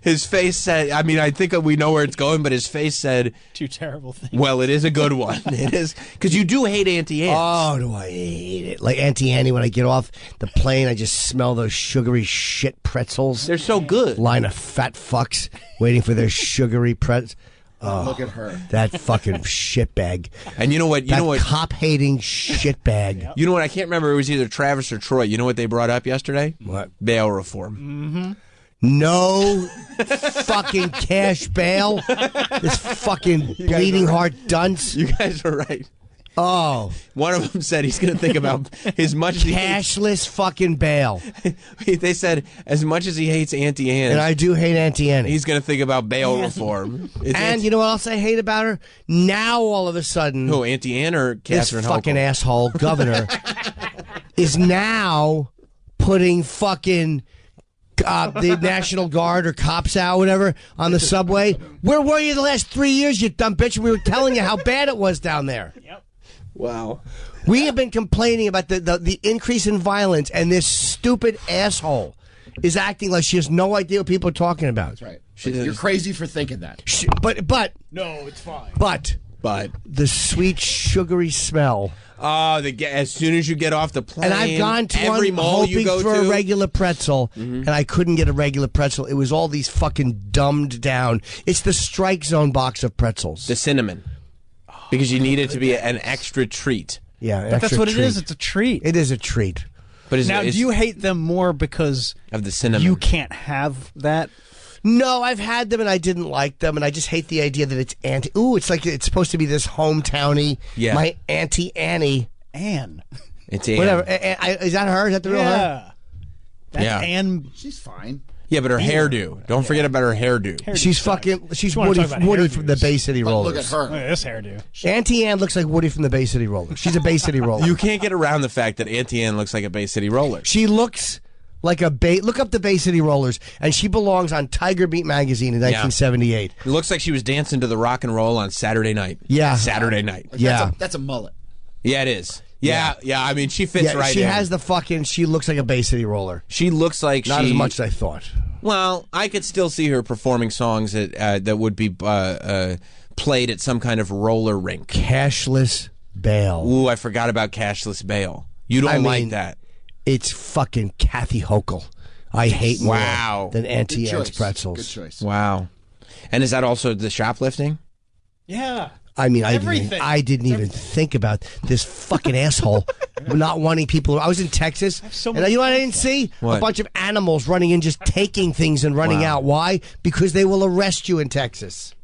His face said, I mean, I think we know where it's going, but his face said, Two terrible things. well, it is a good one. It is. Because you do hate Auntie Anne's. Oh, do I hate it. Like Auntie Annie, when I get off the plane, I just smell those sugary shit pretzels. They're so good. Line of fat fucks waiting for their sugary pretzels. Oh, Look at her. That fucking shitbag. And you know what? That cop-hating shitbag. You know what? I can't remember. It was either Travis or Troy. You know what they brought up yesterday? What? Bail reform. Mm-hmm. No fucking cash bail. This fucking bleeding heart dunce. You guys are right. Oh. One of them said he's going to think about as much as cashless fucking bail. They said as much as he hates Auntie Anne. And I do hate Auntie Anne. He's going to think about bail reform. And you know what else I hate about her? Now all of a sudden, who, Auntie Anne or Catherine this fucking Hochul? asshole governor is now putting fucking the National Guard or cops out, whatever, on the subway. Where were you the last 3 years, you dumb bitch? We were telling you how bad it was down there. Yep. Wow. We have been complaining about the increase in violence, and this stupid asshole is acting like she has no idea what people are talking about. That's right. You're crazy for thinking that. But no, it's fine. But the sweet sugary smell. Oh, as soon as you get off the plane, and I've gone to every one mall hoping you go for to, a regular pretzel, and I couldn't get a regular pretzel. It was all these fucking dumbed down. It's the Strike Zone box of pretzels. the cinnamon, because you need it to be an extra treat. Yeah, But that's what it is. It's a treat. It is a treat. But Now, do you hate them more because of the cinnamon? You can't have that? No, I've had them and I didn't like them, and I just hate the idea that it's Auntie. Ooh, it's like it's supposed to be this hometowny. Yeah. My Auntie Annie. Anne. It's Anne. Whatever. Is that her? Is that the real her? That's Yeah. Anne. She's fine. Yeah, but her hairdo. Don't forget about her hairdo. She's fucking. She's You wanna Woody, talk about Woody hairdos. from the Bay City But Rollers. look at her. Look at this hairdo. Auntie Anne looks like Woody from the Bay City Rollers. She's a Bay City Roller. You can't get around the fact that Auntie Anne looks like a Bay City roller. She looks like a Bay. Look up the Bay City Rollers, and she belongs on Tiger Beat magazine in 1978. It looks like she was dancing to the rock and roll on Saturday night. Yeah. Saturday night. Yeah. That's a mullet. Yeah, it is. Yeah. I mean, she fits Yeah, right she in. has the fucking. She looks like a Bay City Roller. She looks like Not she. as much as I thought. Well, I could still see her performing songs that would be played at some kind of roller rink. Cashless bail. Ooh, I forgot about cashless bail. You don't I like mean, that. It's fucking Kathy Hochul. I hate more Wow. than Auntie Good Anne's choice. pretzels. Good choice. Wow. And is that also the shoplifting? Yeah. I mean, Everything. I didn't even think about this fucking asshole not wanting people. I was in Texas, so and much you know what I didn't see? What? A bunch of animals running in, just taking things and running Wow. out. Why? Because they will arrest you in Texas.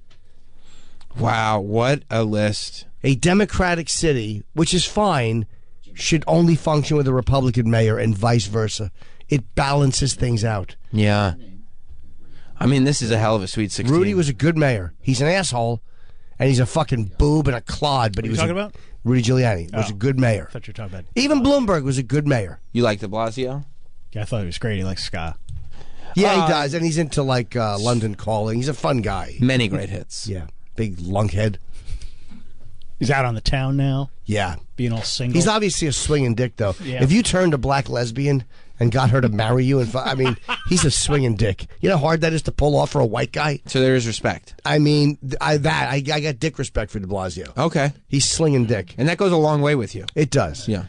Wow, what a list. A Democratic city, which is fine, should only function with a Republican mayor and vice versa. It balances things out. Yeah. I mean, this is a hell of a Sweet 16. Rudy was a good mayor. He's an asshole, and he's a fucking boob and a clod. But What he are you was talking about? Rudy Giuliani was Oh. a good mayor. I thought you were talking about. Even Bloomberg was a good mayor. You like de Blasio? Yeah, I thought he was great. He likes ska. Yeah, he does, and he's into like London Calling. He's a fun guy. Many great hits. Yeah, big lunkhead. He's out on the town now. Yeah. Being all single. He's obviously a swinging dick, though. Yeah. If you turned a black lesbian and got her to marry you, he's a swinging dick. You know how hard that is to pull off for a white guy? So there is respect. I mean, I got dick respect for de Blasio. Okay. He's slinging dick. And that goes a long way with you. It does. Yeah.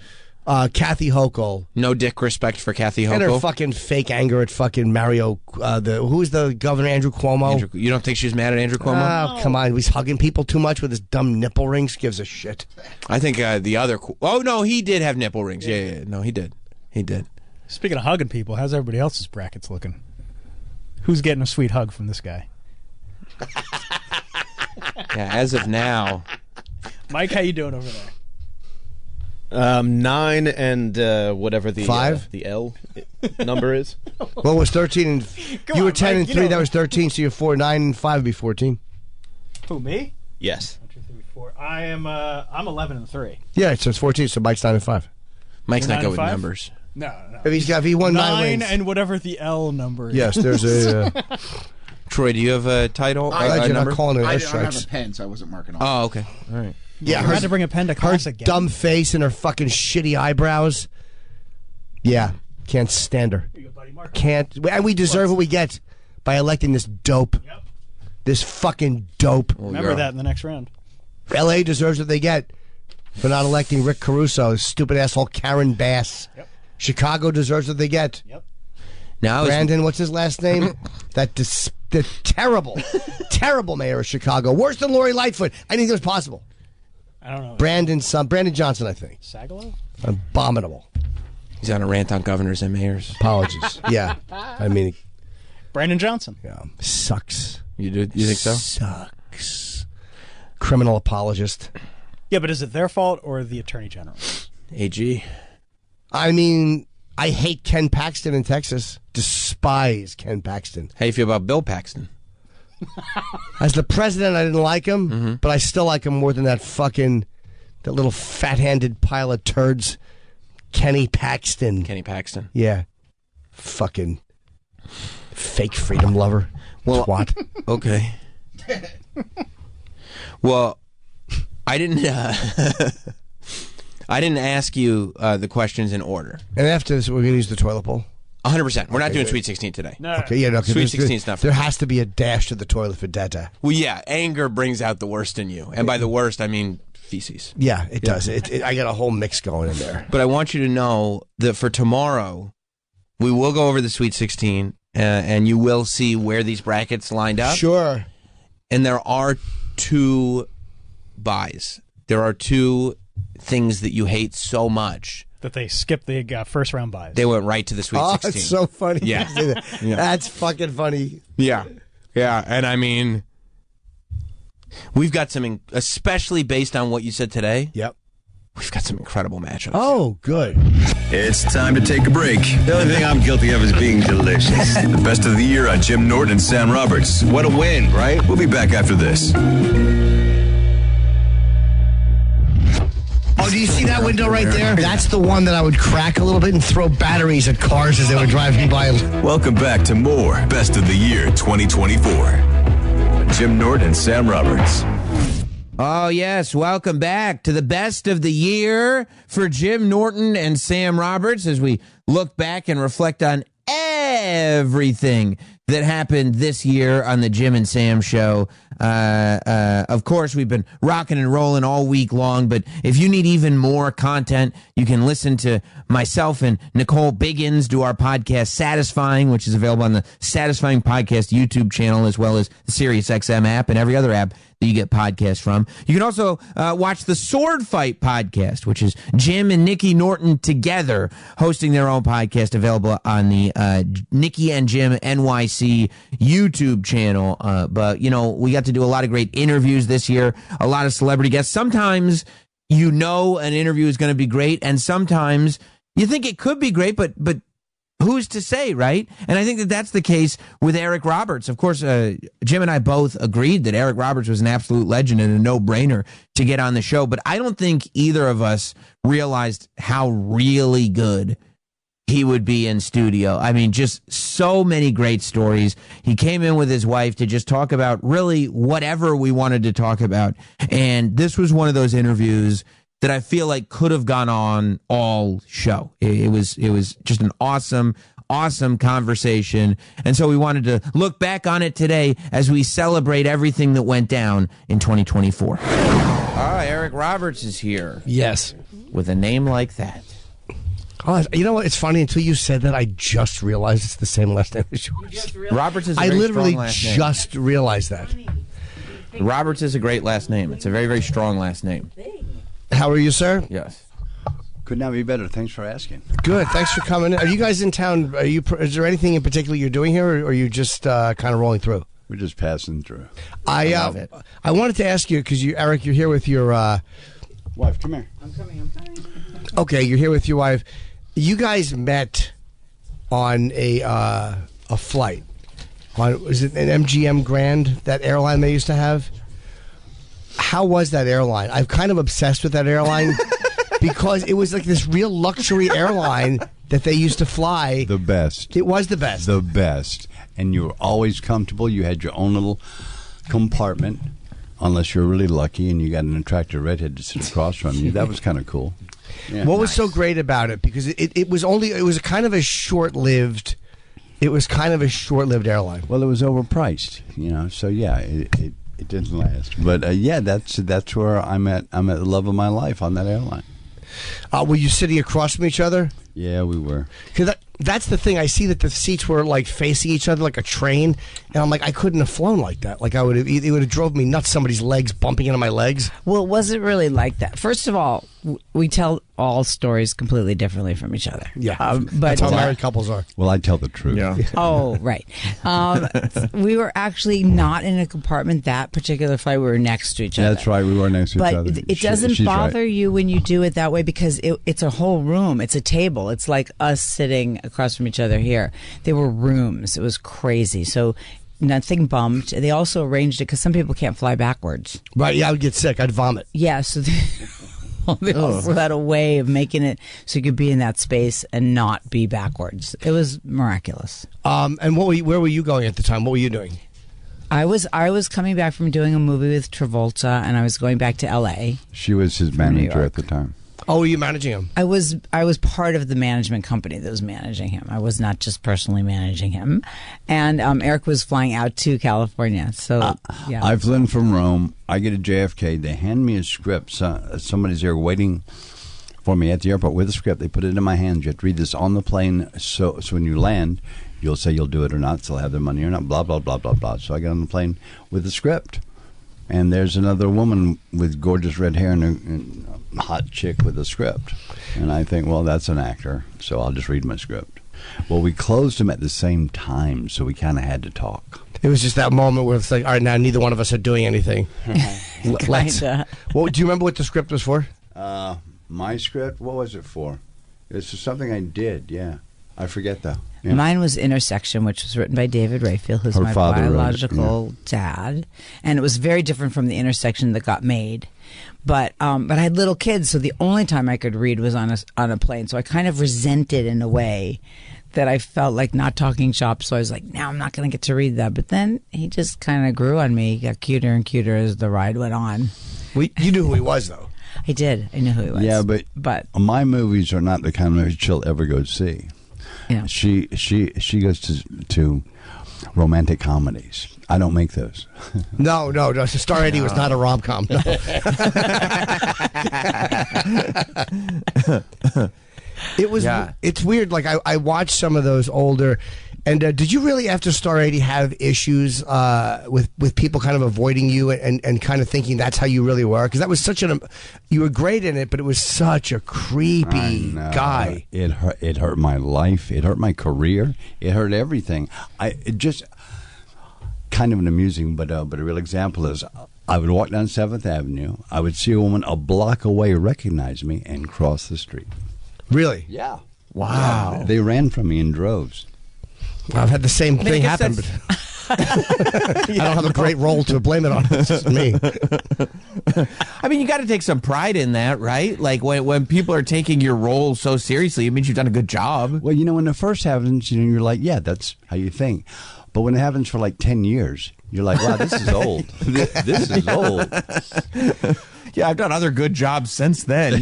Kathy Hochul. No dick respect for Kathy Hochul. And her fucking fake anger at fucking Mario, who's the governor, Andrew Cuomo? You don't think she's mad at Andrew Cuomo? Oh, come on. He's hugging people too much with his dumb nipple rings. Gives a shit. I think the other... Oh, no, he did have nipple rings. Yeah. No, he did. He did. Speaking of hugging people, how's everybody else's brackets looking? Who's getting a sweet hug from this guy? Yeah, as of now... Mike, how you doing over there? 9 and whatever the 5? The L number is. Well, it was 13 and you were 10 and 3. That was 13. So you're 4, 9 and 5 would be 14. Who, me? Yes. 1, 2, 3, 4. I'm 11 and 3. Yeah, so it's 14. So Mike's 9 and 5. Mike's You're not 9 good and with 5? numbers. No. If he won 9 wins. And whatever the L number is. Yes, there's a. Troy, do you have a title? You're number? not calling it I air don't have strikes. a pen, so I wasn't marking off. Oh, okay. All right. Yeah, I had to bring a pen to class her again. dumb face and her fucking shitty eyebrows. Yeah, can't stand her. Can't. And we deserve what we get by electing this dope. Yep. This fucking dope. Remember that in the next round. L.A. deserves what they get for not electing Rick Caruso, stupid asshole Karen Bass. Yep. Chicago deserves what they get. Yep. Now Brandon, what's his last name? The terrible, terrible mayor of Chicago. Worse than Lori Lightfoot. I didn't think it was possible. I don't know. Brandon Johnson, I think. Sagalo? Abominable. He's on a rant on governors and mayors. Apologies. Yeah. I mean, Brandon Johnson. Yeah. Sucks. You think so? Sucks. Criminal apologist. Yeah, but is it their fault or the Attorney General? AG. I mean, I hate Ken Paxton in Texas. Despise Ken Paxton. How you feel about Bill Paxton? As the president, I didn't like him, Mm-hmm. but I still like him more than that little fat-handed pile of turds, Kenny Paxton. Kenny Paxton. Yeah. Fucking fake freedom lover. Well, twat. Okay. Well, I didn't ask you the questions in order. And after this, we're going to use the toilet bowl? 100%. We're not doing good. Sweet 16 today. No. Okay, yeah, no. Sweet 16 is not for There me. has to be a dash to the toilet for Dada. Well, yeah, anger brings out the worst in you. And by the worst, I mean feces. Yeah, it does. I got a whole mix going in there. But I want you to know that for tomorrow, we will go over the Sweet 16, and you will see where these brackets lined up. Sure. And there are 2 buys. There are 2 things that you hate so much That they skipped the first round buys. they went right to the Sweet 16. It's so funny. Yeah. Yeah. That's fucking funny. Yeah. Yeah. And I mean, we've got some, especially based on what you said today. Yep. We've got some incredible matchups. Oh, good. It's time to take a break. The only thing I'm guilty of is being delicious. The best of the year on Jim Norton and Sam Roberts. What a win, right? We'll be back after this. Oh, do you see that window right there? That's the one that I would crack a little bit and throw batteries at cars as they were driving by. Welcome back to more Best of the Year 2024. Jim Norton and Sam Roberts. Oh, yes. Welcome back to the best of the year for Jim Norton and Sam Roberts as we look back and reflect on everything that happened this year on the Jim and Sam show. Of course, we've been rocking and rolling all week long, but if you need even more content, you can listen to myself and Nicole Biggins do our podcast Satisfying, which is available on the Satisfying Podcast YouTube channel, as well as the SiriusXM app and every other app that you get podcasts from. You can also watch the Sword Fight podcast, which is Jim and Nikki Norton together hosting their own podcast, available on the Nikki and Jim NYC YouTube channel. But, you know, we got to do a lot of great interviews this year, a lot of celebrity guests. Sometimes you know an interview is going to be great, and sometimes you think it could be great, but who's to say, right? And I think that that's the case with Eric Roberts. Of course, Jim and I both agreed that Eric Roberts was an absolute legend and a no-brainer to get on the show, but I don't think either of us realized how really good he would be in studio. I mean, just so many great stories. He came in with his wife to just talk about really whatever we wanted to talk about. And this was one of those interviews that I feel like could have gone on all show. It was just an awesome conversation. And so we wanted to look back on it today as we celebrate everything that went down in 2024. Eric Roberts is here. Yes. With a name like that. Oh, you know what? It's funny. Until you said that, I just realized it's the same last name as yours. Roberts is a I very literally strong last name. just realized that. Roberts is a great last name. It's a very, very strong last name. How are you, sir? Yes. Could not be better. Thanks for asking. Good. Thanks for coming in. Are you guys in town? Is there anything in particular you're doing here, or are you just kind of rolling through? We're just passing through. I love it. I wanted to ask you, because Eric, you're here with your wife. Come here. I'm coming. Okay, you're here with your wife. You guys met on a flight. Was it an MGM Grand, that airline they used to have? How was that airline? I'm kind of obsessed with that airline because it was like this real luxury airline that they used to fly. The best. It was the best. The best. And you were always comfortable. You had your own little compartment, unless you're really lucky and you got an attractive redhead to sit across from you. That was kind of cool. Yeah. What was so great about it? Because it was kind of a short-lived airline. Well, it was overpriced, So yeah, it didn't last. But that's where I'm at the love of my life, on that airline. Were you sitting across from each other? Yeah, we were. Because that's the thing. I see that the seats were like facing each other like a train, and I'm like, I couldn't have flown like that. Like it would have drove me nuts. Somebody's legs bumping into my legs. Well, it wasn't really like that. First of all, we tell all stories completely differently from each other. Yeah, but that's how married couples are. Well, I tell the truth. Yeah. Oh, right. We were actually not in a compartment that particular flight. We were next to each other. That's right. We were next to each other. But it doesn't bother you when you do it that way, because it's a whole room. It's a table. It's like us sitting across from each other here. They were rooms. It was crazy. So nothing bumped. They also arranged it because some people can't fly backwards. Right. Yeah, I would get sick. I'd vomit. Yeah. So they also had a way of making it so you could be in that space and not be backwards. It was miraculous. And where were you going at the time? What were you doing? I was coming back from doing a movie with Travolta, and I was going back to L.A. She was his manager at the time. Oh, were you managing him? I was part of the management company that was managing him. I was not just personally managing him. And Eric was flying out to California. So, yeah. I've flown from Rome. I get to JFK. They hand me a script. Somebody's there waiting for me at the airport with a script. They put it in my hands. You have to read this on the plane. So when you land, you'll say you'll do it or not. So they'll have their money or not. Blah, blah, blah, blah, blah. So I get on the plane with the script. And there's another woman with gorgeous red hair and a hot chick with a script. And I think, well, that's an actor, so I'll just read my script. Well, we closed them at the same time, so we kind of had to talk. It was just that moment where it's like, all right, now neither one of us are doing anything. Let's. Well, do you remember what the script was for? My script? What was it for? It's for something I did, yeah. I forget, though. Yeah. Mine was Intersection, which was written by David Rayfield, who's my biological dad. And it was very different from the Intersection that got made. But I had little kids, so the only time I could read was on a plane. So I kind of resented in a way that I felt like not talking shop. So I was like, now I'm not going to get to read that. But then he just kind of grew on me. He got cuter and cuter as the ride went on. You knew who he was, though. I did. I knew who he was. Yeah, but my movies are not the kind of movies she'll ever go see. Yeah. She goes to romantic comedies. I don't make those. No. Star 80 was not a rom-com. No. It was. Yeah. It's weird. Like I watched some of those older. And did you really, after Star 80, have issues with people kind of avoiding you and kind of thinking that's how you really were? Because that was such you were great in it, but it was such a creepy guy. It hurt my life. It hurt my career. It hurt everything. It just kind of an amusing, but a real example is I would walk down 7th Avenue. I would see a woman a block away recognize me and cross the street. Really? Yeah. Wow. Yeah, they ran from me in droves. I've had the same thing happen. I don't have a great role to blame it on. It's just me. I mean, you got to take some pride in that, right? Like when people are taking your role so seriously, it means you've done a good job. Well, when it first happens, you're like, yeah, that's how you think. But when it happens for like 10 years, you're like, wow, this is old. This is old. Yeah, I've done other good jobs since then.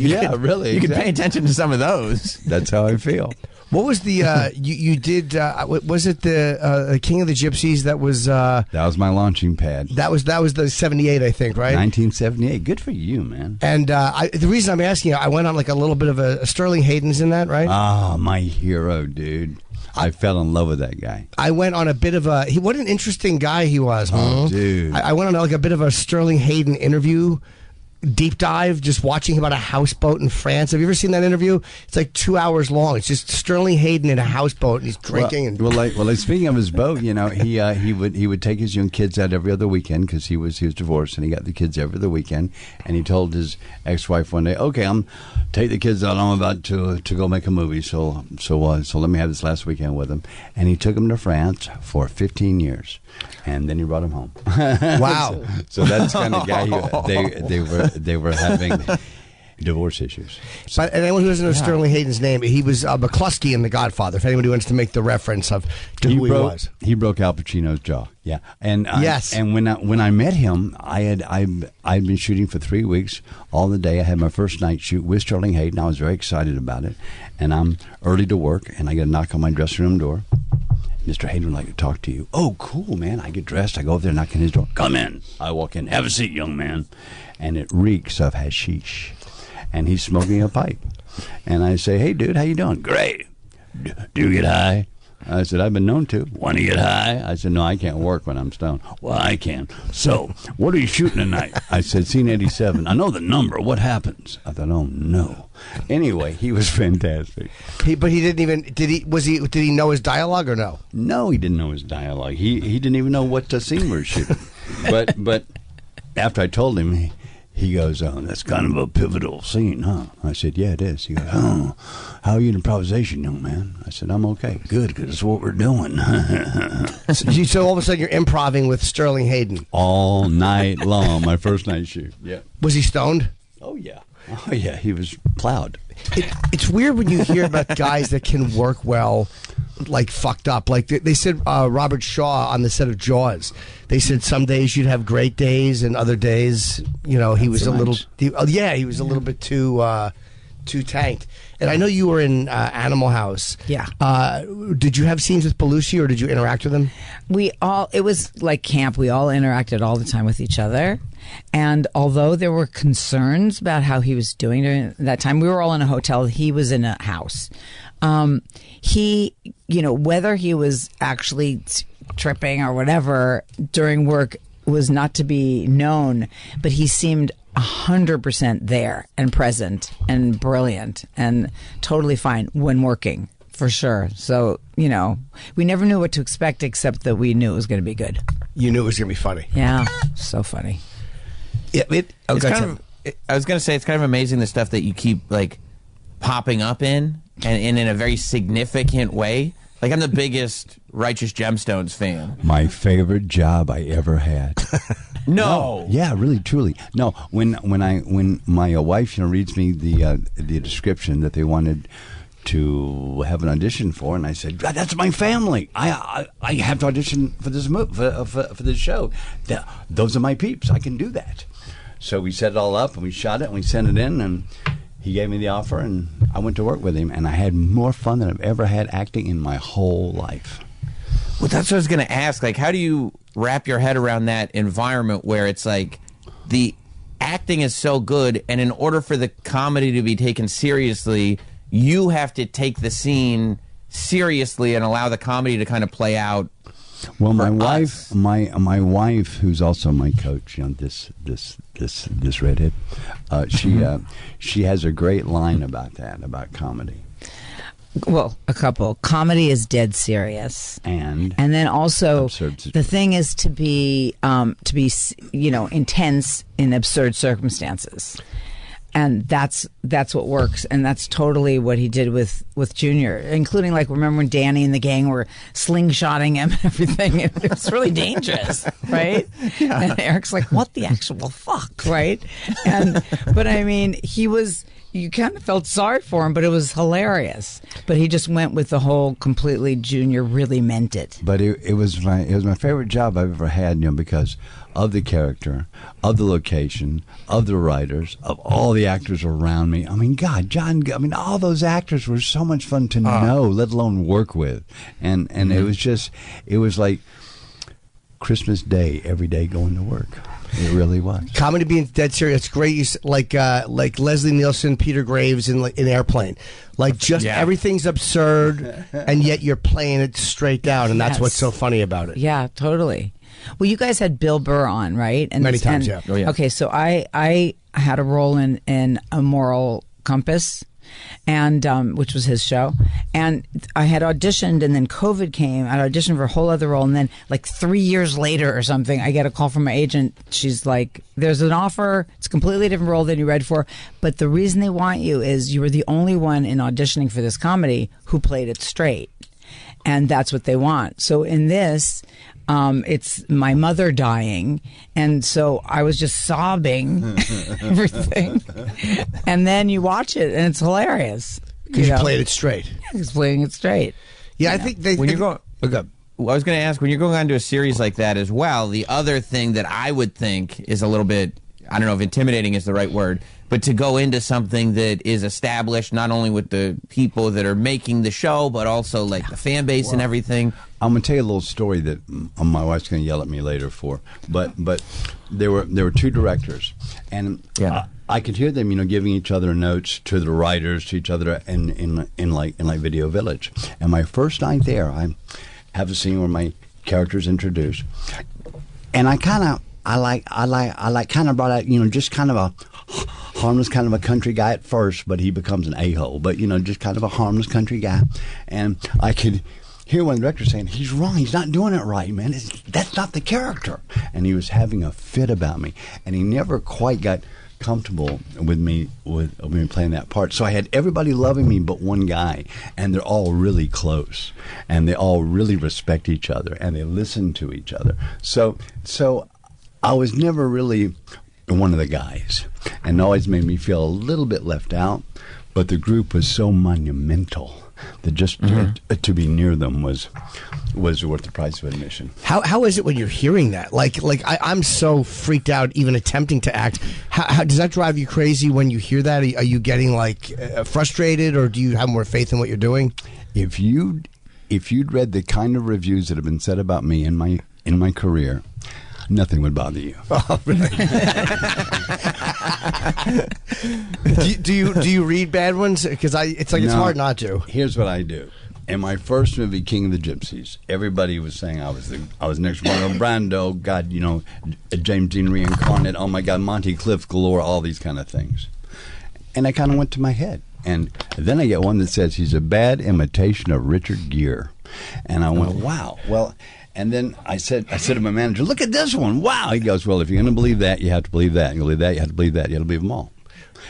Really. You can pay attention to some of those. That's how I feel. What was the you did? Was it the King of the Gypsies? That was that was my launching pad. That was the 78, I think, right? 1978. Good for you, man. And the reason I'm asking you, I went on like a little bit of a Sterling Hayden's in that, right? Ah, my hero, dude. I fell in love with that guy. I went on a bit of what an interesting guy he was. Oh, dude. I went on like a bit of a Sterling Hayden interview. Deep dive, just watching him on a houseboat in France. Have you ever seen that interview? It's like 2 hours long. It's just Sterling Hayden in a houseboat, and he's drinking. Well, speaking of his boat, he would take his young kids out every other weekend because he was divorced, and he got the kids every other weekend. And he told his ex-wife one day, "Okay, I'm take the kids out. I'm about to go make a movie. So let me have this last weekend with him." And he took them to France for 15 years. And then he brought him home. Wow! So that's the kind of guy they were having divorce issues. But anyone who doesn't know Sterling Hayden's name, he was McCluskey in The Godfather. If anybody wants to make the reference of who he was, he broke Al Pacino's jaw. Yeah, and yes, and when I met him, I'd been shooting for 3 weeks all the day. I had my first night shoot with Sterling Hayden. I was very excited about it, and I'm early to work, and I get a knock on my dressing room door. Mr. Hayden would like to talk to you. Oh, cool, man. I get dressed. I go over there, knock on his door. Come in. I walk in. Have a seat, young man. And it reeks of hashish. And he's smoking a pipe. And I say, hey, dude, how you doing? Great. Do you get high? I said, I've been known to. Want to get high? I said, no, I can't work when I'm stoned. Well, I can. So, what are you shooting tonight? I said, scene 87. I know the number. What happens? I thought, oh, no. Anyway, he was fantastic. But he didn't even, did he know his dialogue or no? No, he didn't know his dialogue. He didn't even know what scene we were shooting. But after I told him, he goes, oh, that's kind of a pivotal scene, huh? I said, yeah, it is. He goes, oh, how are you in improvisation, young man? I said, I'm okay. Good, because it's what we're doing. So all of a sudden you're improvising with Sterling Hayden? All night long, my first night shoot. Yeah. Was he stoned? Oh, yeah. Oh, yeah, he was plowed. It's weird when you hear about guys that can work well, like fucked up. Like they said, Robert Shaw on the set of Jaws. They said some days you'd have great days, and other days, he was a little. He was a little bit too tanked. And I know you were in Animal House. Yeah. Did you have scenes with Belushi, or did you interact with him? It was like camp. We all interacted all the time with each other. And although there were concerns about how he was doing during that time, we were all in a hotel. He was in a house. Whether he was actually tripping or whatever during work was not to be known, but he seemed 100% there and present and brilliant and totally fine when working, for sure. So, we never knew what to expect except that we knew it was going to be good. You knew it was going to be funny. Yeah, so funny. Yeah, I was going to say, it's kind of amazing the stuff that you keep like popping up in and in a very significant way. Like, I'm the biggest Righteous Gemstones fan. My favorite job I ever had. No. Yeah, really, truly. No, when my wife reads me the description that they wanted to have an audition for, and I said, that's my family. I have to audition for this for this show. Those are my peeps. I can do that. So we set it all up, and we shot it, and we sent it in, and he gave me the offer, and I went to work with him, and I had more fun than I've ever had acting in my whole life. Well, that's what I was going to ask. Like, how do you wrap your head around that environment where it's like the acting is so good, and in order for the comedy to be taken seriously, you have to take the scene seriously and allow the comedy to kind of play out. Well, my wife, who's also my coach, this redhead, she has a great line about that, about comedy. Well, a couple. Comedy is dead serious, and then also the thing is to be intense in absurd circumstances. And that's what works, and that's totally what he did with Junior, including like remember when Danny and the gang were slingshotting him and everything. It was really dangerous, right? Yeah. And Eric's like, "What the actual fuck?" Right? But I mean, you kind of felt sorry for him, but it was hilarious. But he just went with the whole completely Junior really meant it. But it was my favorite job I've ever had, because of the character, of the location, of the writers, of all the actors around me. I mean, God, all those actors were so much fun to know, let alone work with. And it was like Christmas Day, every day going to work. It really was. Comedy being dead serious. It's great. Like Leslie Nielsen, Peter Graves in Airplane. Everything's absurd, and yet you're playing it straight down, and that's what's so funny about it. Yeah, totally. Well, you guys had Bill Burr on, right? Many times, yeah. Oh, yeah. Okay, so I had a role in A Moral Compass, and which was his show, and I had auditioned, and then COVID came. I auditioned for a whole other role, and then like 3 years later or something, I get a call from my agent. She's like, "There's an offer. It's a completely different role than you read for, but the reason they want you is you were the only one in auditioning for this comedy who played it straight, and that's what they want." So in this. It's my mother dying, and so I was just sobbing everything. And then you watch it, and it's hilarious. Because you played it straight. Yeah, he's playing it straight. Yeah, I think when you're going. Okay. Well, I was going to ask, when you're going on to a series like that as well, the other thing that I would think is a little bit, I don't know if intimidating is the right word, but to go into something that is established not only with the people that are making the show, but also like the fan base and everything. I'm going to tell you a little story that my wife's going to yell at me later for. But there were two directors, and I could hear them, giving each other notes to the writers, to each other in like Video Village. And my first night there, I have a scene where my character's introduced, and I kind of brought out, just kind of a harmless kind of a country guy at first, but he becomes an a-hole. But just kind of a harmless country guy, and I could hear one director saying, "He's wrong. He's not doing it right, man. That's not the character." And he was having a fit about me, and he never quite got comfortable with me playing that part. So I had everybody loving me but one guy, and they're all really close, and they all really respect each other, and they listen to each other. So I was never really one of the guys, and it always made me feel a little bit left out. But the group was so monumental that just to be near them was worth the price of admission. How is it when you're hearing that? I'm so freaked out even attempting to act. How does that drive you crazy when you hear that? Are you getting frustrated, or do you have more faith in what you're doing? If you'd read the kind of reviews that have been said about me in my career, nothing would bother you. Oh, really? do you read bad ones? Because it's hard not to. Here's what I do. In my first movie, King of the Gypsies, everybody was saying I was next Marlon Brando. God, James Dean reincarnate. Oh my God, Monty Cliff galore. All these kind of things, and I kind of went to my head. And then I get one that says he's a bad imitation of Richard Gere, and I went, wow. Well. And then I said to my manager, "Look at this one! Wow!" He goes, "Well, if you're going to believe that, you have to believe that. You believe that, you have to believe that. You have to believe them all."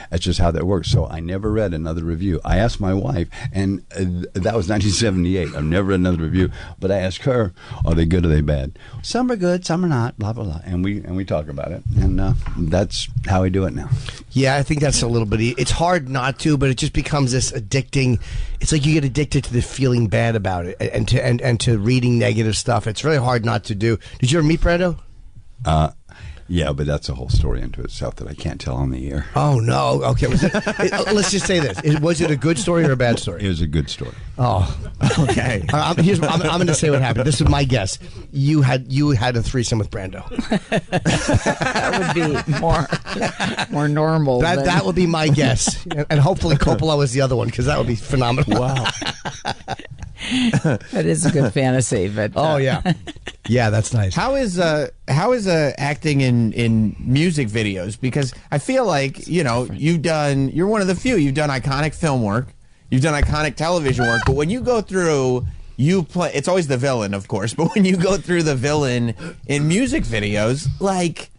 That's just how that works. So I never read another review. I asked my wife, and that was 1978. I've never read another review, but I asked her, "Are they good? Or are they bad?" Some are good, some are not. Blah blah blah, and we talk about it, and that's how we do it now. Yeah, I think that's a little bit. It's hard not to, but it just becomes this addicting. It's like you get addicted to the feeling bad about it, and to reading negative stuff. It's really hard not to do. Did you ever meet Brando? Yeah, but that's a whole story into itself that I can't tell on the air. Oh, no. Okay. Let's just say this. Was it a good story or a bad story? It was a good story. Oh, okay. I'm going to say what happened. This is my guess. You had a threesome with Brando. That would be more normal. That would be my guess. And hopefully Coppola was the other one, because that would be phenomenal. Wow. That is a good fantasy, but oh yeah, yeah, that's nice. How is acting in music videos? Because I feel like you're one of the few. You've done iconic film work, you've done iconic television work, but when you go through, you play. It's always the villain, of course, but when you go through the villain in music videos, like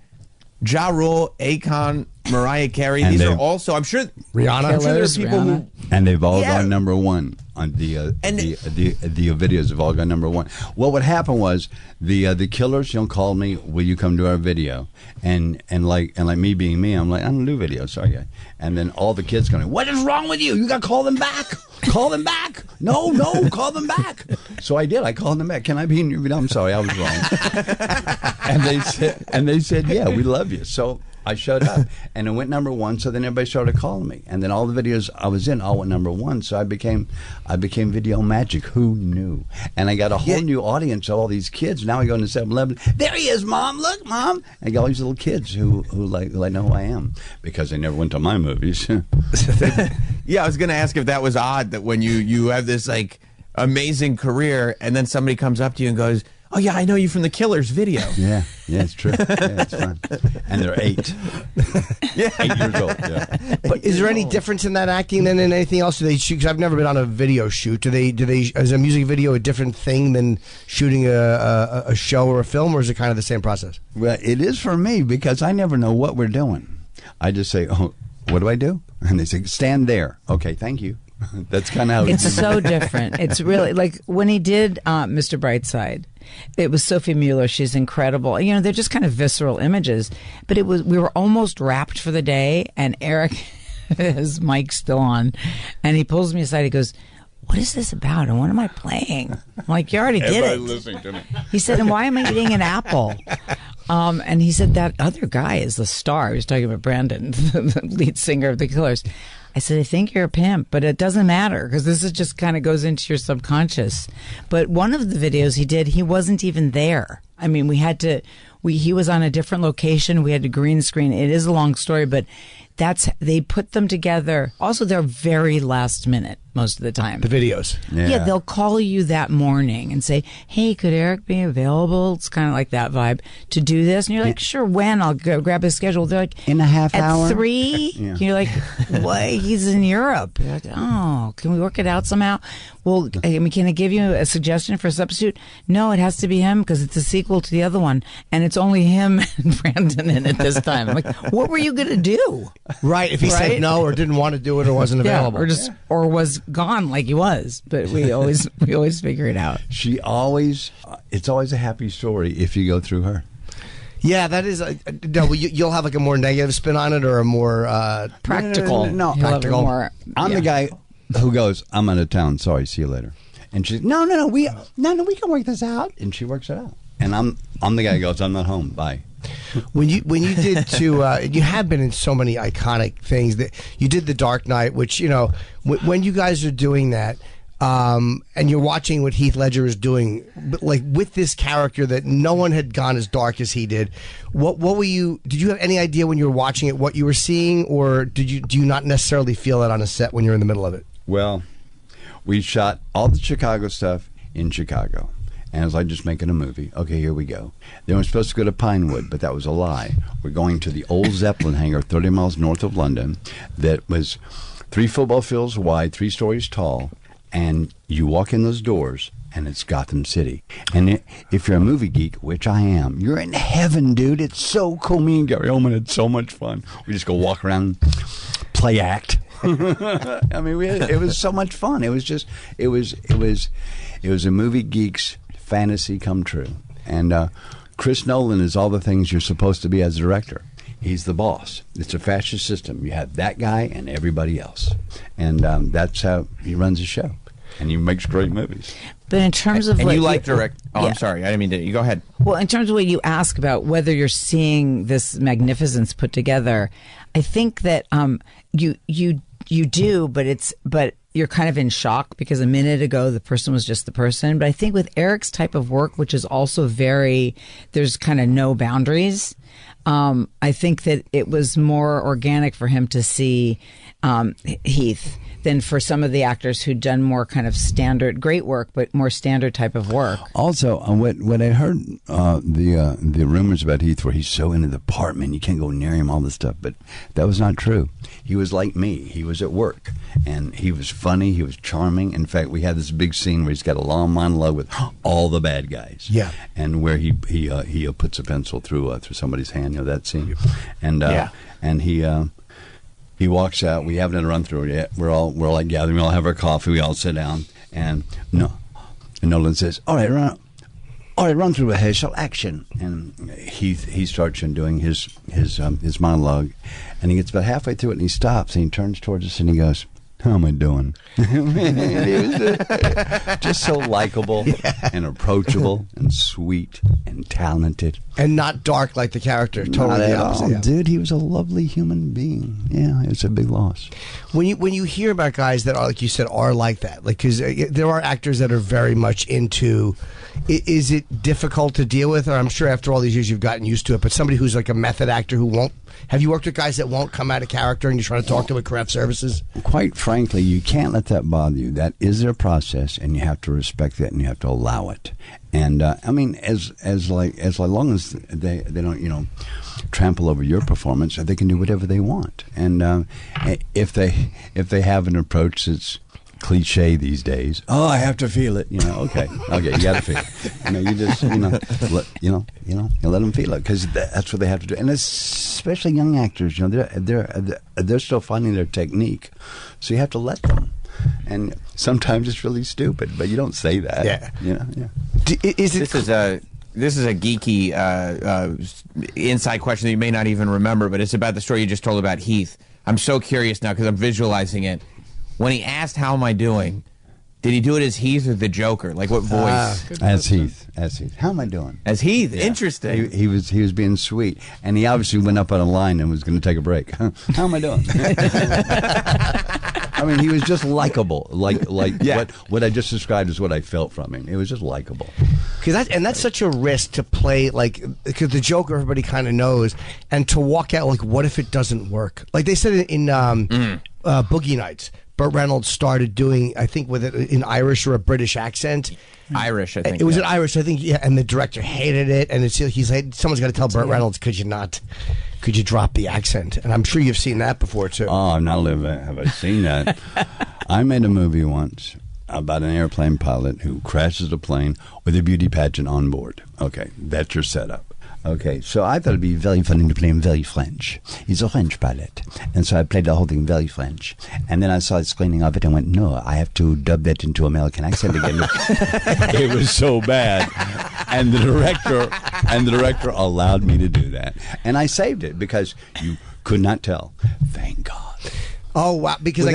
Ja Rule, Akon, Mariah Carey. And These are they've- also, I'm sure, Rihanna. I'm sure there are people who. And they've all Yeah. gone #1 on the videos have all gone #1. Well, what happened was the Killers, called me, will you come to our video? And like me being me, I'm like, I don't do videos, sorry. And then all the kids going, what is wrong with you? You got to call them back. Call them back. No, call them back. So I did. I called them back. Can I be in your video? I'm sorry, I was wrong. and they said, yeah, we love you. So I showed up, and it went #1. So then everybody started calling me, and then all the videos I was in all went #1. So I became video magic. Who knew? And I got a whole new audience. All these kids. Now I go into 7-Eleven. There he is, Mom. Look, Mom. And I got all these little kids who know who I am because they never went to my movies. Yeah, I was going to ask if that was odd that when you have this like amazing career, and then somebody comes up to you and goes, oh yeah, I know you from the Killers video. Yeah, it's true. Yeah, it's fun. And they're 8. Yeah. 8 years old. Yeah. But is there any difference in that acting than in anything else? Do they shoot? Because I've never been on a video shoot. Do they? Is a music video a different thing than shooting a show or a film, or is it kind of the same process? Well, it is for me because I never know what we're doing. I just say, oh, what do I do? And they say, stand there. Okay, thank you. That's kind of how it's so different. It's really like when he did Mr. Brightside. It was Sophie Mueller. She's incredible. They're just kind of visceral images. But we were almost wrapped for the day, and Eric, his mic's still on, and he pulls me aside. He goes, what is this about? And what am I playing? I'm like, you already did Everybody it. listening to me. He said, and why am I eating an apple? And he said, that other guy is the star. He was talking about Brandon, the lead singer of the Killers. I said, I think you're a pimp, but it doesn't matter because this is just kind of goes into your subconscious. But one of the videos he did, he wasn't even there. I mean, he was on a different location. We had to green screen. It is a long story, but they put them together. Also, they're very last minute most of the time. The videos. Yeah, they'll call you that morning and say, hey, could Eric be available? It's kind of like that vibe to do this. And you're like, sure, when? I'll go grab his schedule. They're like, in a half hour? At 3? Yeah. You're like, what? He's in Europe. You're like, oh, can we work it out somehow? Well, I mean, can I give you a suggestion for a substitute? No, it has to be him because it's a sequel to the other one. And it's only him and Brandon in it this time. I'm like, what were you going to do? Right, if he said no or didn't want to do it or wasn't available. Or was gone like he was. But we always figure it out. It's always a happy story if you go through her. Yeah, that is. You'll have like a more negative spin on it or a more practical. No, practical. I'm the guy who goes, I'm out of town. Sorry, see you later. And she's no, we can work this out. And she works it out. And I'm the guy who goes, I'm not home. Bye. When you did you have been in so many iconic things that you did The Dark Knight, which when you guys are doing that. And you're watching what Heath Ledger is doing, like with this character that no one had gone as dark as he did. What were you? Did you have any idea when you were watching it what you were seeing, or do you not necessarily feel it on a set when you're in the middle of it? Well, we shot all the Chicago stuff in Chicago, and it was like just making a movie. Okay, here we go. They were supposed to go to Pinewood, but that was a lie. We're going to the old Zeppelin hangar 30 miles north of London that was 3 football fields wide, 3 stories tall. And you walk in those doors, and it's Gotham City. And if you're a movie geek, which I am, you're in heaven, dude. It's so cool. Me and Gary Oldman had so much fun. We just go walk around, play act. I mean, it was so much fun. It was a movie geek's fantasy come true. And Chris Nolan is all the things you're supposed to be as a director. He's the boss. It's a fascist system. You have that guy and everybody else. And that's how he runs the show. And he makes great movies. But in terms of and what you like direct. Oh, yeah. I'm sorry. I didn't mean to. You go ahead. Well, in terms of what you ask about whether you're seeing this magnificence put together, I think that you do, but you're kind of in shock because a minute ago the person was just the person. But I think with Eric's type of work, which is also there's kind of no boundaries. I think that it was more organic for him to see Heath than for some of the actors who'd done more kind of standard, great work, but more standard type of work. Also, when I heard the rumors about Heath, where he's so into the apartment, you can't go near him, all this stuff, but that was not true. He was like me. He was at work, and he was funny. He was charming. In fact, we had this big scene where he's got a long monologue with all the bad guys. Yeah, and where he puts a pencil through somebody's his hand, that scene. And and he walks out. We haven't had a run through it yet. We're like gathering. We all have our coffee. We all sit down. And Nolan says, "All right, run through a Herschel action." And he starts doing his monologue, and he gets about halfway through it, and he stops, and he turns towards us, and he goes, "How am I doing?" Man, he was just so likable and approachable and sweet and talented. And not dark like the character. Totally Not the at opposite. all. Yeah. Dude, he was a lovely human being. Yeah, it's a big loss. When you hear about guys that are, like you said, are like that, like, because there are actors that are very much into. Is it difficult to deal with? Or I'm sure after all these years you've gotten used to it. But somebody who's like a method actor who won't. Have you worked with guys that won't come out of character and you're trying to talk to them at craft services? Quite frankly, you can't let that bother you. That is their process, and you have to respect that, and you have to allow it. And I mean, as long as they don't trample over your performance, they can do whatever they want. And if they have an approach that's cliche these days, I have to feel it. Okay, you got to feel it. You just let them feel it, because that's what they have to do. And especially young actors, they're still finding their technique, so you have to let them. And sometimes it's really stupid, but you don't say that. Yeah. This is a geeky inside question that you may not even remember, but it's about the story you just told about Heath. I'm so curious now because I'm visualizing it. When he asked, "How am I doing?" did he do it as Heath or the Joker? Like what voice? As Heath. How am I doing? As Heath. Yeah. Interesting. He was being sweet, and he obviously went up on a line and was going to take a break. How am I doing? I mean, he was just likable. What I just described is what I felt from him. It was just likable. That's such a risk to play, because the Joker everybody kind of knows, and to walk out like, what if it doesn't work? Like they said in Boogie Nights, Burt Reynolds started doing, I think, with it in Irish or a British accent. Irish, I think. It was in Irish, I think, yeah, and the director hated it, and he's like, someone's got to tell Burt Reynolds, could you drop the accent? And I'm sure you've seen that before, too. Oh, not only have I seen that. I made a movie once about an airplane pilot who crashes a plane with a beauty pageant on board. Okay, that's your setup. Okay, so I thought it'd be very funny to play him very French. He's a French pilot. And so I played the whole thing very French. And then I saw the screening of it and went, no, I have to dub that into American accent again. It was so bad. And the director allowed me to do that. And I saved it because you could not tell. Thank God. Oh, wow. Because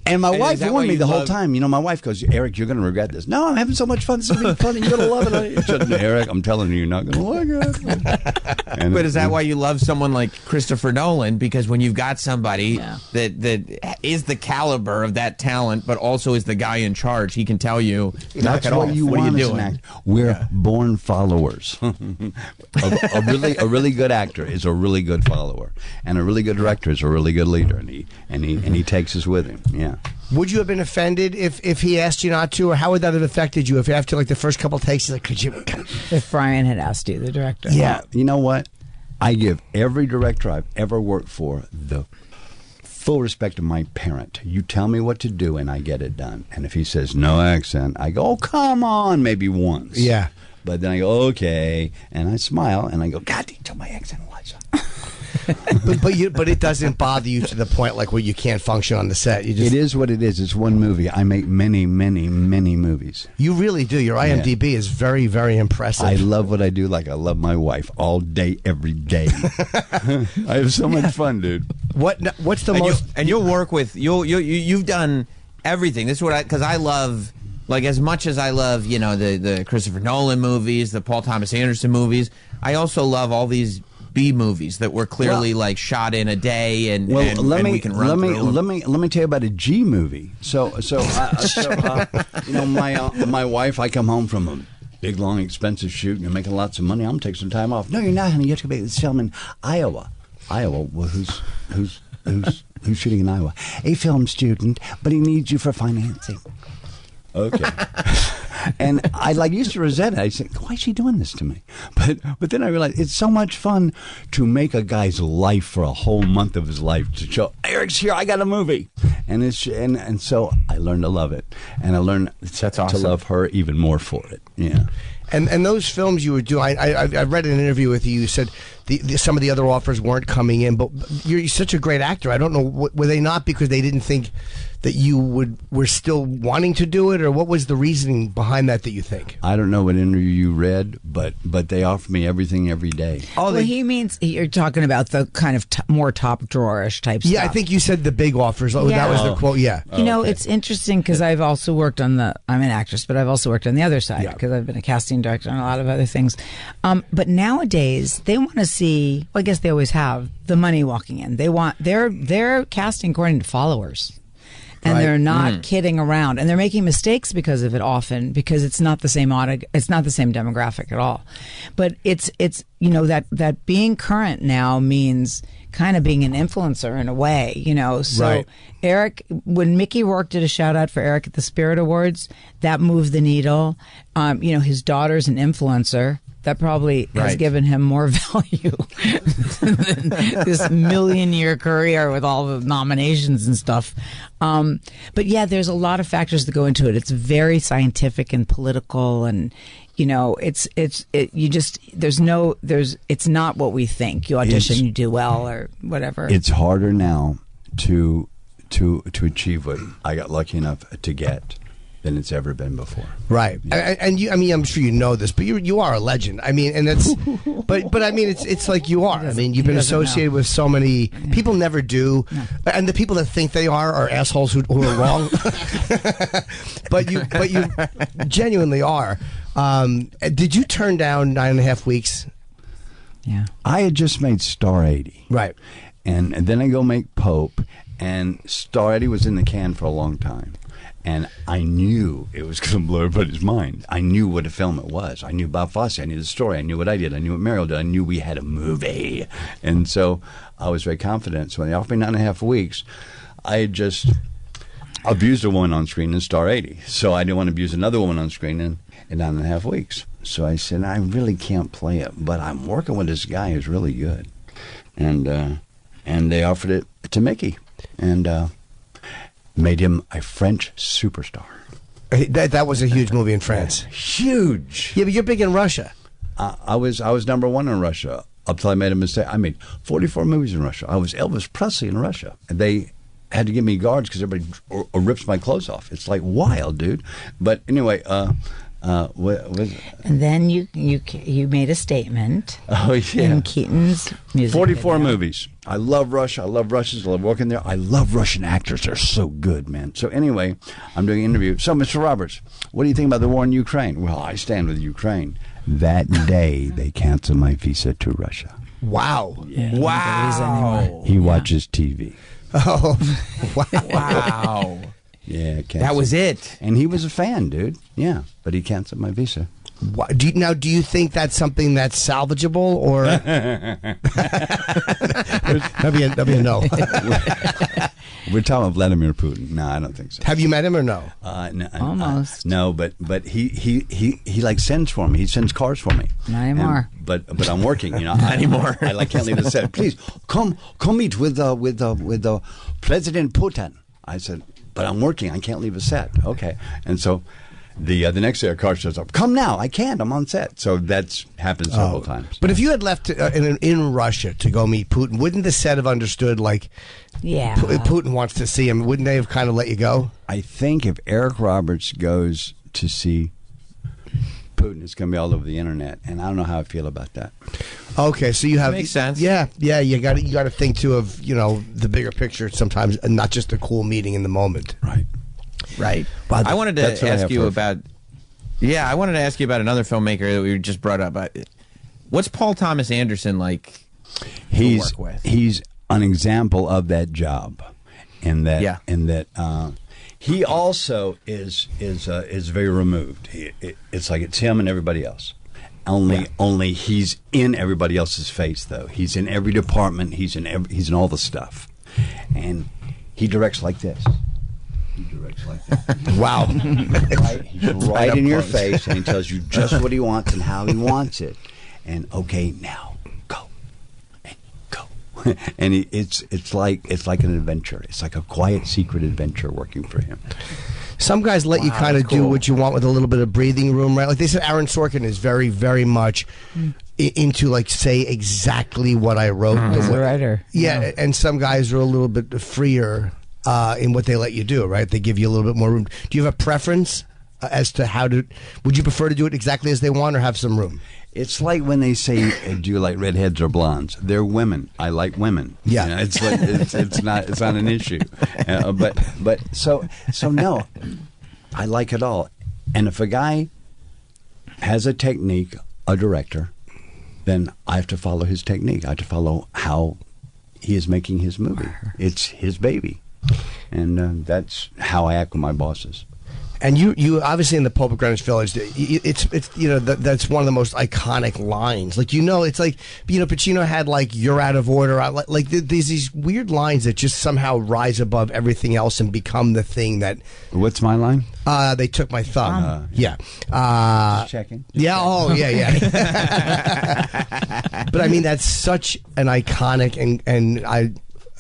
and my wife warned me the whole time. My wife goes, Eric, you're going to regret this. No, I'm having so much fun. This is going to be fun. You're going to love it. I said, Eric, I'm telling you, you're not going to like it. But is that why you love someone like Christopher Nolan? Because when you've got somebody that is the caliber of that talent, but also is the guy in charge, he can tell you, that's what you want as an actor. We're born followers. a really good actor is a really good follower, and a really good director is a really good leader, and he takes us with him. Yeah. Would you have been offended if he asked you not to, or how would that have affected you if after the first couple of takes, he's like, could you? If Brian had asked you, the director. Yeah. You know what? I give every director I've ever worked for the full respect of my parent. You tell me what to do, and I get it done. And if he says no accent, I go, oh, come on, maybe once. Yeah. But then I go, okay, and I smile, and I go, God, you tell my accent once. but it doesn't bother you to the point where you can't function on the set. It is what it is. It's one movie. I make many, many, many movies. You really do. Your IMDb is very, very impressive. I love what I do. Like I love my wife all day, every day. I have so much fun, dude. What's the most? You'll work with you've done everything. This is what because I love. Like as much as I love, the Christopher Nolan movies, the Paul Thomas Anderson movies, I also love all these B movies that were clearly shot in a day, and we can run through them. Let me tell you about a G movie. My wife, I come home from a big, long, expensive shoot, and you're making lots of money. I'm gonna take some time off. No, you're not, honey. You have to make this film in Iowa. Well, who's shooting in Iowa? A film student, but he needs you for financing. Okay. And I used to resent it. I said, why is she doing this to me? But then I realized it's so much fun to make a guy's life for a whole month of his life to show, Eric's here, I got a movie. And so I learned to love it. And I learned to love her even more for it. Yeah. And those films you were doing, I read an interview with you. You said some of the other offers weren't coming in, but you're such a great actor. I don't know, were they not because they didn't think that you were still wanting to do it, or what was the reasoning behind that you think? I don't know what interview you read, but they offer me everything every day. Well, he means you're talking about the kind of more top drawerish type stuff. Yeah, I think you said the big offers. Oh, that was the quote. Yeah. You know, it's interesting because I've also worked on I'm an actress, but I've also worked on the other side because I've been a casting director and a lot of other things. But nowadays they want to see. Well, I guess they always have the money walking in. They want they're casting according to followers. And they're not kidding around, and they're making mistakes because of it often, because it's not the same it's not the same demographic at all. But it's you know that being current now means kind of being an influencer in a way, you know. So Eric, when Mickey Rourke did a shout out for Eric at the Spirit Awards, that moved the needle. You know, his daughter's an influencer. That probably has given him more value than this million-year career with all the nominations and stuff. But yeah, there's a lot of factors that go into it. It's very scientific and political, and you know, it's not what we think. You audition, you do well, or whatever. It's harder now to achieve what I got lucky enough to get than it's ever been before. Right. Yeah. And you, I mean, I'm sure you know this, but you are a legend. I mean, and that's, but I mean, it's like you are. I mean, you've been associated with so many people. Never do, and the people that think they are assholes who are wrong. but you genuinely are. Did you turn down 9.5 weeks? Yeah. I had just made Star 80. Right. And then I go make Pope, and Star 80 was in the can for a long time. And I knew it was going to blow everybody's mind. I knew what a film it was. I knew Bob Fosse. I knew the story. I knew what I did. I knew what Mariel did. I knew we had a movie. And so I was very confident. So when they offered me 9.5 weeks, I had just abused a woman on screen in Star 80. So I didn't want to abuse another woman on screen in 9.5 weeks. So I said, I really can't play it, but I'm working with this guy who's really good. And they offered it to Mickey. And made him a French superstar. That was a huge movie in France. Huge. Yeah, but you're big in Russia. I was number one in Russia up till I made a mistake. I made 44 movies in Russia. I was Elvis Presley in Russia. And they had to give me guards because everybody rips my clothes off. It's like wild, dude. But anyway, what was it? And then you made a statement. Oh yeah. In Keaton's music 44 video. movies. I love Russia. I love Russians. I love working there. I love Russian actors. They're so good, man. So anyway, I'm doing an interview. So, Mr. Roberts, what do you think about the war in Ukraine? Well, I stand with Ukraine. That day, they canceled my visa to Russia. Wow. Yeah, wow. He watches TV. Oh, wow. Wow. Yeah, that was it. And he was a fan, dude. Yeah, but he canceled my visa. Do you think that's something that's salvageable, or that'd be a no? We're talking about Vladimir Putin. No, I don't think so. Have you met him or no? No, almost. No, but he like sends for me. He sends cars for me. Not anymore. But I'm working. You know, not anymore. I can't leave the set. Please come meet with President Putin. I said, but I'm working. I can't leave a set. Okay, and so. The next day, a car shows up. Come now! I can't. I'm on set. So that's happened several times. But if you had left in Russia to go meet Putin, wouldn't the set have understood? Like, yeah, Putin wants to see him. Wouldn't they have kind of let you go? I think if Eric Roberts goes to see Putin, it's going to be all over the internet, and I don't know how I feel about that. Okay, so you have makes sense. Yeah. You got to think too of the bigger picture sometimes, and not just a cool meeting in the moment. Right. Wow, I wanted to ask you about. Yeah, I wanted to ask you about another filmmaker that we just brought up. What's Paul Thomas Anderson like to work with? He's an example of that job, in that he also is very removed. It's like it's him and everybody else. Only he's in everybody else's face, though. He's in every department. He's in all the stuff, and he directs like this. He directs like that. Wow. He's right in your face, and he tells you just what he wants and how he wants it. And okay, now go and go. And it's like an adventure. It's like a quiet, secret adventure working for him. Some guys let you kind of do what you want with a little bit of breathing room, right? Like they said, Aaron Sorkin is very, very much into like say exactly what I wrote. He's a writer. Yeah, and some guys are a little bit freer in what they let you do, right? They give you a little bit more room. Do you have a preference as to how to? Would you prefer to do it exactly as they want, or have some room? It's like when they say, "Do you like redheads or blondes?" They're women. I like women. Yeah, you know, it's not an issue. But so no, I like it all. And if a guy has a technique, a director, then I have to follow his technique. I have to follow how he is making his movie. It's his baby, and that's how I act with my bosses. And you obviously in the Pope of Greenwich Village, it's that's one of the most iconic lines. Like it's like Pacino had like "You're out of order." Like there's these weird lines that just somehow rise above everything else and become the thing that. What's my line? They took my thumb. Yeah. Just checking. Yeah. But I mean, that's such an iconic and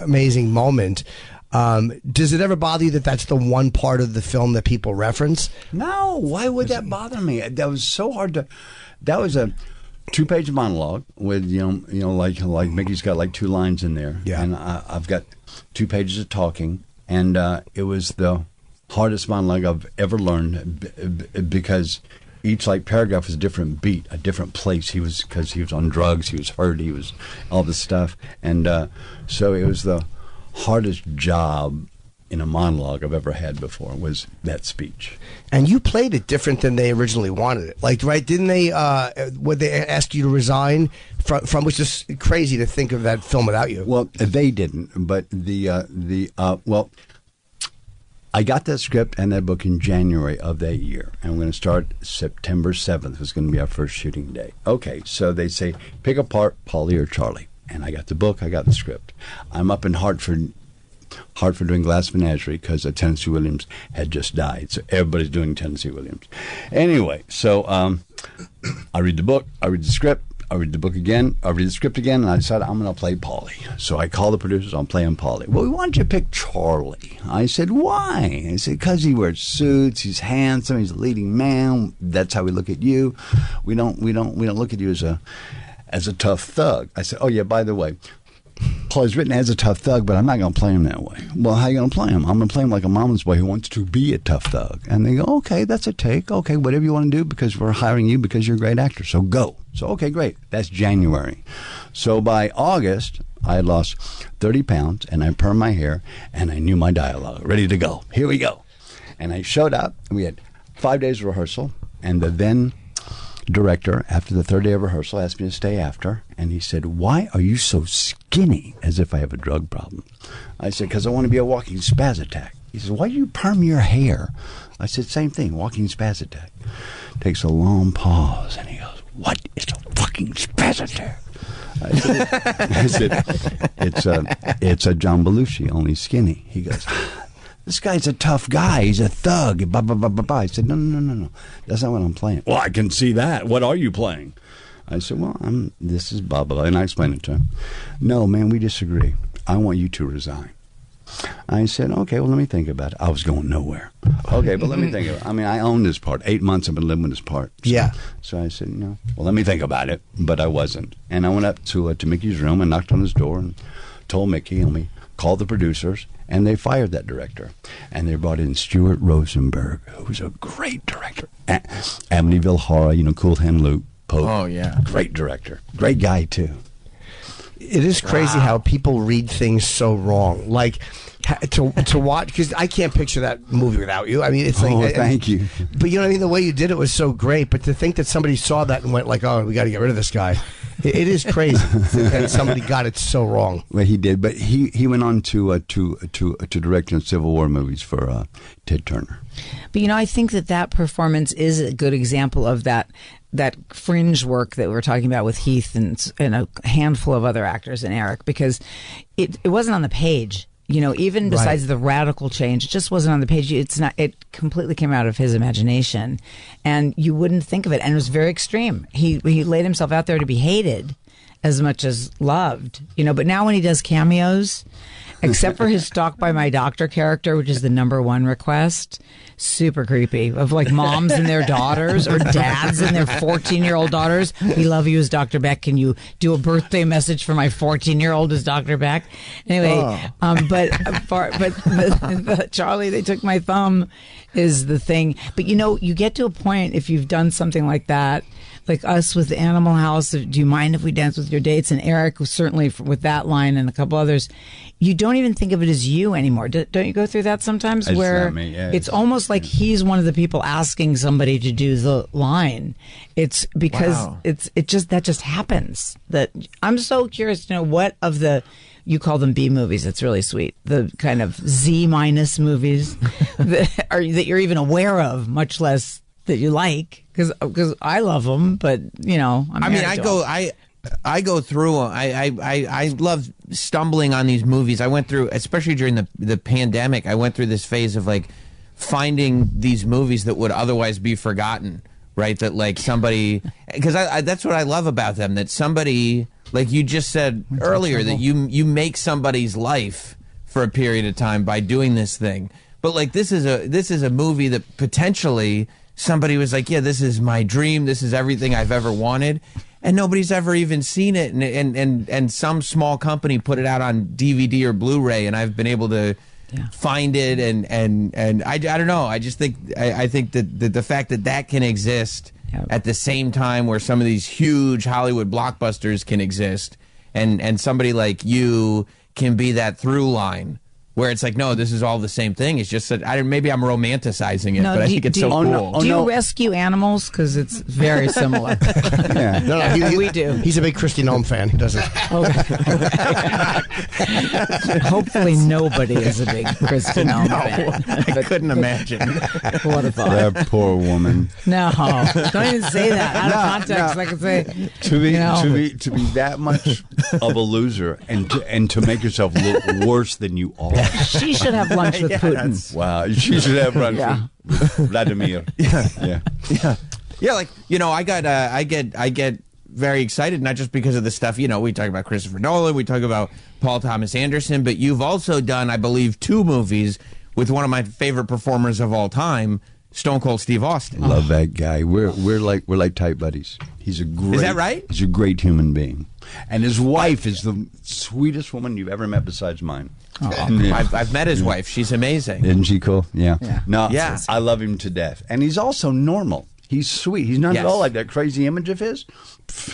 amazing moment. Does it ever bother you that that's the one part of the film that people reference? No, why would that bother me? That was so hard to. That was a 2-page monologue with like Mickey's got like 2 lines in there, and I've got 2 pages of talking, and it was the hardest monologue I've ever learned because each like paragraph was a different beat, a different place. Because he was on drugs, he was hurt, he was all this stuff, and so it was the hardest job in a monologue I've ever had before was that speech. And you played it different than they originally wanted it. Like, right? Didn't they? Would they ask you to resign from? Which is crazy to think of that film without you. Well, they didn't, but well, I got that script and that book in January of that year, and we're going to start September 7th. Was going to be our first shooting day. Okay, so they say pick a part, Paulie or Charlie. And I got the book, I got the script. I'm up in Hartford doing Glass Menagerie because Tennessee Williams had just died. So everybody's doing Tennessee Williams. Anyway, so I read the book, I read the script, I read the book again, I read the script again, and I decided I'm going to play Paulie. So I call the producers, I'm playing Paulie. Well, why don't you pick Charlie? I said, why? I said, because he wears suits, he's handsome, he's a leading man. That's how we look at you. We don't look at you as a tough thug. I said, oh, yeah, by the way, Paulie's written as a tough thug, but I'm not going to play him that way. Well, how are you going to play him? I'm going to play him like a mama's boy who wants to be a tough thug. And they go, okay, that's a take. Okay, whatever you want to do because we're hiring you because you're a great actor. So go. So, okay, great. That's January. So by August, I had lost 30 pounds, and I permed my hair, and I knew my dialogue. Ready to go. Here we go. And I showed up, and we had 5 days of rehearsal, and the then director, after the 3rd day of rehearsal, asked me to stay after, and he said, why are you so skinny, as if I have a drug problem? I said, because I want to be a walking spaz attack. He says, why do you perm your hair? I said, same thing, walking spaz attack. Takes a long pause, and he goes, what is a fucking spaz attack? I said it's a John Belushi, only skinny. He goes, this guy's a tough guy. He's a thug. Blah, blah, blah, blah, blah. I said, no. That's not what I'm playing. Well, I can see that. What are you playing? I said, well, this is blah, blah, blah. And I explained it to him. No, man, we disagree. I want you to resign. I said, okay, well, let me think about it. I was going nowhere. Okay, but let me think about it. I mean, I own this part. 8 months I've been living with this part. So, yeah. So I said, no. Well, let me think about it. But I wasn't. And I went up to Mickey's room and knocked on his door and told Mickey, and we called the producers, and they fired that director. And they brought in Stuart Rosenberg, who was a great director. Amityville Horror, Cool Hand Luke Pope. Oh, yeah. Great director. Great guy, too. It is crazy how people read things so wrong. Like to watch, because I can't picture that movie without you. I mean, it's like, thank you. But you know what I mean. The way you did it was so great. But to think that somebody saw that and went like, "Oh, we got to get rid of this guy," it is crazy that somebody got it so wrong. Well, he did, but he went on to direct in Civil War movies for Ted Turner. But I think that performance is a good example of that fringe work that we were talking about with Heath and a handful of other actors and Eric, because it wasn't on the page. Even besides the radical change, it just wasn't on the page. It completely came out of his imagination, and you wouldn't think of it. And it was very extreme. He laid himself out there to be hated as much as loved, But now when he does cameos, Except for his stalk by my doctor character, which is the #1 request. Super creepy. Of like moms and their daughters or dads and their 14-year-old daughters. We love you as Dr. Beck. Can you do a birthday message for my 14-year-old as Dr. Beck? Anyway, but Charlie, they took my thumb is the thing. But you get to a point if you've done something like that, like us with the Animal House, do you mind if we dance with your dates? And Eric was certainly with that line and a couple others. You don't even think of it as you anymore. Don't you go through that sometimes where it's almost like he's one of the people asking somebody to do the line. It's because that just happens. That I'm so curious to know what of the, you call them B movies. It's really sweet. The kind of Z- movies that you're even aware of, much less that you like, because I love them, but I go through. I love stumbling on these movies. I went through, especially during the pandemic, I went through this phase of like finding these movies that would otherwise be forgotten, right? That like somebody, because that's what I love about them. That somebody, like you just said earlier, that you make somebody's life for a period of time by doing this thing. But like this is a movie that potentially somebody was like, yeah, this is my dream. This is everything I've ever wanted. And nobody's ever even seen it. And some small company put it out on DVD or Blu-ray, and I've been able to find it. And I don't know. I just think, I think that the fact that can exist at the same time where some of these huge Hollywood blockbusters can exist, and somebody like you can be that through line. Where it's like, no, this is all the same thing. It's just that maybe I'm romanticizing it, but I think it's so cool. Do you rescue animals? Because it's very similar. We do. He's a big Kristi Noem fan. He doesn't. Hopefully nobody is a big Kristi Noem fan. I couldn't imagine. What a thought. That poor woman. No, don't even say that. Out of context, I could say. To be that much of a loser and to make yourself look worse than you are. She should have lunch with Putin. Wow, she should have lunch with Vladimir. Yeah. Like I get very excited, not just because of the stuff. We talk about Christopher Nolan, we talk about Paul Thomas Anderson, but you've also done, I believe, 2 movies with one of my favorite performers of all time, Stone Cold Steve Austin. Love that guy. We're like tight buddies. He's a great. Is that right? He's a great human being, and his wife is the sweetest woman you've ever met besides mine. I've met his wife. She's amazing. Isn't she cool? Yeah. No. Yeah. I love him to death, and he's also normal. He's sweet. He's not at all like that crazy image of his.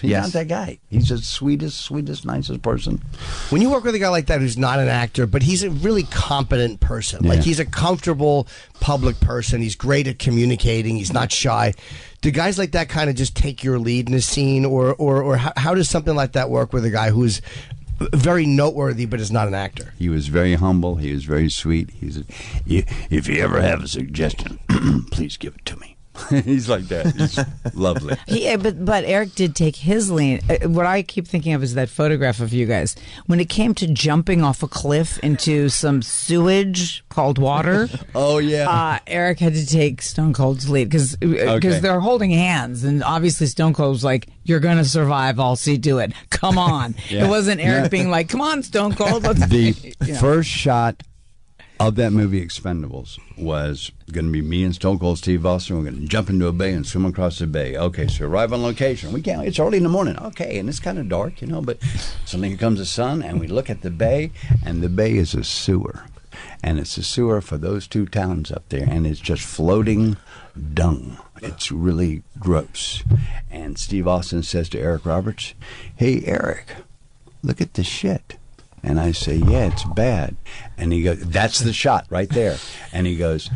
He's not that guy. He's the sweetest, nicest person. When you work with a guy like that who's not an actor, but he's a really competent person, like he's a comfortable public person, he's great at communicating, he's not shy. Do guys like that kind of just take your lead in a scene, or how does something like that work with a guy who's very noteworthy but is not an actor? He was very humble. He was very sweet. If you ever have a suggestion, please give it to me. He's like that. He's lovely. But Eric did take his lean. What I keep thinking of is that photograph of you guys. When it came to jumping off a cliff into some sewage called water. Oh, yeah. Eric had to take Stone Cold's lead because they're holding hands. And obviously Stone Cold was like, you're going to survive. I'll see to it. Come on. It wasn't Eric being like, come on, Stone Cold. First shot of that movie Expendables was going to be me and Stone Cold Steve Austin. We're going to jump into a bay and swim across the bay. Okay, so arrive on location. We can't. It's early in the morning. Okay, and it's kind of dark, but suddenly here comes the sun, and we look at the bay, and the bay is a sewer. And it's a sewer for those 2 towns up there, and it's just floating dung. It's really gross. And Steve Austin says to Eric Roberts, hey, Eric, look at the shit. And I say, yeah, it's bad. And he goes, that's the shot right there. And he goes,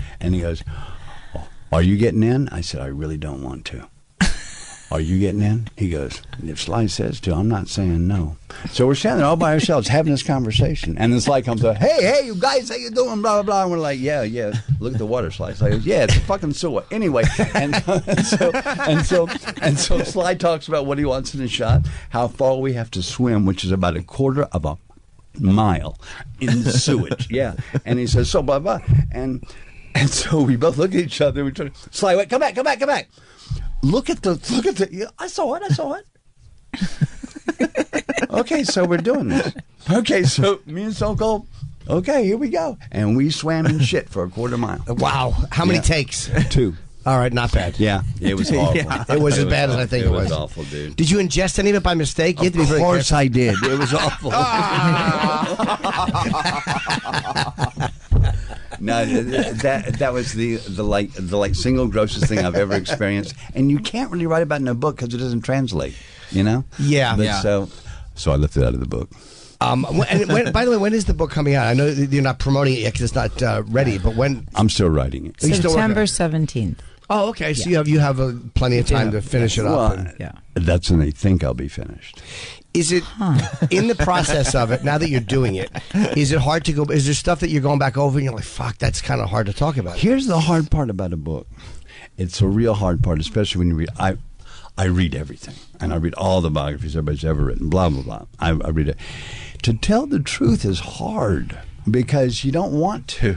are you getting in? I said, I really don't want to. Are you getting in? He goes, if Sly says to, I'm not saying no. So we're standing there all by ourselves having this conversation. And then Sly comes up, hey, you guys, how you doing? Blah, blah, blah. And we're like, yeah. Look at the water, Sly. Sly goes, yeah, it's a fucking sewer. Anyway, and so Sly talks about what he wants in the shot, how far we have to swim, which is about a quarter of a mile in the sewage. Yeah. And he says, so blah, blah. And so we both look at each other. We try to, Sly, wait, come back. Look at the, I saw it. Okay, so we're doing this. Okay, so me and Stone Cold Okay, here we go. And we swam in shit for a quarter mile. Wow. How many takes? 2. All right, not bad. Yeah, it was awful. Yeah. It was as bad as I think it was. It was awful, dude. Did you ingest any of it by mistake? You have to be Of very course careful. I did. It was awful. No, that was the single grossest thing I've ever experienced, and you can't really write about it in a book because it doesn't translate. You know? Yeah. But Yeah. So I left it out of the book. By the way, when is the book coming out? I know that you're not promoting it yet because it's not ready. But when? I'm still writing it. Are you still working on September it? 17th. Oh, okay. So you have plenty of time to finish it up. Well, that's when they think I'll be finished. Is it in the process of it, now that you're doing it, is it hard to go, is there stuff that you're going back over and you're like, fuck, that's kind of hard to talk about? Here's the hard part about a book. It's a real hard part, especially when you read. I read everything, and I read all the biographies everybody's ever written, blah, blah, blah. I read it. To tell the truth is hard because you don't want to.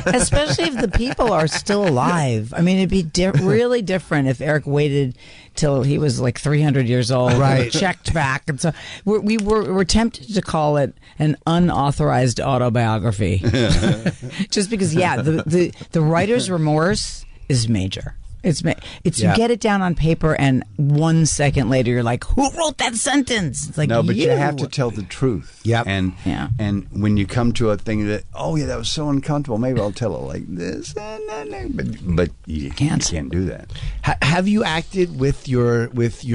Especially if the people are still alive. I mean, it'd be really different if Eric waited till he was like 300 years old, right? Checked back, and so we're tempted to call it an unauthorized autobiography, just because. Yeah, the writer's remorse is major. It's you get it down on paper, and 1 second later, you're like, "Who wrote that sentence?" It's like, no, but you have to tell the truth. Yeah, and when you come to a thing that, oh yeah, that was so uncomfortable, maybe I'll tell it like this, but you can't do that. Have you acted with your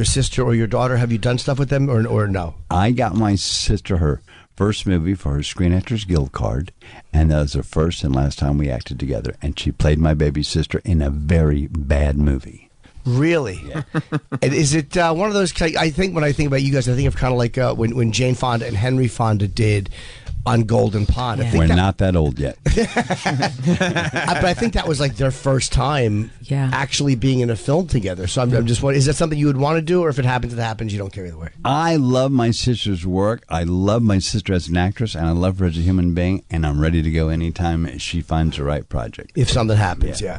sister or your daughter? Have you done stuff with them or no? I got my sister her first movie for her Screen Actors Guild card, and that was the first and last time we acted together. And she played my baby sister in a very bad movie. Really? Yeah. And is it one of those? I think when I think about you guys, I think of kind of like when Jane Fonda and Henry Fonda did on Golden Pond. Yeah. We're not that old yet. But I think that was like their first time actually being in a film together. So I'm just wondering, is that something you would want to do, or if it happens, it happens, you don't care either way? I love my sister's work. I love my sister as an actress, and I love her as a human being, and I'm ready to go anytime she finds the right project. If something happens, yeah.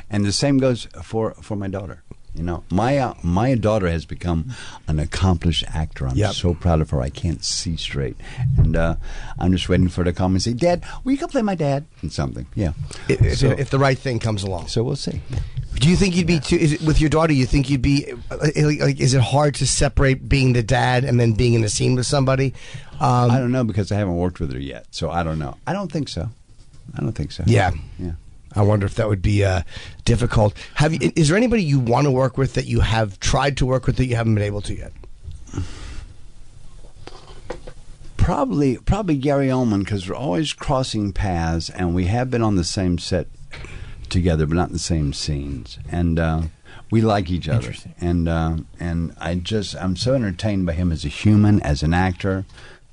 And the same goes for my daughter. You know, my daughter has become an accomplished actor. I'm so proud of her. I can't see straight, and I'm just waiting for her to come and say, "Dad, will you come play my dad?" and something. Yeah, if the right thing comes along. So we'll see. Do you think you'd be with your daughter? You think you'd be like? Is it hard to separate being the dad and then being in the scene with somebody? I don't know because I haven't worked with her yet, so I don't know. I don't think so. Yeah. Yeah. I wonder if that would be difficult. Is there anybody you want to work with that you have tried to work with that you haven't been able to yet? Probably Gary Oldman, because we're always crossing paths, and we have been on the same set together, but not in the same scenes, and we like each other. And I'm so entertained by him as a human, as an actor,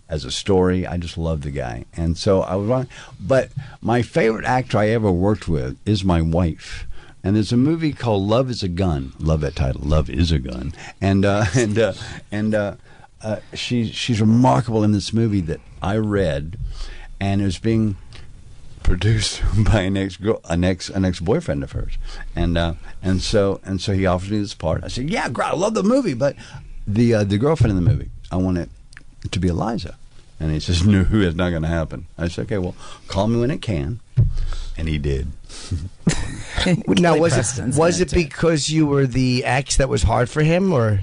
as a story. I just love the guy. And so I was, but my favorite actor I ever worked with is my wife. And there's a movie called Love is a Gun. Love that title. Love is a Gun. And she's remarkable in this movie that I read, and it was being produced by an ex-boyfriend of hers. And so he offered me this part. I said, "Yeah, great, I love the movie, but the girlfriend in the movie, I want it to be Eliza." And he says, "No, it's not going to happen." I said, "Okay, well, call me when it can." And he did. Now, was it because you were the ex that was hard for him, or?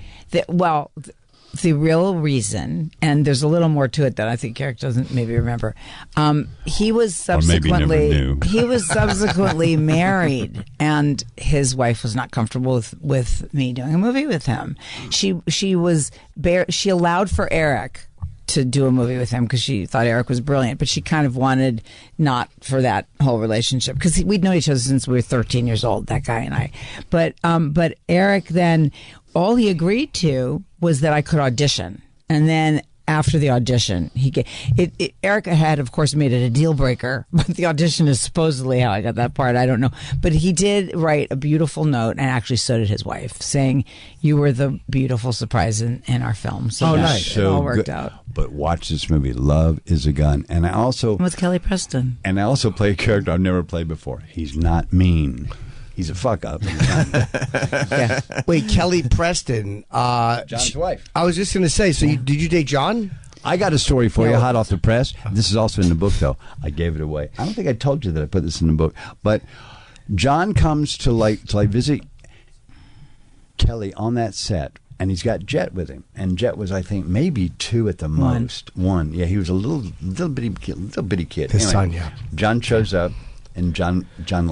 The real reason, and there's a little more to it that I think Eric doesn't maybe remember. He was subsequently married, and his wife was not comfortable with me doing a movie with him. She allowed for Eric to do a movie with him because she thought Eric was brilliant, but she kind of wanted not for that whole relationship because we'd known each other since we were 13 years old, that guy and I. But Eric then, all he agreed to was that I could audition, and then after the audition, Eric had, of course, made it a deal breaker, but the audition is supposedly how I got that part. I don't know. But he did write a beautiful note, and actually so did his wife, saying, "You were the beautiful surprise in our film." So nice. It all worked out. But watch this movie, Love is a Gun. And I also... with Kelly Preston. And I also play a character I've never played before. He's not mean. He's a fuck up. Yeah. Wait, Kelly Preston. John's wife. I was just going to say, so did you date John? I got a story for you, hot off the press. This is also in the book, though. I gave it away. I don't think I told you that I put this in the book. But John comes to visit Kelly on that set, and he's got Jet with him. And Jet was, I think, maybe 2 at the most. One. Yeah, he was a little bitty kid. His son, yeah. John shows up. And John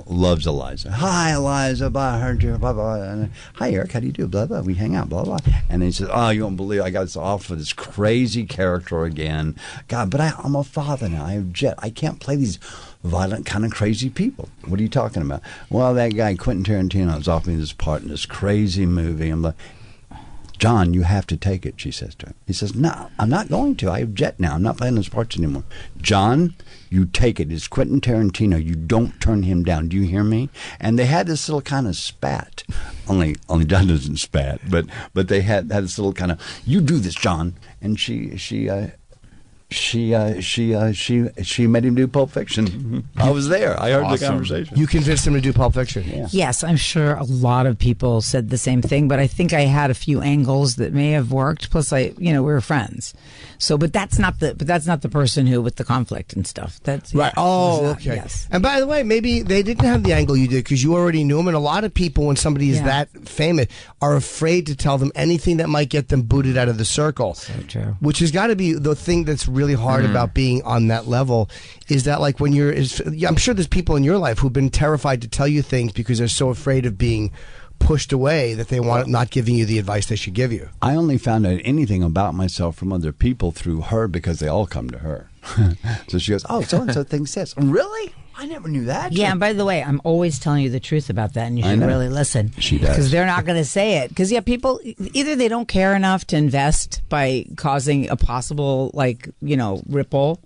loves Eliza. Hi, Eliza. Blah, I heard you. Blah, blah. And, hi, Eric. How do you do? Blah, blah. We hang out. Blah, blah. And then he says, oh, you won't believe I got this offer for this crazy character again. God, but I'm a father now. I have Jet. I can't play these violent, kind of crazy people. What are you talking about? Well, that guy, Quentin Tarantino, has offered me this part in this crazy movie. I'm like, John, you have to take it, she says to him. He says, no, I'm not going to. I have Jet now. I'm not playing those parts anymore. John, you take it. It's Quentin Tarantino. You don't turn him down. Do you hear me? And they had this little kind of spat. Only John doesn't spat, but they had this little kind of, you do this, John. And she made him do Pulp Fiction. I was there. I heard the conversation. You convinced him to do Pulp Fiction. Yeah. Yes, I'm sure a lot of people said the same thing, but I think I had a few angles that may have worked. Plus, we were friends. So, but that's not the person who with the conflict and stuff. That's right. Okay. Yes. And by the way, maybe they didn't have the angle you did because you already knew him. And a lot of people, when somebody is that famous, are afraid to tell them anything that might get them booted out of the circle. So true. Which has got to be the thing that's really hard about being on that level. Is that like when I'm sure there's people in your life who've been terrified to tell you things because they're so afraid of being pushed away that they want not giving you the advice they should give you. I only found out anything about myself from other people through her because they all come to her. So she goes, oh, so-and-so thinks this. Really? I never knew that. Yeah, and by the way, I'm always telling you the truth about that, and you should really listen. She does. Because they're not going to say it. Because, people, either they don't care enough to invest by causing a possible, ripple,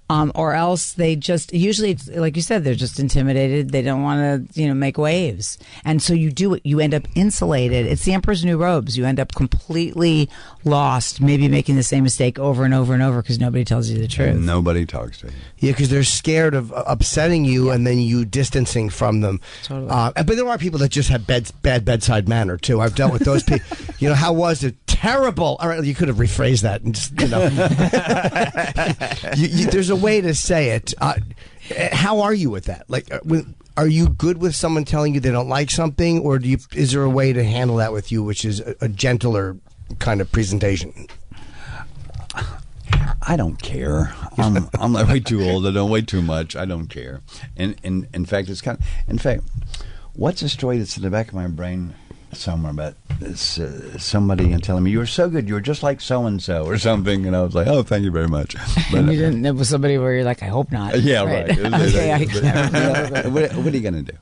or else they just, usually, it's, like you said, they're just intimidated. They don't want to, make waves. And so you do it. You end up insulated. It's the Emperor's New Robes. You end up completely lost, maybe making the same mistake over and over and over because nobody tells you the truth. And nobody talks to you. Yeah, because they're scared of upsetting you and then you distancing from them. Totally. But there are people that just have bad bedside manner, too. I've dealt with those people. How was it? Terrible. All right, you could have rephrased that and just, there's a way to say it. How are you with that? Are you good with someone telling you they don't like something, or is there a way to handle that with you, which is a gentler kind of presentation? I don't care. I'm like way too old. I don't weigh too much. I don't care. And in fact, what's a story that's in the back of my brain somewhere about this, somebody telling me, you were so good, you were just like so-and-so or something, and I was like, oh, thank you very much. But, and you didn't, it was somebody where you're like, I hope not. Yeah, right. Okay, what are you going to do?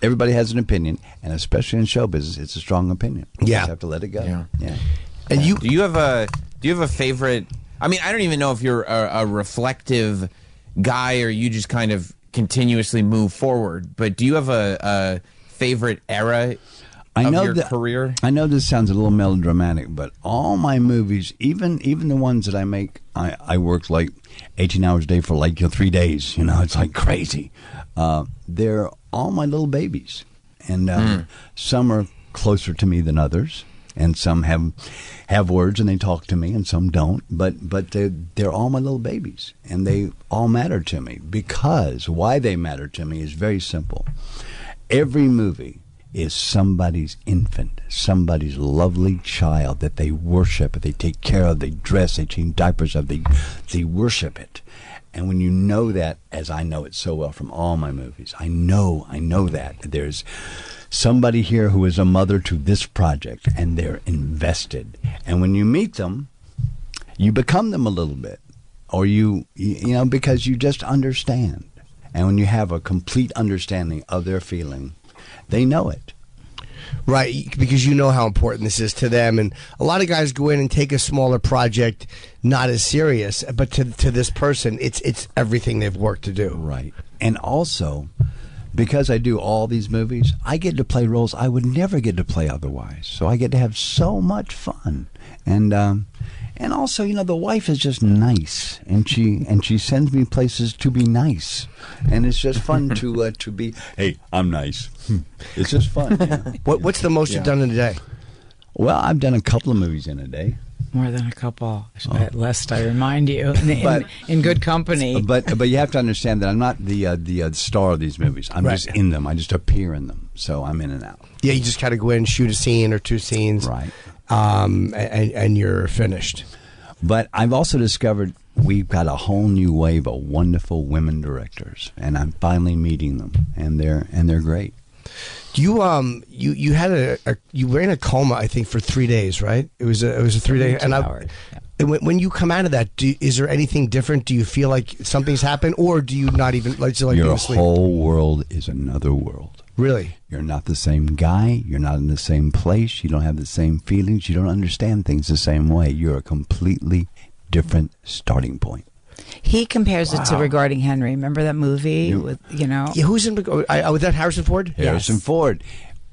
Everybody has an opinion, and especially in show business, it's a strong opinion. You just have to let it go. Yeah. And do you have a favorite? I mean, I don't even know if you're a reflective guy or you just kind of continuously move forward. But do you have a favorite era of your career? I know this sounds a little melodramatic, but all my movies, even the ones that I make, I work like 18 hours a day for 3 days. It's like crazy. They're all my little babies, and some are closer to me than others. And some have words and they talk to me, and some don't. But they're all my little babies, and they all matter to me. Because why they matter to me is very simple. Every movie is somebody's infant, somebody's lovely child that they worship, that they take care of, they dress, they change diapers of, they worship it. And when you know that, as I know it so well from all my movies, I know that there's somebody here who is a mother to this project, and they're invested. And when you meet them, you become them a little bit, or you because you just understand. And when you have a complete understanding of their feeling, they know it. Right, because you know how important this is to them. And a lot of guys go in and take a smaller project, not as serious, but to this person, it's everything they've worked to do. Right. And also, because I do all these movies, I get to play roles I would never get to play otherwise. So I get to have so much fun. And also, the wife is just nice, and she sends me places to be nice, and it's just fun to be. Hey, I'm nice. It's just fun. What's the most you've done in a day? Well, I've done a couple of movies in a day. More than a couple, lest I remind you, in good company. But you have to understand that I'm not the star of these movies. I'm just in them. I just appear in them, so I'm in and out. Yeah, you just kind of go in, shoot a scene or two scenes, right? And you're finished. But I've also discovered we've got a whole new wave of wonderful women directors, and I'm finally meeting them, and they're great. You had you were in a coma, I think, for 3 days, right? It was a 3 day, and when you come out of that, is there anything different? Do you feel like something's happened, or do you not even like your whole world is another world? Really, you're not the same guy. You're not in the same place. You don't have the same feelings. You don't understand things the same way. You're a completely different starting point. He compares it to Regarding Henry. Remember that movie? Yeah, who's in? Was that Harrison Ford? Harrison Ford.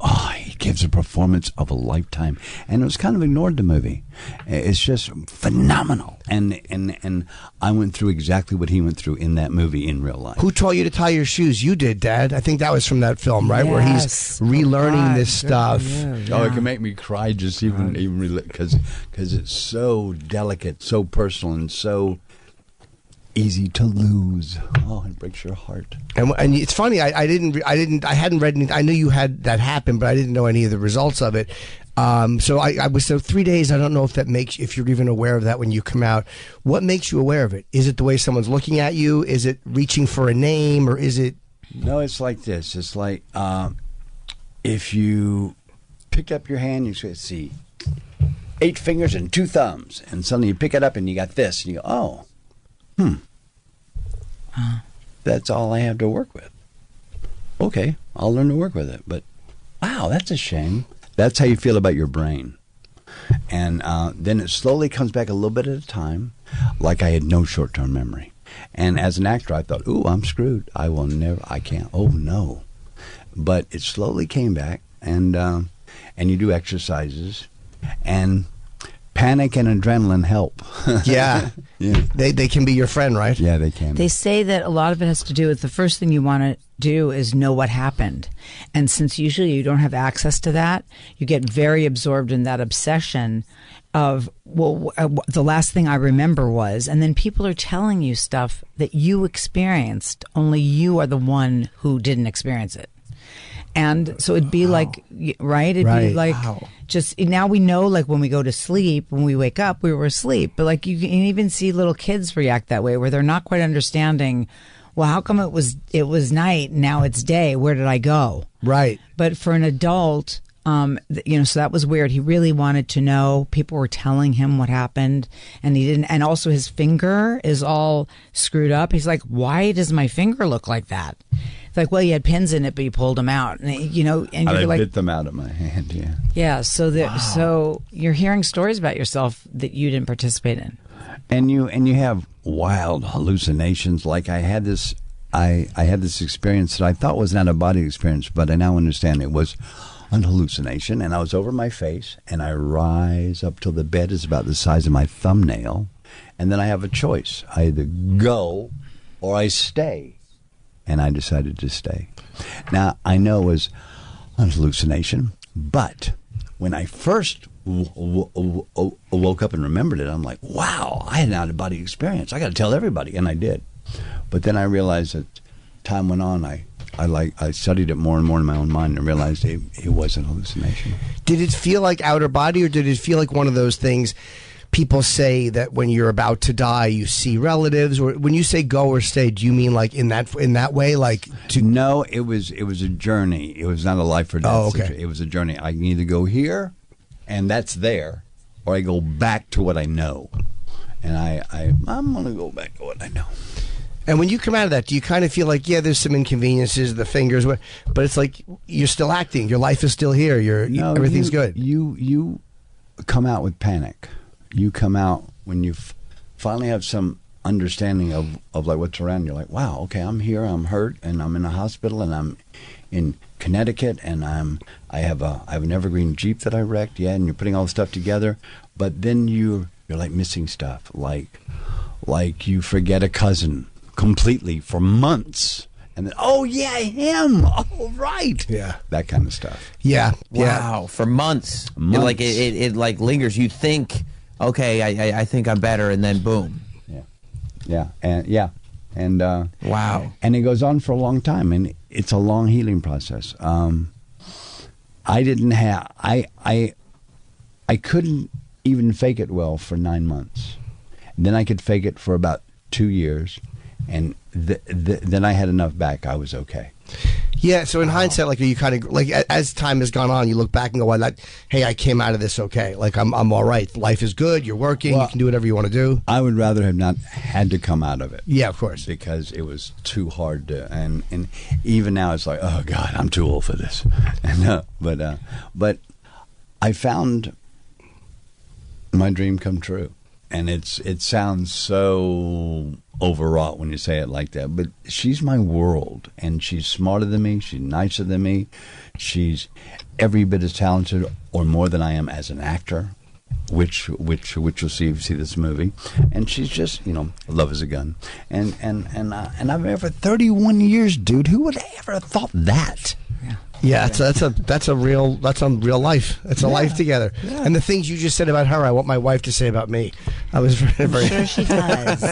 Oh, he gives a performance of a lifetime, and it was kind of ignored. The movie, it's just phenomenal. And I went through exactly what he went through in that movie in real life. Who taught you to tie your shoes? You did, Dad. I think that was from that film, right? Yes. Where he's relearning this stuff. Oh, it can make me cry just even because it's so delicate, so personal, and so easy to lose. Oh, it breaks your heart. And it's funny. I hadn't read anything. I knew you had that happen, but I didn't know any of the results of it. So I was 3 days. I don't know if you're even aware of that when you come out. What makes you aware of it? Is it the way someone's looking at you? Is it reaching for a name, or is it? No, it's like this. It's like if you pick up your hand, you see 8 fingers and 2 thumbs, and suddenly you pick it up and you got this, and you go, oh. That's all I have to work with. Okay, I'll learn to work with it. But wow, that's a shame. That's how you feel about your brain. And then it slowly comes back a little bit at a time, like I had no short-term memory. And as an actor, I thought, ooh, I'm screwed. I can't. Oh, no. But it slowly came back, and you do exercises, and panic and adrenaline help. Yeah. They can be your friend, right? Yeah, they can. They say that a lot of it has to do with the first thing you want to do is know what happened. And since usually you don't have access to that, you get very absorbed in that obsession of, the last thing I remember was, and then people are telling you stuff that you experienced, only you are the one who didn't experience it. And so it'd be like, right? It'd be like, just now we know, like when we go to sleep, when we wake up, we were asleep. But like you can even see little kids react that way, where they're not quite understanding, well, how come it was night, now it's day? Where did I go? Right. But for an adult, so that was weird. He really wanted to know. People were telling him what happened, and he didn't. And also his finger is all screwed up. He's like, why does my finger look like that? It's like, well, you had pins in it, but you pulled them out, and and I you're like, bit them out of my hand. Yeah. Yeah. So you're hearing stories about yourself that you didn't participate in, and you have wild hallucinations. Like I had this experience that I thought was not a body experience, but I now understand it was an hallucination. And I was over my face, and I rise up till the bed is about the size of my thumbnail, and then I have a choice: I either go or I stay. And I decided to stay. Now, I know it was a hallucination, but when I first woke up and remembered it, I'm like, wow, I had an out-of-body experience. I got to tell everybody, and I did. But then I realized that time went on, I studied it more and more in my own mind and realized it was an hallucination. Did it feel like outer body, or did it feel like one of those things people say that when you're about to die, you see relatives? Or when you say go or stay, do you mean like in that way? Like No, it was a journey. It was not a life or death. Oh, okay. It was a journey. I can either go here, and that's there, or I go back to what I know. And I'm going to go back to what I know. And when you come out of that, do you kind of feel like, yeah, there's some inconveniences, the fingers, but it's like you're still acting. Your life is still here. Everything's good. You come out with panic. You come out when you finally have some understanding of like what's around. You're like, wow, okay, I'm here, I'm hurt, and I'm in a hospital, and I'm in Connecticut, and I have an evergreen Jeep that I wrecked, and you're putting all the stuff together, but then you're like missing stuff, like you forget a cousin completely for months. And then, oh yeah, him. Oh right. Yeah. That kind of stuff. Yeah. Wow. For months. Like it like lingers. You think, okay, I think I'm better, and then boom. And wow. And it goes on for a long time, and it's a long healing process. I couldn't even fake it well for 9 months. And then I could fake it for about 2 years, and then I had enough back. I was okay. Yeah, so in hindsight, like, are you kind of like, as time has gone on, you look back and go, well, hey, I came out of this okay. Like, I'm all right. Life is good. You're working. You can do whatever you want to do. I would rather have not had to come out of it. Yeah, of course, because it was too hard to. And even now, it's like, oh God, I'm too old for this. But I found my dream come true. And it sounds so overwrought when you say it like that, but she's my world, and she's smarter than me, she's nicer than me, she's every bit as talented or more than I am as an actor, which you'll see if you see this movie, and she's just, love is a gun, and I've been here for 31 years, dude. Who would have ever thought that? Yeah, that's a real life. It's a life together. Yeah. And the things you just said about her, I want my wife to say about me. I was very sure she does.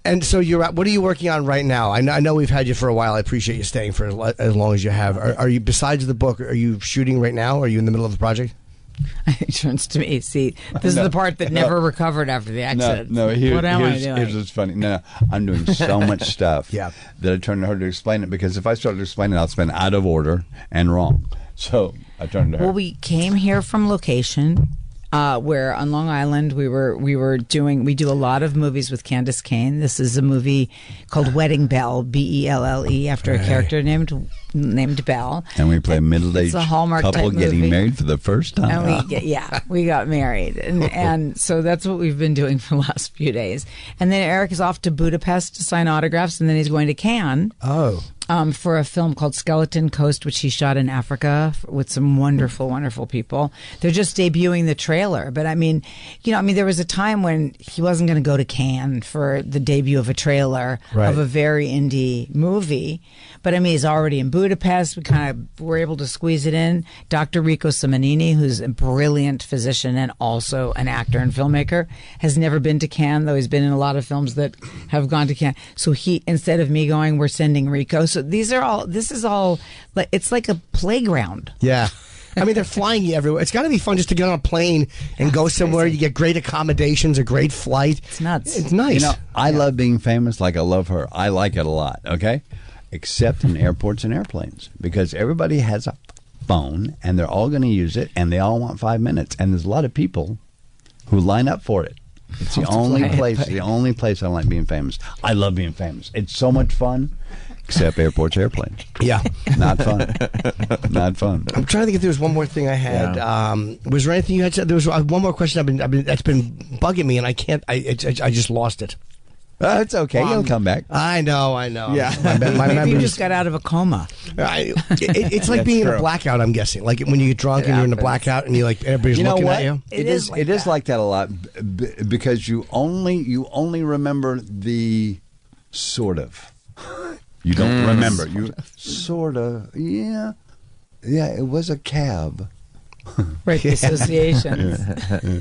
And so what are you working on right now? I know we've had you for a while. I appreciate you staying for as long as you have. Are you, besides the book, are you shooting right now? Are you in the middle of the project? It turns to me. See, this is the part that never recovered after the accident. What am I doing? Here's what's funny. No, I'm doing so much stuff that I turned to her to explain it, because if I started to explain it, I'll spend out of order and wrong. So I turned to her. Well, we came here from location. Where on Long Island we do a lot of movies with Candace Cain. This is a movie called Wedding Bell, Belle, after a character named Belle. And we play a middle-aged couple getting married for the first time. And we got married, and so that's what we've been doing for the last few days. And then Eric is off to Budapest to sign autographs, and then he's going to Cannes. For a film called Skeleton Coast, which he shot in Africa with some wonderful, wonderful people. They're just debuting the trailer. But there was a time when he wasn't going to go to Cannes for the debut of a trailer of a very indie movie. But he's already in Budapest. We kind of were able to squeeze it in. Dr. Rico Simonini, who's a brilliant physician and also an actor and filmmaker, has never been to Cannes, though he's been in a lot of films that have gone to Cannes. So instead of me going, we're sending Rico. So this is all, it's like a playground. Yeah. They're flying you everywhere. It's got to be fun just to get on a plane and go somewhere. You get great accommodations, a great flight. It's nuts. It's nice. I love being famous like I love her. I like it a lot, okay? Except in airports and airplanes, because everybody has a phone and they're all going to use it, and they all want 5 minutes. And there's a lot of people who line up for it. It's the only place I don't like being famous. I love being famous. It's so much fun. Except airports, airplanes. Yeah. Not fun. Not fun. I'm trying to think if there was one more thing I had. Yeah. Was there anything you had said? There was one more question that's been bugging me, and I can't. I just lost it. It's okay. You'll come back. I know. Yeah. My Maybe you just got out of a coma. It's like being in a blackout, I'm guessing. Like when you get drunk and you're in a blackout and everybody's looking at you. It is like that a lot, because you only remember the sort of. You don't remember. You sort of, yeah, it was a cab. Right, the associations.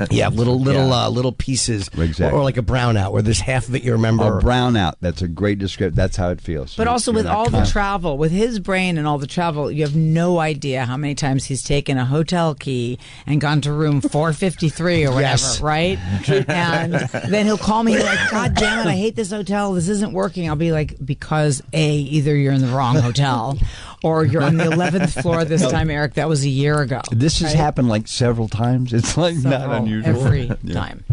Yeah, little pieces, exactly. Or like a brownout, where there's half of it you remember. A brownout. That's a great description. That's how it feels. But also with all the travel, with his brain and all the travel, you have no idea how many times he's taken a hotel key and gone to room 453 or whatever, right? And then he'll call me like, God damn it, I hate this hotel. This isn't working. I'll be like, because either you're in the wrong hotel or you're on the 11th floor this time, Eric. That was a year ago. This has happened like several times. It's like not unusual. Every time.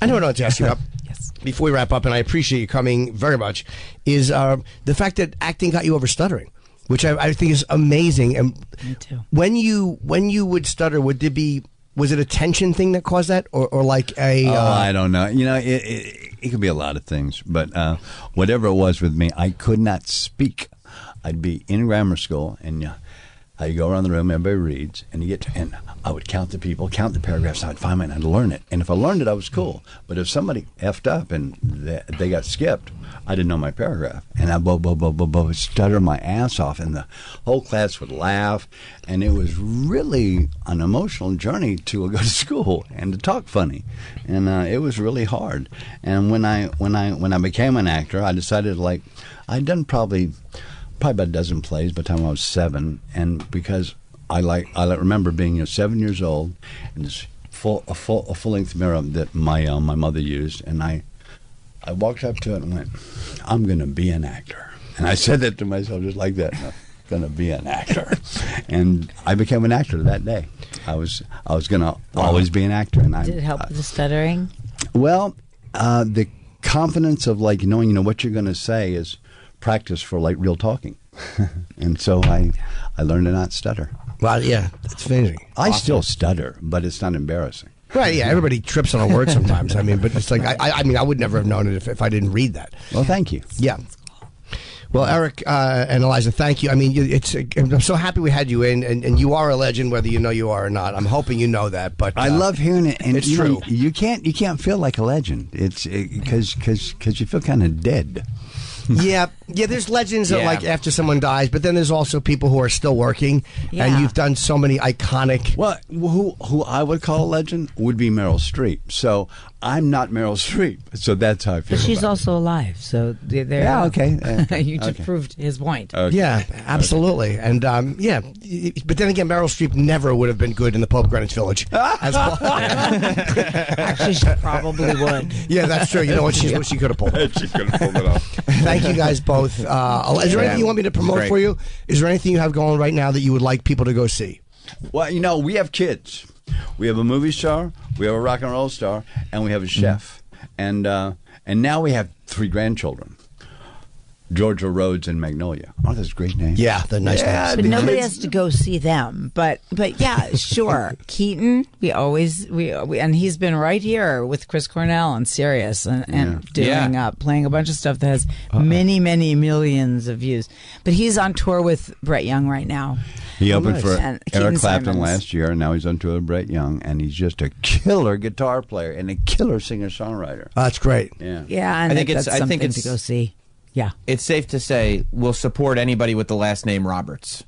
I know what I want to ask you about. Yes. Before we wrap up, and I appreciate you coming very much, is the fact that acting got you over stuttering, which I think is amazing. And me too. When you would stutter, was it a tension thing that caused that, or like a? I don't know. It could be a lot of things, but whatever it was with me, I could not speak. I'd be in grammar school and You go around the room, everybody reads, and and I would count the people, count the paragraphs, I'd find mine, I'd learn it. And if I learned it, I was cool. But if somebody effed up and they got skipped, I didn't know my paragraph. And I stutter my ass off, and the whole class would laugh. And it was really an emotional journey to go to school and to talk funny. And it was really hard. And when I became an actor, I decided, like, I'd done probably about a dozen plays by the time I was 7, and because I remember being 7 years old, and this a full length mirror that my mother used, and I walked up to it and went, "I'm going to be an actor," and I said that to myself just like that. I'm going to be an actor, and I became an actor that day. I was going to always be an actor, and did it help with the stuttering? Well, the confidence of knowing what you're going to say is practice for real talking. And so I learned to not stutter. Well, yeah, it's amazing. I still stutter, but it's not embarrassing. Right, yeah, everybody trips on a word sometimes. I mean, but it's like, I mean, I would never have known it if I didn't read that. Well, thank you. Yeah. Well, Eric and Eliza, thank you. I mean, I'm so happy we had you in, and you are a legend, whether you know you are or not. I'm hoping you know that. But I love hearing it, and it's true. You can't feel like a legend. It's because you feel kind of dead. Yeah. There's legends that after someone dies, but then there's also people who are still working, and you've done so many iconic. Well, who I would call a legend would be Meryl Streep. So I'm not Meryl Streep, so that's how I feel. But she's about also alive, so there. Yeah, okay. You just proved his point. Okay. Yeah, absolutely, and but then again, Meryl Streep never would have been good in the Pope of Greenwich Village. As well. Actually, she probably would. Yeah, that's true. You know what? She could have pulled it. She could have pulled it off. Thank you guys both. Is there anything you want me to promote for you? Is there anything you have going right now that you would like people to go see? Well, we have kids. We have a movie star, we have a rock and roll star, and we have a chef. And now we have 3 grandchildren. Georgia Rhodes and Magnolia. Oh, that's a great name. Yeah, they're nice names. But nobody has to go see them. But yeah, sure. Keaton, we and he's been right here with Chris Cornell on Sirius and doing playing a bunch of stuff that has many, many millions of views. But he's on tour with Brett Young right now. He opened for And Eric Keaton Clapton Simons. last year, and now he's on tour with Brett Young, and he's just a killer guitar player and a killer singer-songwriter. That's great. Yeah, and that's something to go see. Yeah. It's safe to say we'll support anybody with the last name Roberts.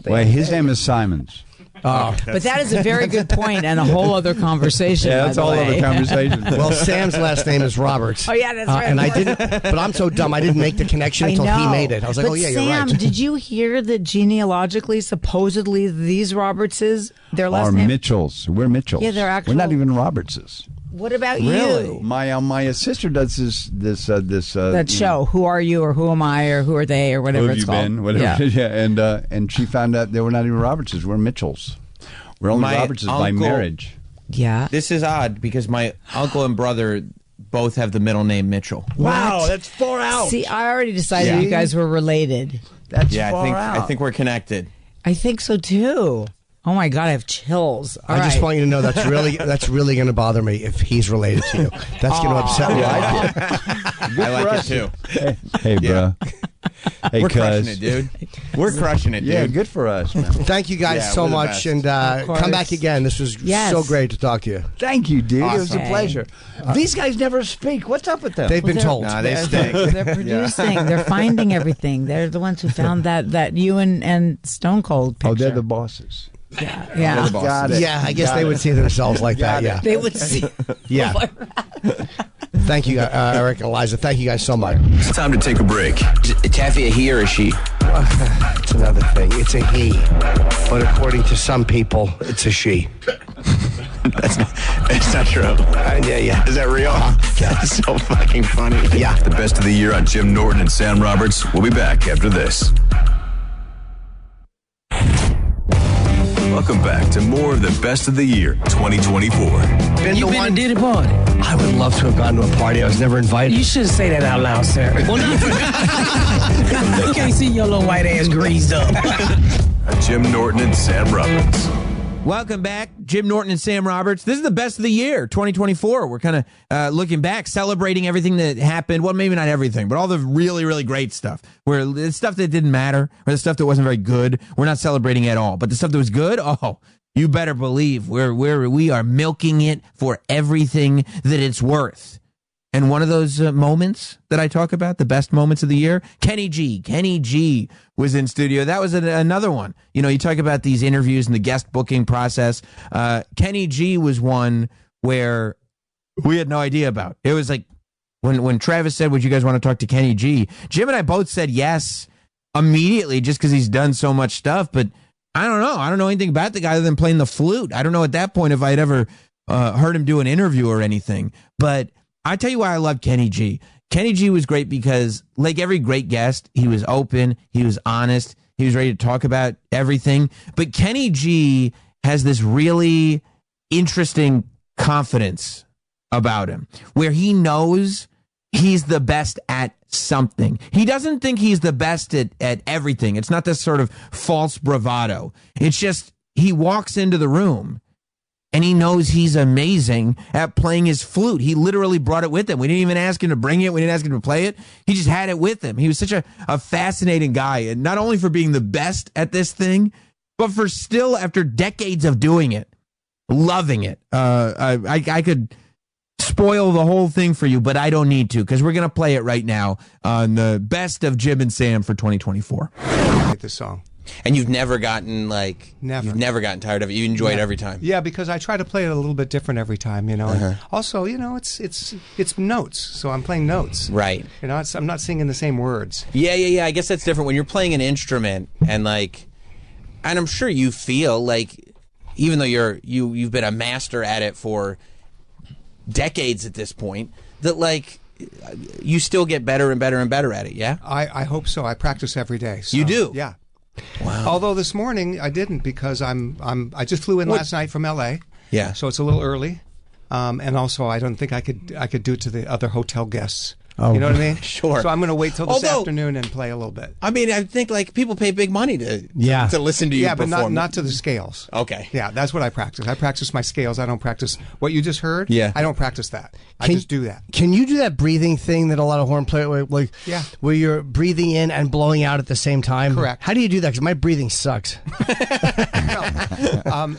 Well, his name is Simons. Oh, but that is a very good point and a whole other conversation. Yeah, that's a whole other conversation. Well, Sam's last name is Roberts. Oh yeah, that's right. And I didn't, but I'm so dumb. I didn't make the connection until he made it. I was like, but oh yeah, Sam, you're right. did you hear that genealogically, supposedly, these Robertses, their last Are name? Mitchells. We're Mitchells. Yeah, they're actual. We're not even Robertses. What about Really? you? My sister does this That show, Who Are You, or Who Am I, or Who Are They, or whatever Who have it's you called. been? Whatever. Yeah. And she found out they were not even Robertses. We're Mitchells. We're only My Robertses by uncle- marriage. Yeah. This is odd because my uncle and brother both have the middle name Mitchell. Wow, that's far out. See, I already decided you guys were related. That's I think we're connected. I think so too. Oh my God, I have chills. All I just right. want you to know that's really going to bother me if he's related to you. That's going to upset me. I like it too. Hey, bro. Hey, We're cuz. crushing it, dude. We're crushing it, dude. Yeah, good for us, man. Thank you guys so we're the much, best. and come back again. This was so great to talk to you. Thank you, dude. It was a Awesome. pleasure. These guys never speak. What's up with them? They've been told. Nah, they stink. They're producing. They're finding everything. They're the ones who found that you and Stone Cold picture. Oh, they're the bosses. Yeah. Got it. Yeah, I guess they would see themselves like that. Yeah, They would see. yeah. Thank you, Eric and Eliza. Thank you guys so much. It's time to take a break. Taffy, a he or a she? It's another thing. It's a he, but according to some people, it's a she. It's not true. Yeah. Is that real? That's so fucking funny. Yeah. The best of the year on Jim Norton and Sam Roberts. We'll be back after this. Welcome back to more of the best of the year 2024. You been to Diddy party? I would love to have gone to a party. I was never invited. You shouldn't say that out loud, sir. Well, you, you can't see your little white ass greased up. Jim Norton and Sam Roberts. Welcome back, Jim Norton and Sam Roberts. This is the best of the year, 2024. We're kind of looking back, celebrating everything that happened. Well, maybe not everything, but all the really, really great stuff. Where the stuff that didn't matter, or the stuff that wasn't very good, we're not celebrating at all. But the stuff that was good, oh, you better believe we are milking it for everything that it's worth. And one of those moments that I talk about, the best moments of the year, Kenny G was in studio. That was another one. You know, you talk about these interviews and the guest booking process. Kenny G was one where we had no idea about. It was like when Travis said, would you guys want to talk to Kenny G? Jim and I both said yes immediately just because he's done so much stuff. But I don't know. I don't know anything about the guy other than playing the flute. I don't know at that point if I'd ever heard him do an interview or anything. But I tell you why I love Kenny G. Kenny G was great because, like every great guest, he was open, he was honest, he was ready to talk about everything. But Kenny G has this really interesting confidence about him, where he knows he's the best at something. He doesn't think he's the best at everything. It's not this sort of false bravado. It's just he walks into the room and he knows he's amazing at playing his flute. He literally brought it with him. We didn't even ask him to bring it. We didn't ask him to play it. He just had it with him. He was such a fascinating guy. And not only for being the best at this thing, but for still, after decades of doing it, loving it. I could spoil the whole thing for you, but I don't need to, because we're going to play it right now on the best of Jim and Sam for 2024. I hate this song. And you've never gotten Never. You've never gotten tired of it. You enjoy it every time. Yeah, because I try to play it a little bit different every time, you know. And also, you know, it's notes, so I'm playing notes. Right. You know, I'm not singing the same words. Yeah. I guess that's different when you're playing an instrument and I'm sure you feel like, even though you've been a master at it for decades at this point, that you still get better and better and better at it. Yeah. I hope so. I practice every day. So, you do. Yeah. Wow. Although this morning I didn't, because I just flew in last night from L.A. Yeah. So it's a little early, and also I don't think I could do it to the other hotel guests. Oh, you know what I mean? Sure. So I'm going to wait till this afternoon and play a little bit. I mean, I think people pay big money to listen to you. Yeah, but perform. not to the scales. Okay. Yeah, that's what I practice. I practice my scales. I don't practice what you just heard. Yeah. I don't practice that. I just do that. Can you do that breathing thing that a lot of horn players yeah, where you're breathing in and blowing out at the same time? Correct. How do you do that? Because my breathing sucks.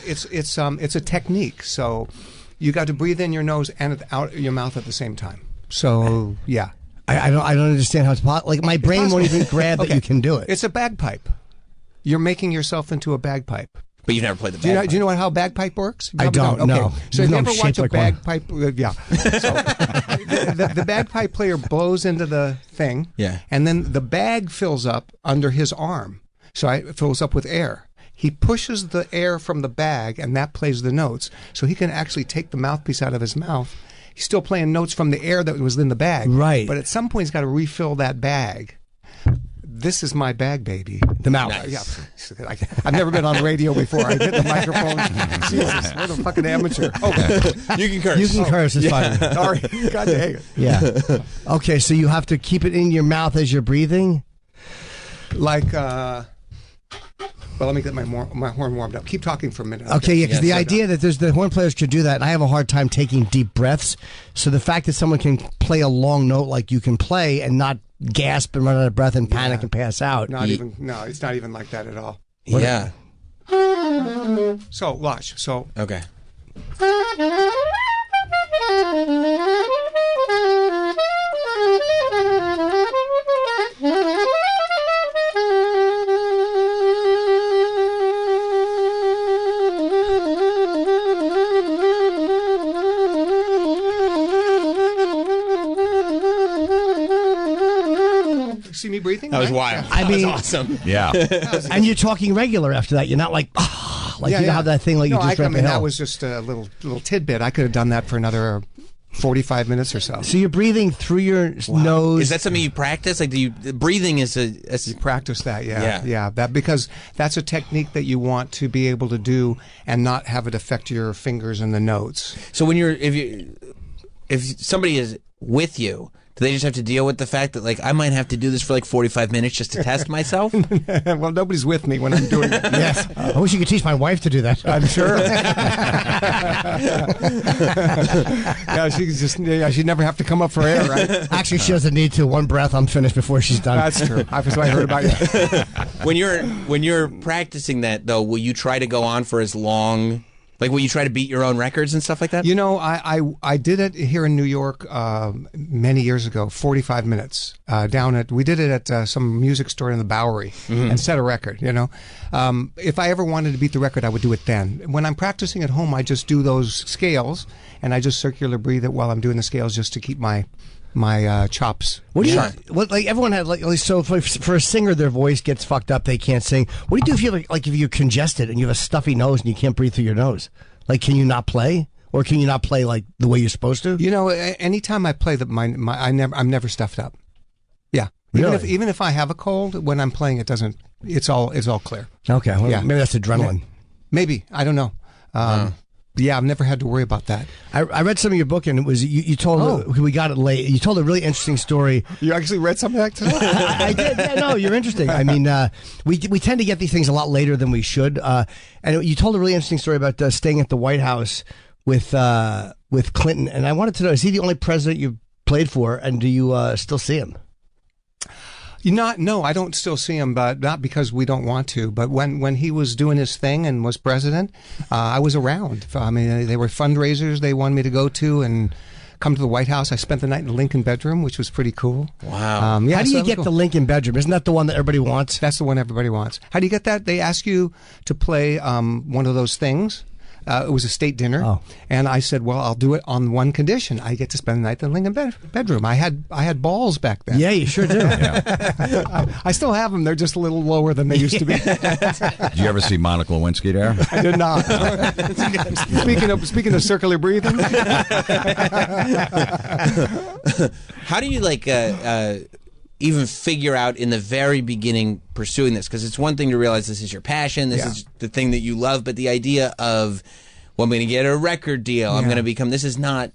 It's a technique. So you got to breathe in your nose and out your mouth at the same time. So yeah. I don't understand how it's possible. Like my brain won't even grab that you can do it. It's a bagpipe. You're making yourself into a bagpipe. But you've never played the bagpipe. Do you know how bagpipe works? I don't know. So you ever watch a like bagpipe? Yeah. So the bagpipe player blows into the thing. Yeah. And then the bag fills up under his arm. So it fills up with air. He pushes the air from the bag, and that plays the notes. So he can actually take the mouthpiece out of his mouth. He's still playing notes from the air that was in the bag. Right. But at some point, he's got to refill that bag. This is my bag, baby. The mouth. Nice. Yeah. I've never been on radio before. I hit the microphone. Jesus, what a fucking amateur. Oh, you can curse. You can curse. It's fine. Sorry. God dang it. Yeah. Okay, so you have to keep it in your mouth as you're breathing? Well, let me get my horn warmed up. Keep talking for a minute. Okay, yeah, because the idea that the horn players could do that, and I have a hard time taking deep breaths. So the fact that someone can play a long note like you can play and not gasp and run out of breath and panic and pass out. No, it's not even like that at all. Yeah. So, watch. So. Okay. See me breathing? That was wild. I mean, that was awesome. Yeah. And you're talking regular after that. You're not like, you have that thing like you just I mean, that was just a little tidbit. I could have done that for another 45 minutes or so. So you're breathing through your nose. Is that something you practice? Breathing is you practice that, yeah. That because that's a technique that you want to be able to do and not have it affect your fingers and the notes. So when if somebody is with you, Do they just have to deal with the fact that, like, I might have to do this for like 45 minutes just to test myself? Well, nobody's with me when I'm doing it. Yes. I wish you could teach my wife to do that. I'm sure. She'd never have to come up for air, right? Actually, she doesn't need to. One breath, I'm finished before she's done. That's true. That's what I heard about you. When you're practicing that, though, will you try to go on for as long? Like, will you try to beat your own records and stuff like that? You know, I did it here in New York many years ago, 45 minutes. We did it at some music store in the Bowery and set a record, you know. If I ever wanted to beat the record, I would do it then. When I'm practicing at home, I just do those scales, and I just circular breathe it while I'm doing the scales just to keep my chops. What do you like? Everyone had so for a singer, their voice gets fucked up. They can't sing. What do you do if you like if you're congested and you have a stuffy nose and you can't breathe through your nose? Like, can you not play, or can you not play like the way you're supposed to? You know, anytime I play, I'm never stuffed up. Yeah, Really? even if I have a cold, when I'm playing, it doesn't. It's all clear. Okay, well, yeah, maybe that's adrenaline. Maybe, I don't know. Yeah, I've never had to worry about that. I read some of your book, and it was you told we got it late. You told a really interesting story. You actually read something like that? I did. Yeah, no, you're interesting. I mean, we tend to get these things a lot later than we should. And you told a really interesting story about staying at the White House with Clinton. And I wanted to know: is he the only president you played for? And do you still see him? No, I don't still see him, but not because we don't want to. But when he was doing his thing and was president, I was around. I mean, they were fundraisers they wanted me to go to and come to the White House. I spent the night in the Lincoln bedroom, which was pretty cool. Wow. How do you get the Lincoln bedroom? Isn't that the one that everybody wants? That's the one everybody wants. How do you get that? They ask you to play one of those things. It was a state dinner, and I said, "Well, I'll do it on one condition: I get to spend the night in the Lincoln bedroom." I had balls back then. Yeah, you sure do. I still have them. They're just a little lower than they used to be. Did you ever see Monica Lewinsky there? I did not. Speaking of circular breathing, how do you even figure out in the very beginning pursuing this? Because it's one thing to realize this is your passion, this is the thing that you love, but the idea of, well, I'm going to get a record deal, I'm going to become, this is not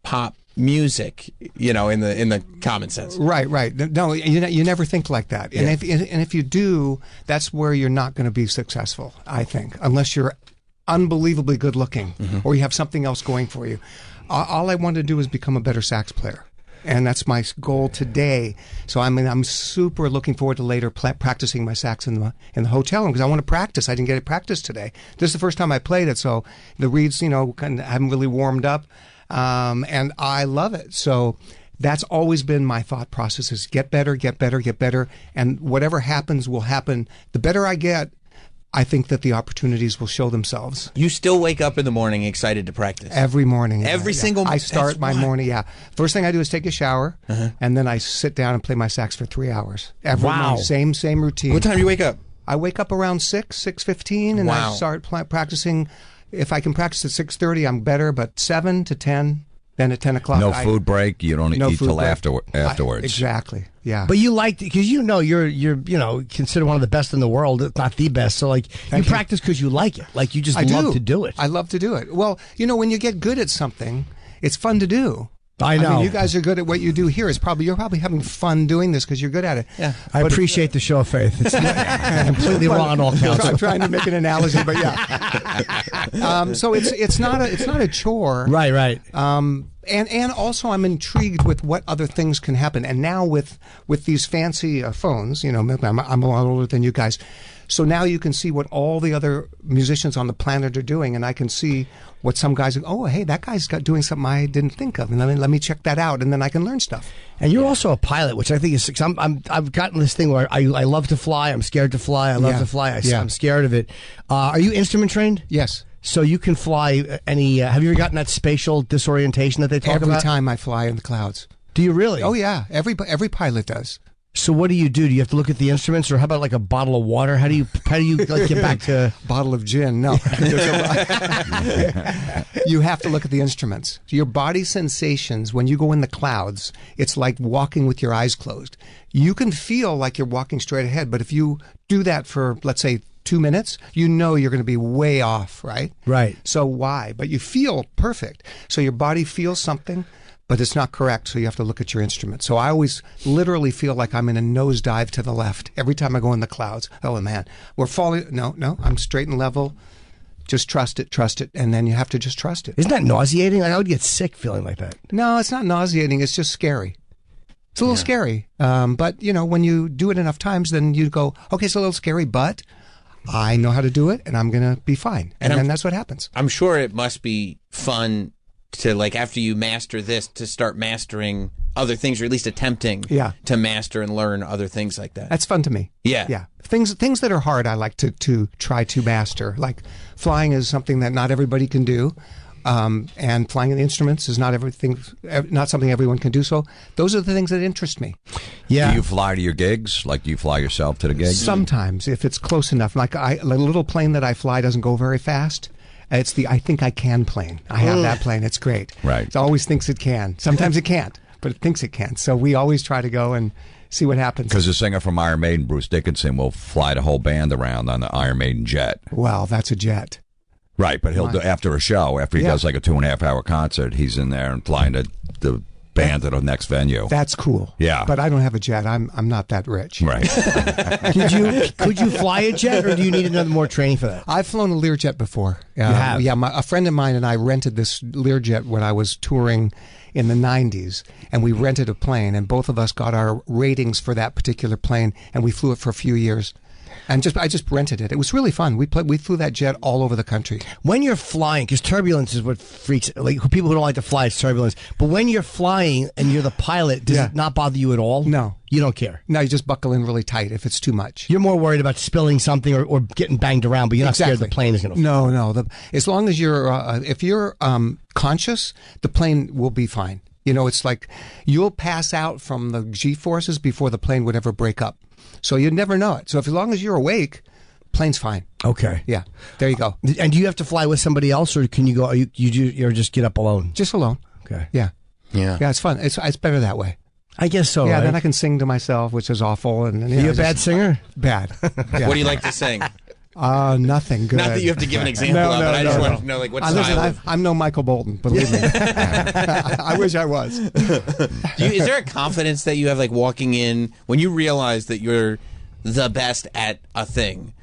pop music, you know, in the common sense. Right. No, you never think like that. Yeah. And if you do, that's where you're not going to be successful, I think, unless you're unbelievably good looking or you have something else going for you. All I want to do is become a better sax player. And that's my goal today. So I'm super looking forward to later practicing my sax in the hotel room because I want to practice. I didn't get to practice today. This is the first time I played it, so the reeds, kind of haven't really warmed up, and I love it. So that's always been my thought process: is get better, and whatever happens will happen. The better I get, I think that the opportunities will show themselves. You still wake up in the morning excited to practice? Every morning. Every single morning? I start my morning, First thing I do is take a shower, and then I sit down and play my sax for 3 hours. Every morning, same routine. What time do you wake up? I wake up around 6:15, and I start practicing. If I can practice at 6:30, I'm better, but 7 to 10, then at 10 o'clock. No food break. You don't eat till afterwards. Exactly. Yeah. But you like because you're considered one of the best in the world, if not the best. So you practice because you like it. Like you just love to do it. I love to do it. Well, when you get good at something, it's fun to do. I know. I mean, you guys are good at what you do here. You're probably having fun doing this because you're good at it. Yeah. I appreciate the show of faith. It's completely wrong on all counts. I'm trying to make an analogy, but yeah. So it's not a chore. Right. And also I'm intrigued with what other things can happen. And now with these fancy phones, I'm a lot older than you guys. So now you can see what all the other musicians on the planet are doing, and I can see what some guys are, hey, that guy's doing something I didn't think of, and let me check that out, and then I can learn stuff. And you're also a pilot, which I think is. I've gotten this thing where I love to fly. I'm scared to fly. I love to fly. I'm scared of it. Are you instrument trained? Yes. So you can fly any. Have you ever gotten that spatial disorientation that they talk about? Every time I fly in the clouds. Do you really? Oh yeah. Every pilot does. So what do? You have to look at the instruments, or how about like a bottle of water? How do you get back to bottle of gin? No, you have to look at the instruments. Your body sensations when you go in the clouds, it's like walking with your eyes closed. You can feel like you're walking straight ahead, but if you do that for, let's say, 2 minutes, you're going to be way off, right? Right. So why? But you feel perfect. So your body feels something. but it's not correct, so you have to look at your instrument. So I always literally feel like I'm in a nosedive to the left every time I go in the clouds. Oh, man, we're falling. No, I'm straight and level. Just trust it, and then you have to just trust it. Isn't that nauseating? I would get sick feeling like that. No, it's not nauseating. It's just scary. It's a little scary. But, you know, when you do it enough times, then you go, okay, it's a little scary, but I know how to do it, and I'm going to be fine. And then that's what happens. I'm sure it must be fun to, like, after you master this, to start mastering other things, or at least attempting to master and learn other things like that. That's fun to me. Yeah. Yeah. Things that are hard, I like to try to master. Like flying is something that not everybody can do. And flying the instruments is not something everyone can do. So those are the things that interest me. Yeah. Do you fly to your gigs? Like, do you fly yourself to the gigs? Sometimes, if it's close enough. Like the little plane that I fly doesn't go very fast. It's the I think I can plane. I have that plane. It's great. Right. It always thinks it can. Sometimes it can't, but it thinks it can. So we always try to go and see what happens. Because the singer from Iron Maiden, Bruce Dickinson, will fly the whole band around on the Iron Maiden jet. Well, that's a jet. Right, but he'll do after a show, after he does like a 2.5 hour concert, he's in there and flying the band to the next venue. That's cool. Yeah, but I don't have a jet. I'm not that rich. Right. Could you fly a jet, or do you need another more training for that? I've flown a Learjet before. You have? Yeah, a friend of mine and I rented this Learjet when I was touring in the 90s, and we rented a plane, and both of us got our ratings for that particular plane, and we flew it for a few years. And I just rented it. It was really fun. We flew that jet all over the country. When you're flying, because turbulence is what freaks, like people who don't like to fly, it's turbulence. But when you're flying and you're the pilot, does it not bother you at all? No. You don't care? No, you just buckle in really tight if it's too much. You're more worried about spilling something or getting banged around, but you're not scared the plane is going to fall. No. As long as you're, if you're conscious, the plane will be fine. You know, it's like you'll pass out from the G-forces before the plane would ever break up. So you'd never know it. So as long as you're awake, plane's fine. Okay. Yeah. There you go. And do you have to fly with somebody else, or can you go? You just get up alone? Just alone. Okay. Yeah. Yeah. Yeah. It's fun. It's better that way. I guess so. Yeah. Right? Then I can sing to myself, which is awful. And are you a bad singer? Bad. Yeah. What do you like to sing? Nothing good. Not that you have to give an example of it. I just want to know, like, what style. I'm no Michael Bolton, believe me. I wish I was. Is there a confidence that you have, like, walking in when you realize that you're the best at a thing?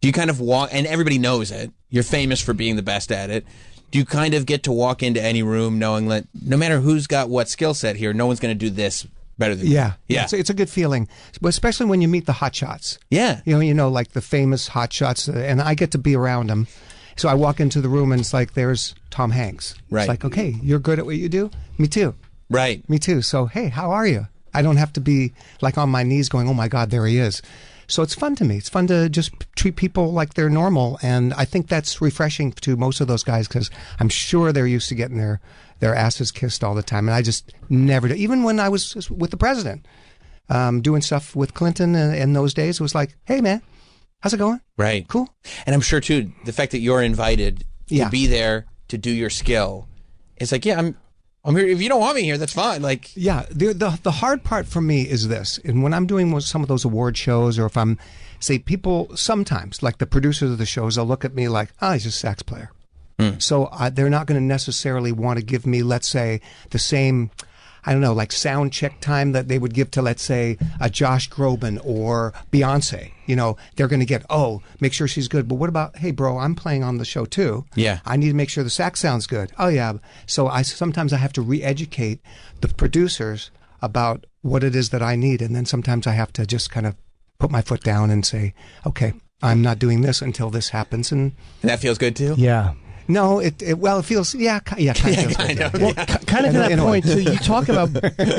Do you kind of walk, and everybody knows it, you're famous for being the best at it, do you kind of get to walk into any room knowing that no matter who's got what skill set here, no one's going to do this better than you? Yeah. It's a good feeling, especially when you meet the hotshots. Yeah. You know, like the famous hotshots, and I get to be around them. So I walk into the room and it's like, there's Tom Hanks. Right. It's like, okay, you're good at what you do? Me too. Right. Me too. So, hey, how are you? I don't have to be like on my knees going, oh my God, there he is. So it's fun to me. It's fun to just treat people like they're normal. And I think that's refreshing to most of those guys because I'm sure they're used to getting their asses kissed all the time. And I just never do. Even when I was with the president, doing stuff with Clinton in those days, it was like, hey, man, how's it going? Right. Cool. And I'm sure, too, the fact that you're invited to be there to do your skill, it's like, yeah, I'm here. If you don't want me here, that's fine. Like, yeah, the hard part for me is this, and when I'm doing some of those award shows, or if I'm, say, people sometimes, like the producers of the shows, they'll look at me like, he's just a sax player. So they're not going to necessarily want to give me, let's say, the same, I don't know, like sound check time that they would give to, let's say, a Josh Groban or Beyonce. You know, they're going to get, make sure she's good. But what about, hey, bro, I'm playing on the show too. Yeah. I need to make sure the sax sounds good. Oh, yeah. So sometimes I have to re-educate the producers about what it is that I need. And then sometimes I have to just kind of put my foot down and say, okay, I'm not doing this until this happens. And that feels good too? Yeah. No, it feels, kind of feels kind good. of. Well, kind of to that point, too, you talk about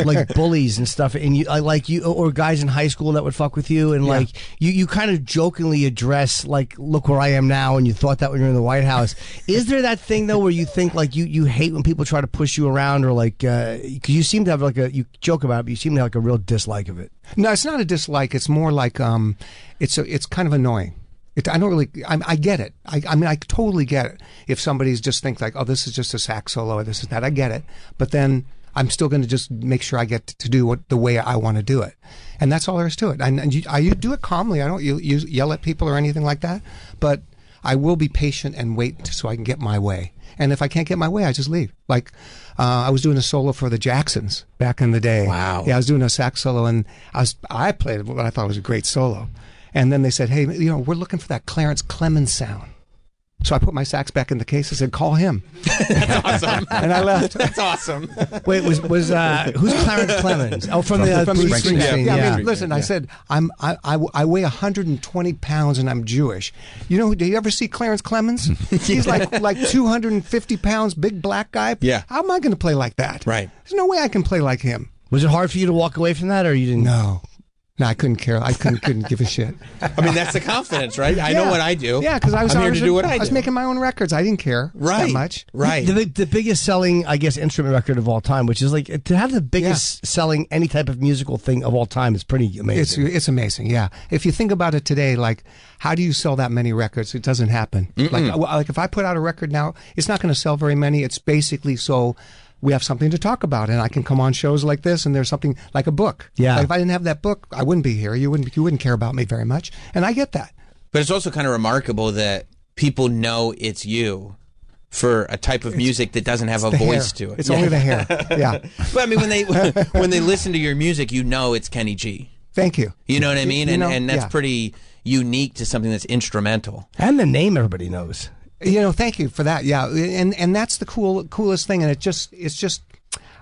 like bullies and stuff, and you or guys in high school that would fuck with you, and like you kind of jokingly address like, look where I am now, and you thought that when you were in the White House. Is there that thing though where you think like you hate when people try to push you around, or like because you seem to have like you joke about it, but you seem to have like a real dislike of it? No, it's not a dislike. It's more like it's kind of annoying. I don't really. I get it. I mean, I totally get it. If somebody's just think like, this is just a sax solo, or this is that, I get it. But then I'm still going to just make sure I get to do the way I want to do it, and that's all there is to it. And you do it calmly. I don't yell at people or anything like that. But I will be patient and wait so I can get my way. And if I can't get my way, I just leave. Like, I was doing a solo for the Jacksons back in the day. Wow. Yeah, I was doing a sax solo, and I played what I thought was a great solo. And then they said, hey, we're looking for that Clarence Clemens sound. So I put my sax back in the case and said, call him. That's awesome. And I left. That's awesome. Wait, was who's Clarence Clemens? Oh, from the Bruce Springsteen. Yeah, Yeah. I mean, listen, I said, I weigh 120 pounds and I'm Jewish. Do you ever see Clarence Clemens? He's like 250 pounds, big black guy. Yeah. How am I going to play like that? Right. There's no way I can play like him. Was it hard for you to walk away from that, or you didn't? No, I couldn't care. I couldn't give a shit. I mean, that's the confidence, right? I know what I do. Yeah, because I'm here to do what I do. I was making my own records. I didn't care that much. Right. The biggest selling, I guess, instrument record of all time, which is like to have the biggest selling any type of musical thing of all time is pretty amazing. It's amazing, yeah. If you think about it today, like, how do you sell that many records? It doesn't happen. Like if I put out a record now, it's not going to sell very many. It's basically so we have something to talk about, and I can come on shows like this, and there's something like a book. Yeah. Like if I didn't have that book, I wouldn't be here. You wouldn't care about me very much, and I get that. But it's also kind of remarkable that people know it's you for a type of music that doesn't have a voice hair. to it. It's only the hair. Yeah. But I mean, when they listen to your music, you know it's Kenny G. Thank you. You know what I mean? And that's yeah. pretty unique to something that's instrumental. And the name everybody knows. Thank you for that. Yeah, and that's the coolest thing. And it's just,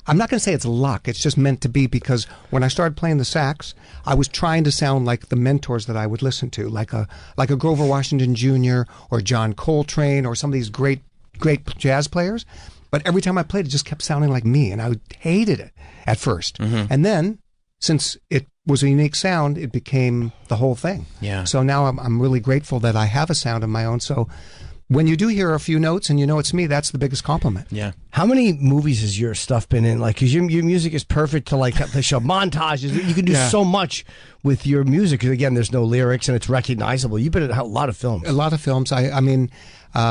I'm not going to say it's luck. It's just meant to be, because when I started playing the sax, I was trying to sound like the mentors that I would listen to, like a Grover Washington Jr. or John Coltrane or some of these great jazz players. But every time I played, it just kept sounding like me, and I hated it at first. Mm-hmm. And then, since it was a unique sound, it became the whole thing. Yeah. So now I'm really grateful that I have a sound of my own. So when you do hear a few notes and you know it's me, that's the biggest compliment. Yeah. How many movies has your stuff been in? Like, because your music is perfect to like they show montages. You can do so much with your music. 'Cause again, there's no lyrics and it's recognizable. You've been in a lot of films. A lot of films. I mean,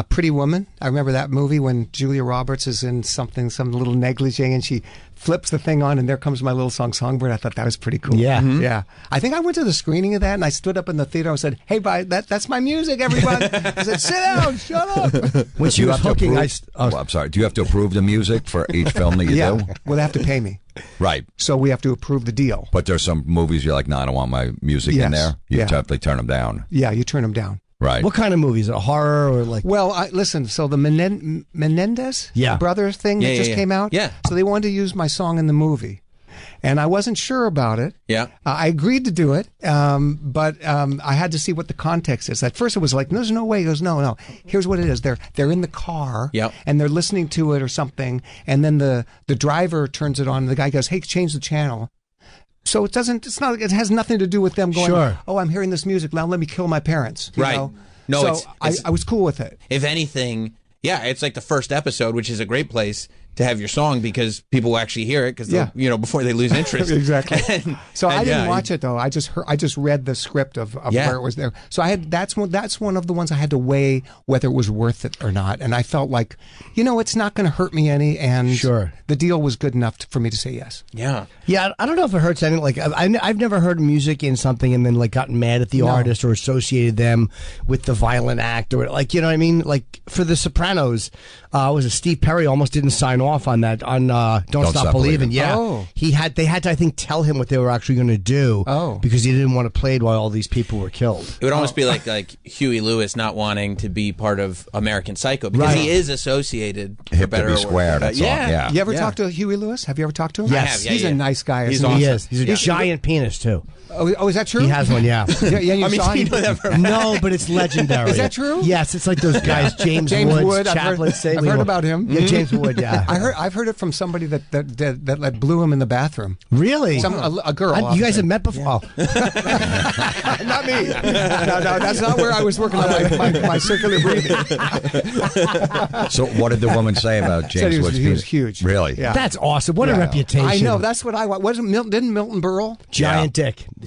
Pretty Woman. I remember that movie when Julia Roberts is in some little negligee and she flips the thing on and there comes my little Songbird. I thought that was pretty cool. Yeah. Mm-hmm. Yeah. I think I went to the screening of that and I stood up in the theater and said, hey, that's my music, everybody. I said, sit down, shut up. When she was hooking, I'm sorry. Do you have to approve the music for each film that you do? Well, they have to pay me. Right. So we have to approve the deal. But there's some movies you're like, no, I don't want my music in there. You have to turn them down. Yeah, you turn them down. Right. What kind of movies? A horror or like? Well, listen. So the Menendez brothers thing that just came out. Yeah. So they wanted to use my song in the movie, and I wasn't sure about it. Yeah. I agreed to do it, but I had to see what the context is. At first, it was like, there's no way. He goes, no. Here's what it is. They're in the car, and they're listening to it or something, and then the driver turns it on, and the guy goes, hey, change the channel. So it has nothing to do with them going, oh, I'm hearing this music, now let me kill my parents. You know? No, so I was cool with it. If anything, it's like the first episode, which is a great place to have your song because people will actually hear it because before they lose interest. Exactly. I didn't watch it though. I just read the script of where it was there. So that's one of the ones I had to weigh whether it was worth it or not. And I felt like, it's not going to hurt me any. And the deal was good enough for me to say yes. Yeah. Yeah. I don't know if it hurts any. Like I've never heard music in something and then like gotten mad at the artist or associated them with the violent act or like, you know what I mean? Like for The Sopranos, was it Steve Perry almost didn't sign off on that on Don't Stop Believing. Yeah. They had to, I think, tell him what they were actually going to do because he didn't want to play it while all these people were killed. It would almost be like Huey Lewis not wanting to be part of American Psycho because he is associated for better or worse. Square, that's all. Yeah. You ever talk to Huey Lewis? Have you ever talked to him? Yes. He's a nice guy. He's awesome. He is. He's a giant penis too. Oh, is that true? He has one, yeah. You saw him? No, but it's legendary. Is that true? Yes, it's like those guys, James Wood, Chaplin. I've heard about him. Yeah, James Wood, yeah. I've heard it from somebody that blew him in the bathroom. Really? A girl. You guys have met before? Not me. No, that's not where I was working on my circular breathing. So what did the woman say about James Wood's penis? He was huge. Really? Yeah. That's awesome. What a reputation. I know. That's what I want. Didn't Milton Berle?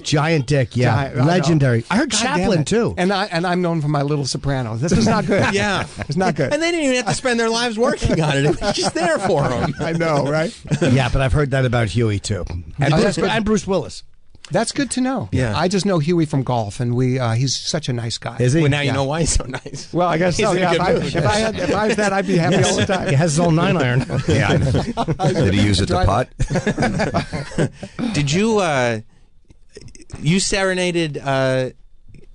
Giant dick, yeah, legendary. I heard Chaplin too, and I'm known for my Little Sopranos. This is not good. Yeah, it's not good. And they didn't even have to spend their lives working on it. It was just there for them. I know, right? Yeah, but I've heard that about Huey too, and Bruce Willis. That's good to know. Yeah. I just know Huey from golf, and he's such a nice guy. Is he? Well, now you Yeah. know why he's so nice. Well, I guess He's so. in a Yeah, good if mood. I was that, I'd be happy all the time. He has his own 9-iron. Yeah, I know. Did he use it to putt? Did you you serenaded?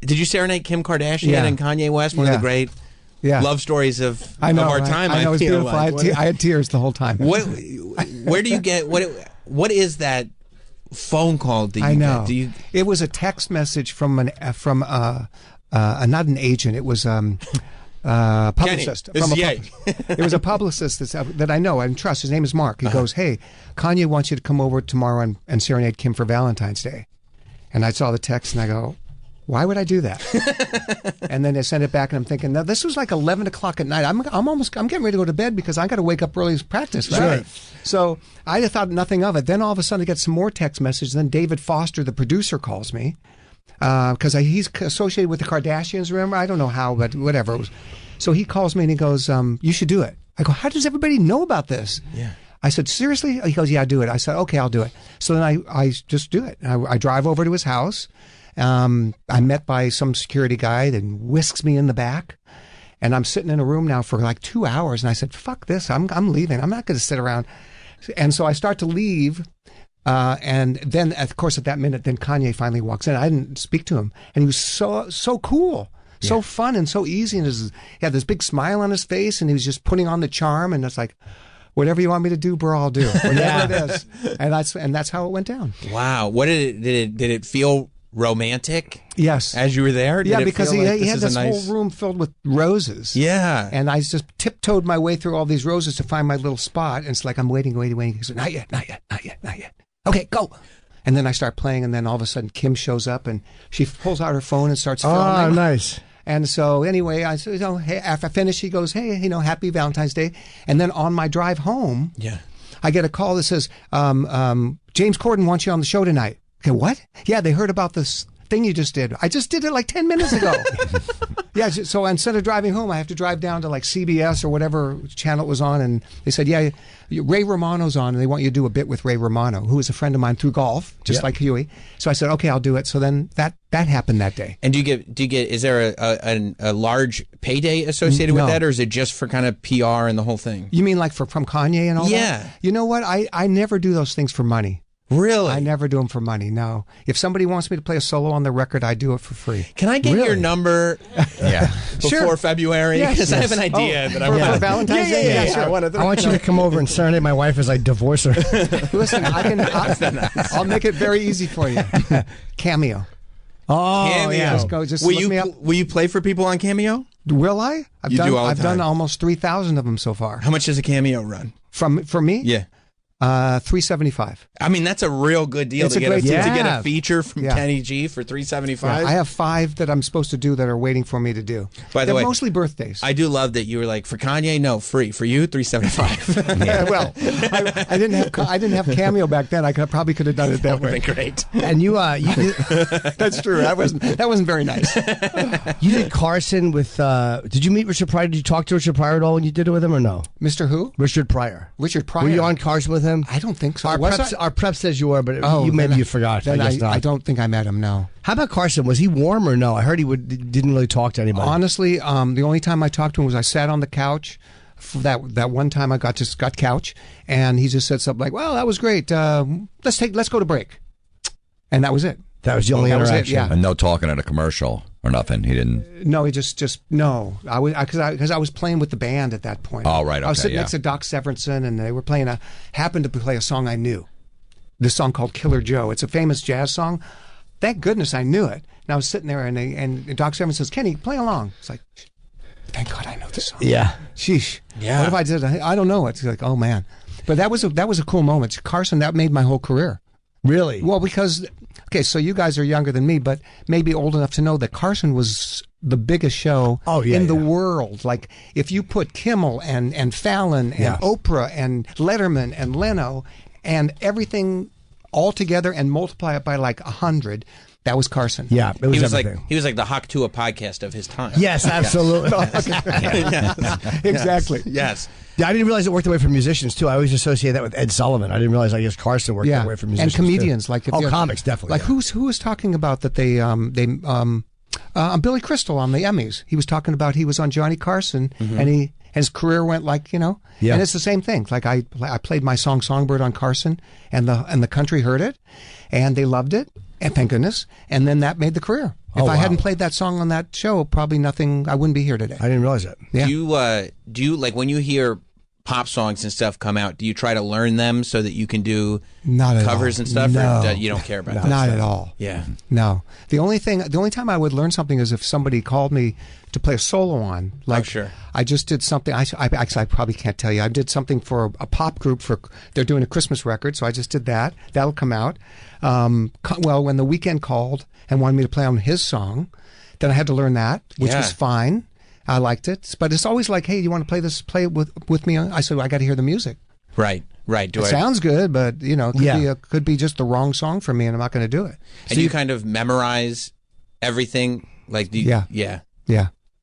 Did you serenade Kim Kardashian Yeah. and Kanye West? One of the great love stories of our time. I know it's feel beautiful. like. I had tears the whole time. Where do you get what is that phone call? Do you I know. Get? Do you? It was a text message from not an agent. It was publicist. It was a publicist that I know and trust. His name is Mark. He goes, "Hey, Kanye wants you to come over tomorrow and serenade Kim for Valentine's Day." And I saw the text and I go, why would I do that? And then I sent it back and I'm thinking, now this was like 11 o'clock at night. I'm getting ready to go to bed because I got to wake up early to practice. Right? So I thought nothing of it. Then all of a sudden I get some more text messages. Then David Foster, the producer, calls me because he's associated with the Kardashians. Remember? I don't know how, but whatever. It was. So he calls me and he goes, you should do it. I go, how does everybody know about this? Yeah. I said, seriously? He goes, yeah, do it. I said, okay, I'll do it. So then I just do it. I drive over to his house. I'm met by some security guy that whisks me in the back. And I'm sitting in a room now for like 2 hours. And I said, fuck this. I'm leaving. I'm not going to sit around. And so I start to leave. And then, of course, at that minute, then Kanye finally walks in. I didn't speak to him. And he was so cool. So fun and so easy. And he had this big smile on his face. And he was just putting on the charm. And it's like, whatever you want me to do, bro, I'll do. Whatever it is. And that's how it went down. Wow. What did it feel romantic? Yes. As you were there? Yeah, because he had this whole room filled with roses. Yeah. And I just tiptoed my way through all these roses to find my little spot. And it's like, I'm waiting. He goes, not yet. Okay, go. And then I start playing, and then all of a sudden Kim shows up, and she pulls out her phone and starts filming. Oh, nice. And so anyway, I said, hey, after I finish, he goes, hey, happy Valentine's Day. And then on my drive home, I get a call that says, James Corden wants you on the show tonight. Okay, what? Yeah, they heard about this thing you just did. I just did it like 10 minutes ago. Yeah, so instead of driving home, I have to drive down to like CBS or whatever channel it was on. And they said, yeah, Ray Romano's on, and they want you to do a bit with Ray Romano, who is a friend of mine through golf, just like Huey. So I said, okay, I'll do it. So then that happened that day. And do you get? Is there a large payday associated with that, or is it just for kind of PR and the whole thing? You mean like from Kanye and all that? Yeah. You know what? I never do those things for money. Really? I never do them for money, no. If somebody wants me to play a solo on the record, I do it for free. Can I get your number before February? Because I have an idea that I want for Valentine's Day? Yeah, sure. I want you to come over and serenade my wife as I divorce her. Listen, I'll make it very easy for you. Cameo. Oh, Cameo. yeah. Just look me up. Will you play for people on Cameo? Will I? I've done time. almost 3,000 of them so far. How much does a Cameo run? For me? Yeah. $375. I mean, that's a real good deal to get a feature from Kenny G for $375. Yeah, I have 5 that I'm supposed to do that are waiting for me to do. By the way, mostly birthdays. I do love that you were like, for Kanye, no, free. For you, $375. Yeah, well, I didn't have Cameo back then. I probably could have done it that way. Been great. And you did, that's true. That wasn't very nice. You did Carson with. Did you meet Richard Pryor? Did you talk to Richard Pryor at all when you did it with him, or no? Mr. Who? Richard Pryor. Richard Pryor. Were you on Carson with him? I don't think so. Our prep says you were, but you forgot. Then I guess not. I don't think I met him. No. How about Carson? Was he warm or no? I heard he didn't really talk to anybody. Honestly, the only time I talked to him was I sat on the couch. That one time I got couch, and he just said something like, "Well, that was great. Let's go to break," and that was it. That was the only interaction. Yeah. And no talking at a commercial or nothing. He didn't. No, he just no. Because I was playing with the band at that point. Oh, right. Okay, I was sitting next to Doc Severinsen, and they were happened to play a song I knew. This song called Killer Joe. It's a famous jazz song. Thank goodness I knew it. And I was sitting there, and Doc Severinsen says, "Kenny, play along." It's like, thank God I know this song. Yeah. Sheesh. Yeah. What if I did? I don't know. It's like, oh man. But that was a cool moment. Carson, that made my whole career. Really? Well, because, okay, so you guys are younger than me, but maybe old enough to know that Carson was the biggest show in the world. Like, if you put Kimmel and Fallon and Oprah and Letterman and Leno and everything all together and multiply it by like 100, That was Carson. Yeah, it was he was everything. he was like the Hawk Tua podcast of his time. Yes, absolutely. Exactly. Yes. Yeah, I didn't realize it worked that way for musicians too. I always associate that with Ed Sullivan. I didn't realize I guess Carson worked that way for musicians and comedians too. like comics definitely. Like who was talking about that Billy Crystal on the Emmys. He was talking about he was on Johnny Carson and his career went like, and it's the same thing. Like I played my song Songbird on Carson and the country heard it and they loved it, and thank goodness, and then that made the career. If I hadn't played that song on that show, probably nothing, I wouldn't be here today. I didn't realize that. Yeah. Do you like when you hear pop songs and stuff come out, do you try to learn them so that you can do covers and stuff? No. Or you don't care about that? Not stuff? at all. Yeah. No. The only time I would learn something is if somebody called me to play a solo on. Like, sure. I just did something. I probably can't tell you. I did something for a pop group they're doing a Christmas record, so I just did that. That'll come out. Well, when The Weeknd called and wanted me to play on his song, then I had to learn that, which was fine. I liked it, but it's always like, hey, you want to play this? Play it with me. I said, I got to hear the music. Right. Sounds good, but it could be just the wrong song for me, and I'm not going to do it. And so you kind of memorize everything, like yeah.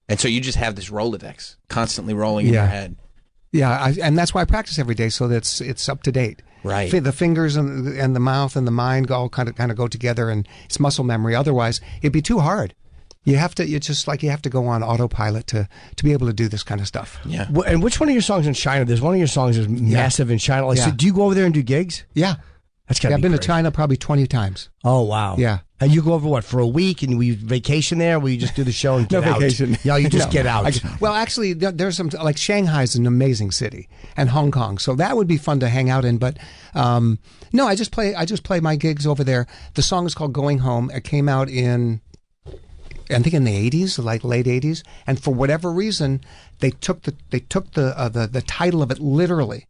And so you just have this Rolodex constantly rolling in your head. Yeah, and that's why I practice every day, so that it's up to date. Right. The fingers and the mouth and the mind all kind of go together, and it's muscle memory. Otherwise, it'd be too hard. You have to. It's just like you have to go on autopilot to be able to do this kind of stuff. Yeah. And which one of your songs in China? There's one of your songs is massive in China. Like, so do you go over there and do gigs? Yeah. That's gotta be I've been crazy. to China probably 20 times. Oh wow. Yeah. And you go over for a week, and we vacation there? Or will you just do the show and get out? No vacation. Yeah, you just get out. Well, actually, there's some like Shanghai's an amazing city, and Hong Kong, so that would be fun to hang out in. But no, I just play my gigs over there. The song is called "Going Home." It came out in, I think, in the 80s, like late 80s, and for whatever reason, they took the title of it literally,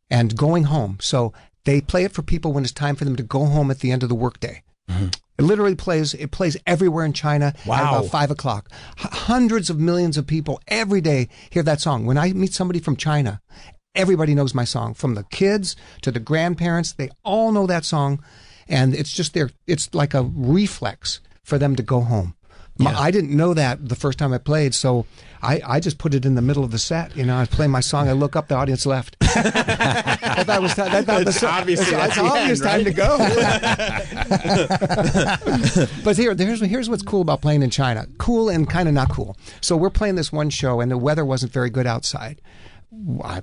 and "Going Home." So they play it for people when it's time for them to go home at the end of the workday. Mm-hmm. It literally plays everywhere in China at about 5 o'clock. Hundreds of millions of people every day hear that song. When I meet somebody from China, everybody knows my song. From the kids to the grandparents, they all know that song. And it's just it's like a reflex for them to go home. Yeah. I didn't know that the first time I played, so I just put it in the middle of the set. I was playing my song. I look up, the audience left. I thought it was it's obvious time to go. But here's what's cool about playing in China. Cool and kind of not cool. So we're playing this one show, and the weather wasn't very good outside. Why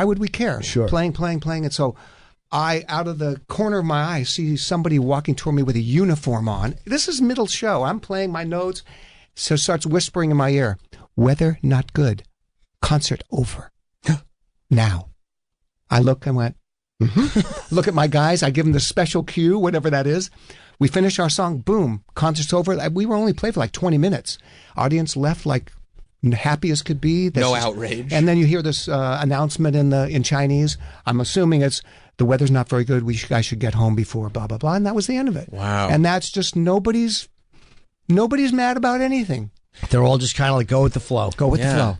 would we care? Sure. Playing. And so I, out of the corner of my eye, see somebody walking toward me with a uniform on. This is middle show. I'm playing my notes. So starts whispering in my ear, "Weather not good. Concert over. Now." I look and went, look at my guys. I give them the special cue, whatever that is. We finish our song. Boom. Concert's over. We were only played for like 20 minutes. Audience left like happy as could be. No outrage. And then you hear this announcement in Chinese. I'm assuming it's, "The weather's not very good. I should get home before blah, blah, blah." And that was the end of it. Wow. And that's just nobody's mad about anything. They're all just kind of like go with the flow. Go with the flow.